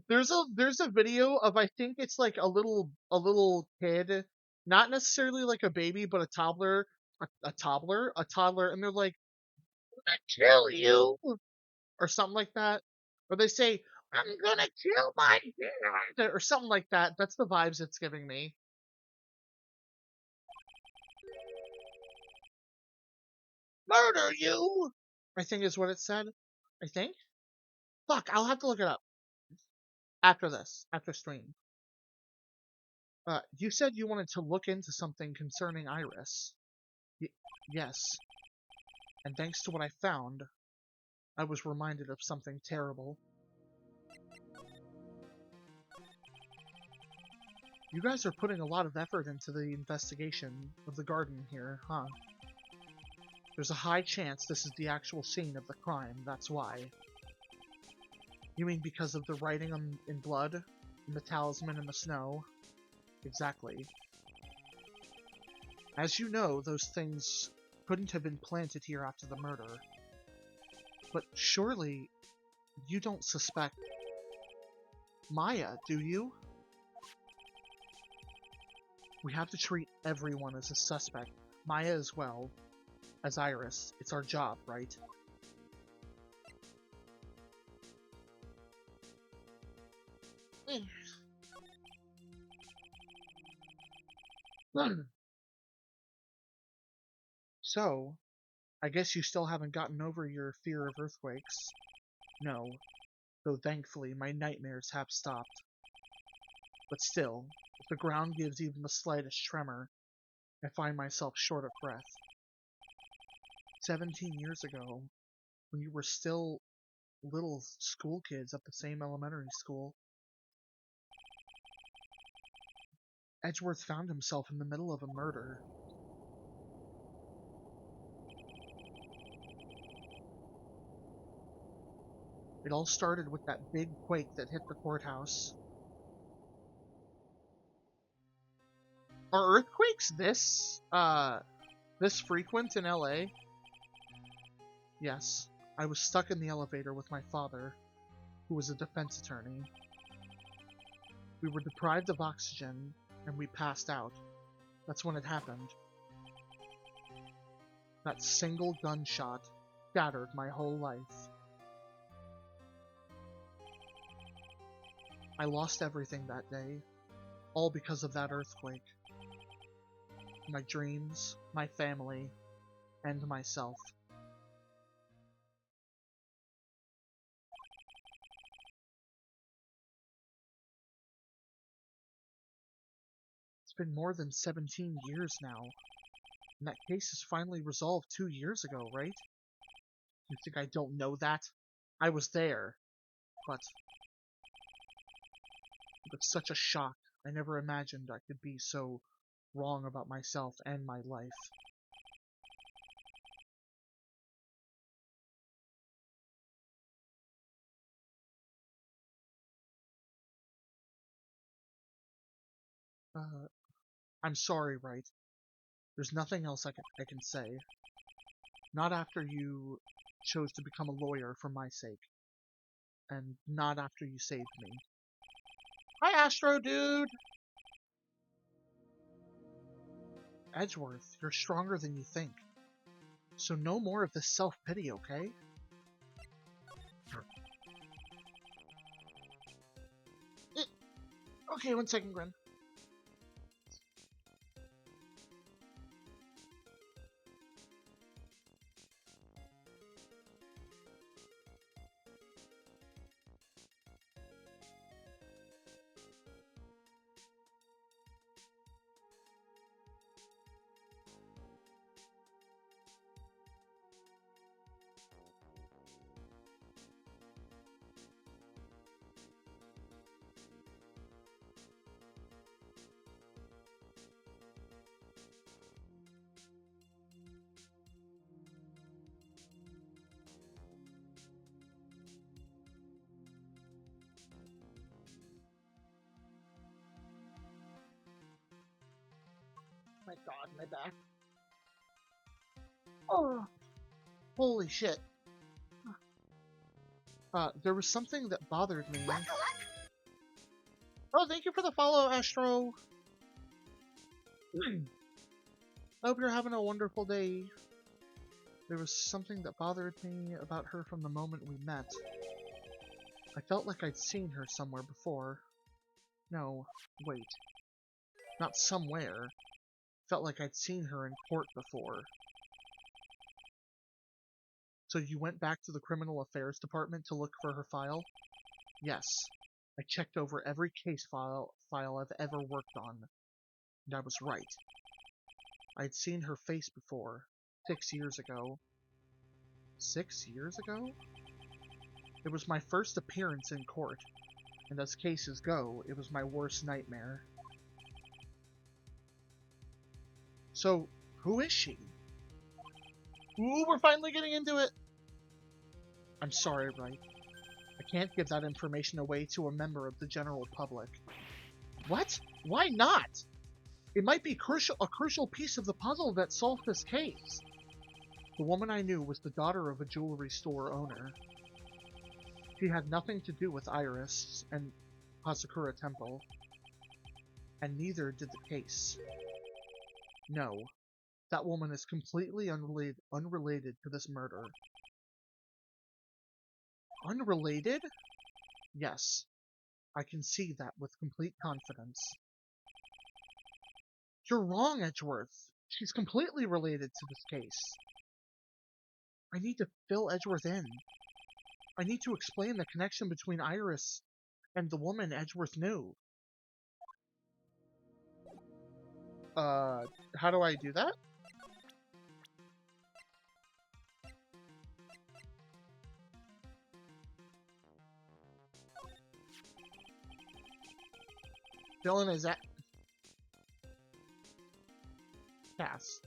There's a video of, I think it's like a little kid, not necessarily like a baby, but a toddler, a toddler, and they're like, "I'm gonna kill you," or something like that, or they say, "I'm gonna kill my dad," or something like that. That's the vibes it's giving me. Murder you, I think is what it said. I think. Fuck, I'll have to look it up. After this, after stream. You said you wanted to look into something concerning Iris. Yes. And thanks to what I found, I was reminded of something terrible. You guys are putting a lot of effort into the investigation of the garden here, huh? There's a high chance this is the actual scene of the crime, that's why. You mean because of the writing in blood? And the talisman in the snow? Exactly. As you know, those things couldn't have been planted here after the murder. But surely, you don't suspect Maya, do you? We have to treat everyone as a suspect. Maya as well. As Iris. It's our job, right? So, I guess you still haven't gotten over your fear of earthquakes. No, though thankfully my nightmares have stopped. But still, if the ground gives even the slightest tremor, I find myself short of breath. 17 years ago, when you were still little school kids at the same elementary school, Edgeworth found himself in the middle of a murder. It all started with that big quake that hit the courthouse. Are earthquakes this frequent in LA? Yes. I was stuck in the elevator with my father, who was a defense attorney. We were deprived of oxygen, and we passed out. That's when it happened. That single gunshot shattered my whole life. I lost everything that day, all because of that earthquake. My dreams, my family, and myself. It's been more than 17 years now, and that case is finally resolved 2 years ago, right? You think I don't know that? I was there, but it was such a shock. I never imagined I could be so wrong about myself and my life. I'm sorry, Wright. There's nothing else I can say. Not after you chose to become a lawyer for my sake. And not after you saved me. Hi, Astro Dude! Edgeworth, you're stronger than you think. So no more of this self-pity, okay? Okay, 1 second, Gren. My god, my back. Oh! Holy shit. There was something that bothered me. Oh, thank you for the follow, Astro! I hope you're having a wonderful day. There was something that bothered me about her from the moment we met. I felt like I'd seen her somewhere before. No, wait. Not somewhere. Felt like I'd seen her in court before. So you went back to the Criminal Affairs Department to look for her file? Yes. I checked over every case file I've ever worked on, and I was right. I'd seen her face before, 6 years ago. 6 years ago? It was my first appearance in court, and as cases go, it was my worst nightmare. So, who is she? Ooh, we're finally getting into it! I'm sorry, Wright. I can't give that information away to a member of the general public. What? Why not? It might be a crucial piece of the puzzle that solved this case. The woman I knew was the daughter of a jewelry store owner. She had nothing to do with Iris and Hasakura Temple, and neither did the case. No, that woman is completely unrelated to this murder. Unrelated? Yes, I can see that with complete confidence. You're wrong, Edgeworth. She's completely related to this case. I need to fill Edgeworth in. I need to explain the connection between Iris and the woman Edgeworth knew. How do I do that? Dylan, is that... Cass.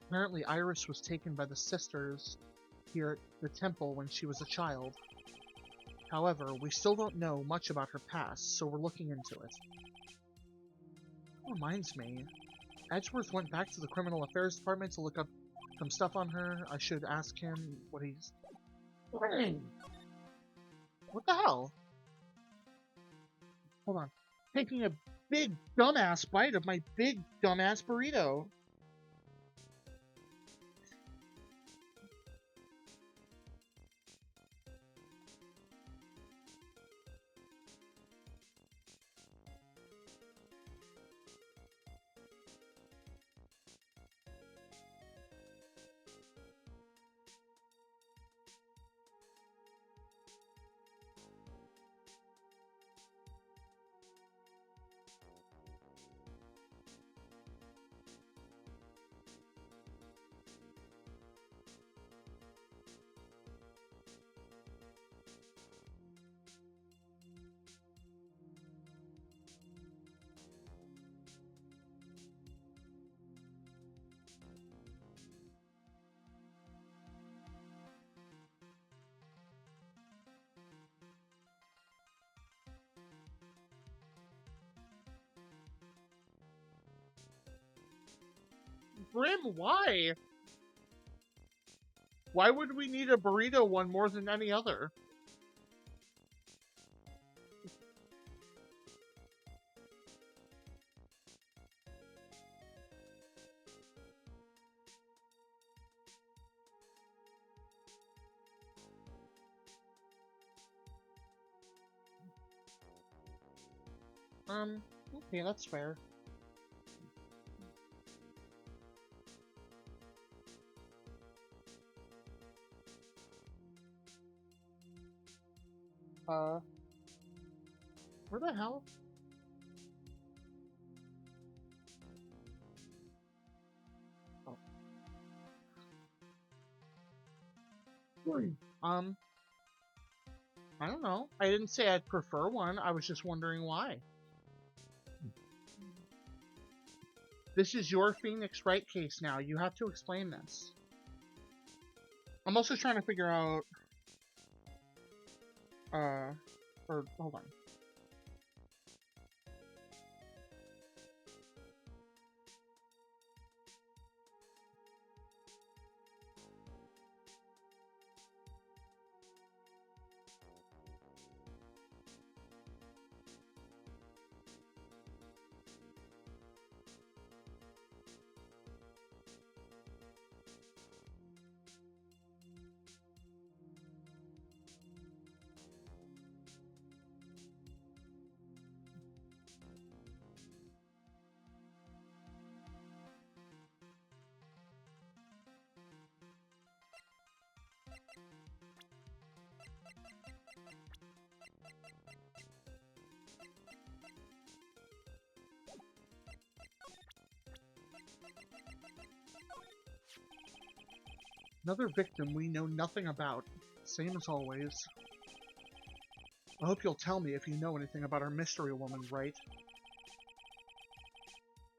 Apparently Iris was taken by the sisters here at the temple when she was a child. However, we still don't know much about her past, so we're looking into it. That reminds me, Edgeworth went back to the Criminal Affairs Department to look up some stuff on her. I should ask him what he's... What the hell? Hold on. Taking a big dumbass bite of my big dumbass burrito. Grim, why? Why would we need a burrito one more than any other? Okay, that's fair. Where the hell? Oh. I don't know. I didn't say I'd prefer one. I was just wondering why. This is your Phoenix Wright case now. You have to explain this. I'm also trying to figure out... or, hold on. Another victim we know nothing about. Same as always. I hope you'll tell me if you know anything about our mystery woman, Wright.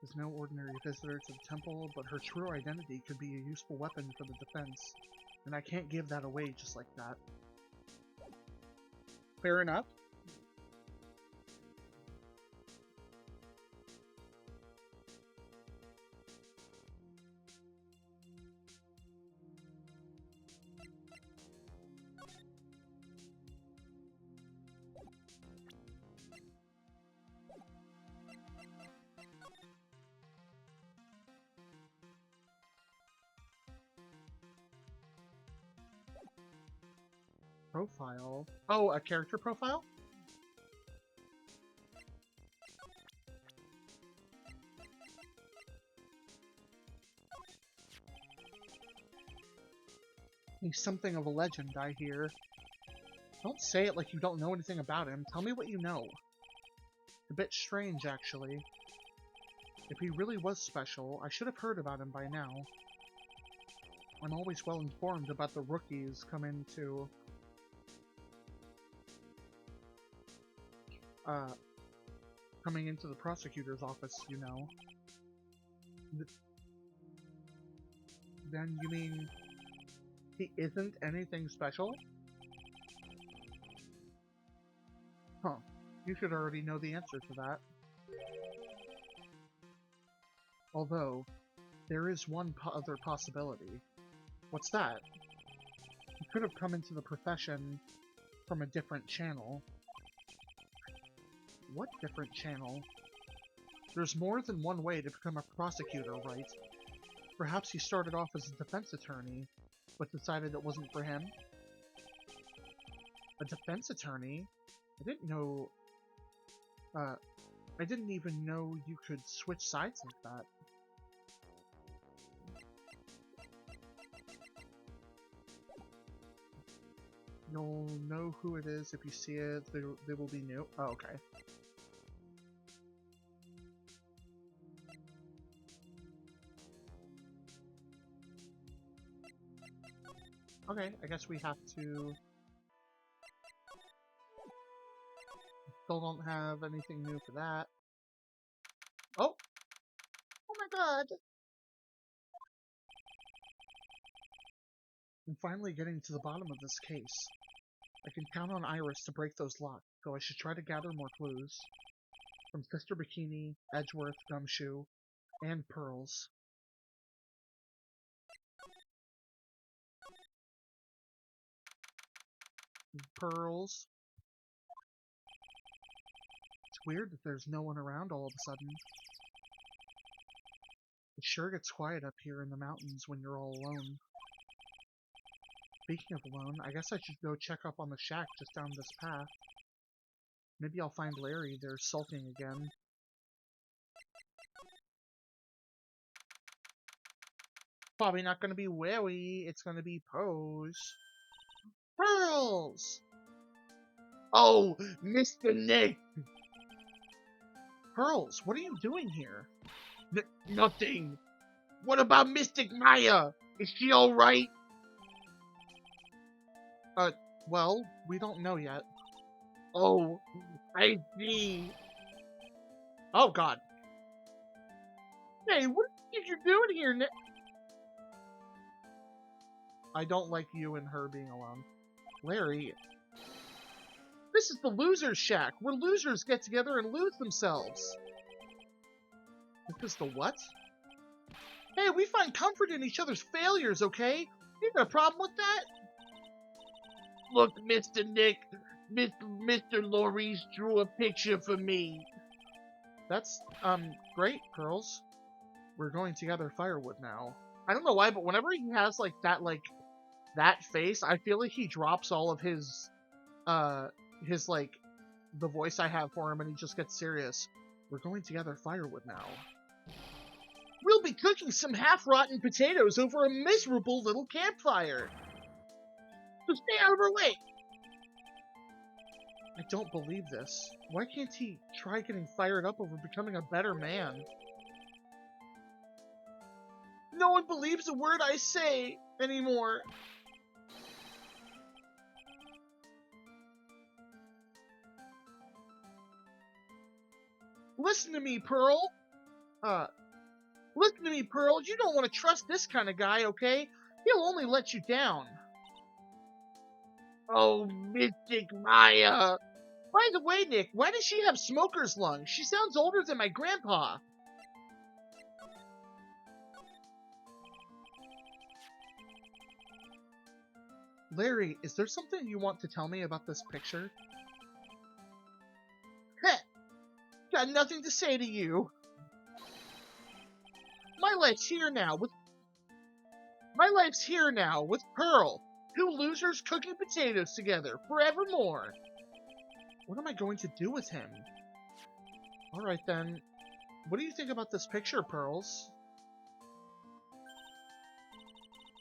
Is no ordinary visitor to the temple, but her true identity could be a useful weapon for the defense. And I can't give that away just like that. Fair enough. Profile? Oh, a character profile? He's something of a legend, I hear. Don't say it like you don't know anything about him. Tell me what you know. It's a bit strange, actually. If he really was special, I should have heard about him by now. I'm always well informed about the rookies coming into the prosecutor's office, you know. Then you mean he isn't anything special? Huh. You should already know the answer to that. Although, there is one other possibility. What's that? He could have come into the profession from a different channel. What different channel? There's more than one way to become a prosecutor, right? Perhaps he started off as a defense attorney, but decided it wasn't for him? A defense attorney? I didn't know... I didn't even know you could switch sides like that. You'll know who it is if you see it. They will be new. Oh, okay. Okay, I guess we have to... Still don't have anything new for that. Oh! Oh my god! I'm finally getting to the bottom of this case. I can count on Iris to break those locks, so I should try to gather more clues. From Sister Bikini, Edgeworth, Gumshoe, and Pearls. Pearls. It's weird that there's no one around all of a sudden. It sure gets quiet up here in the mountains when you're all alone. Speaking of alone, I guess I should go check up on the shack just down this path. Maybe I'll find Larry there sulking again. Probably not gonna be Wowie, it's gonna be Pose. Pearls! Oh, Mr. Nick! Pearls, what are you doing here? Nothing. What about Mystic Maya? Is she alright? Well, we don't know yet. Oh, I see. Oh, God. Hey, what are you doing here, Nick? I don't like you and her being alone. Larry, this is the loser's shack, where losers get together and lose themselves. This is the what? Hey, we find comfort in each other's failures, okay? You got a problem with that? Look, Mr. Nick, Mr. Loris drew a picture for me. That's, great, Pearls. We're going to gather firewood now. I don't know why, but whenever he has, that face, I feel like he drops all of his, the voice I have for him, and he just gets serious. We're going to gather firewood now. We'll be cooking some half-rotten potatoes over a miserable little campfire. So stay out of our way! I don't believe this. Why can't he try getting fired up over becoming a better man? No one believes a word I say! anymore. Listen to me, Pearl. Listen to me, Pearl. You don't want to trust this kind of guy, okay? He'll only let you down. Oh, Mystic Maya. By the way, Nick, why does she have smoker's lungs? She sounds older than my grandpa. Larry, is there something you want to tell me about this picture? Heh! Got nothing to say to you. My life's here now with Pearl. Two losers cooking potatoes together forevermore. What am I going to do with him? Alright then. What do you think about this picture, Pearls?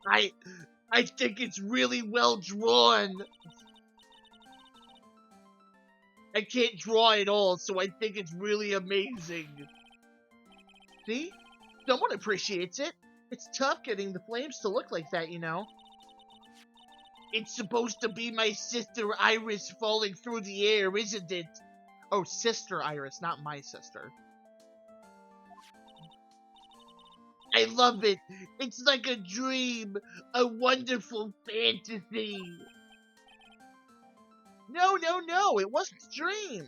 I think it's really well drawn. I can't draw at all, so I think it's really amazing. See? Someone appreciates it. It's tough getting the flames to look like that, you know. It's supposed to be my sister Iris falling through the air, isn't it? Oh, sister Iris, not my sister. I love it. It's like a dream, a wonderful fantasy. No, it wasn't a dream.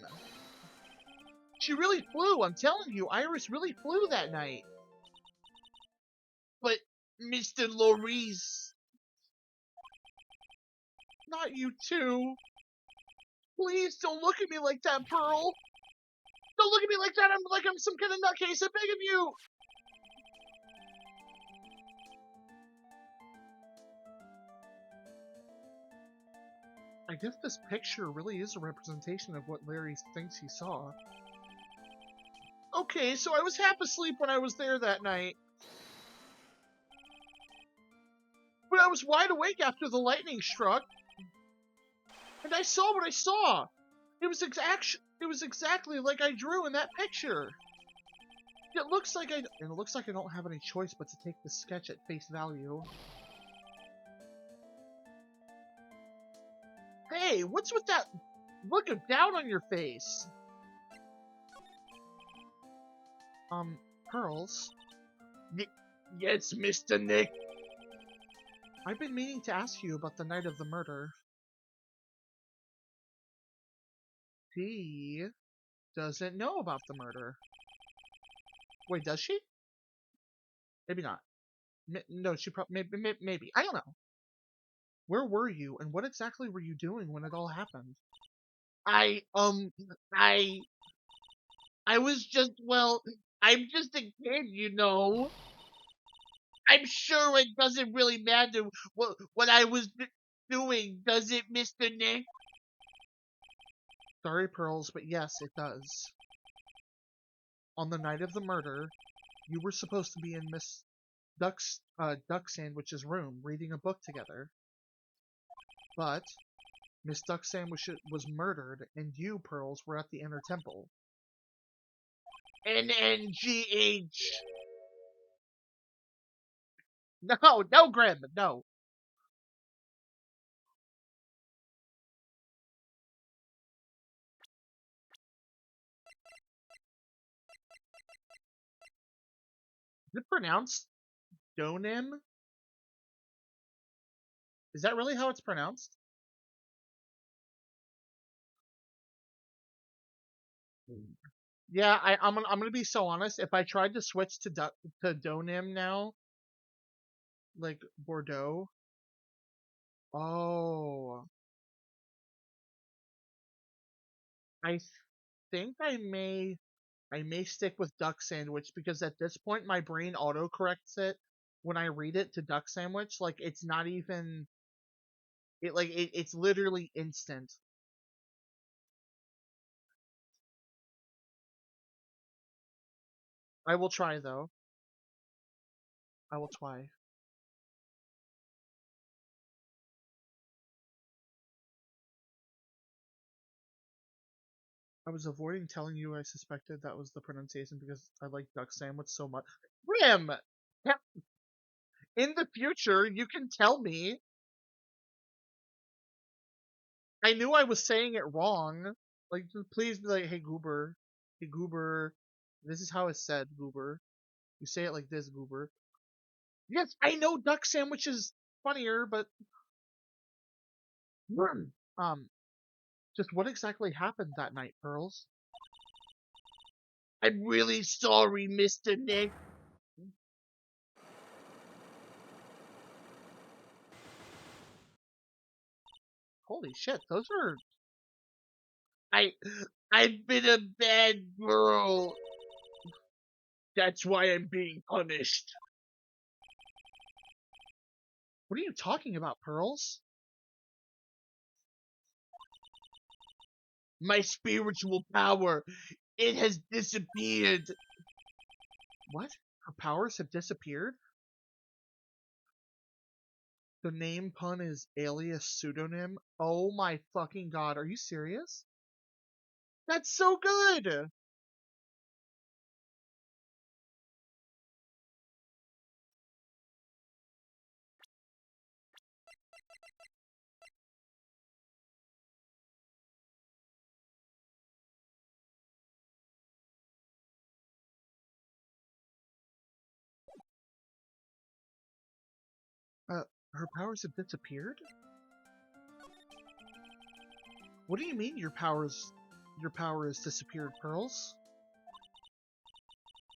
She really flew, I'm telling you, Iris really flew that night. But, Mr. Loris... Not you too. Please don't look at me like that, Pearl. Don't look at me like that. I'm some kind of nutcase. I beg of you. I guess this picture really is a representation of what Larry thinks he saw. Okay, so I was half asleep when I was there that night. But I was wide awake after the lightning struck. And I saw what I saw. It was exactly like I drew in that picture. It looks like I don't have any choice but to take the sketch at face value. Hey, what's with that look of doubt on your face? Pearls? Yes, Mr. Nick? I've been meaning to ask you about the night of the murder. She doesn't know about the murder. Wait, does she? Maybe not. No, she probably... Maybe. I don't know. Where were you, and what exactly were you doing when it all happened? I was just, well, I'm just a kid, you know. I'm sure it doesn't really matter what I was doing, does it, Mr. Nick? Sorry, Pearls, but yes, it does. On the night of the murder, you were supposed to be in Miss Duck Sandwich's room, reading a book together. But Miss Duck Sandwich was murdered, and you, Pearls, were at the Inner Temple. NNGH! No, Grim, no. Is it pronounced Donim? Is that really how it's pronounced? Yeah, I'm gonna be so honest. If I tried to switch to Donim now, like Bordeaux. Oh, I think I may stick with Duck Sandwich because at this point my brain autocorrects it when I read it to Duck Sandwich. Like it's not even it's literally instant. I will try though. I will try. I was avoiding telling you I suspected that was the pronunciation because I like Duck Sandwich so much. Grim! In the future, you can tell me. I knew I was saying it wrong. Like, please be like, hey Goober, this is how it's said, Goober. You say it like this, Goober. Yes, I know duck sandwich is funnier, but um, just what exactly happened that night, Pearls? I'm really sorry, Mr. Nick. Holy shit, those are. I, I've been a bad girl. That's why I'm being punished. What are you talking about, Pearls? My spiritual power, it has disappeared. What? Her powers have disappeared? The name pun is alias pseudonym? Oh my fucking god, are you serious? That's so good! Uh, her powers have disappeared? What do you mean your power has disappeared, Pearls?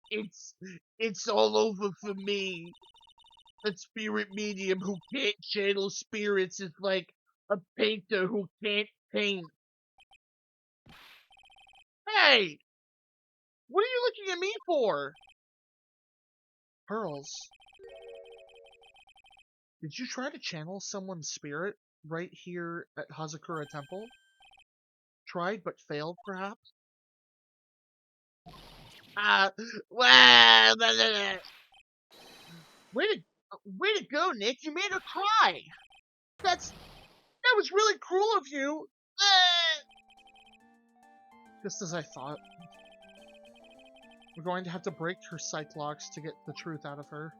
It's it's all over for me. A spirit medium who can't channel spirits is like a painter who can't paint. Hey! What are you looking at me for? Pearls, did you try to channel someone's spirit right here at Hazakura Temple? Tried but failed, perhaps? Uh, well, way to go, Nick. You made her cry. That was really cruel of you. Just as I thought. We're going to have to break her Cyclox to get the truth out of her.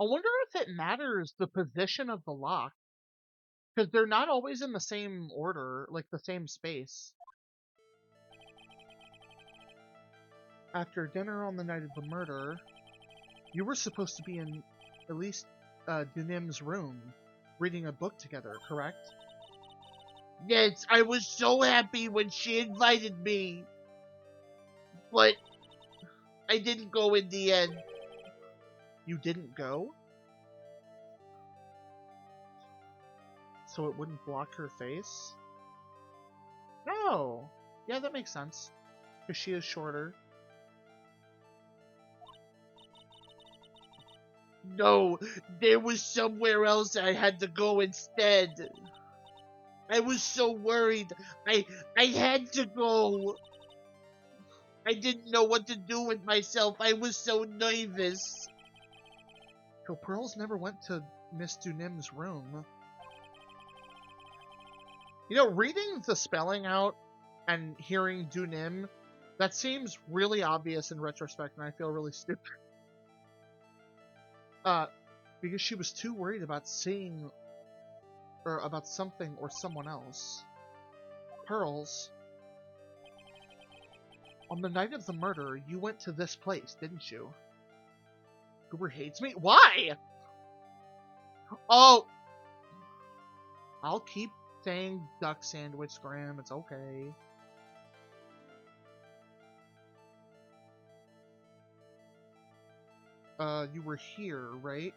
I wonder if it matters the position of the lock. Because they're not always in the same order, like the same space. After dinner on the night of the murder, you were supposed to be in at least Dunim's room, reading a book together, correct? Yes, I was so happy when she invited me. But I didn't go in the end. You didn't go? So it wouldn't block her face? Oh, yeah, that makes sense. Because she is shorter. No, there was somewhere else I had to go instead. I was so worried. I had to go. I didn't know what to do with myself. I was so nervous. So Pearls never went to Miss Dunim's room. You know, reading the spelling out and hearing Dunim, that seems really obvious in retrospect, and I feel really stupid. Because she was too worried about seeing, or about something or someone else. Pearls, on the night of the murder, you went to this place, didn't you? Goober hates me? Why? Oh! I'll keep saying duck sandwich, Graham. It's okay. You were here, right?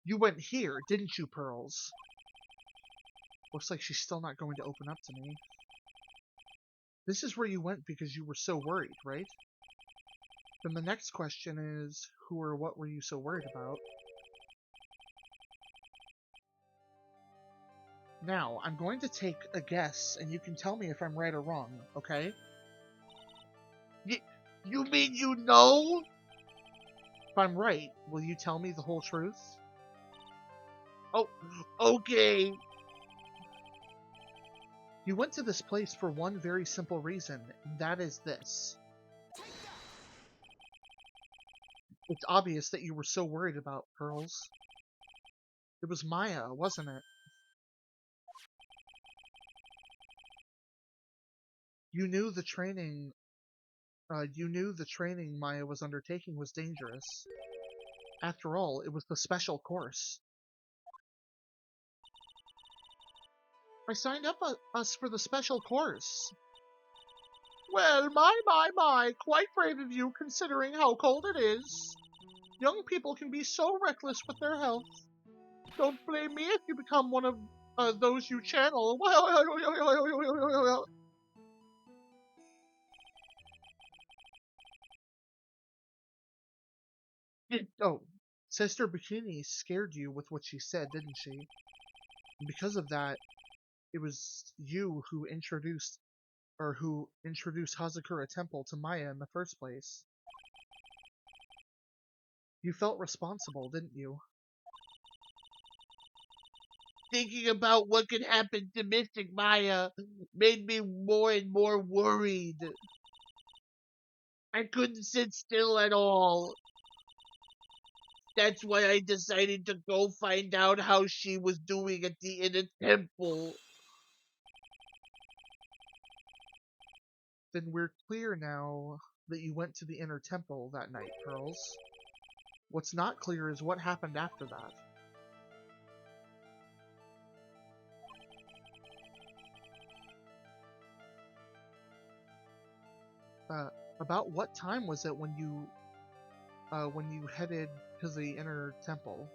You went here, didn't you, Pearls? Looks like she's still not going to open up to me. This is where you went because you were so worried, right? Then the next question is, who or what were you so worried about? Now, I'm going to take a guess, and you can tell me if I'm right or wrong, okay? You mean you know? If I'm right, will you tell me the whole truth? Oh, okay. You went to this place for one very simple reason, and that is this. It's obvious that you were so worried about Pearls. It was Maya, wasn't it? You knew the training Maya was undertaking was dangerous. After all, it was the special course. I signed up us for the special course. Well, my, quite brave of you considering how cold it is. Young people can be so reckless with their health. Don't blame me if you become one of those you channel. Oh, Sister Bikini scared you with what she said, didn't she? And because of that, it was you who introduced Hazakura Temple to Maya in the first place. You felt responsible, didn't you? Thinking about what could happen to Mystic Maya made me more and more worried. I couldn't sit still at all. That's why I decided to go find out how she was doing at the inner temple. Then we're clear now that you went to the inner temple that night, Pearls. What's not clear is what happened after that. About what time was it when you headed to the inner temple?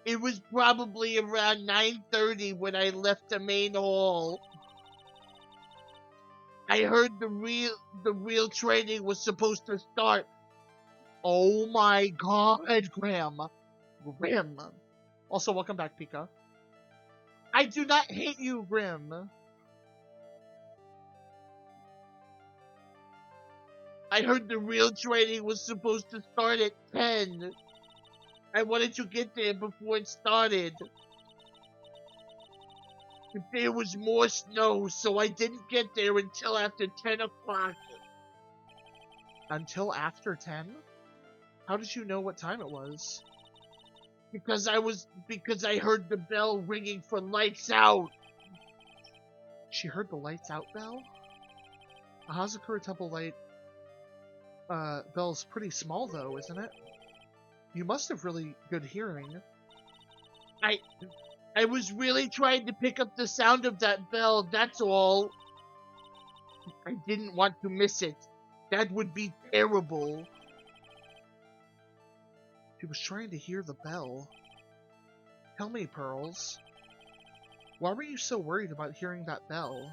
It was probably around 9:30 when I left the main hall. I heard the real training was supposed to start. Oh my god, Graham. Grim. Also, welcome back, Pika. I do not hate you, Grim. I heard the real training was supposed to start at 10. I wanted to get there before it started. But there was more snow, so I didn't get there until after 10 o'clock. Until after 10? How did you know what time it was? Because I heard the bell ringing for lights out. She heard the lights out bell? A Hazakura Temple light bell's pretty small though, isn't it? You must have really good hearing. I was really trying to pick up the sound of that bell, that's all. I didn't want to miss it. That would be terrible. She was trying to hear the bell. Tell me, Pearls. Why were you so worried about hearing that bell?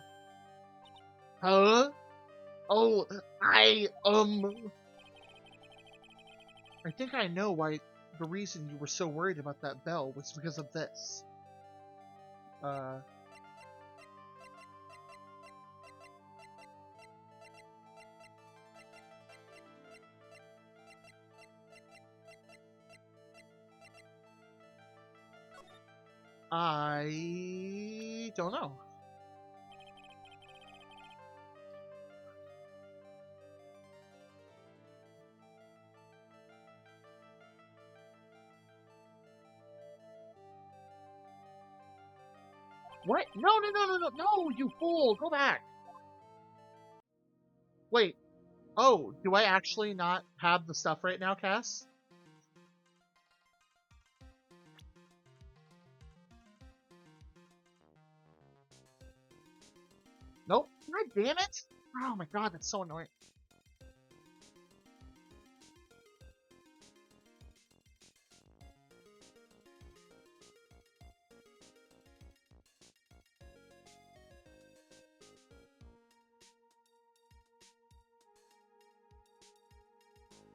Huh? Oh, I think I know why the reason you were so worried about that bell was because of this. I don't know. What? No, you fool! Go back! Wait. Oh, do I actually not have the stuff right now, Cass? Nope. God damn it! Oh my god, that's so annoying.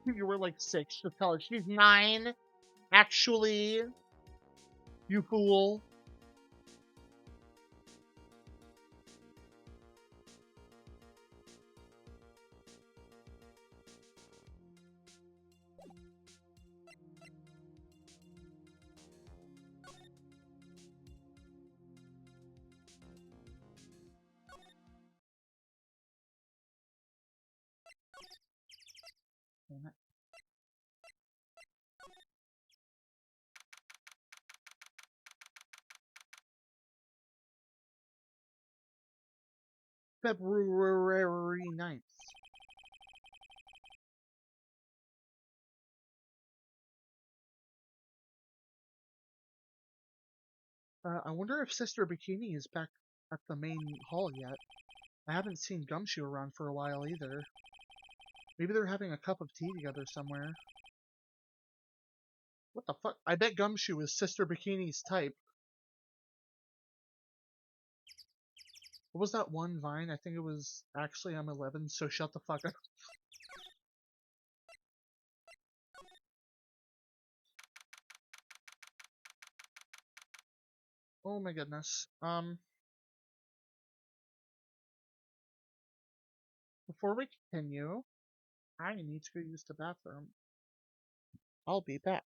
You were like 6. Just tell her she's 9. Actually, you fool. Damn it. February 9th. I wonder if Sister Bikini is back at the main hall yet. I haven't seen Gumshoe around for a while either. Maybe they're having a cup of tea together somewhere. What the fuck? I bet Gumshoe is Sister Bikini's type. What was that one Vine? I think it was actually I'm 11, so shut the fuck up. Oh my goodness. Before we continue, I need to go use the bathroom. I'll be back.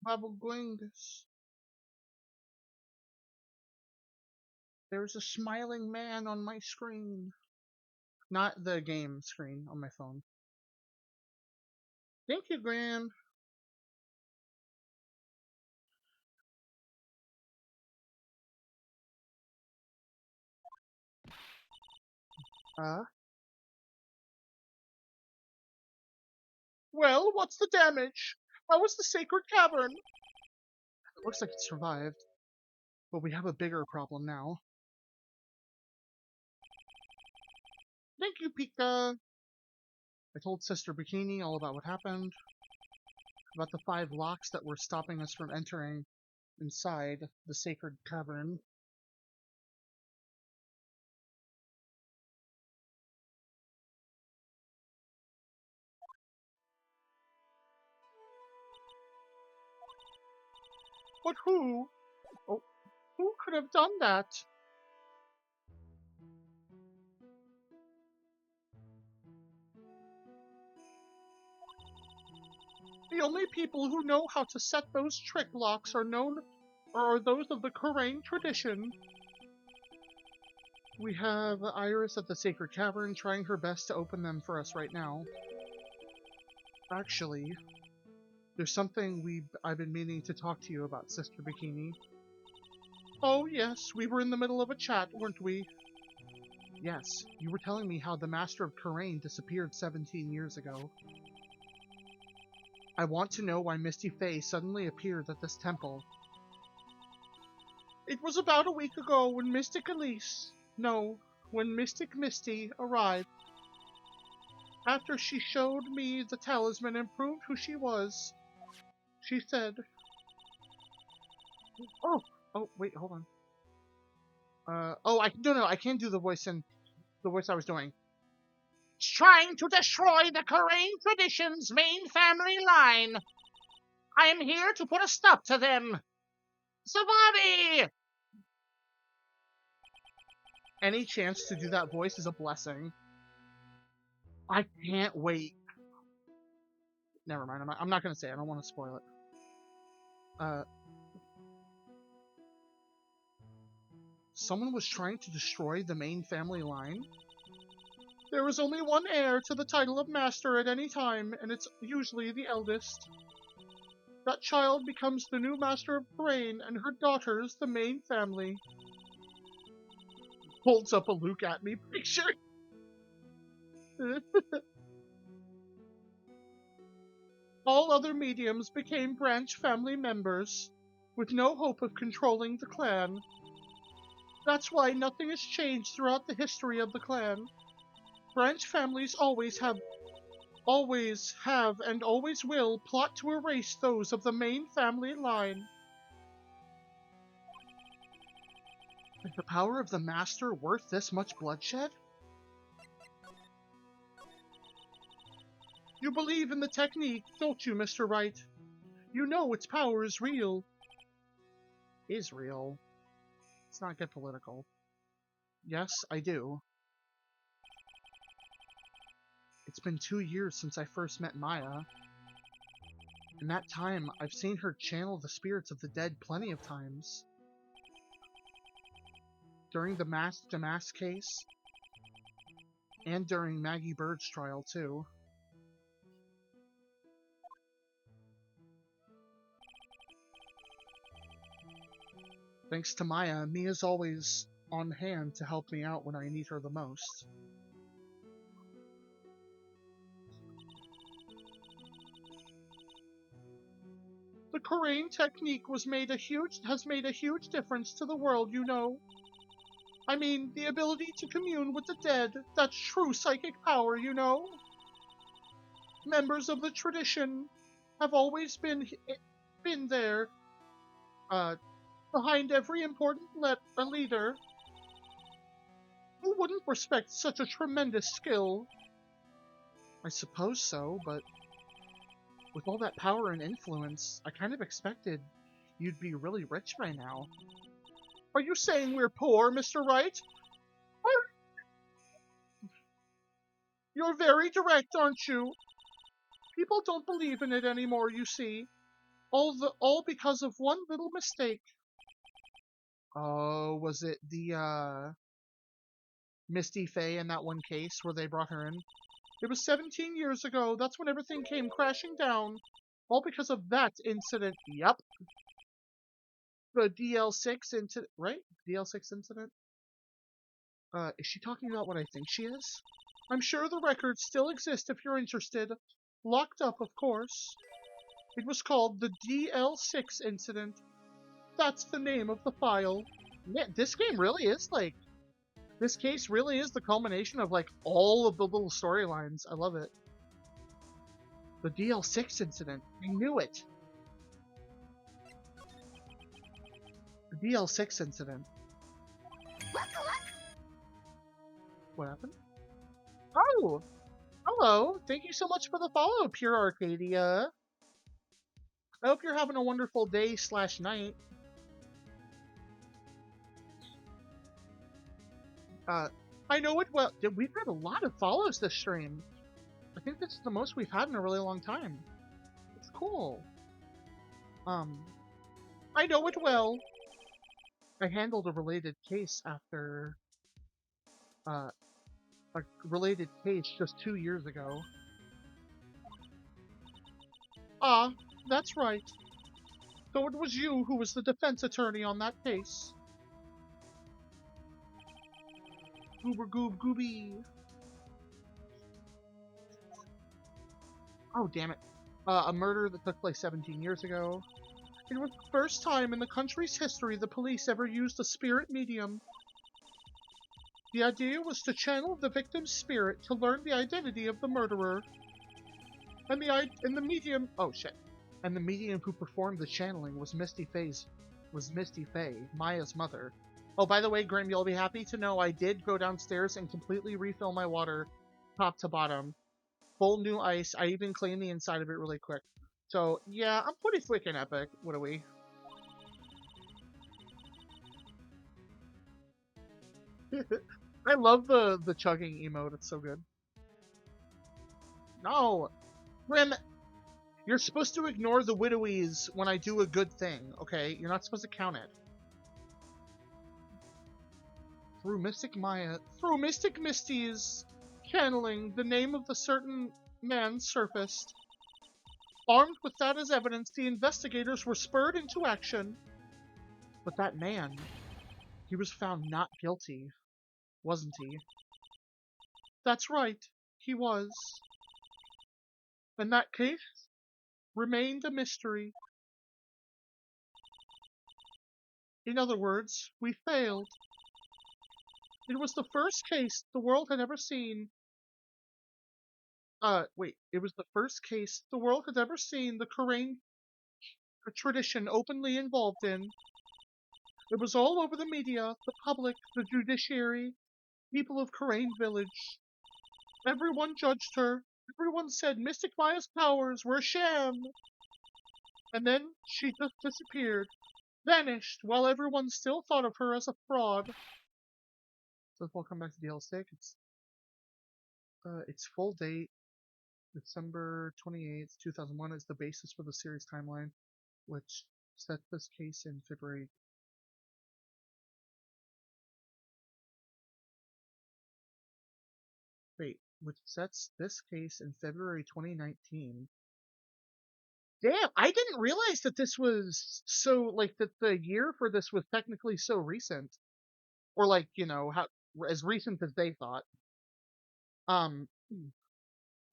Babugungus. There's a smiling man on my screen. Not the game screen on my phone. Thank you, Gran. Well, what's the damage? How was the sacred cavern? It looks like it survived. But we have a bigger problem now. Thank you, Pika. I told Sister Bikini all about what happened. About the 5 locks that were stopping us from entering inside the sacred cavern. But who? Oh, who could have done that? The only people who know how to set those trick locks are those of the Karain tradition. We have Iris at the Sacred Cavern trying her best to open them for us right now. Actually, there's something I've been meaning to talk to you about, Sister Bikini. Oh yes, we were in the middle of a chat, weren't we? Yes, you were telling me how the Master of Karain disappeared 17 years ago. I want to know why Misty Faye suddenly appeared at this temple. It was about a week ago when when Mystic Misty arrived. After she showed me the talisman and proved who she was, she said... Oh, wait, hold on. I can't do the voice I was doing. Trying to destroy the Karain tradition's main family line. I am here to put a stop to them. Savani! Any chance to do that voice is a blessing. I can't wait. Never mind, I'm not gonna say it. I don't want to spoil it. Someone was trying to destroy the main family line? There is only one heir to the title of master at any time, and it's usually the eldest. That child becomes the new master of Brain, and her daughters the main family. Holds up a Luke at me picture. All other mediums became branch family members, with no hope of controlling the clan. That's why nothing has changed throughout the history of the clan. Branch families always have, and always will plot to erase those of the main family line. Is the power of the Master worth this much bloodshed? You believe in the technique, don't you, Mr. Wright? You know its power is real. Is real. Let's not get political. Yes, I do. It's been 2 years since I first met Maya. In that time, I've seen her channel the spirits of the dead plenty of times. During the Mask to Mask case, and during Maggie Bird's trial, too. Thanks to Maya, Mia's always on hand to help me out when I need her the most. The Karain technique has made a huge difference to the world, you know. I mean, the ability to commune with the dead, that's true psychic power, you know. Members of the tradition have always been there, behind every important leader. Who wouldn't respect such a tremendous skill? I suppose so, but with all that power and influence, I kind of expected you'd be really rich by now. Are you saying we're poor, Mr. Wright? You're very direct, aren't you? People don't believe in it anymore, you see. All because of one little mistake. Oh, was it the Misty Faye in that one case where they brought her in? It was 17 years ago. That's when everything came crashing down. All because of that incident. Yup. The DL6 incident, right? DL6 incident? Is she talking about what I think she is? I'm sure the records still exist if you're interested. Locked up, of course. It was called the DL6 incident. That's the name of the file. Yeah, this game really is like, this case really is the culmination of like all of the little storylines. I love it. The DL6 incident. I knew it. The DL6 incident. What happened? Oh! Hello! Thank you so much for the follow, Pure Arcadia. I hope you're having a wonderful day / night. I know it well. We've had a lot of follows this stream. I think this is the most we've had in a really long time. It's cool. I know it well. I handled a related case after, a related case just 2 years ago. Ah, that's right. So it was you who was the defense attorney on that case. Goober goob gooby. Oh, damn it. A murder that took place 17 years ago. It was the first time in the country's history the police ever used a spirit medium. The idea was to channel the victim's spirit to learn the identity of the murderer. And the medium, oh shit. And the medium who performed the channeling was Misty Faye, Maya's mother. Oh, by the way, Grim, you'll be happy to know I did go downstairs and completely refill my water, top to bottom. Full new ice. I even cleaned the inside of it really quick. So, yeah, I'm pretty freaking epic. What are we? I love the chugging emote. It's so good. No! Grim, you're supposed to ignore the widowies when I do a good thing, okay? You're not supposed to count it. Through Mystic Misty's channeling, the name of the certain man surfaced. Armed with that as evidence, the investigators were spurred into action. But that man, he was found not guilty, wasn't he? That's right, he was. And that case remained a mystery. In other words, we failed. It was the first case the world had ever seen. It was the first case the world had ever seen the Korean tradition openly involved in. It was all over the media, the public, the judiciary, people of Korean Village. Everyone judged her. Everyone said Mystic Maya's powers were a sham. And then she just disappeared, vanished, while everyone still thought of her as a fraud. So we'll come back to DL6. Its full date, December 28th, 2001, is the basis for the series timeline, which set this case in February. Wait, which sets this case in February 2019. Damn, I didn't realize that this was so, like, that the year for this was technically so recent. Or, like, you know, how as recent as they thought.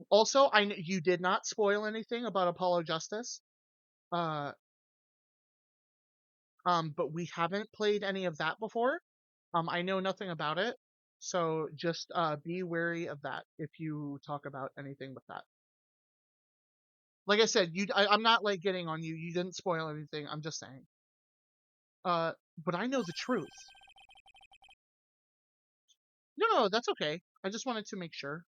Also, you did not spoil anything about Apollo Justice. But we haven't played any of that before. I know nothing about it. So just, be wary of that if you talk about anything with that. Like I said, I'm not, like, getting on you. You didn't spoil anything. I'm just saying. But I know the truth. No, that's okay. I just wanted to make sure.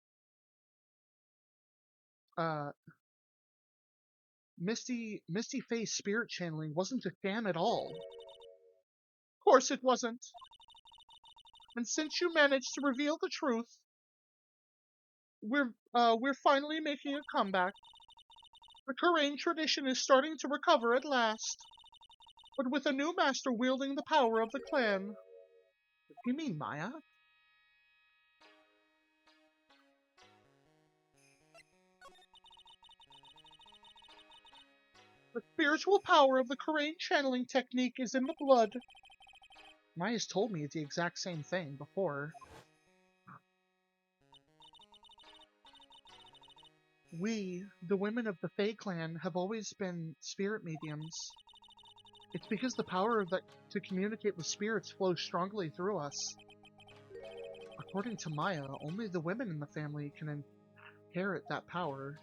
Misty Faye's spirit channeling wasn't a scam at all. Of course it wasn't. And since you managed to reveal the truth, we're finally making a comeback. The Kurain tradition is starting to recover at last, but with a new master wielding the power of the clan. You mean Maya? The spiritual power of the Kurain channeling technique is in the blood. Maya's told me the exact same thing before. We, the women of the Fae clan, have always been spirit mediums. It's because the power to communicate with spirits flows strongly through us. According to Maya, only the women in the family can inherit that power.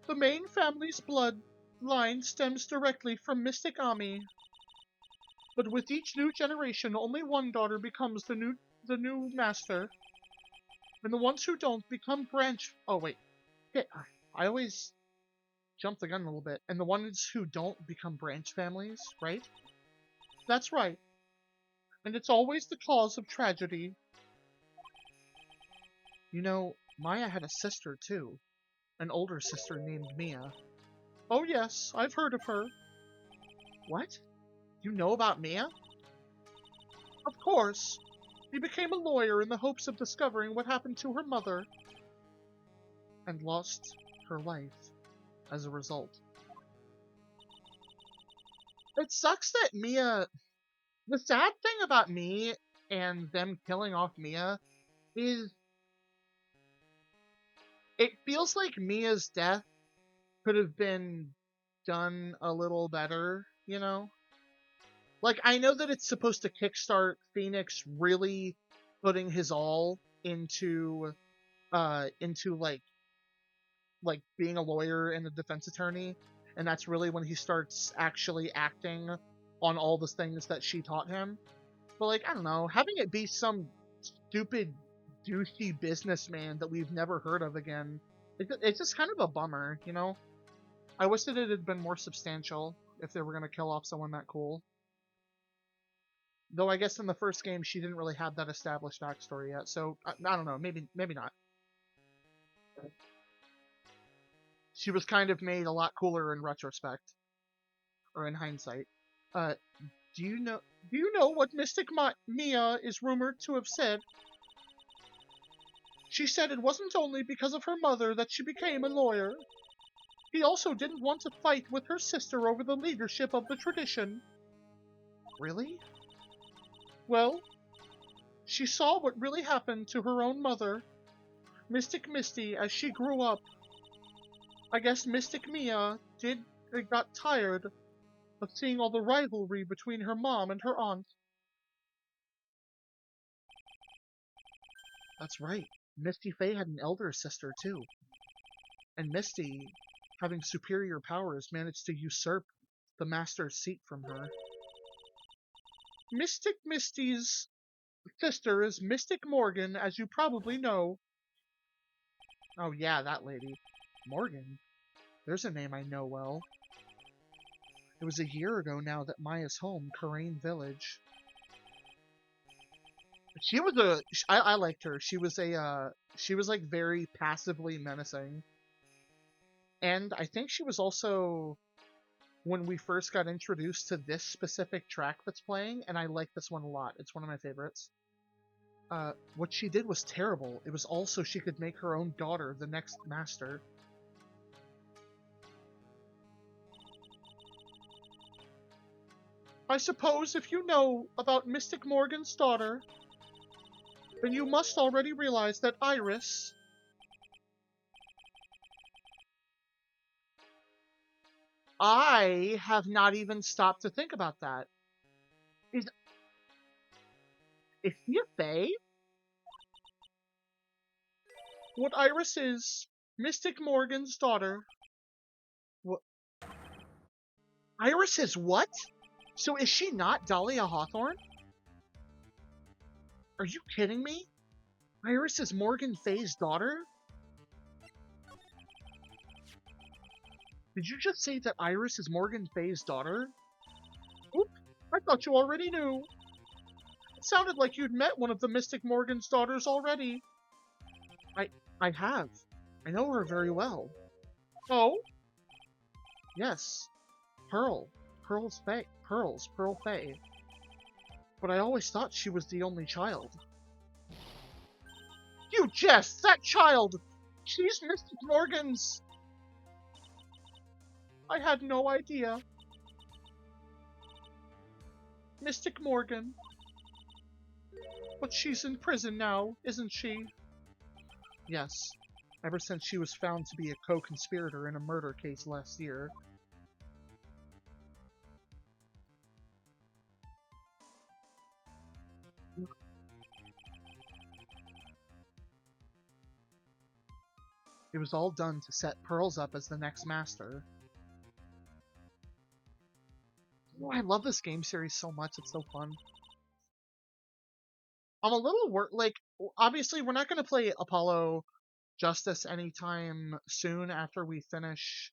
The main family's bloodline stems directly from Mystic Ami. But with each new generation, only one daughter becomes the new master. And the ones who don't become branch... Oh, wait. Shit, I always jump the gun a little bit. And the ones who don't become branch families, right? That's right. And it's always the cause of tragedy. You know, Maya had a sister, too. An older sister named Mia. Oh yes, I've heard of her. What? You know about Mia? Of course. He became a lawyer in the hopes of discovering what happened to her mother. And lost her life as a result. It sucks that Mia... The sad thing about me and them killing off Mia is... It feels like Mia's death could have been done a little better, you know? Like, I know that it's supposed to kickstart Phoenix really putting his all into like being a lawyer and a defense attorney, and that's really when he starts actually acting on all the things that she taught him. But, like, I don't know, having it be some stupid, douchey businessman that we've never heard of again, it's just kind of a bummer, you know? I wish that it had been more substantial if they were going to kill off someone that cool. Though I guess in the first game she didn't really have that established backstory yet, so I don't know, maybe not. She was kind of made a lot cooler in retrospect, or in hindsight. Do you know what Mystic Mia is rumored to have said? She said it wasn't only because of her mother that she became a lawyer. He also didn't want to fight with her sister over the leadership of the tradition. Really? Well, she saw what really happened to her own mother, Mystic Misty, as she grew up. I guess Mystic Mia got tired of seeing all the rivalry between her mom and her aunt. That's right. Misty Faye had an elder sister, too. And Misty, having superior powers, managed to usurp the Master's seat from her. Mystic Misty's sister is Mystic Morgan, as you probably know. Oh yeah, that lady. Morgan? There's a name I know well. It was a year ago now that Maya's home, Kurain Village. She was I liked her. She was like very passively menacing. And I think she was also when we first got introduced to this specific track that's playing, and I like this one a lot. It's one of my favorites. What she did was terrible. It was also she could make her own daughter the next master. I suppose if you know about Mystic Morgan's daughter, then you must already realize that Iris... I have not even stopped to think about that. Is she a Fae? What Iris is, Mystic Morgan's daughter. What? Iris is what? So is she not Dahlia Hawthorne? Are you kidding me? Iris is Morgan Faye's daughter? Did you just say that Iris is Morgan Faye's daughter? Oop, I thought you already knew. It sounded like you'd met one of the Mystic Morgan's daughters already. I have. I know her very well. Oh? Yes. Pearl. Pearl Faye. But I always thought she was the only child. You jest! That child! She's Mr. Morgan's! I had no idea. Mystic Morgan. But she's in prison now, isn't she? Yes. Ever since she was found to be a co-conspirator in a murder case last year. It was all done to set Pearls up as the next master. Oh, I love this game series so much, it's so fun. I'm a little like, obviously we're not going to play Apollo Justice anytime soon after we finish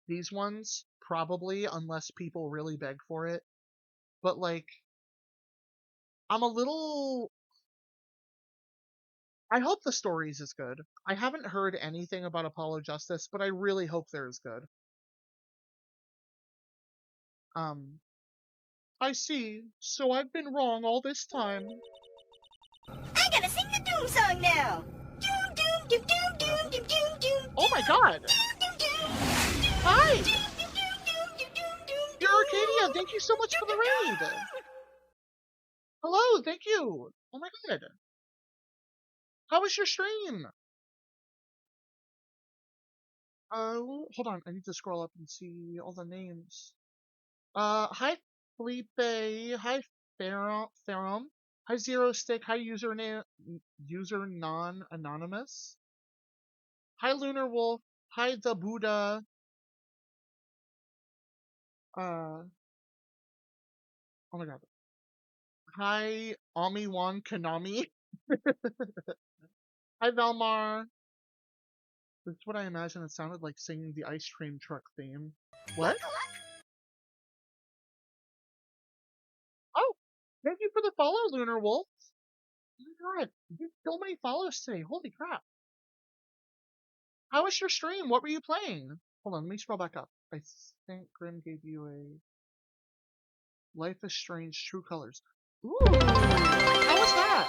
these ones, probably, unless people really beg for it. But, like, I'm a little... I hope the story's as good. I haven't heard anything about Apollo Justice, but I really hope they're as good. I see. So I've been wrong all this time. I gotta sing the Doom song now. Doom, doom, doom, doom, doom, doom, doom, doom. Oh my god! Hi! You're Arcadia, thank you so much for the raid! Hello, thank you! Oh my god. How was your stream? Hold on, I need to scroll up and see all the names. Hi Felipe, hi Therum, hi Zero Stick, hi user non-anonymous, hi Lunar Wolf, hi the Buddha, oh my god, hi Ami-wan Konami, hi Velmar. That's what I imagine it sounded like singing the ice cream truck theme. What? Oh, thank you for the follow, Lunar Wolf. Oh my god, you have so many follows today. Holy crap. How was your stream? What were you playing? Hold on, let me scroll back up. I think Grim gave you a Life is Strange True Colors. Ooh! How was that?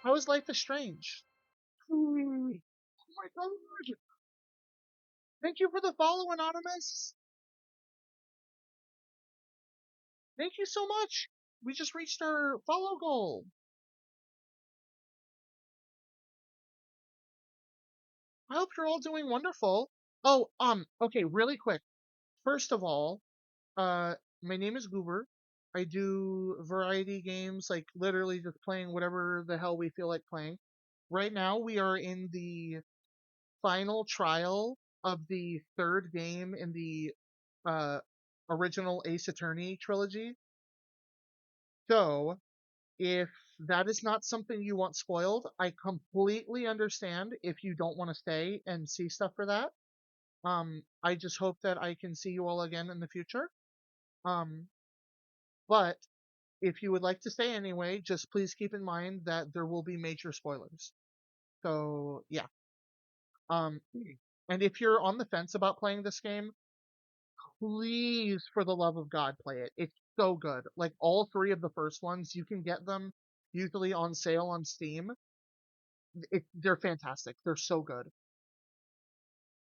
How was Life is Strange? Ooh. Oh my god! Thank you for the follow, Anonymous! Thank you so much! We just reached our follow goal! I hope you're all doing wonderful. Oh, okay, really quick. First of all, my name is Goober. I do variety games, like literally just playing whatever the hell we feel like playing. Right now, we are in the final trial of the third game in the uh, original Ace Attorney trilogy. So, if that is not something you want spoiled, I completely understand if you don't want to stay and see stuff for that. I just hope that I can see you all again in the future. But if you would like to stay anyway, just please keep in mind that there will be major spoilers. So, yeah. And if you're on the fence about playing this game, please, for the love of God, play it. It's so good. Like, all three of the first ones, you can get them usually on sale on Steam. They're fantastic. They're so good.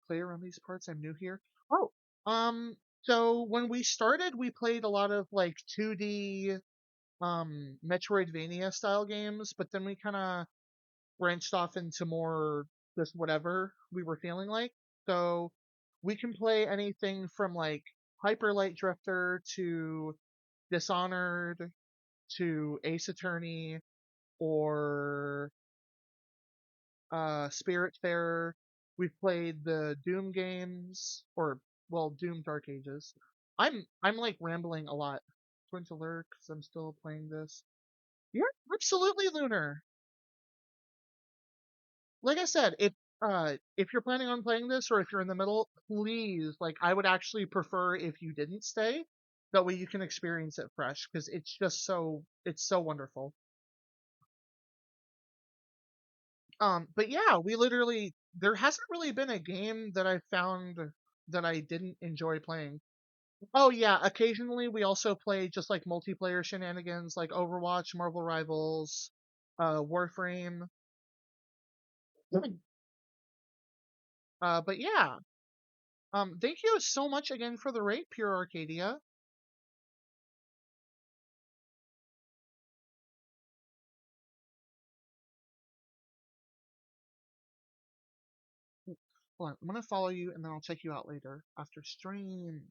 Play around these parts. I'm new here. Oh, so when we started, we played a lot of, like, 2D, Metroidvania style games, but then we kind of branched off into more just whatever we were feeling like. So we can play anything from like Hyper Light Drifter to Dishonored to Ace Attorney or Spiritfarer. We've played the Doom games or well Doom Dark Ages. I'm like rambling a lot. Going to lurk because I'm still playing this. Yeah, absolutely, Lunar. Like I said, if you're planning on playing this or if you're in the middle, please, like I would actually prefer if you didn't stay. That way you can experience it fresh because it's just so wonderful. But yeah, we literally, there hasn't really been a game that I found that I didn't enjoy playing. Oh yeah, occasionally we also play just like multiplayer shenanigans like Overwatch, Marvel Rivals, Warframe. But yeah, thank you so much again for the rate, Pure Arcadia. Hold on, I'm gonna follow you and then I'll check you out later after stream.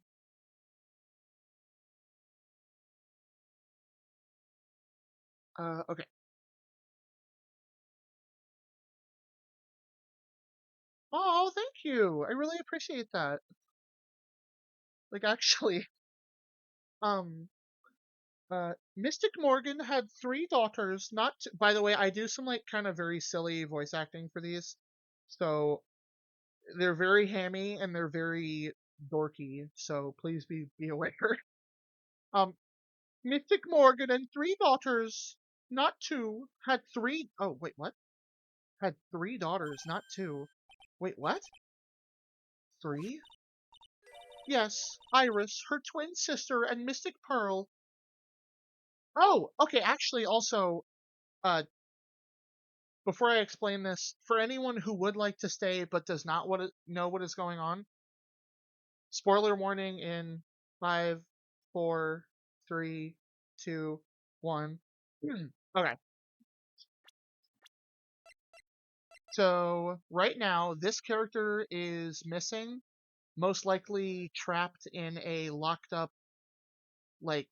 Okay. Oh, thank you. I really appreciate that. Like actually, um, Mystic Morgan had 3 daughters. By the way, I do some like kind of very silly voice acting for these, so they're very hammy and they're very dorky. So please be aware. Um, Mystic Morgan and 3 daughters, not two, had three. Oh wait, what? Had 3 daughters, not two. Wait, what? 3? Yes, Iris, her twin sister, and Mystic Pearl. Oh, okay. Actually, also, uh, before I explain this, for anyone who would like to stay but does not know what is going on, spoiler warning in 5, 4, 3, 2, 1. Okay. So, right now, this character is missing, most likely trapped in a locked up, like,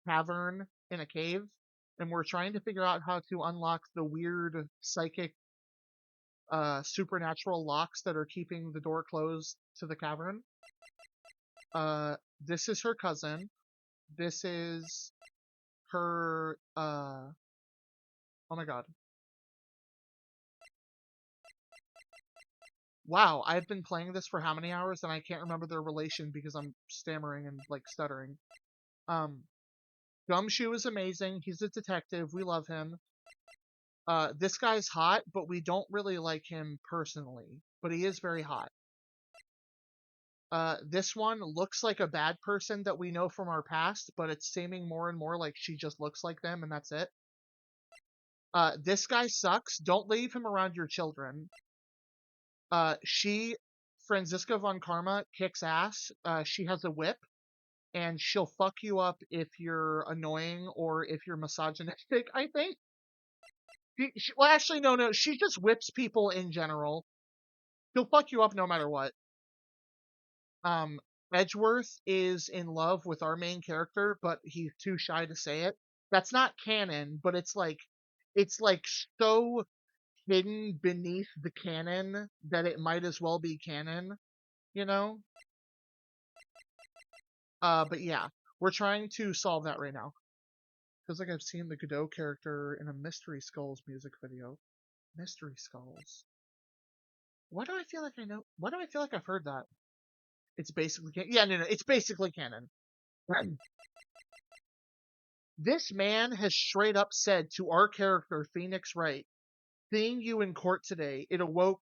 cavern in a cave, and we're trying to figure out how to unlock the weird psychic supernatural locks that are keeping the door closed to the cavern. This is her cousin. This is her, oh my god. Wow, I've been playing this for how many hours and I can't remember their relation because I'm stammering and, like, stuttering. Gumshoe is amazing. He's a detective. We love him. This guy's hot, but we don't really like him personally. But he is very hot. This one looks like a bad person that we know from our past, but it's seeming more and more like she just looks like them and that's it. This guy sucks. Don't leave him around your children. Franziska von Karma, kicks ass. She has a whip, and she'll fuck you up if you're annoying or if you're misogynistic, I think. Well, actually, no. She just whips people in general. She'll fuck you up no matter what. Edgeworth is in love with our main character, but he's too shy to say it. That's not canon, but it's like so hidden beneath the canon that it might as well be canon, you know? But yeah, we're trying to solve that right now. Feels like I've seen the Godot character in a Mystery Skulls music video. Mystery Skulls. Why do I feel like I know? Why do I feel like I've heard that? It's basically yeah, no, it's basically canon. This man has straight up said to our character, Phoenix Wright, seeing you in court today, it awoke ...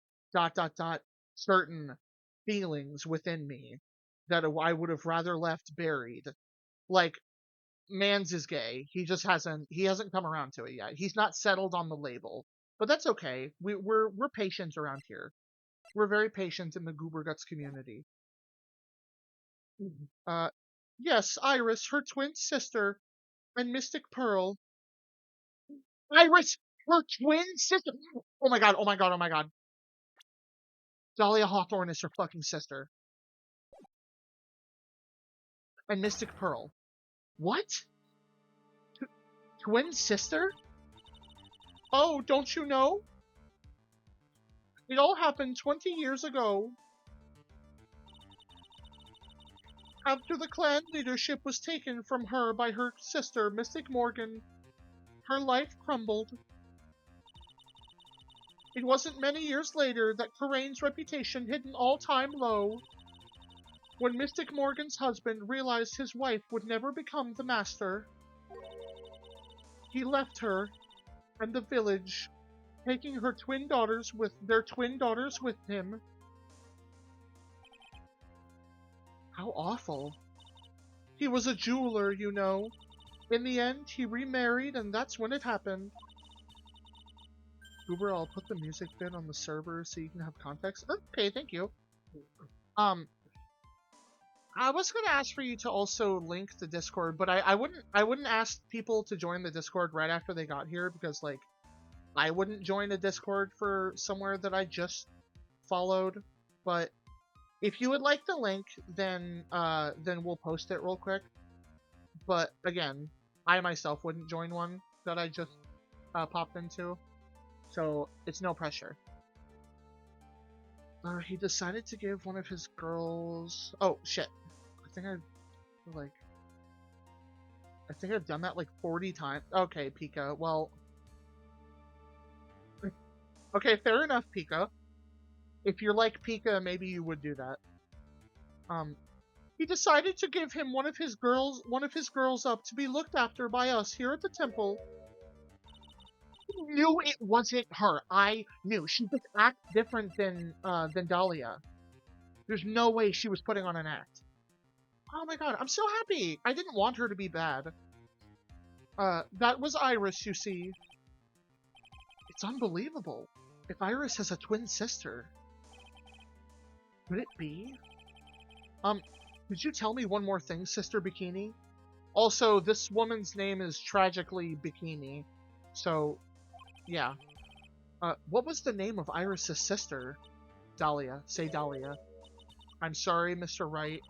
certain feelings within me that I would have rather left buried. Like, Mans is gay. He hasn't come around to it yet. He's not settled on the label. But that's okay. We're patient around here. We're very patient in the Goober Guts community. Yes, Iris, her twin sister, and Mystic Pearl. Iris, her twin sister. Oh my god, oh my god, oh my god. Dahlia Hawthorne is her fucking sister. And Mystic Pearl. What? Twin sister? Oh, don't you know? It all happened 20 years ago. After the clan leadership was taken from her by her sister, Mystic Morgan, her life crumbled. It wasn't many years later that Coraine's reputation hit an all-time low. When Mystic Morgan's husband realized his wife would never become the master, he left her and the village taking their twin daughters with him. How awful. He was a jeweler, you know. In the end, he remarried, and that's when it happened. Uber, I'll put the music bit on the server so you can have context. Okay, thank you. I was gonna ask for you to also link the Discord, but I wouldn't ask people to join the Discord right after they got here because like I wouldn't join a Discord for somewhere that I just followed. But if you would like the link, then we'll post it real quick. But again, I myself wouldn't join one that I just popped into, so it's no pressure. He decided to give one of his girls. Oh shit! I think I've done that like 40 times. Okay, Pika. Well, okay, fair enough, Pika. If you're like Pika, maybe you would do that. He decided to give him one of his girls up to be looked after by us here at the temple. He knew it wasn't her. I knew. She just acts different than Dahlia. There's no way she was putting on an act. Oh my god, I'm so happy. I didn't want her to be bad. That was Iris, you see. It's unbelievable. If Iris has a twin sister, could it be? Could you tell me one more thing, Sister Bikini? Also, this woman's name is tragically Bikini, so, yeah. What was the name of Iris's sister? Dahlia. Say Dahlia. I'm sorry, Mr. Wright.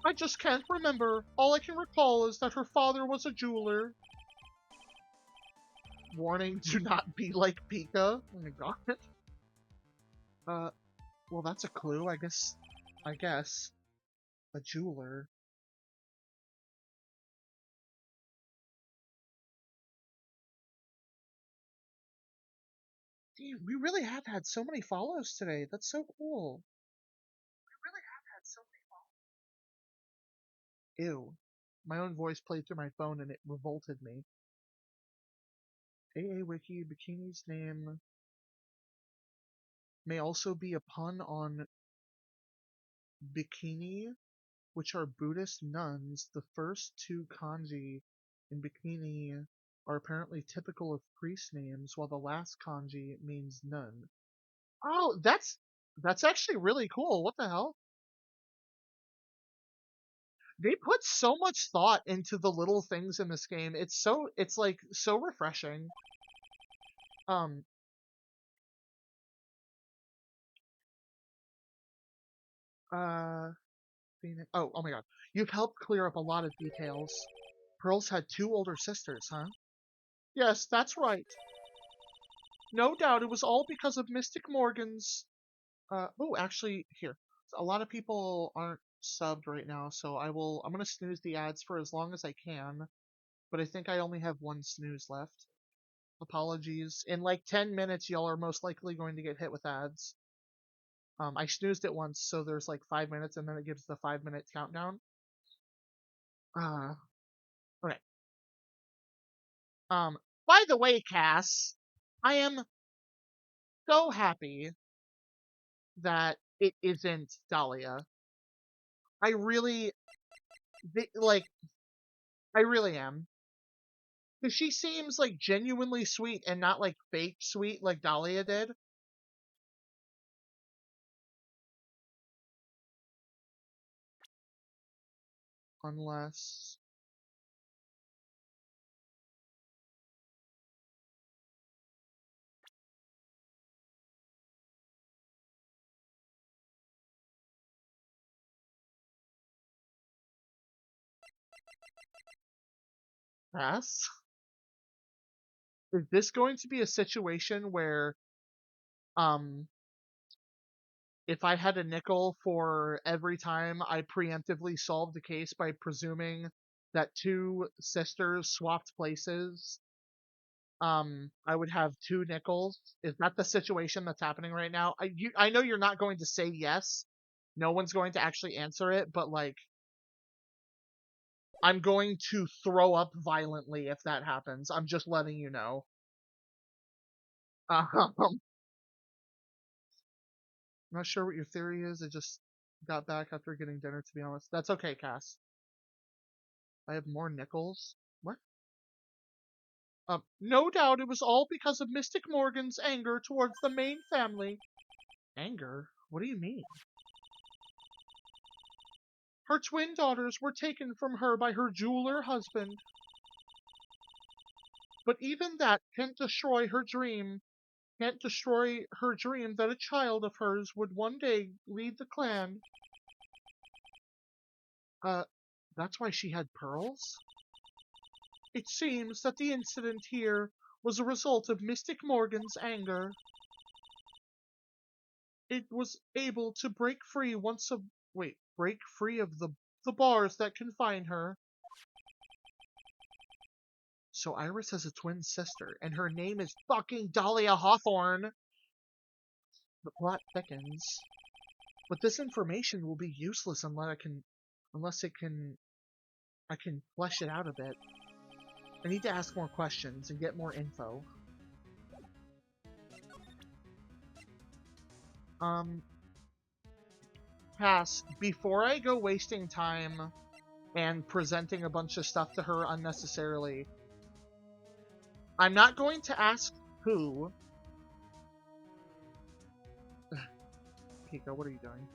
I just can't remember. All I can recall is that her father was a jeweler. Warning, do not be like Pika. Oh my god. Well, that's a clue, I guess. A jeweler. Dude, we really have had so many follows today. That's so cool. We really have had so many follows. Ew. My own voice played through my phone and it revolted me. AA Wiki, Bikini's name may also be a pun on bikini, which are Buddhist nuns. The first two kanji in bikini are apparently typical of priest names, while the last kanji means nun. Oh, that's actually really cool. What the hell? They put so much thought into the little things in this game. It's like so refreshing. Phoenix. Oh my god. You've helped clear up a lot of details. Pearls had two older sisters, huh? Yes, that's right. No doubt it was all because of Mystic Morgan's. Oh, actually, here. A lot of people aren't subbed right now, so I'm gonna snooze the ads for as long as I can. But I think I only have one snooze left. Apologies. In like 10 minutes, y'all are most likely going to get hit with ads. I snoozed it once, so there's like 5 minutes, and then it gives the 5-minute countdown. Okay. By the way, Cass, I am so happy that it isn't Dahlia. I really, I really am. Because she seems like genuinely sweet and not like fake sweet like Dahlia did. Unless... Cass? Is this going to be a situation where, if I had a nickel for every time I preemptively solved the case by presuming that two sisters swapped places, I would have 2 nickels? Is that the situation that's happening right now? I know you're not going to say yes. No one's going to actually answer it, but like, I'm going to throw up violently if that happens. I'm just letting you know. I'm not sure what your theory is. I just got back after getting dinner, to be honest. That's okay, Cass. I have more nickels. What? No doubt it was all because of Mystic Morgan's anger towards the main family. Anger? What do you mean? Her twin daughters were taken from her by her jeweler husband. But even that can't destroy her dream that a child of hers would one day lead the clan. That's why she had pearls? It seems that the incident here was a result of Mystic Morgan's anger. It was able to break free of the bars that confine her. So Iris has a twin sister, and her name is fucking Dahlia Hawthorne. The plot thickens. But this information will be useless unless I can flesh it out a bit. I need to ask more questions and get more info. Cass, before I go wasting time and presenting a bunch of stuff to her unnecessarily, I'm not going to ask who. Pika, what are you doing?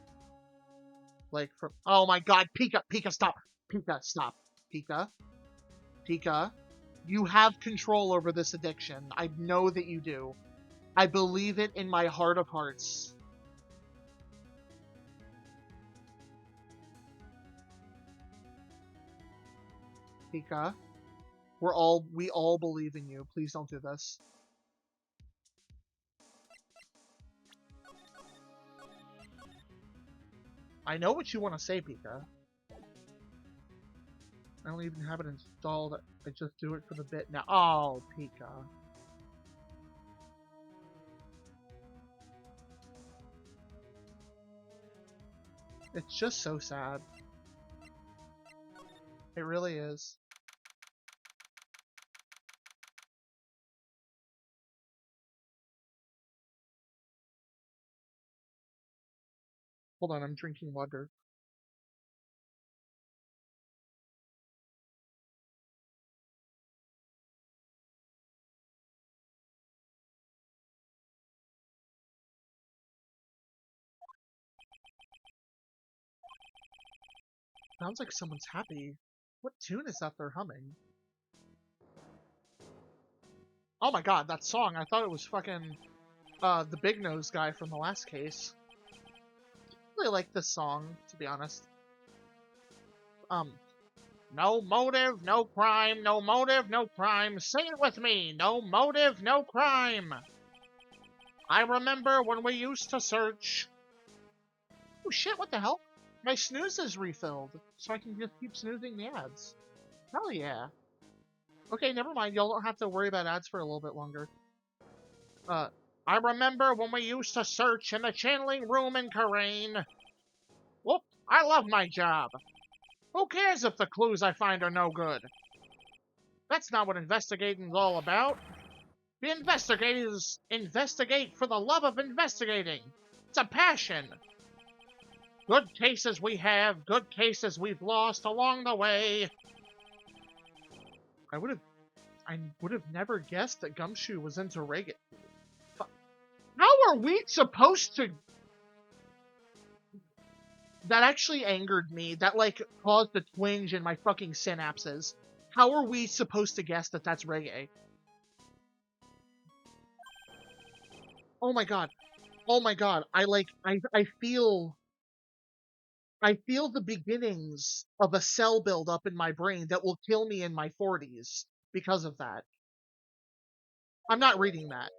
Oh my god, Pika, stop! Pika, stop. Pika, you have control over this addiction. I know that you do. I believe it in my heart of hearts. Pika, we all believe in you. Please don't do this. I know what you want to say, Pika. I don't even have it installed. I just do it for the bit now. Oh, Pika. It's just so sad. It really is. Hold on, I'm drinking water. Sounds like someone's happy. What tune is that they're humming? Oh my god, that song! I thought it was fucking, the Big Nose guy from the last case. I really like this song, to be honest. No motive, no crime, no motive, no crime. Sing it with me! No motive, no crime! I remember when we used to search. Oh shit, what the hell? My snooze is refilled, so I can just keep snoozing the ads. Hell yeah. Okay, never mind, y'all don't have to worry about ads for a little bit longer. I remember when we used to search in the channeling room in Karain. Whoop, I love my job. Who cares if the clues I find are no good? That's not what investigating's all about. The investigators investigate for the love of investigating. It's a passion. Good cases we have, good cases we've lost along the way. I would have never guessed that Gumshoe was into reggae. How are we supposed to... That actually angered me. That, like, caused a twinge in my fucking synapses. How are we supposed to guess that that's reggae? Oh my god. Oh my god. I feel the beginnings of a cell buildup in my brain that will kill me in my 40s because of that. I'm not reading that.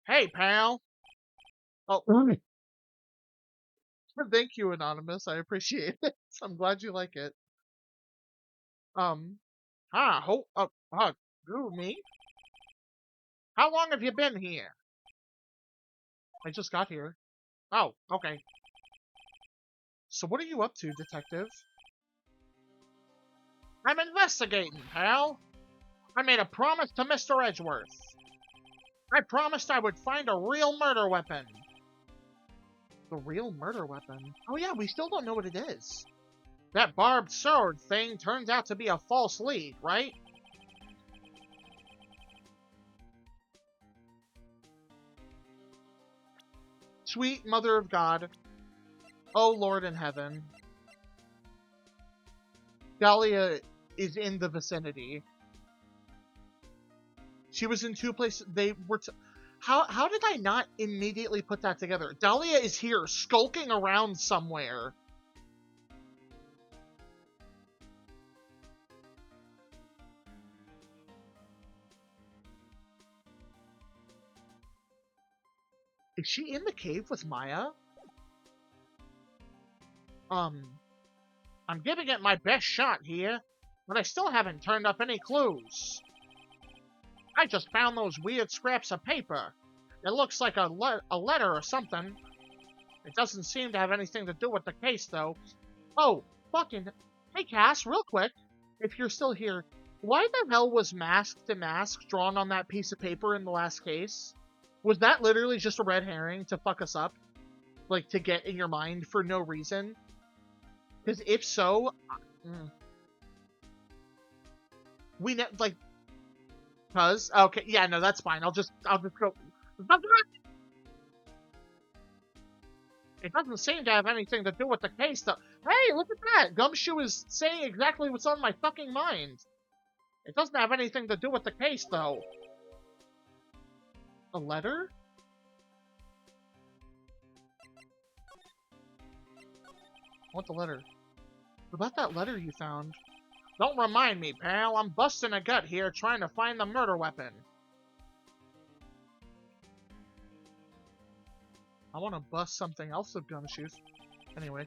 Hey, pal. Oh. Thank you, Anonymous. I appreciate it. I'm glad you like it. Who, me? How long have you been here? I just got here. Oh, okay. So what are you up to, detective? I'm investigating, pal. I made a promise to Mr. Edgeworth. I promised I would find a real murder weapon. The real murder weapon? Oh yeah, we still don't know what it is. That barbed sword thing turns out to be a false lead, right? Sweet Mother of God. Oh Lord in heaven. Dahlia is in the vicinity. She was in two places. They were... How did I not immediately put that together? Dahlia is here, skulking around somewhere. Is she in the cave with Maya? I'm giving it my best shot here, but I still haven't turned up any clues. I just found those weird scraps of paper. It looks like a letter or something. It doesn't seem to have anything to do with the case, though. Oh, fucking... Hey, Cass, real quick, if you're still here, why the hell was Mask to Mask drawn on that piece of paper in the last case? Was that literally just a red herring to fuck us up? Like, to get in your mind for no reason? Because if so... We like... Cuz? Okay, yeah, no, that's fine. I'll just go... It doesn't seem to have anything to do with the case, though. Hey, look at that! Gumshoe is saying exactly what's on my fucking mind. It doesn't have anything to do with the case, though. A letter? What the letter? What about that letter you found? Don't remind me, pal. I'm busting a gut here trying to find the murder weapon. I want to bust something else of Gumshoe's. Anyway.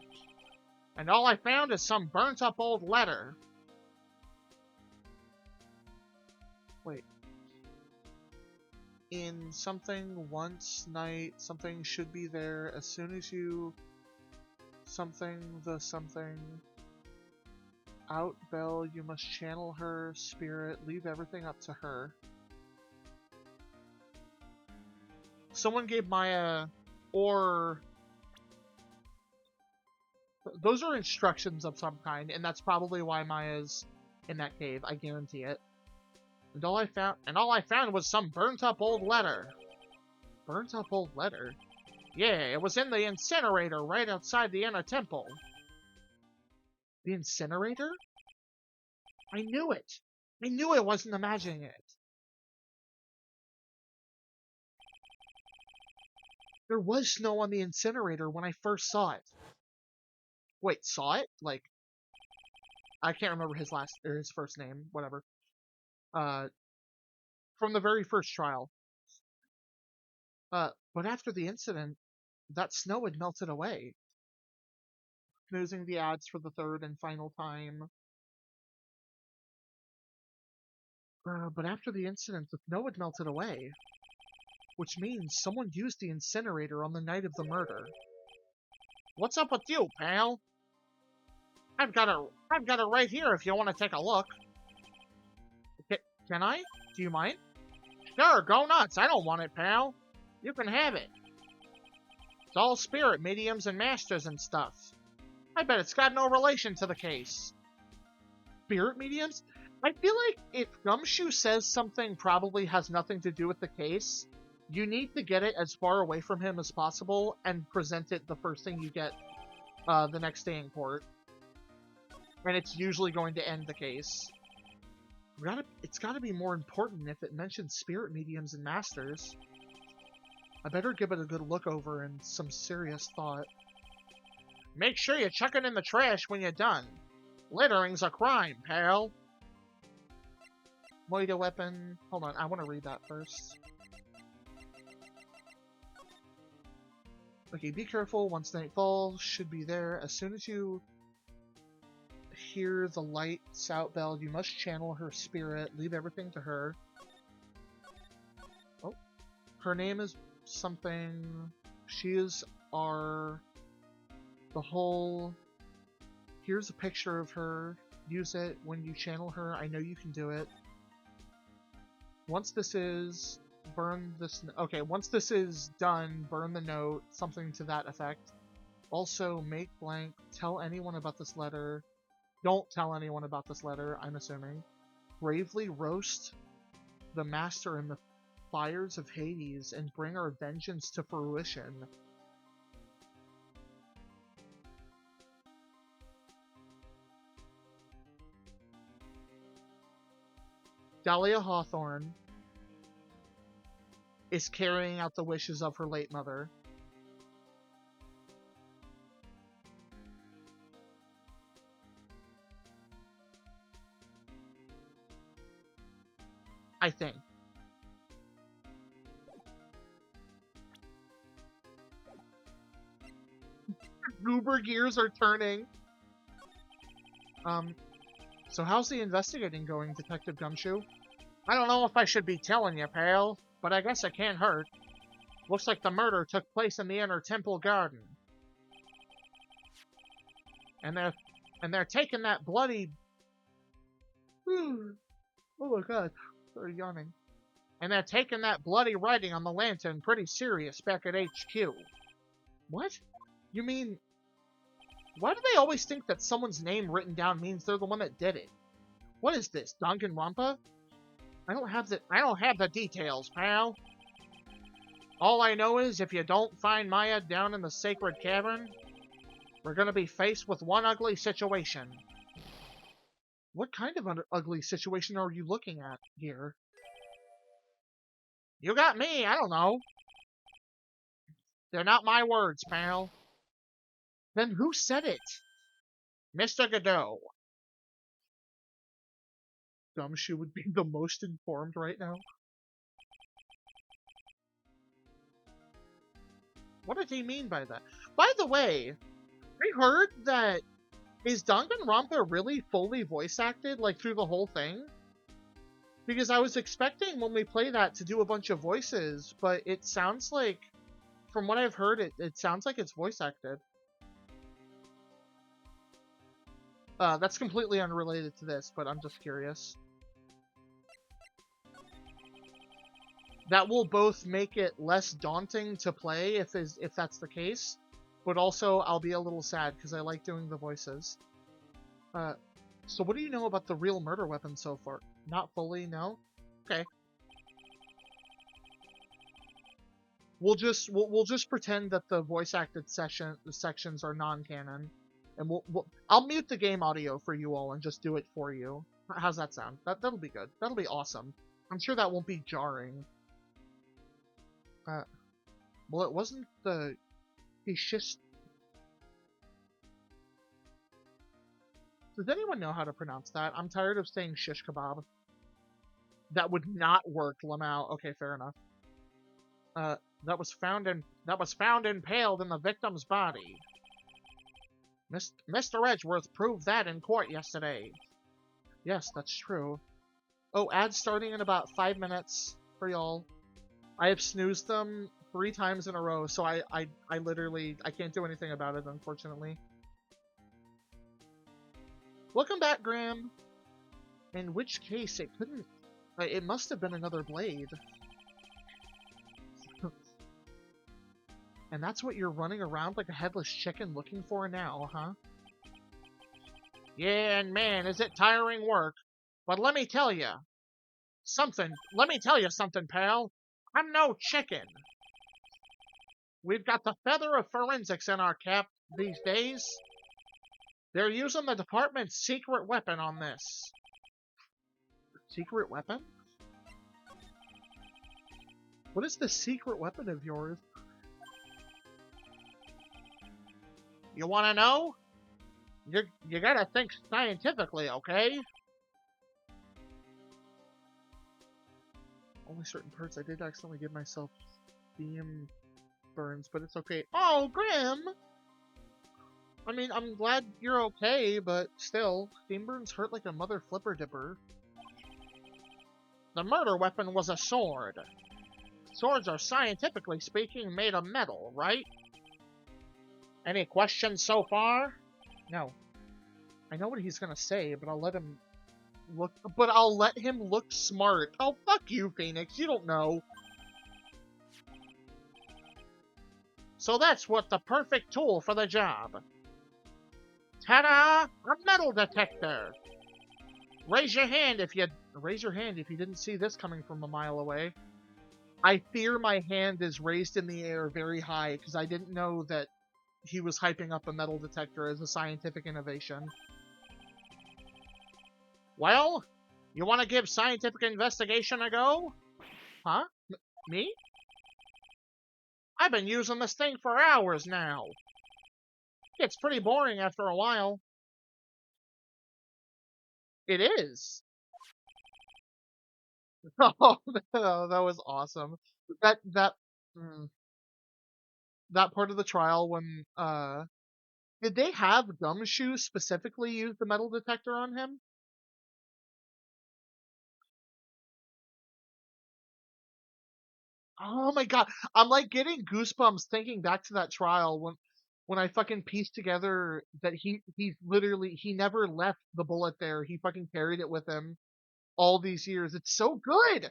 And all I found is some burnt-up old letter. Wait. In something once night, something should be there as soon as you... Something, the something... Out, Belle, you must channel her spirit, leave everything up to her. Someone gave Maya... Or... Those are instructions of some kind, and that's probably why Maya's in that cave. I guarantee it. And all I found was some burnt-up old letter. Burnt-up old letter? Yeah, it was in the incinerator right outside the inner temple. The incinerator? I knew it! I knew I wasn't imagining it. There was snow on the incinerator when I first saw it. Wait, saw it? Like, I can't remember his first name, whatever. From the very first trial. But after the incident, that snow had melted away. Snoozing the ads for the third and final time. But after the incident, the snow had melted away. Which means someone used the incinerator on the night of the murder. What's up with you, pal? I've got it right here if you want to take a look. Can I? Do you mind? Sure, go nuts. I don't want it, pal. You can have it. It's all spirit mediums and masters and stuff. I bet it's got no relation to the case. Spirit mediums? I feel like if Gumshoe says something probably has nothing to do with the case, you need to get it as far away from him as possible and present it the first thing you get the next day in court. And it's usually going to end the case. It's gotta be more important if it mentions spirit mediums and masters. I better give it a good look over and some serious thought. Make sure you chuck it in the trash when you're done. Littering's a crime, pal. Moida weapon. Hold on, I want to read that first. Okay, be careful. Once night falls, should be there. As soon as you hear the lights out bell, you must channel her spirit. Leave everything to her. Oh. Her name is something. She is our... The whole... Here's a picture of her. Use it when you channel her. I know you can do it. Once this is... burn this. Okay, once this is done, burn the note, something to that effect. Also, make blank, tell anyone about this letter. Don't tell anyone about this letter, I'm assuming. Bravely roast the master in the fires of Hades and bring our vengeance to fruition. Dahlia Hawthorne is carrying out the wishes of her late mother. I think. Goober gears are turning. So how's the investigating going, Detective Gumshoe? I don't know if I should be telling you, pal, but I guess it can't hurt. Looks like the murder took place in the inner temple garden. And they're taking that bloody... Oh my god, sorry, yawning. And they're taking that bloody writing on the lantern pretty serious back at HQ. What? You mean... Why do they always think that someone's name written down means they're the one that did it? What is this, Danganronpa? I don't have the details, pal. All I know is if you don't find Maya down in the sacred cavern, we're gonna be faced with one ugly situation. What kind of an ugly situation are you looking at here? You got me, I don't know. They're not my words, pal. Then who said it? Mr. Godot. Gumshoe would be the most informed right now. What did he mean by that? By the way, I heard that... Is Danganronpa really fully voice acted, like, through the whole thing? Because I was expecting when we play that to do a bunch of voices, but it sounds like... From what I've heard, it sounds like it's voice acted. That's completely unrelated to this, but I'm just curious. That will both make it less daunting to play if that's the case, but also I'll be a little sad because I like doing the voices. So what do you know about the real murder weapon so far? Not fully, no? Okay. We'll just pretend that the voice acted sections are non-canon, and I'll mute the game audio for you all and just do it for you. How's that sound? That'll be good. That'll be awesome. I'm sure that won't be jarring. Well, it wasn't the shish. Does anyone know how to pronounce that? I'm tired of saying shish kebab. That would not work, Lamau. Okay, fair enough. That was found impaled in the victim's body. Mr. Edgeworth proved that in court yesterday. Yes, that's true. Oh, ads starting in about 5 minutes for y'all. I have snoozed them 3 times in a row, so I literally, I can't do anything about it, unfortunately. Welcome back, Graham. In which case, it must have been another blade. And that's what you're running around like a headless chicken looking for now, huh? Yeah, and man, is it tiring work. But let me tell you something, pal. I'm no chicken. We've got the feather of forensics in our cap these days. They're using the department's secret weapon on this. Secret weapon? What is the secret weapon of yours? You wanna know? You gotta think scientifically, okay? Only certain parts. I did accidentally give myself steam burns, but it's okay. Oh, Grim! I mean, I'm glad you're okay, but still, steam burns hurt like a mother flipper dipper. The murder weapon was a sword. Swords are scientifically speaking made of metal, right? Any questions so far? No. I know what he's gonna say, but I'll let him look. But I'll let him look smart. Oh, fuck you, Phoenix. You don't know. So that's what the perfect tool for the job. Ta-da! A metal detector! Raise your hand if you didn't see this coming from a mile away. I fear my hand is raised in the air very high because I didn't know that he was hyping up a metal detector as a scientific innovation. Well, you want to give scientific investigation a go? Huh? Me? I've been using this thing for hours now. It's pretty boring after a while. It is. Oh, that was awesome. That mm, that part of the trial when did they have Gumshoe specifically use the metal detector on him? Oh my god, I'm like getting goosebumps thinking back to that trial when I fucking pieced together that he's literally he never left the bullet there. He fucking carried it with him all these years. It's so good.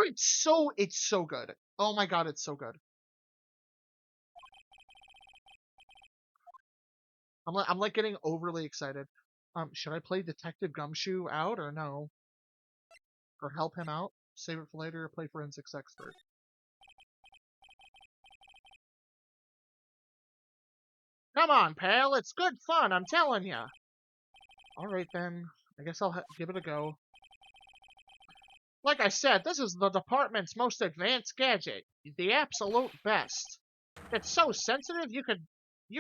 It's so good. Oh my god, it's so good. I'm like getting overly excited. Should I play Detective Gumshoe out or no? Or help him out? Save it for later or play Forensics Expert? Come on, pal, it's good fun, I'm telling ya. Alright then, I guess I'll give it a go. Like I said, this is the department's most advanced gadget. The absolute best. It's so sensitive you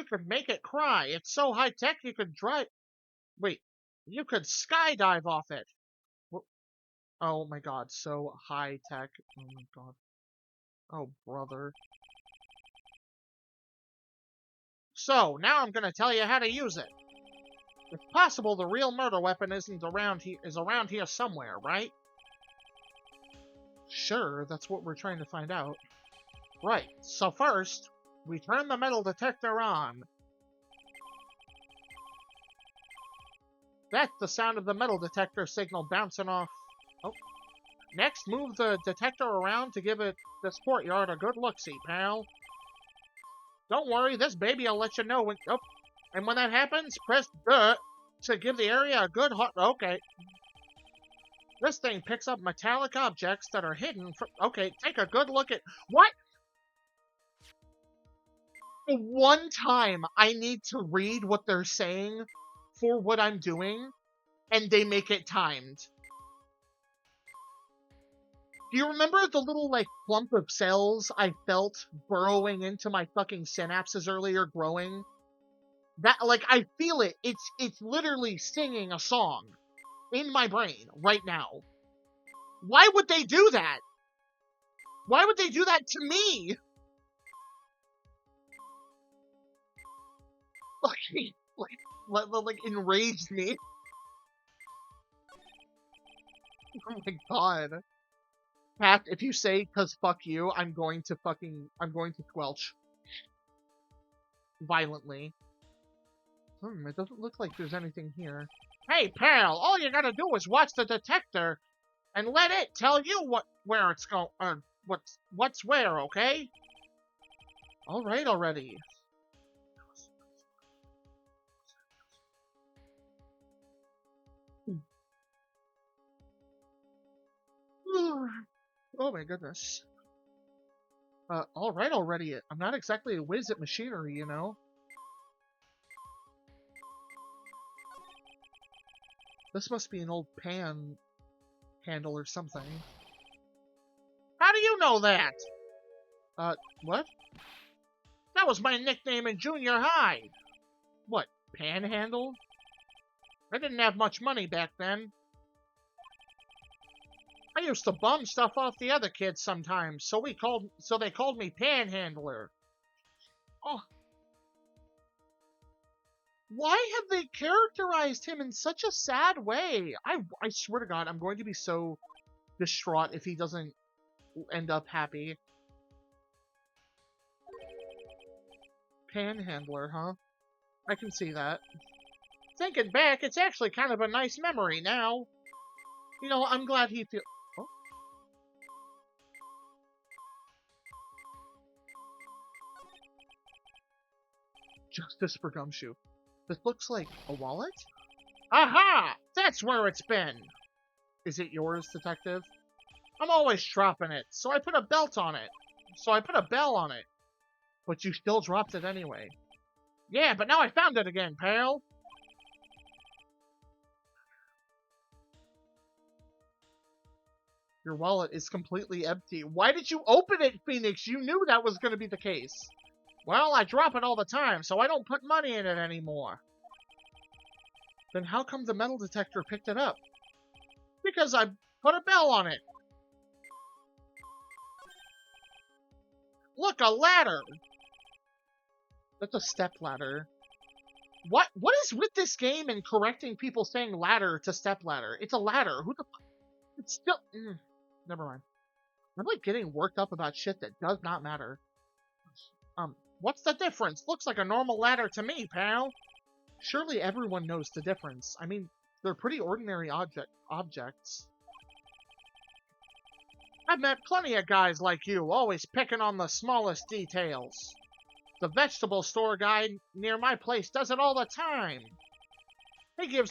could make it cry. It's so high tech you could wait, you could skydive off it. Oh my god, so high tech. Oh my god. Oh brother. So, now I'm gonna tell you how to use it. It's possible the real murder weapon is around here somewhere, right? Sure, that's what we're trying to find out. Right, so first, we turn the metal detector on. That's the sound of the metal detector signal bouncing off. Oh. Next, move the detector around to give this courtyard a good look-see, pal. Don't worry, this baby will let you know when... Oh, and when that happens, press D to give the area a good hot... Okay. This thing picks up metallic objects that are hidden from... Okay, take a good look at... What? The one time I need to read what they're saying for what I'm doing, and they make it timed. Do you remember the little, like, clump of cells I felt burrowing into my fucking synapses earlier growing? That, like, I feel it. It's literally singing a song in my brain right now. Why would they do that? Why would they do that to me? Like enraged me. Oh my god. Pat, if you say "cause fuck you," I'm going to squelch. Violently. It doesn't look like there's anything here. Hey, pal, all you gotta do is watch the detector and let it tell you where it's going, what's where, okay? Alright already. Oh my goodness. Alright already. I'm not exactly a whiz at machinery, you know? This must be an old pan handle or something. How do you know that? What? That was my nickname in junior high. What, panhandle? I didn't have much money back then. I used to bum stuff off the other kids sometimes, so they called me Panhandler. Oh. Why have they characterized him in such a sad way? I swear to God, I'm going to be so distraught if he doesn't end up happy. Panhandler, huh? I can see that. Thinking back, it's actually kind of a nice memory now. You know, I'm glad he feels... Oh. Justice for Gumshoe. This looks like a wallet? Aha! That's where it's been! Is it yours, detective? I'm always dropping it, so I put a bell on it. But you still dropped it anyway. Yeah, but now I found it again, pal! Your wallet is completely empty. Why did you open it, Phoenix? You knew that was going to be the case. Well, I drop it all the time, so I don't put money in it anymore. Then how come the metal detector picked it up? Because I put a bell on it. Look, a ladder! That's a step ladder. What is with this game and correcting people saying ladder to step ladder? It's a ladder. Who the fuck? It's still... never mind. I'm like getting worked up about shit that does not matter. What's the difference? Looks like a normal ladder to me, pal. Surely everyone knows the difference. I mean, they're pretty ordinary objects. I've met plenty of guys like you, always picking on the smallest details. The vegetable store guy near my place does it all the time. He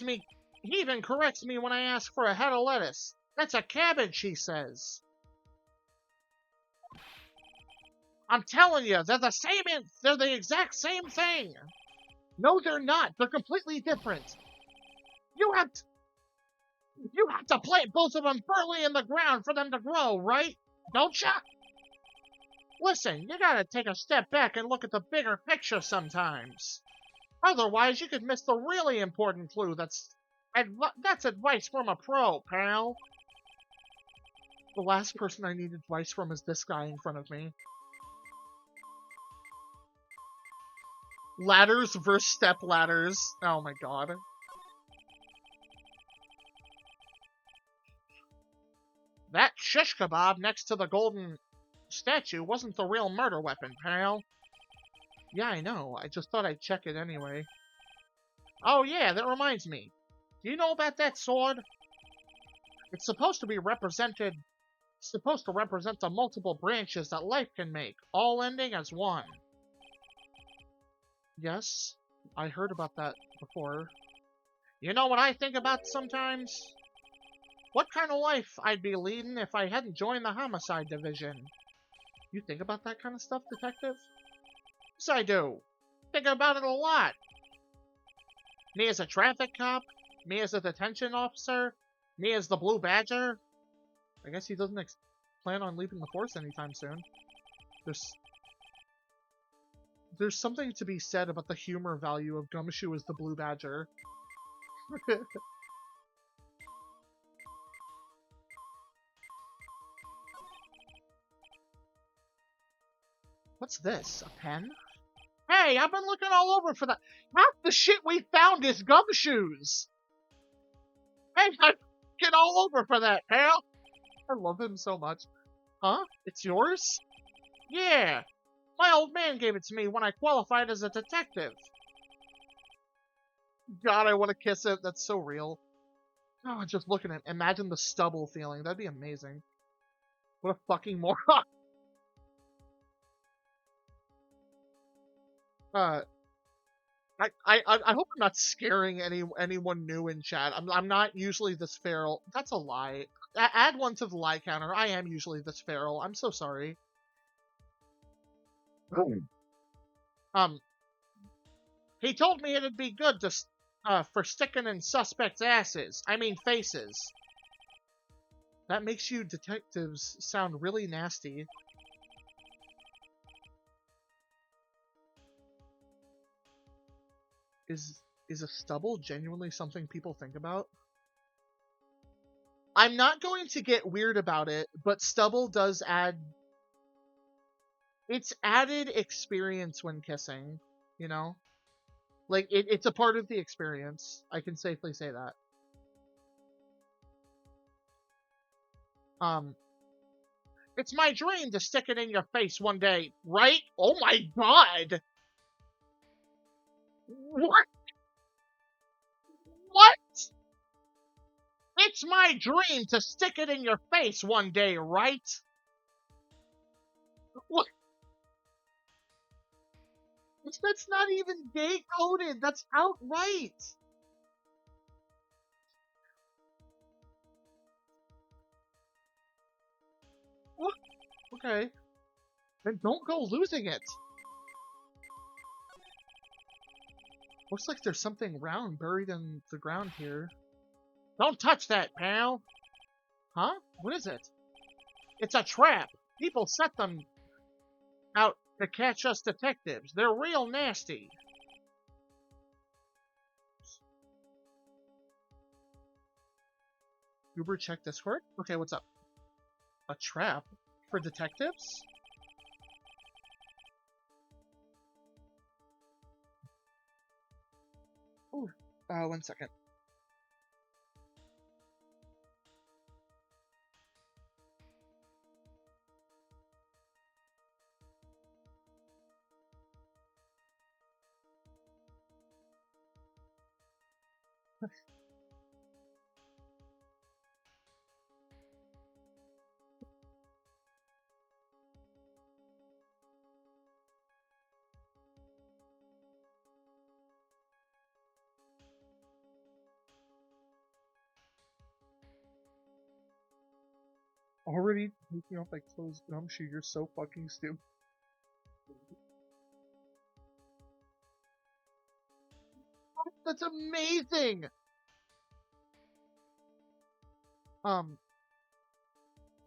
even corrects me when I ask for a head of lettuce. That's a cabbage, he says. I'm telling you, they're the exact same thing. No, they're not. They're completely different. You have to plant both of them firmly in the ground for them to grow, right? Don't ya? Listen, you gotta take a step back and look at the bigger picture sometimes. Otherwise, you could miss the really important clue. That's advice from a pro, pal. The last person I need advice from is this guy in front of me. Ladders versus step ladders. Oh my god. That shish kebab next to the golden statue wasn't the real murder weapon, pal. Yeah, I know. I just thought I'd check it anyway. Oh yeah, that reminds me. Do you know about that sword? It's supposed to represent the multiple branches that life can make, all ending as one. Yes, I heard about that before. You know what I think about sometimes? What kind of life I'd be leading if I hadn't joined the homicide division. You think about that kind of stuff, detective? Yes, I do. Think about it a lot. Me as a traffic cop, me as a detention officer, me as the Blue Badger. I guess he doesn't plan on leaving the force anytime soon. There's something to be said about the humor value of Gumshoe as the Blue Badger. What's this? A pen? Hey, I've been looking all over for that. Half the shit we found is Gumshoes! Hey, I'm looking all over for that, pal! I love him so much. Huh? It's yours? Yeah! My old man gave it to me when I qualified as a detective. God, I want to kiss it. That's so real. Oh, just looking at him. Imagine the stubble feeling. That'd be amazing. What a fucking moron. I hope I'm not scaring anyone new in chat. I'm not usually this feral. That's a lie. Add one to the lie counter. I am usually this feral. I'm so sorry. He told me it'd be good to for sticking in suspects' asses. I mean faces. That makes you detectives sound really nasty. Is a stubble genuinely something people think about? I'm not going to get weird about it, but stubble does add... It's added experience when kissing, you know? Like, it's a part of the experience. I can safely say that. It's my dream to stick it in your face one day, right? Oh my god! What? What? It's my dream to stick it in your face one day, right? What? That's not even gay coded. That's outright. What? Okay. Then don't go losing it. Looks like there's something round buried in the ground here. Don't touch that, pal. Huh? What is it? It's a trap. People set them out to catch us detectives. They're real nasty. Uber check Discord? Okay, what's up? A trap? For detectives? Ooh, 1 second. Already taking off my clothes, gumshoe, you're so fucking stupid. That's amazing!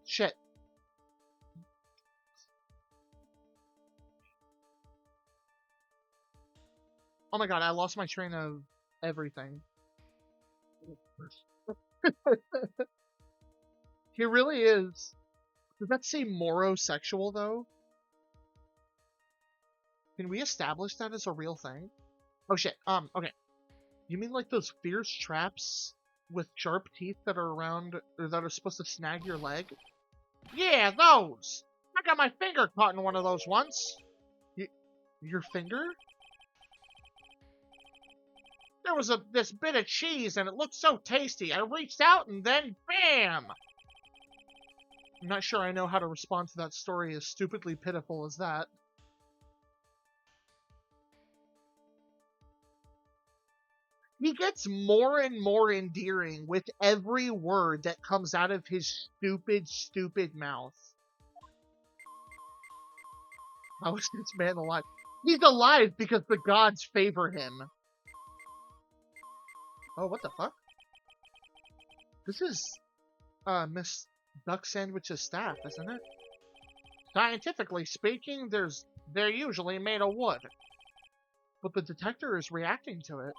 Shit. Oh my god, I lost my train of everything. He really is. Does that say morosexual, though? Can we establish that as a real thing? Oh shit, okay. You mean like those fierce traps with sharp teeth that are around, or that are supposed to snag your leg? Yeah, those! I got my finger caught in one of those once. Your finger? There was this bit of cheese and it looked so tasty. I reached out and then BAM! I'm not sure I know how to respond to that story as stupidly pitiful as that. He gets more and more endearing with every word that comes out of his stupid, stupid mouth. How is this man alive? He's alive because the gods favor him. Oh, what the fuck? This is, Miss Duck Sandwich's staff, isn't it? Scientifically speaking, they're usually made of wood. But the detector is reacting to it.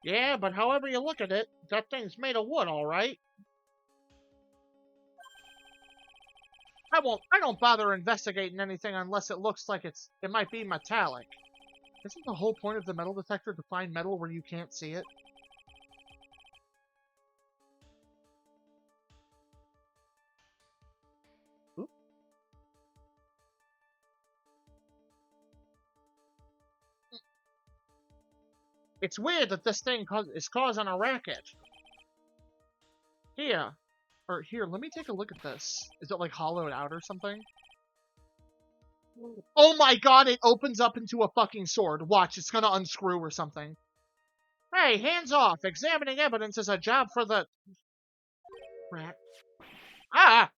Yeah, but however you look at it, that thing's made of wood, alright. I don't bother investigating anything unless it looks like it might be metallic. Isn't the whole point of the metal detector to find metal where you can't see it? Oop. It's weird that this thing is causing a racket. Here, let me take a look at this. Is it like hollowed out or something? Oh my god, it opens up into a fucking sword. Watch, it's gonna unscrew or something. Hey, hands off! Examining evidence is a job for the... rat. Ah!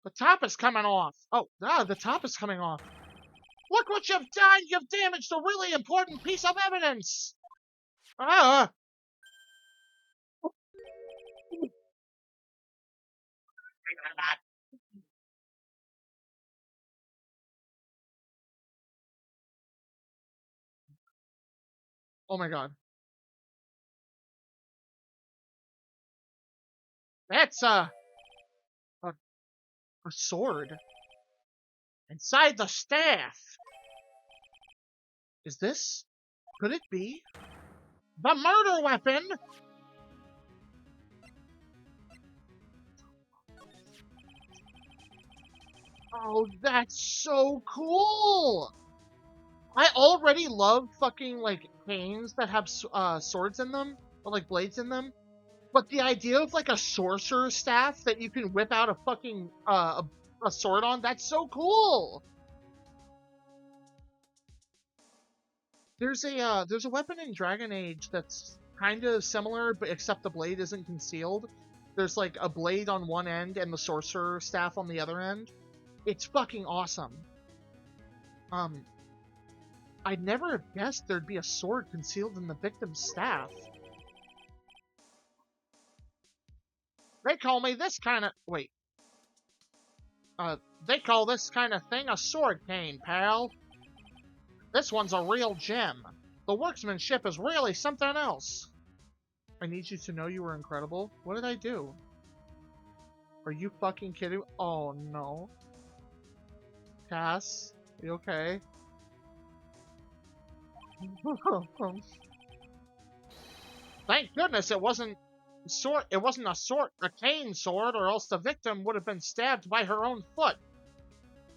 The top is coming off. Oh, the top is coming off. Look what you've done! You've damaged a really important piece of evidence! Ah! Oh my god. That's a sword. Inside the staff. Is this? Could it be? The murder weapon! Oh, that's so cool! I already love fucking, like, canes that have, swords in them, or, like, blades in them. But the idea of, like, a sorcerer's staff that you can whip out a fucking, a sword on, that's so cool! There's a weapon in Dragon Age that's kind of similar, but except the blade isn't concealed. There's like a blade on one end and the sorcerer staff on the other end. It's fucking awesome. I'd never have guessed there'd be a sword concealed in the victim's staff. They call me this kind of... Wait. They call this kind of thing a sword cane, pal. This one's a real gem. The workmanship is really something else. I need you to know you were incredible. What did I do? Are you fucking kidding? Oh, no. Cass, you okay? Thank goodness it wasn't a cane sword, or else the victim would have been stabbed by her own foot.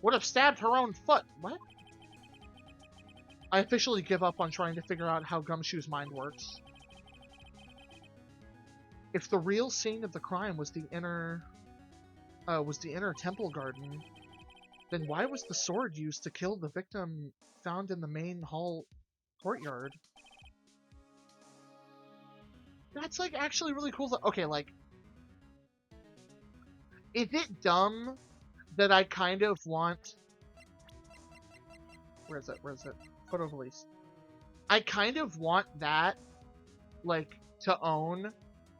Would have stabbed her own foot. What? I officially give up on trying to figure out how Gumshoe's mind works. If the real scene of the crime was the inner temple garden, then why was the sword used to kill the victim found in the main hall courtyard? That's, like, actually really cool. Okay, like, is it dumb that I kind of want... Where is it? Photo release. I kind of want that, like, to own,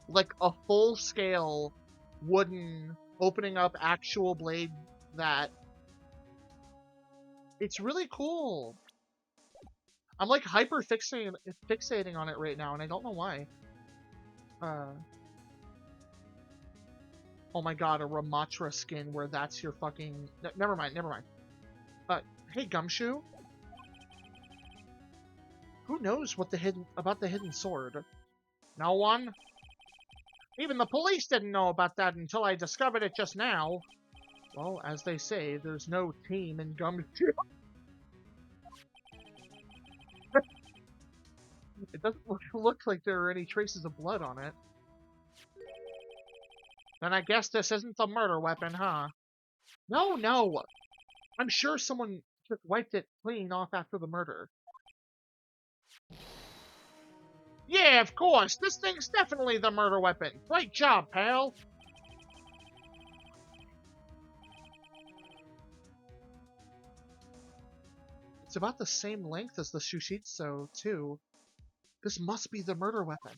like, a full-scale wooden opening up actual blade that... It's really cool. I'm, like, hyper fixating on it right now, and I don't know why. Oh my god, a Ramatra skin where that's your fucking... Never mind. Hey, Gumshoe? Who knows about the hidden sword? No one? Even the police didn't know about that until I discovered it just now. Well, as they say, there's no team in Gumshoe. It doesn't look like there are any traces of blood on it. Then I guess this isn't the murder weapon, huh? No! I'm sure someone just wiped it clean off after the murder. Yeah, of course! This thing's definitely the murder weapon! Great job, pal! It's about the same length as the Shushitsu, too. This must be the murder weapon.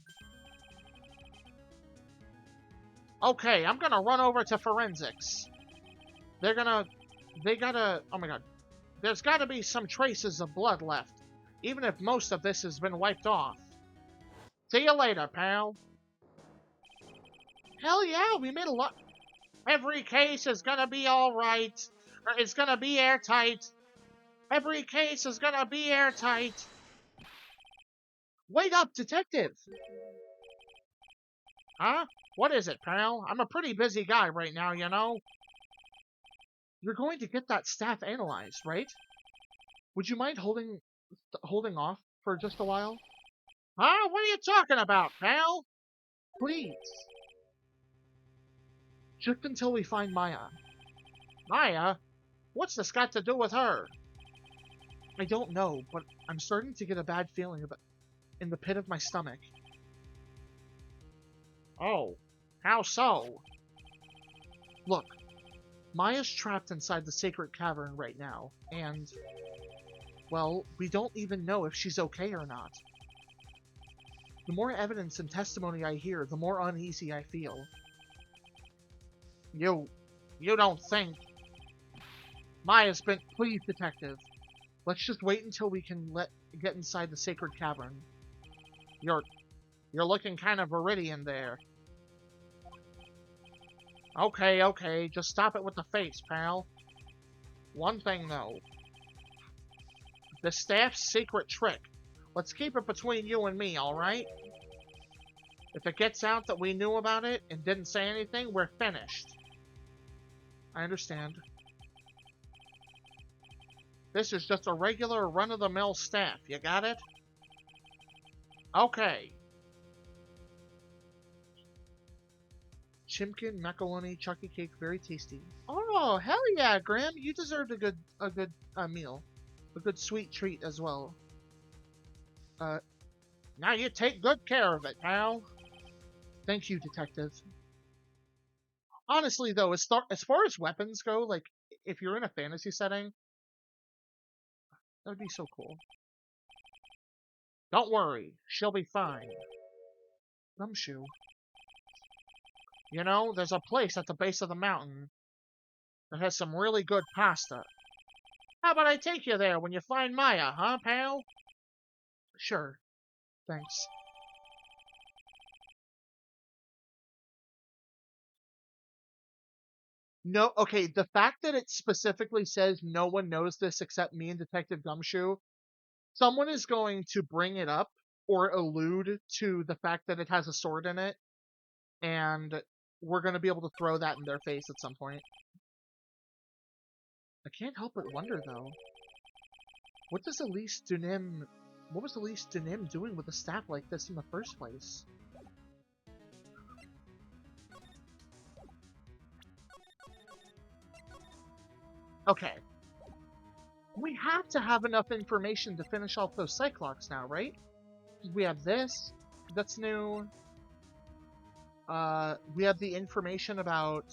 Okay, I'm gonna run over to forensics. Oh my god. There's gotta be some traces of blood left, even if most of this has been wiped off. See you later, pal. Hell yeah, we made a lot. Every case is gonna be alright. It's gonna be airtight. Every case is gonna be airtight. Wait up, detective! Huh? What is it, pal? I'm a pretty busy guy right now, you know? You're going to get that staff analyzed, right? Would you mind holding off for just a while? Huh? What are you talking about, pal? Please. Just until we find Maya. Maya? What's this got to do with her? I don't know, but I'm starting to get a bad feeling about in the pit of my stomach. Oh, how so? Look, Maya's trapped inside the sacred cavern right now, and, well, we don't even know if she's okay or not. The more evidence and testimony I hear, the more uneasy I feel. You don't think... Maya's been... Please, detective. Let's just wait until we can get inside the sacred cavern. You're looking kind of viridian there. Okay, just stop it with the face, pal. One thing, though. The staff's secret trick. Let's keep it between you and me, alright? If it gets out that we knew about it and didn't say anything, we're finished. I understand. This is just a regular run-of-the-mill staff, you got it? Okay. Chimkin, macaroni, chocolate cake, very tasty. Oh, hell yeah, Graham! You deserved a good meal. A good sweet treat as well. Uh, now you take good care of it, pal. Thank you, detective. Honestly, though, as far as weapons go, like, if you're in a fantasy setting, that would be so cool. Don't worry, she'll be fine. Gumshoe. You know, there's a place at the base of the mountain that has some really good pasta. How about I take you there when you find Maya, huh, pal? Sure. Thanks. No, okay, the fact that it specifically says no one knows this except me and Detective Gumshoe, someone is going to bring it up or allude to the fact that it has a sword in it, and we're going to be able to throw that in their face at some point. I can't help but wonder, though, what was Elise Dunim doing with a staff like this in the first place? Okay. We have to have enough information to finish off those Cyclops now, right? We have this. That's new. We have the information about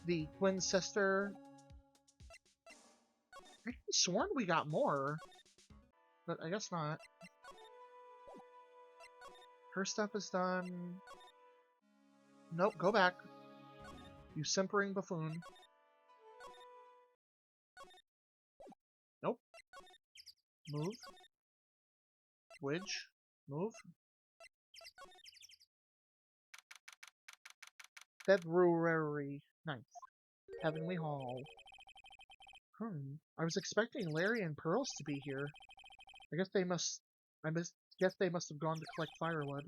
the twin sister. I could have sworn we got more, but I guess not. Her stuff is done. Nope, go back. You simpering buffoon. Nope. Move. Widge. Move. February 9th. Heavenly Hall. I was expecting Larry and Pearls to be here. I guess they must have gone to collect firewood.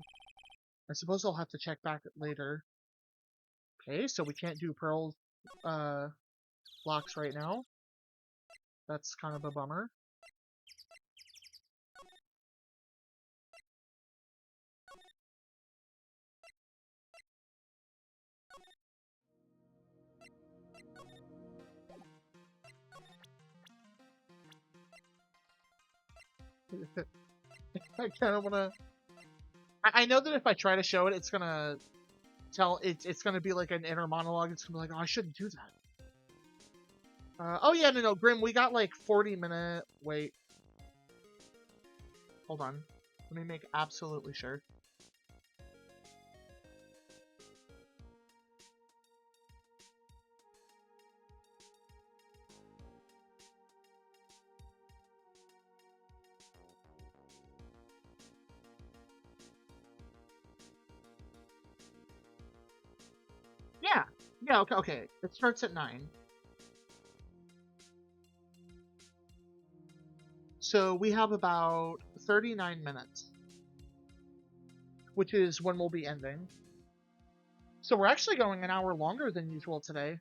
I suppose I'll have to check back later. Okay, so we can't do Pearl blocks right now. That's kind of a bummer. I kind of want to... I know that if I try to show it, it's gonna it's gonna be like an inner monologue. It's gonna be like, oh, I shouldn't do that. Oh yeah, no, Grim, we got like 40-minute... Wait. Hold on. Let me make absolutely sure. Yeah. Yeah, okay. It starts at 9. So we have about 39 minutes, which is when we'll be ending. So we're actually going an hour longer than usual today.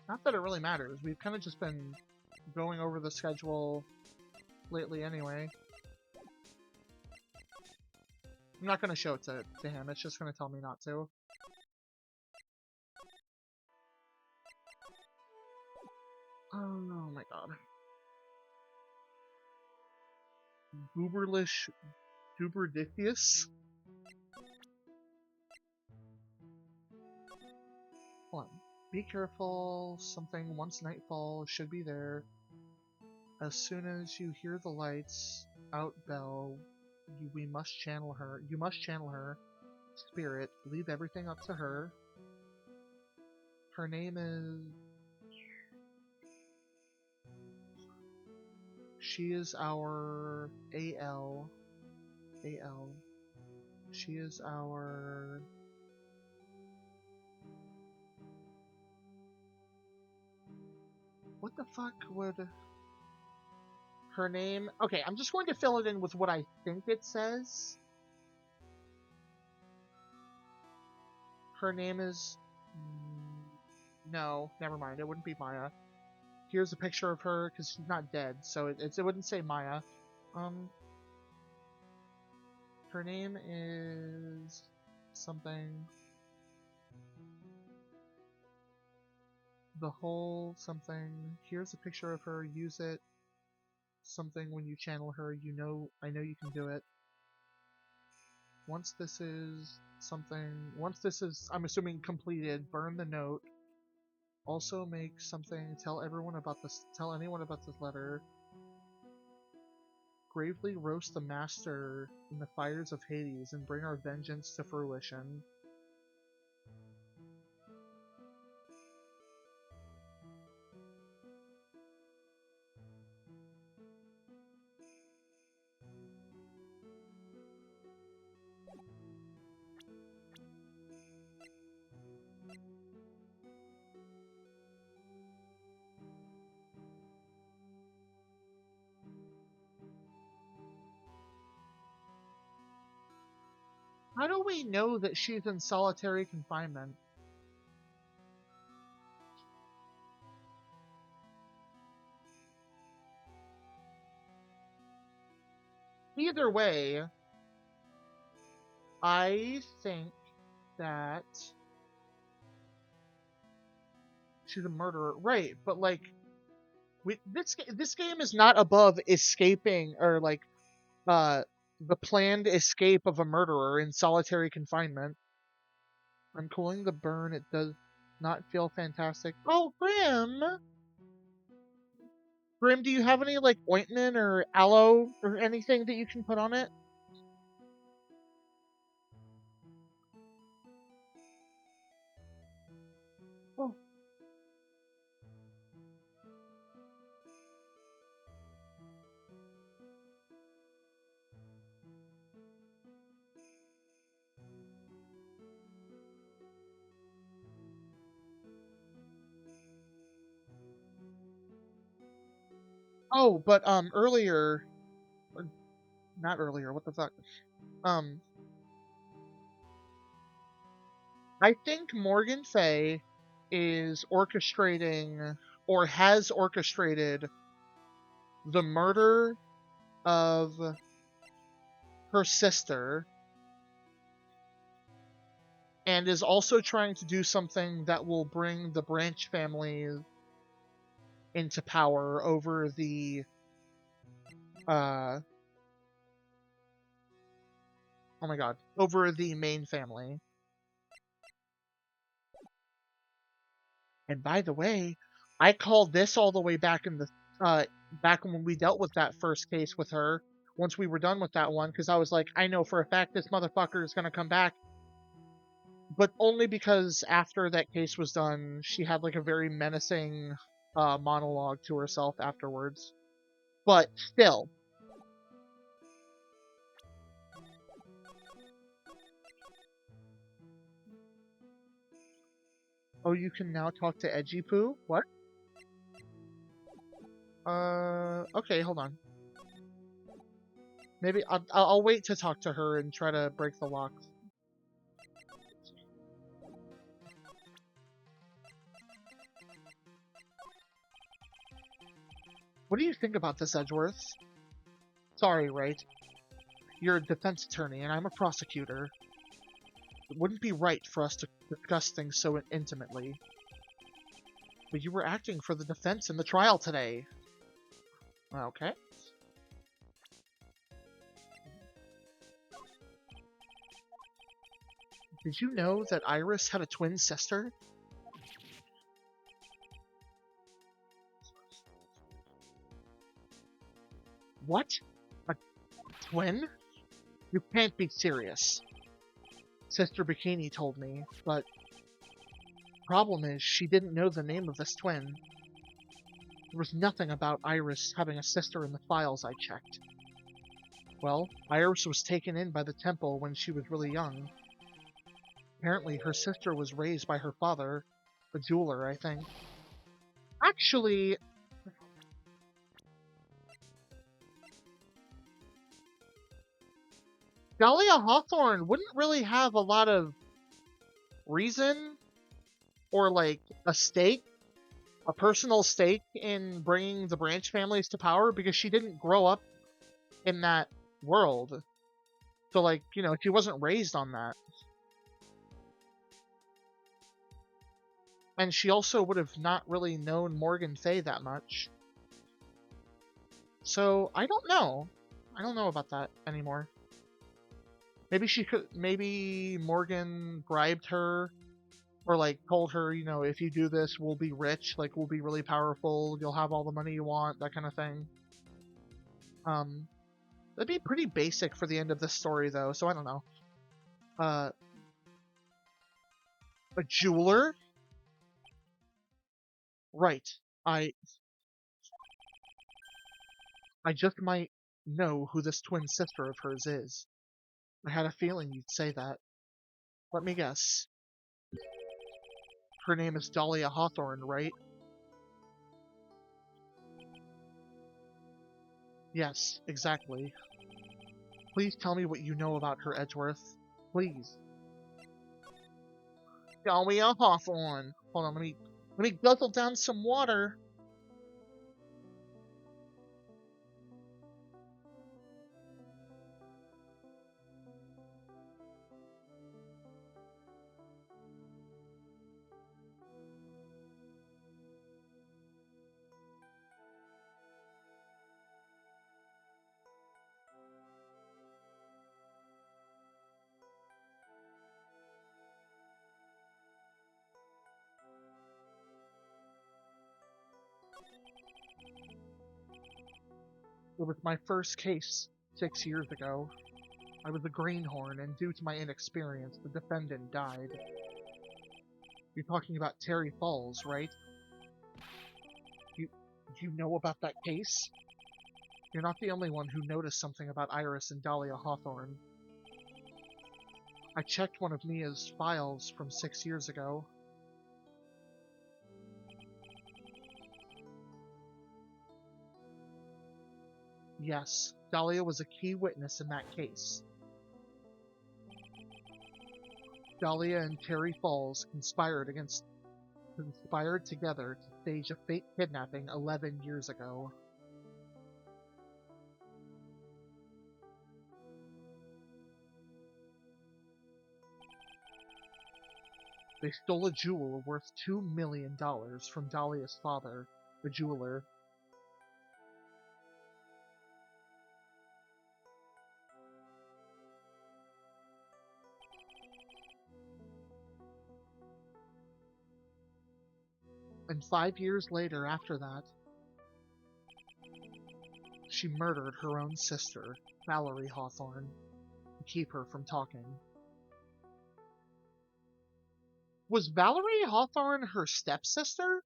Not that it really matters. We've kind of just been going over the schedule lately anyway. I'm not going to show it to him. It's just going to tell me not to. Oh my god. Gooberlish Duberdifius? Hold on. Be careful. Something once nightfall should be there. As soon as you hear the lights out bell, we must channel her. You must channel her. Spirit, leave everything up to her. Her name is... She is our AL. AL. She is our... What the fuck would... Her name... Okay, I'm just going to fill it in with what I think it says. Her name is... No, never mind. It wouldn't be Maya. Here's a picture of her, because she's not dead, so it wouldn't say Maya. Her name is... something... the whole something. Here's a picture of her. Use it. Something when you channel her. You know, I know you can do it. Once this is something. Once this is, I'm assuming, completed, burn the note. Also make something. Tell everyone about this. Tell anyone about this letter. Gravely roast the master in the fires of Hades and bring our vengeance to fruition. How do we know that she's in solitary confinement? Either way, I think that she's a murderer, right? But like, this game is not above escaping or like uh the planned escape of a murderer in solitary confinement. I'm cooling the burn. It does not feel fantastic. Oh, Grim! Grim, do you have any like ointment or aloe or anything that you can put on it? Oh. Oh, but earlier, or not earlier. What the fuck? Um, I think Morgan Fay is orchestrating or has orchestrated the murder of her sister and is also trying to do something that will bring the Branch family into power over the uh oh my god, over the main family. And by the way, I called this all the way back in the back when we dealt with that first case with her. Once we were done with that one, because I was like, I know for a fact this motherfucker is gonna come back. But only because after that case was done, she had like a very menacing monologue to herself afterwards. But still, oh, you can now talk to Edgy Poo? What? Okay, hold on. Maybe I'll wait to talk to her and try to break the lock. What do you think about this, Edgeworth? Sorry, Wright. You're a defense attorney, and I'm a prosecutor. It wouldn't be right for us to discuss things so intimately. But you were acting for the defense in the trial today. Okay. Did you know that Iris had a twin sister? What? A twin? You can't be serious. Sister Bikini told me, but problem is she didn't know the name of this twin. There was nothing about Iris having a sister in the files I checked. Well, Iris was taken in by the temple when she was really young. Apparently her sister was raised by her father, a jeweler, I think. Actually, Dahlia Hawthorne wouldn't really have a lot of reason or like a stake, a personal stake in bringing the Branch families to power because she didn't grow up in that world. So like, you know, she wasn't raised on that. And she also would have not really known Morgan Fay that much. So, I don't know. I don't know about that anymore. Maybe Morgan bribed her, or like told her, you know, if you do this, we'll be rich, like we'll be really powerful, you'll have all the money you want, that kind of thing. That'd be pretty basic for the end of this story though, so I don't know. A jeweler? Right. I just might know who this twin sister of hers is. I had a feeling you'd say that. Let me guess. Her name is Dahlia Hawthorne, right? Yes, exactly. Please tell me what you know about her, Edgeworth. Please. Dahlia Hawthorne. Hold on, let me guzzle down some water. It was my first case 6 years ago. I was a greenhorn, and due to my inexperience, the defendant died. You're talking about Terry Falls, right? You know about that case? You're not the only one who noticed something about Iris and Dahlia Hawthorne. I checked one of Mia's files from 6 years ago. Yes, Dahlia was a key witness in that case. Dahlia and Terry Falls conspired together to stage a fake kidnapping 11 years ago. They stole a jewel worth $2 million from Dahlia's father, the jeweler. And 5 years later after that, she murdered her own sister, Valerie Hawthorne, to keep her from talking. Was Valerie Hawthorne her stepsister?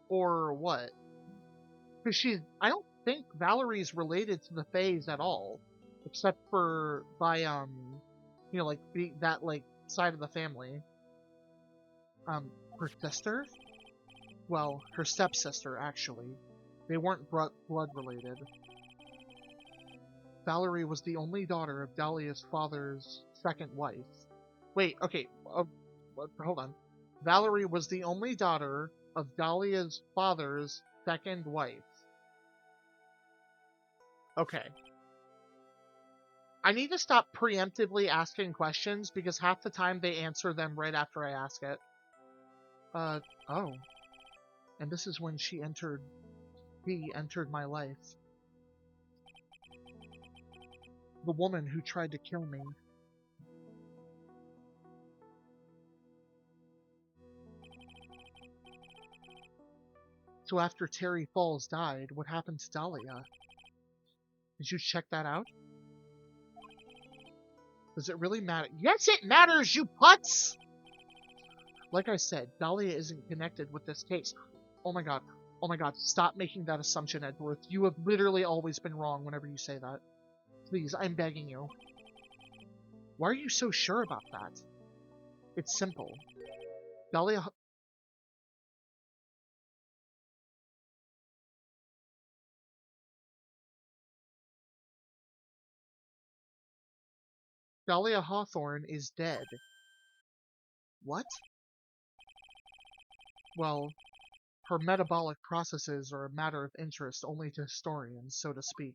Or what? Because I don't think Valerie's related to the Fays at all. Except for by, like, that, like, side of the family. Her sister? Well, her stepsister, actually. They weren't blood related. Valerie was the only daughter of Dahlia's father's second wife. Wait, okay, hold on. Valerie was the only daughter of Dahlia's father's second wife. Okay. I need to stop preemptively asking questions because half the time they answer them right after I ask it. Oh. And this is when he entered my life. The woman who tried to kill me. So after Terry Falls died, what happened to Dahlia? Did you check that out? Does it really matter? Yes, it matters, you putz! Like I said, Dahlia isn't connected with this case. Oh my god, stop making that assumption, Edgeworth. You have literally always been wrong whenever you say that. Please, I'm begging you. Why are you so sure about that? It's simple. Dahlia Hawthorne is dead. What? Well, her metabolic processes are a matter of interest only to historians, so to speak.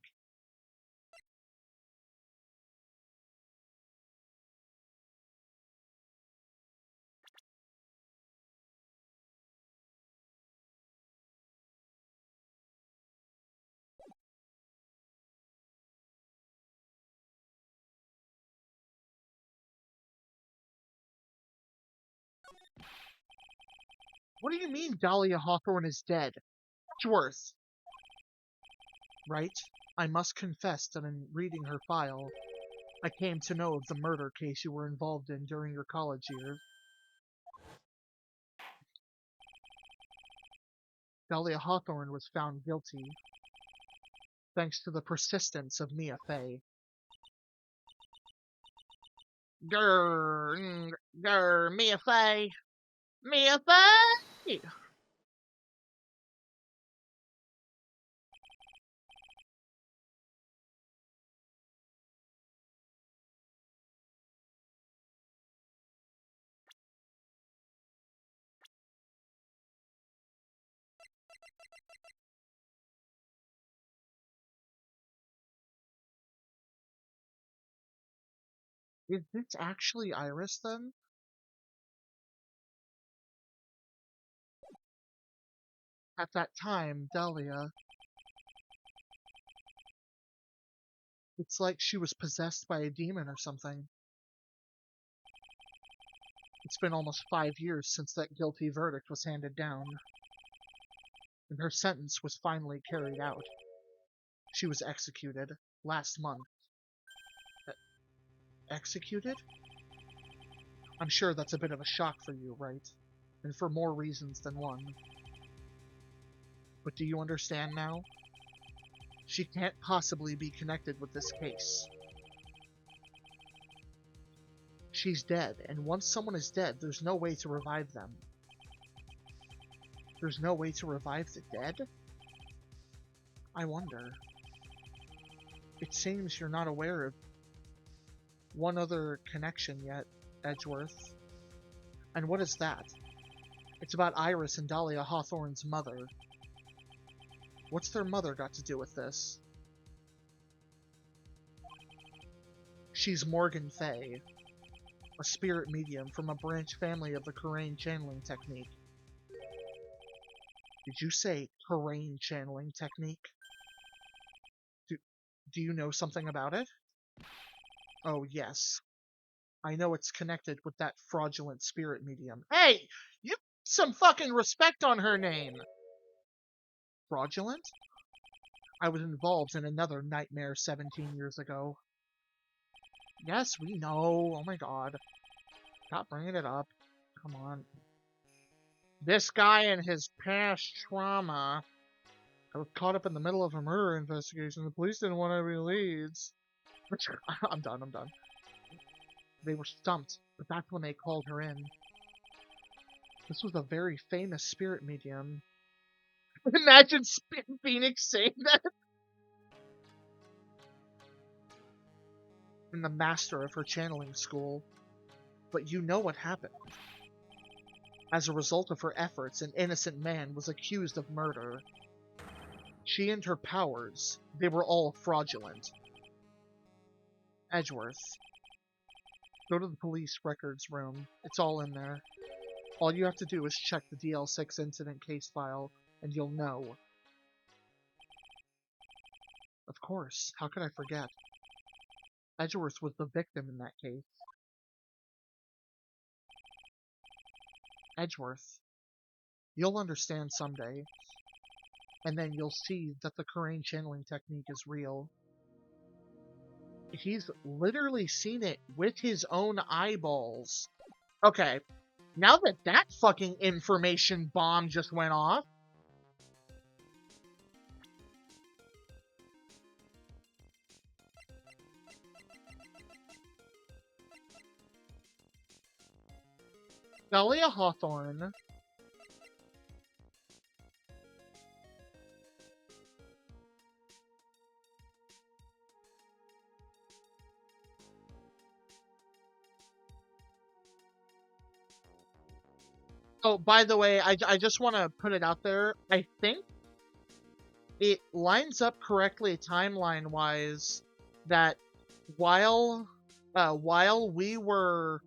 What do you mean Dahlia Hawthorne is dead? Edgeworth! Right? I must confess that in reading her file, I came to know of the murder case you were involved in during your college years. Dahlia Hawthorne was found guilty, thanks to the persistence of Mia Fey. Grr, Mia Fey! Mia Fey! Is this actually Iris, then? At that time, Dahlia... It's like she was possessed by a demon or something. It's been almost 5 years since that guilty verdict was handed down, and her sentence was finally carried out. She was executed last month. Executed? I'm sure that's a bit of a shock for you, right? And for more reasons than one. But do you understand now? She can't possibly be connected with this case. She's dead, and once someone is dead, there's no way to revive them. There's no way to revive the dead? I wonder. It seems you're not aware of one other connection yet, Edgeworth. And what is that? It's about Iris and Dahlia Hawthorne's mother. What's their mother got to do with this? She's Morgan Fey, a spirit medium from a branch family of the Karain channeling technique. Did you say Karain channeling technique? Do you know something about it? Oh, yes. I know it's connected with that fraudulent spirit medium. Hey! You put some fucking respect on her name! Fraudulent? I was involved in another nightmare 17 years ago. Yes, we know. Oh my god. Stop bringing it up. Come on. This guy and his past trauma. I was caught up in the middle of a murder investigation. The police didn't want any leads. I'm done. They were stumped, but that's when they called her in. This was a very famous spirit medium. Imagine Phoenix saying that! And the master of her channeling school. But you know what happened. As a result of her efforts, an innocent man was accused of murder. She and her powers, they were all fraudulent. Edgeworth. Go to the police records room. It's all in there. All you have to do is check the DL6 incident case file, and you'll know. Of course, how could I forget? Edgeworth was the victim in that case. Edgeworth. You'll understand someday. And then you'll see that the Karain channeling technique is real. He's literally seen it with his own eyeballs. Okay, now that that fucking information bomb just went off, Dahlia Hawthorne Oh, by the way, I just want to put it out there. I think it lines up correctly timeline-wise that while we were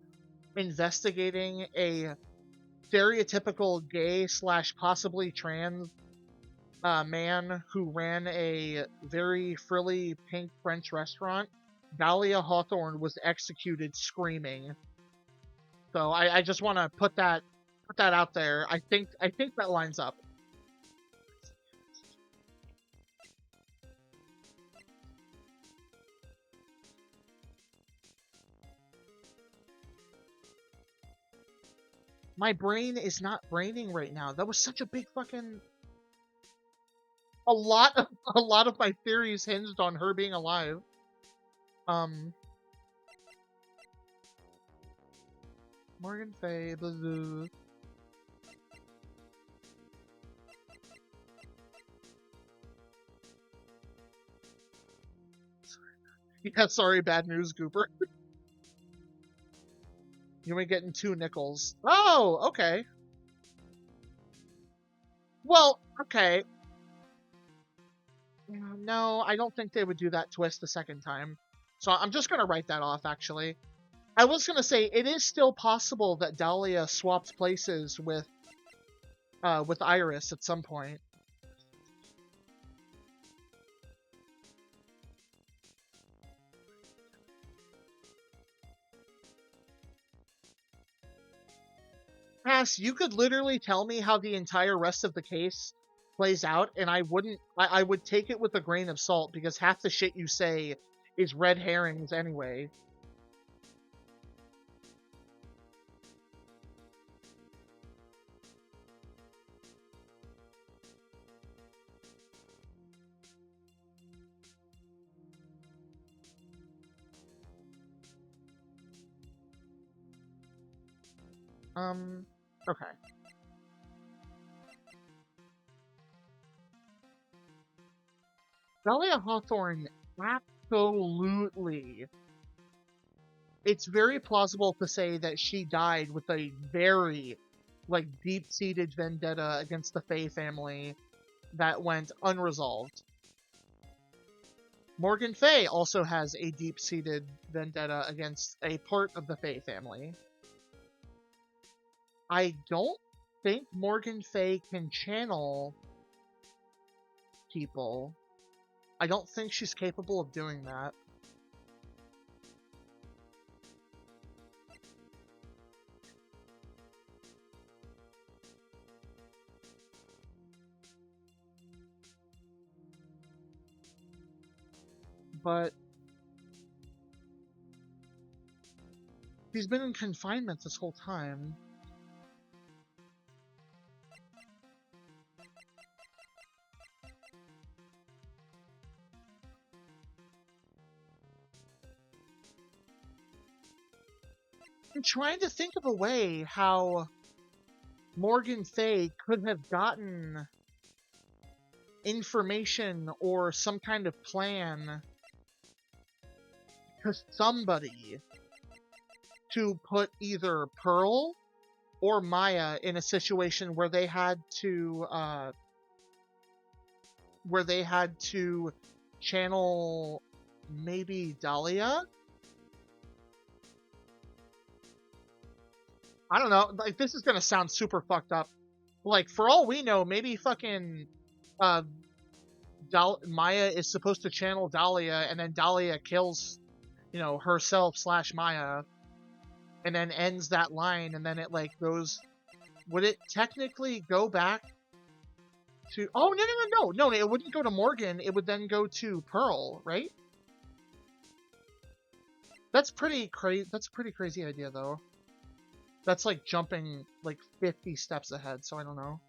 investigating a stereotypical gay slash possibly trans man who ran a very frilly pink French restaurant, Dahlia Hawthorne was executed screaming. So I just want to put that put that out there. I think that lines up. My brain is not braining right now. That was such a big fucking. A lot of my theories hinged on her being alive. Morgan Fay, blah. Yeah, sorry, bad news, Gooper. You ain't getting 2 nickels. Oh, okay. Well, okay. No, I don't think they would do that twist the second time. So I'm just gonna write that off, actually. I was gonna say, it is still possible that Dahlia swapped places with Iris at some point. Cass, you could literally tell me how the entire rest of the case plays out, and I would take it with a grain of salt, because half the shit you say is red herrings anyway. Okay. Dahlia Hawthorne, absolutely. It's very plausible to say that she died with a very, like, deep-seated vendetta against the Faye family that went unresolved. Morgan Fay also has a deep-seated vendetta against a part of the Faye family. I don't think Morgan Fay can channel people. I don't think she's capable of doing that. But she's been in confinement this whole time. I'm trying to think of a way how Morgan Fay could have gotten information or some kind of plan to somebody to put either Pearl or Maya in a situation where they had to channel maybe Dahlia. I don't know, like, this is gonna sound super fucked up. Like, for all we know, maybe fucking Maya is supposed to channel Dahlia, and then Dahlia kills, you know, herself / Maya, and then ends that line, and then it, like, goes... Would it technically go back to... Oh, no, it wouldn't go to Morgan, it would then go to Pearl, right? That's pretty crazy idea, though. That's like jumping like 50 steps ahead, so I don't know.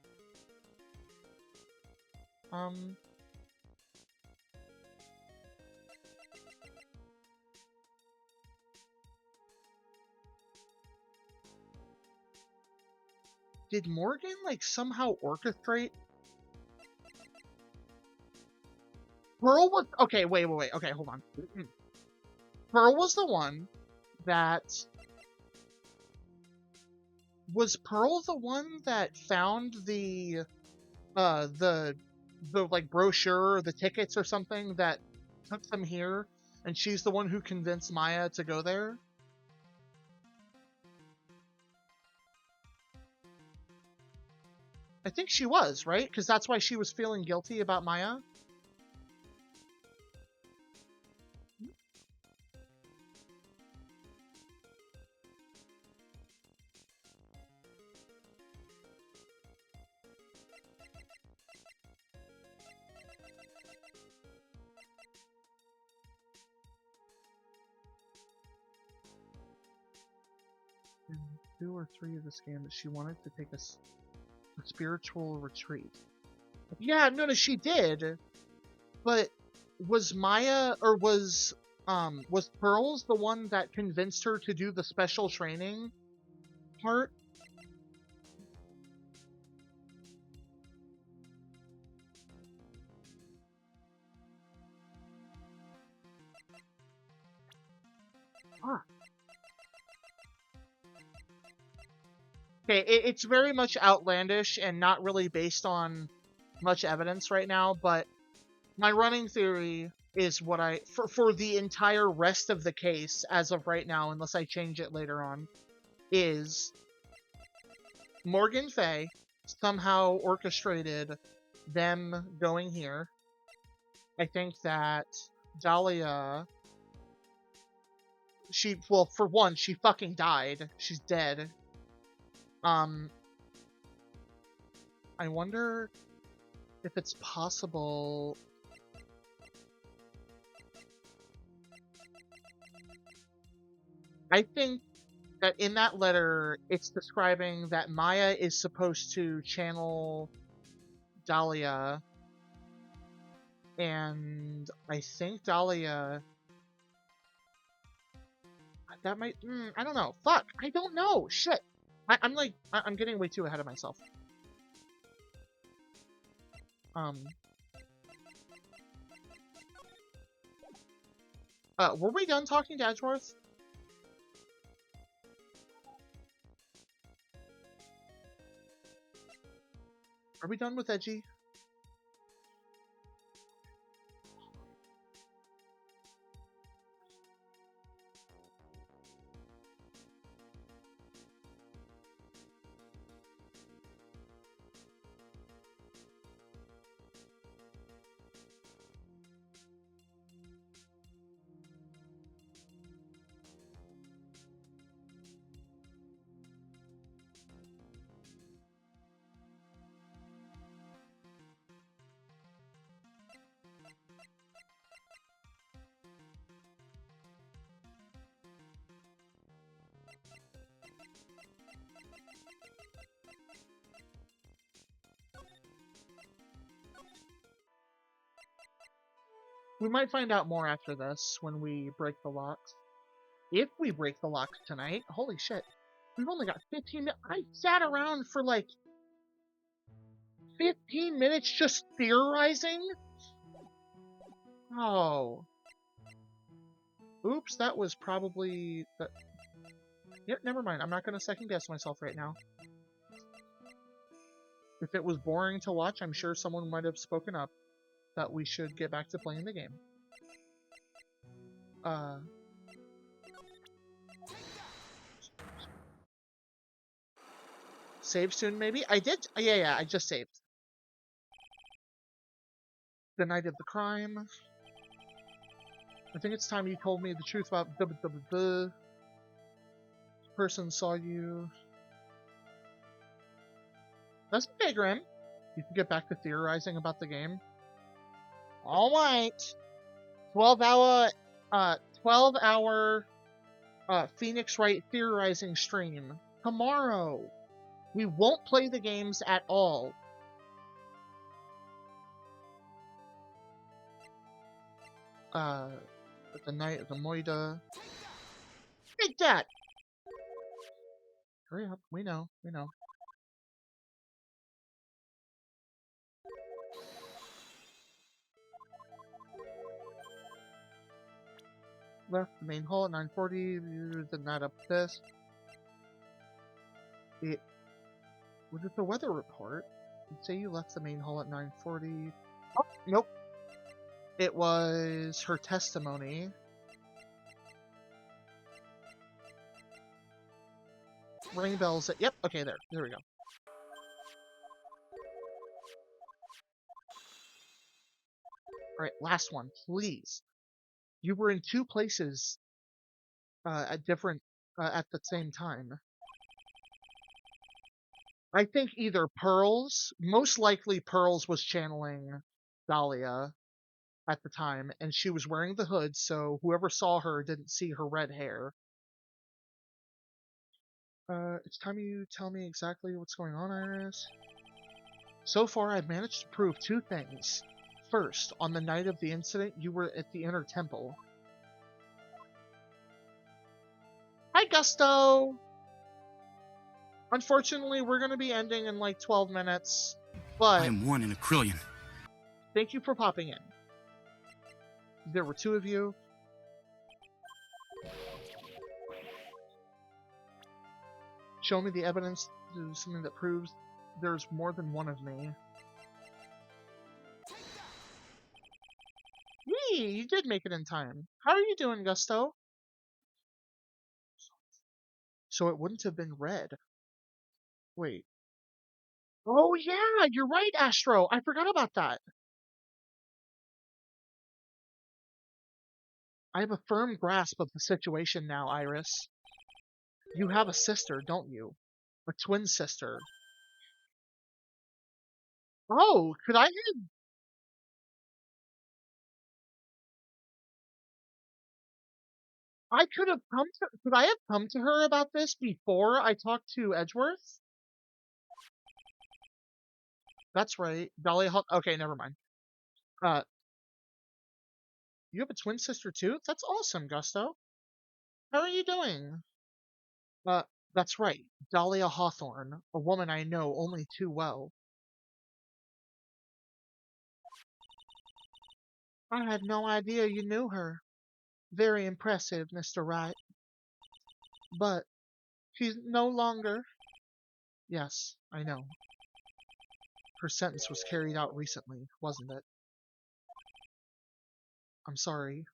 Did Morgan like somehow orchestrate? Pearl was... Okay, wait. Okay, hold on. Pearl was the one that... Was Pearl the one that found the like brochure or the tickets or something that took them here, and she's the one who convinced Maya to go there? I think she was, right? Because that's why she was feeling guilty about Maya. 2 or 3 of this game that she wanted to take a spiritual retreat. Yeah, no, she did. But was Maya, or was Pearls the one that convinced her to do the special training part? Ah. Okay, it's very much outlandish and not really based on much evidence right now, but my running theory is what for the entire rest of the case as of right now, unless I change it later on, is Morgan Fay somehow orchestrated them going here. I think that Dahlia, well, for one, she fucking died. She's dead. I wonder if it's possible. I think that in that letter, it's describing that Maya is supposed to channel Dahlia, and I think Dahlia. That might. I don't know. Fuck. I don't know. Shit. I'm getting way too ahead of myself. Were we done talking to Edgeworth? Are we done with Edgy? We might find out more after this when we break the locks. If we break the locks tonight, holy shit. We've only got 15 minutes. I sat around for like 15 minutes just theorizing? Oh. Oops, that was probably... Yep, never mind. I'm not going to second guess myself right now. If it was boring to watch, I'm sure someone might have spoken up that we should get back to playing the game. Save soon, maybe? I did? Yeah, I just saved. The night of the crime. I think it's time you told me the truth about the person saw you. That's okay, Grim. You can get back to theorizing about the game. Alright. 12-hour Phoenix Wright theorizing stream. Tomorrow. We won't play the games at all. The night of the Moida. Take that! Hurry up. We know. Left the main hall at 9:40. The night up this. Was it the weather report? You'd say you left the main hall at 9:40. Oh, nope. It was her testimony. Ring bells. Yep. Okay, there we go. All right, last one, please. You were in 2 places at the same time. I think either Pearls, most likely Pearls was channeling Dahlia at the time, and she was wearing the hood, so whoever saw her didn't see her red hair. It's time you tell me exactly what's going on, Iris. So far, I've managed to prove two things. First, on the night of the incident, you were at the Inner Temple. Hi, Gusto! Unfortunately, we're going to be ending in like 12 minutes, but I am one in a trillion. thank you for popping in. There were two of you. Show me the evidence to something that proves there's more than one of me. Whee! You did make it in time. How are you doing, Gusto? So it wouldn't have been red. Wait. Oh yeah, you're right, Astro. I forgot about that. I have a firm grasp of the situation now, Iris. You have a sister, don't you? A twin sister. Oh, could I could I have come to her about this before I talked to Edgeworth? That's right. Okay, never mind. Uh, you have a twin sister too? That's awesome, Gusto. How are you doing? Uh, that's right. Dahlia Hawthorne, a woman I know only too well. I had no idea you knew her. Very impressive, Mr. Wright. But she's no longer. Yes, I know. Her sentence was carried out recently, wasn't it? I'm sorry.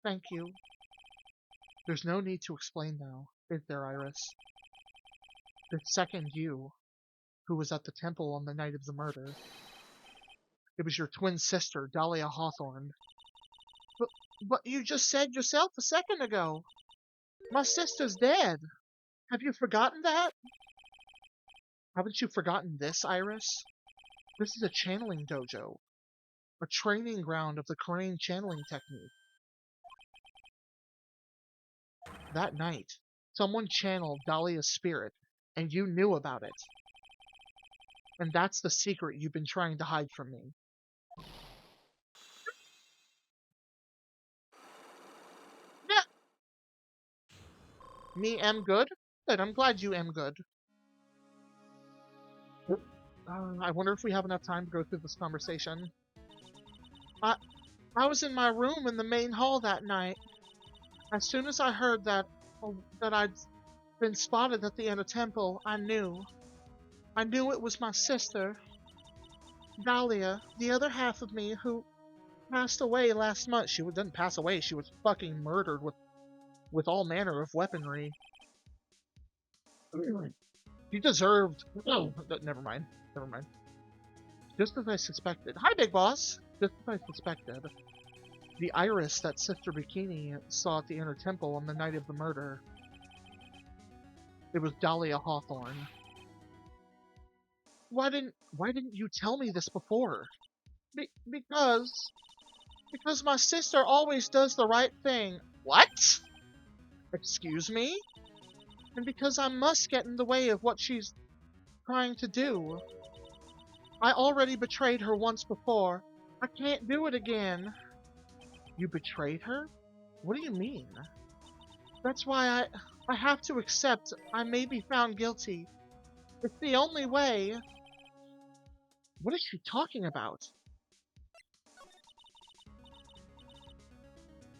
Thank you. There's no need to explain now, is there, Iris? The second you, who was at the temple on the night of the murder. It was your twin sister, Dahlia Hawthorne. But, but you just said yourself a second ago. My sister's dead. Have you forgotten that? Haven't you forgotten this, Iris? This is a channeling dojo. A training ground of the Korean channeling technique. That night, someone channeled Dahlia's spirit, and you knew about it. And that's the secret you've been trying to hide from me. Yeah. Me am good? Good, I'm glad you am good. I wonder if we have enough time to go through this conversation. I was in my room in the main hall that night. As soon as I heard that I'd been spotted at the Inner Temple, I knew. I knew it was my sister, Dahlia, the other half of me, who passed away last month. She didn't pass away, she was fucking murdered with all manner of weaponry. You deserved... Oh, never mind. Never mind. Just as I suspected. Hi, Big Boss! Just as I suspected. The Iris that Sister Bikini saw at the Inner Temple on the night of the murder. It was Dahlia Hawthorne. Why didn't you tell me this before? Because my sister always does the right thing. What? Excuse me? And because I must get in the way of what she's trying to do. I already betrayed her once before. I can't do it again. You betrayed her? What do you mean? That's why I have to accept I may be found guilty. It's the only way. What is she talking about?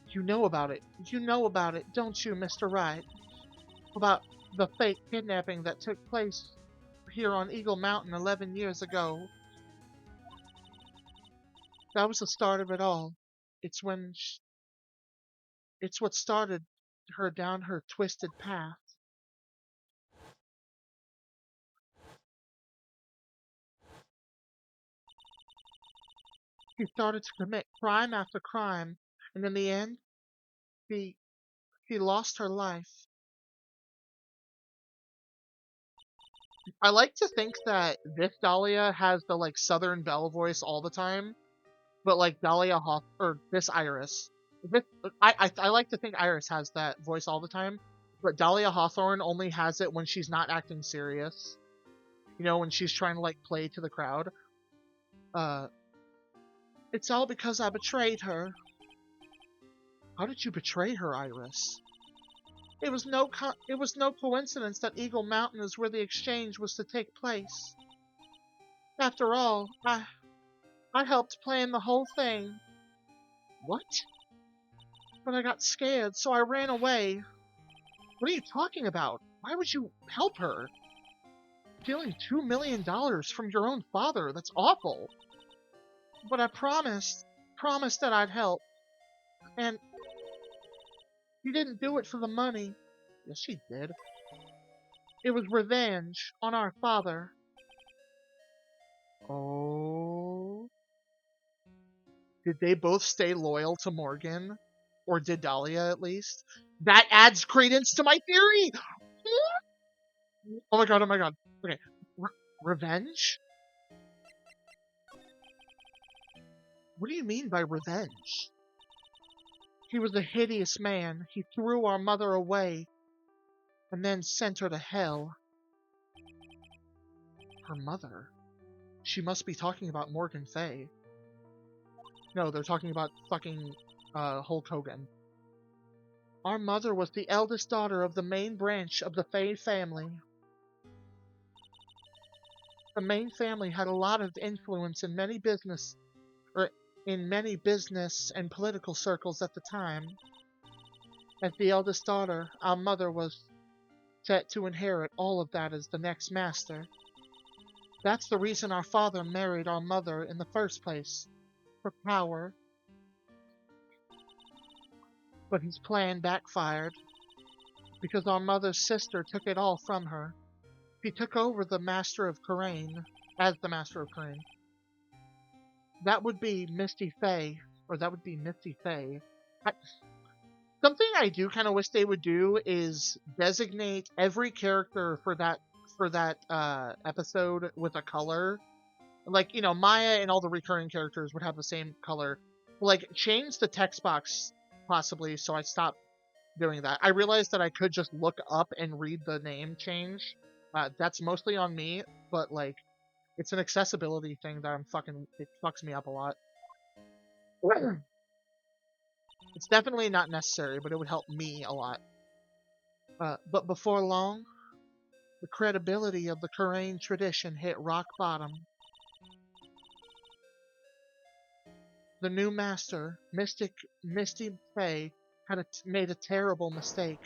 You know about it. You know about it, don't you, Mr. Wright? About the fake kidnapping that took place here on Eagle Mountain 11 years ago. That was the start of it all. It's what started her down her twisted path. She started to commit crime after crime, and in the end, she lost her life. I like to think that this Dahlia has the like Southern Belle voice all the time, but like this Iris This, I like to think Iris has that voice all the time, but Dahlia Hawthorne only has it when she's not acting serious. You know, when she's trying to like play to the crowd. It's all because I betrayed her. How did you betray her, Iris? It was no coincidence that Eagle Mountain is where the exchange was to take place. After all, I helped plan the whole thing. What? But I got scared, so I ran away. What are you talking about? Why would you help her? Stealing $2 million from your own father, that's awful. But I promised that I'd help. And she didn't do it for the money. Yes, she did. It was revenge on our father. Oh. Did they both stay loyal to Morgan? Or did Dahlia at least? That adds credence to my theory! Oh my god, oh my god. Okay. Revenge? What do you mean by revenge? He was a hideous man. He threw our mother away and then sent her to hell. Her mother? She must be talking about Morgan Fay. No, they're talking about fucking Hulk Hogan. Our mother was the eldest daughter of the main branch of the Fay family. The main family had a lot of influence in many business and political circles at the time. As the eldest daughter, our mother was set to inherit all of that as the next master. That's the reason our father married our mother in the first place, for power. But his plan backfired, because our mother's sister took it all from her. She took over the Master of Karain, as the Master of Karain. That would be Misty Fay, or that would be Misty Fay. Something I do kind of wish they would do is designate every character for that episode with a color. Like, you know, Maya and all the recurring characters would have the same color. Like, change the text box, possibly, so I stop doing that. I realized that I could just look up and read the name change. That's mostly on me, but, like, it's an accessibility thing that it fucks me up a lot. It's definitely not necessary, but it would help me a lot. But before long, the credibility of the Karain tradition hit rock bottom. The new master, Misty Fay, had made a terrible mistake.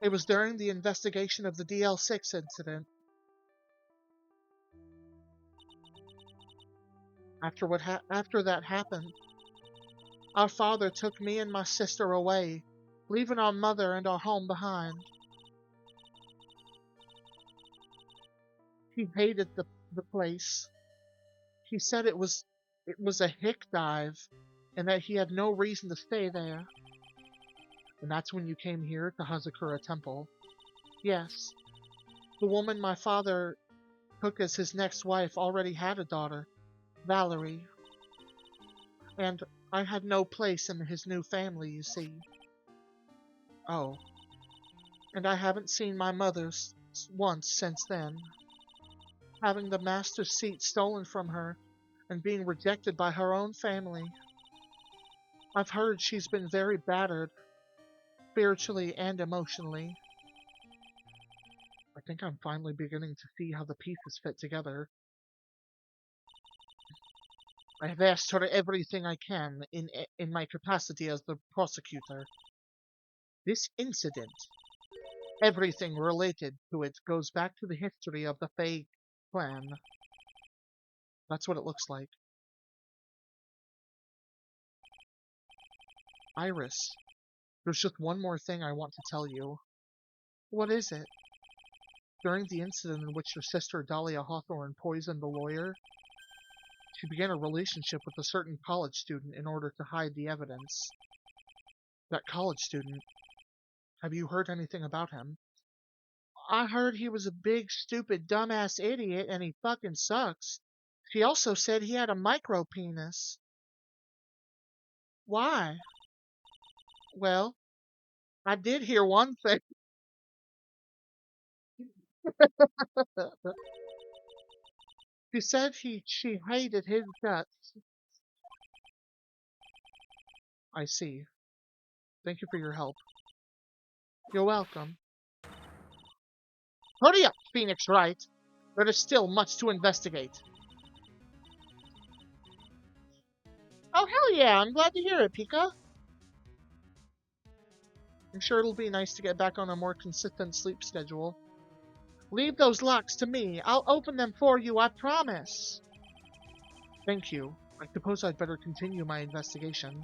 It was during the investigation of the DL6 incident. After that happened, our father took me and my sister away, leaving our mother and our home behind. He hated the place. He said it was a hick dive, and that he had no reason to stay there. And that's when you came here to Hazakura Temple. Yes. The woman my father took as his next wife already had a daughter, Valerie. And I had no place in his new family, you see. Oh. And I haven't seen my mother once since then. Having the master's seat stolen from her and being rejected by her own family. I've heard she's been very battered, spiritually and emotionally. I think I'm finally beginning to see how the pieces fit together. I have asked her everything I can in my capacity as the prosecutor. This incident, everything related to it, goes back to the history of the Fae clan. That's what it looks like. Iris, there's just one more thing I want to tell you. What is it? During the incident in which your sister Dahlia Hawthorne poisoned the lawyer, she began a relationship with a certain college student in order to hide the evidence. That college student, have you heard anything about him? I heard he was a big, stupid, dumbass idiot and he fucking sucks. She also said he had a micro penis. Why? Well, I did hear one thing. She said she hated his guts. I see. Thank you for your help. You're welcome. Hurry up, Phoenix Wright. There is still much to investigate. Oh, hell yeah, I'm glad to hear it, Pika. I'm sure it'll be nice to get back on a more consistent sleep schedule. Leave those locks to me. I'll open them for you, I promise. Thank you. I suppose I'd better continue my investigation.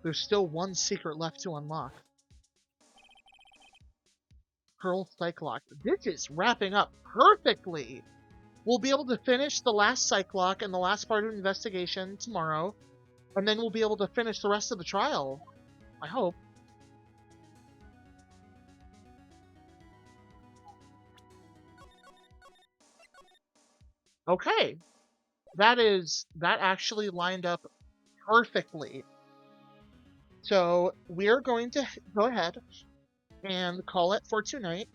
There's still one secret left to unlock. Pearl Cyclock. This is wrapping up perfectly! We'll be able to finish the last Cyclock and the last part of the investigation tomorrow, and then we'll be able to finish the rest of the trial. I hope. Okay. That actually lined up perfectly. So we're going to go ahead and call it for tonight.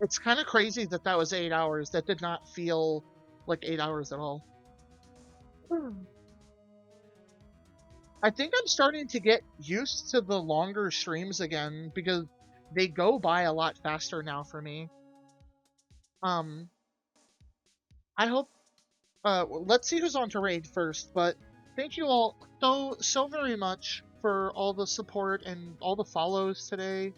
It's kind of crazy that that was 8 hours. That did not feel like 8 hours at all. I think I'm starting to get used to the longer streams again because they go by a lot faster now for me. I hope let's see who's on to raid first, but thank you all so very much for all the support and all the follows today.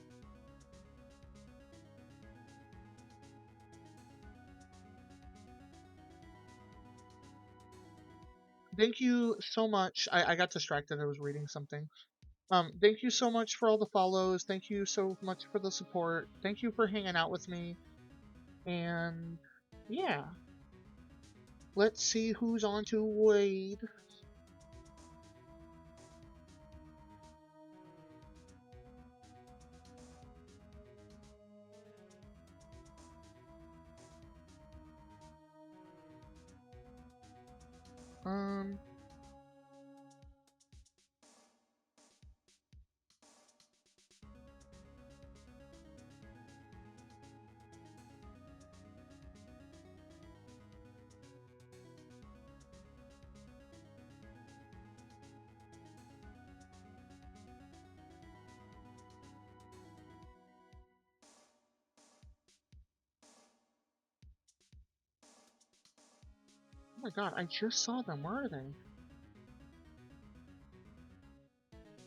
Thank you so much. I got distracted. I was reading something. Thank you so much for all the follows. Thank you so much for the support. Thank you for hanging out with me. And yeah. Let's see who's on to Wade. Oh my god, I just saw them. Where are they?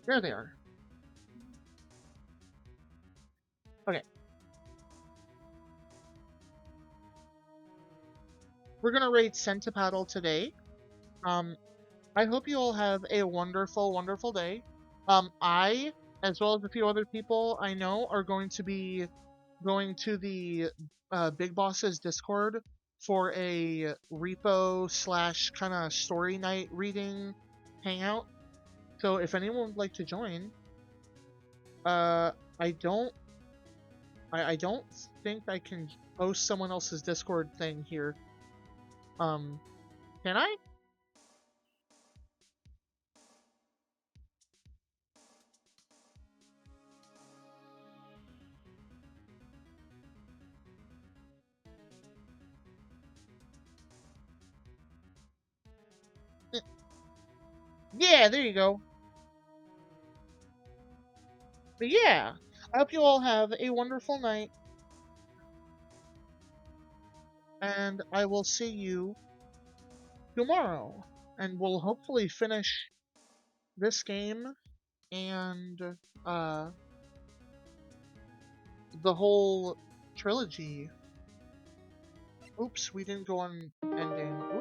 There they are. Okay. We're gonna raid Centipaddle today. I hope you all have a wonderful, wonderful day. I, as well as a few other people I know, are going to be going to the Big Boss's Discord for a repo / kind of story night reading hangout. So if anyone would like to join, I don't think I can post someone else's Discord thing here. Can I? Yeah, there you go. But yeah, I hope you all have a wonderful night. And I will see you tomorrow. And we'll hopefully finish this game and the whole trilogy. Oops, we didn't go on ending.